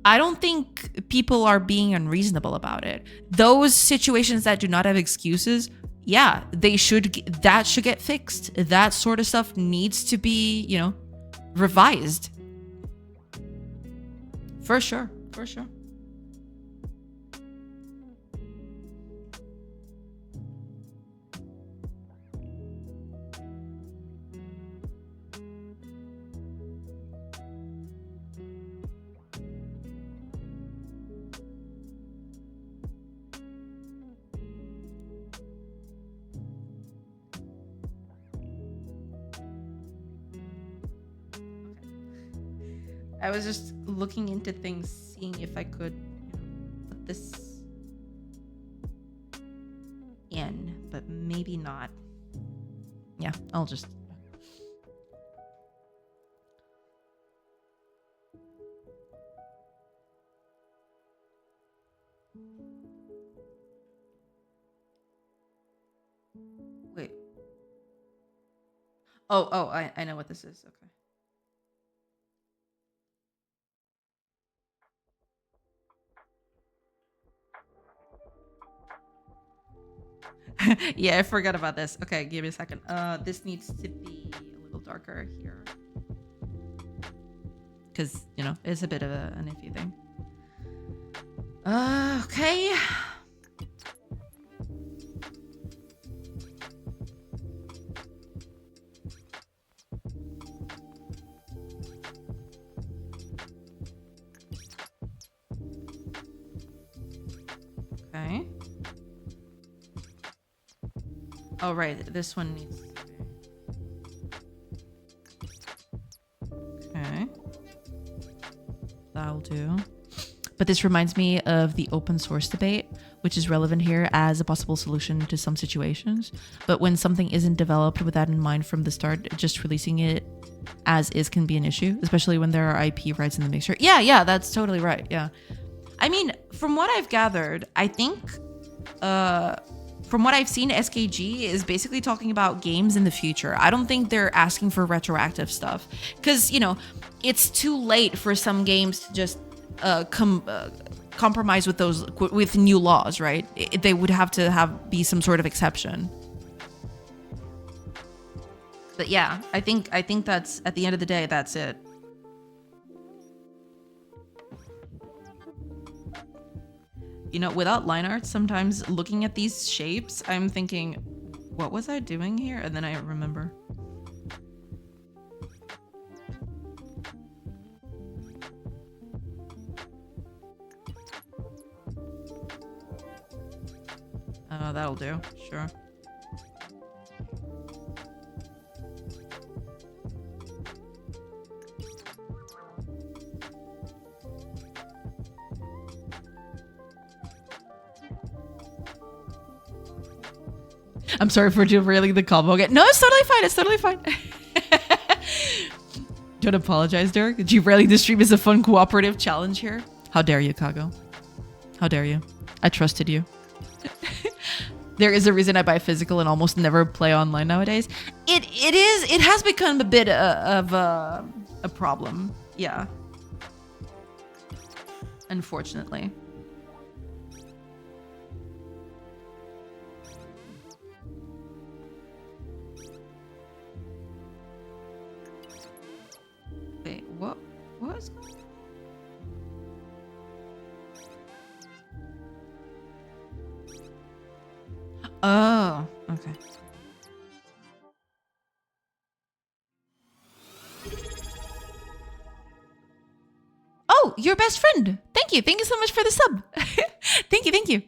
I don't think people are being unreasonable about it. Those situations that do not have excuses, yeah, that should get fixed. That sort of stuff needs to be, you know, revised. For sure. I was just looking into things, seeing if I could, you know, put this in, but maybe not. Yeah, I'll just... Wait. Oh, I know what this is. Okay. Yeah, I forgot about this. Okay, give me a second. This needs to be a little darker here. Because, you know, it's a bit of an iffy thing. Okay. Okay. Oh, right. This one needs... do. But this reminds me of the open source debate, which is relevant here as a possible solution to some situations. But when something isn't developed with that in mind from the start, just releasing it as is can be an issue, especially when there are IP rights in the mixture. Yeah, that's totally right. Yeah. I mean, from what I've gathered, I think, from what I've seen, SKG is basically talking about games in the future. I don't think they're asking for retroactive stuff because, you know, it's too late for some games to just compromise with those with new laws, right? They would have to be some sort of exception. But yeah, I think that's, at the end of the day, that's it. You know, without line art, sometimes looking at these shapes, I'm thinking, what was I doing here? And then I remember. That'll do. Sure. I'm sorry for derailing the combo again. No, it's totally fine. It's totally fine. Don't apologize, Derek. Derailing the stream is a fun cooperative challenge here. How dare you, Kago? How dare you? I trusted you. There is a reason I buy physical and almost never play online nowadays. It has become a bit of a problem. Yeah. Unfortunately. Wait, what was going on? Oh, okay. Oh, your best friend. Thank you. Thank you so much for the sub. Thank you. Thank you.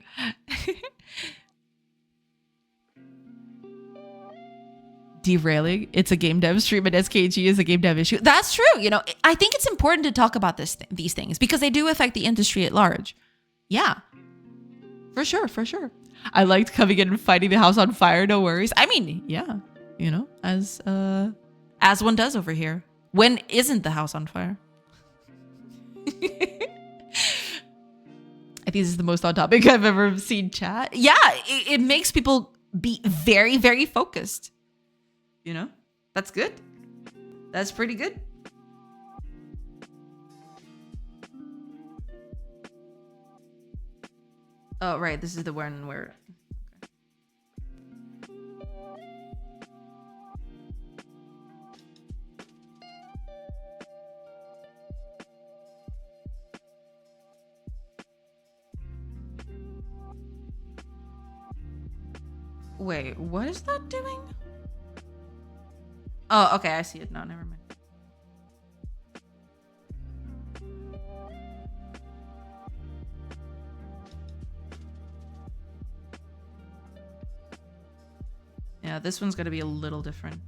Derailing. It's a game dev stream and SKG is a game dev issue. That's true. You know, I think it's important to talk about these things because they do affect the industry at large. Yeah. For sure. For sure. I liked coming in and fighting the house on fire. No worries. I mean, yeah, you know, as one does over here. When isn't the house on fire? I think this is the most on topic I've ever seen chat. Yeah, it makes people be very, very focused. You know, that's good. That's pretty good. Oh, right. This is the one where... Wait, what is that doing? Oh, okay. I see it now. Never mind. Yeah, this one's gonna be a little different.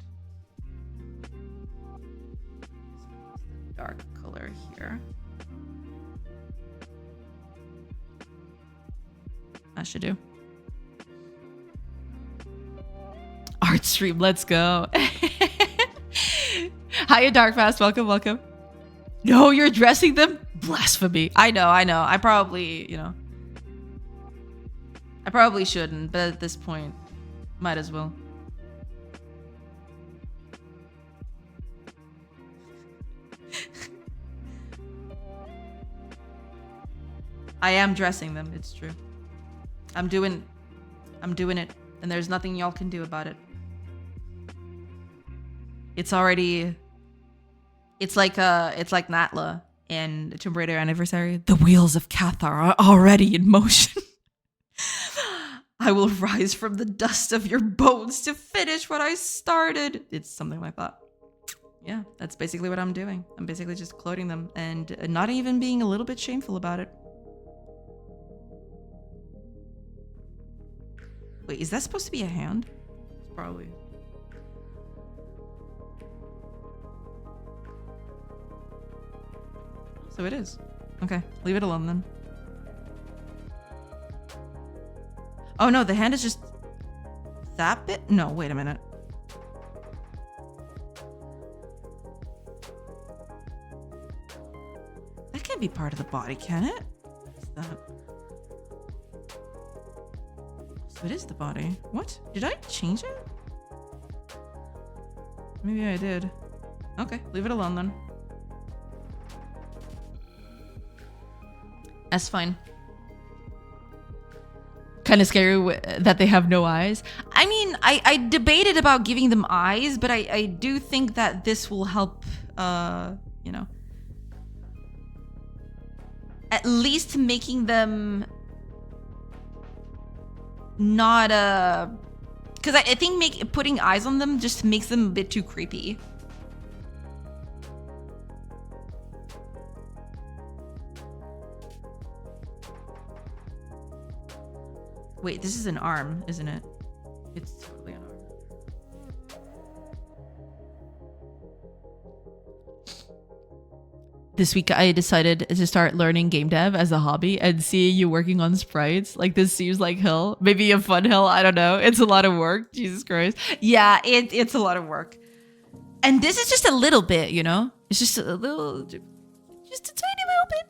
Dark color here. That should do. Art stream, let's go. Hiya, Darkfast. Welcome, welcome. No, you're dressing them? Blasphemy. I know. I probably, you know. I probably shouldn't, but at this point, might as well. I am dressing them, it's true. I'm doing it, and there's nothing y'all can do about it. It's already... It's like Natla in Tomb Raider Anniversary. The wheels of Cathar are already in motion. I will rise from the dust of your bones to finish what I started. It's something like that. Yeah, that's basically what I'm doing. I'm basically just clothing them and not even being a little bit shameful about it. Wait, is that supposed to be a hand? It's probably... So it is. Okay, leave it alone then. Oh no, the hand is just that bit? No, wait a minute. That can't be part of the body, can it? What is that? So it is the body. What? Did I change it? Maybe I did. Okay, leave it alone then. That's fine. Kind of scary that they have no eyes. I mean, I debated about giving them eyes, but I do think that this will help, you know, at least making them not, because I think putting eyes on them just makes them a bit too creepy. Wait, this is an arm, isn't it? It's totally an arm. This week I decided to start learning game dev as a hobby, and seeing you working on sprites, like, this seems like hell. Maybe a fun hell, I don't know. It's a lot of work, Jesus Christ. Yeah, it's a lot of work. And this is just a little bit, you know? It's just a little, just a tiny little bit.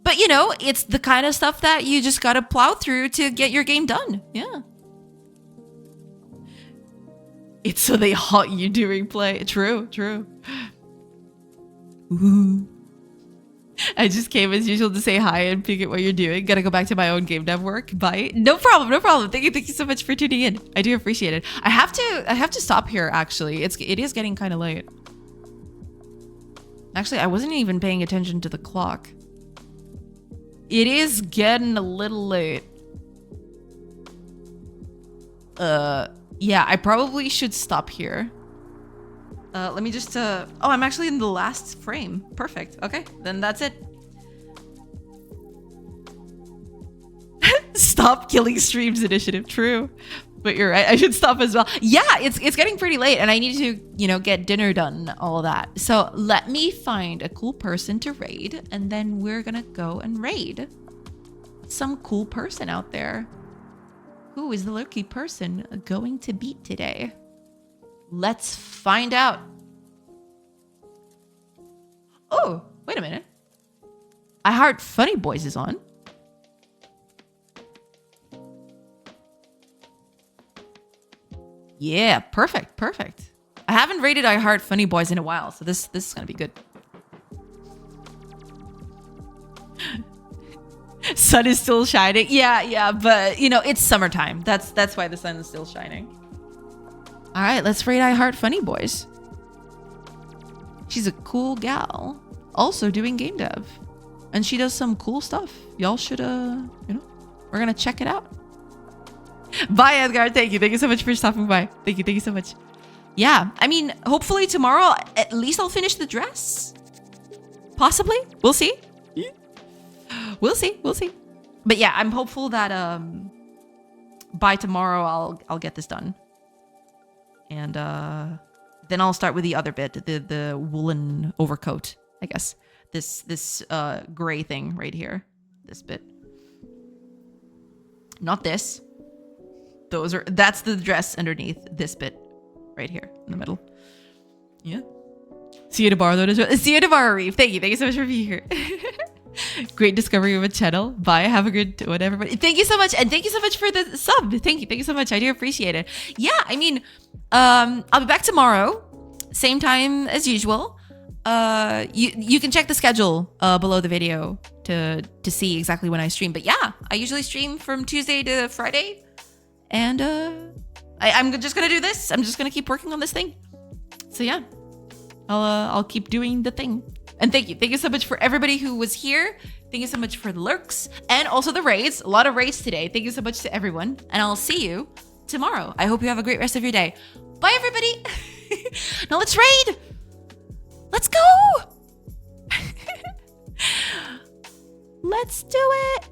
But, you know, it's the kind of stuff that you just gotta plow through to get your game done. Yeah. It's so they haunt you during play. True, true. Ooh. I just came as usual to say hi and peek at what you're doing. Gotta go back to my own game dev work. Bye. No problem, no problem. Thank you so much for tuning in. I do appreciate it. I have to stop here, actually. It is getting kind of late. Actually, I wasn't even paying attention to the clock. It is getting a little late. Yeah, I probably should stop here. Let me just, oh, I'm actually in the last frame. Perfect. Okay, then that's it. Stop killing streams initiative. True. But you're right. I should stop as well. Yeah, it's getting pretty late and I need to, you know, get dinner done, all that. So let me find a cool person to raid and then we're gonna go and raid some cool person out there. Who is the lucky person going to beat today? Let's find out. Oh, wait a minute. I Heart Funny Boys is on. Yeah, perfect, perfect. I haven't rated I Heart Funny Boys in a while, so this is gonna be good. Sun is still shining. Yeah, but you know, it's summertime. That's why the sun is still shining. All right, let's rate I Heart Funny Boys. She's a cool gal, also doing game dev, and she does some cool stuff. Y'all should, you know, we're gonna check it out. Bye, Edgar. Thank you so much for stopping by. Thank you so much. Yeah, I mean, hopefully tomorrow at least I'll finish the dress. Possibly, we'll see. We'll see. But yeah, I'm hopeful that by tomorrow I'll get this done. And then I'll start with the other bit, the woolen overcoat, I guess. This gray thing right here. This bit. Not this. That's the dress underneath this bit right here in the middle. Yeah. See you tomorrow though. See you tomorrow, Reeve. Thank you so much for being here. Great discovery of a channel. Bye. Have a good one, everybody. Thank you so much. And thank you so much for the sub. Thank you so much. I do appreciate it. Yeah, I mean, I'll be back tomorrow. Same time as usual. You can check the schedule below the video to see exactly when I stream. But yeah, I usually stream from Tuesday to Friday. And I'm just gonna do this. I'm just gonna keep working on this thing. So yeah, I'll keep doing the thing. And thank you so much for everybody who was here. Thank you so much for the lurks and also the raids. A lot of raids today. Thank you so much to everyone, and I'll see you tomorrow. I hope you have a great rest of your day. Bye, everybody. Now let's raid. Let's go. Let's do it.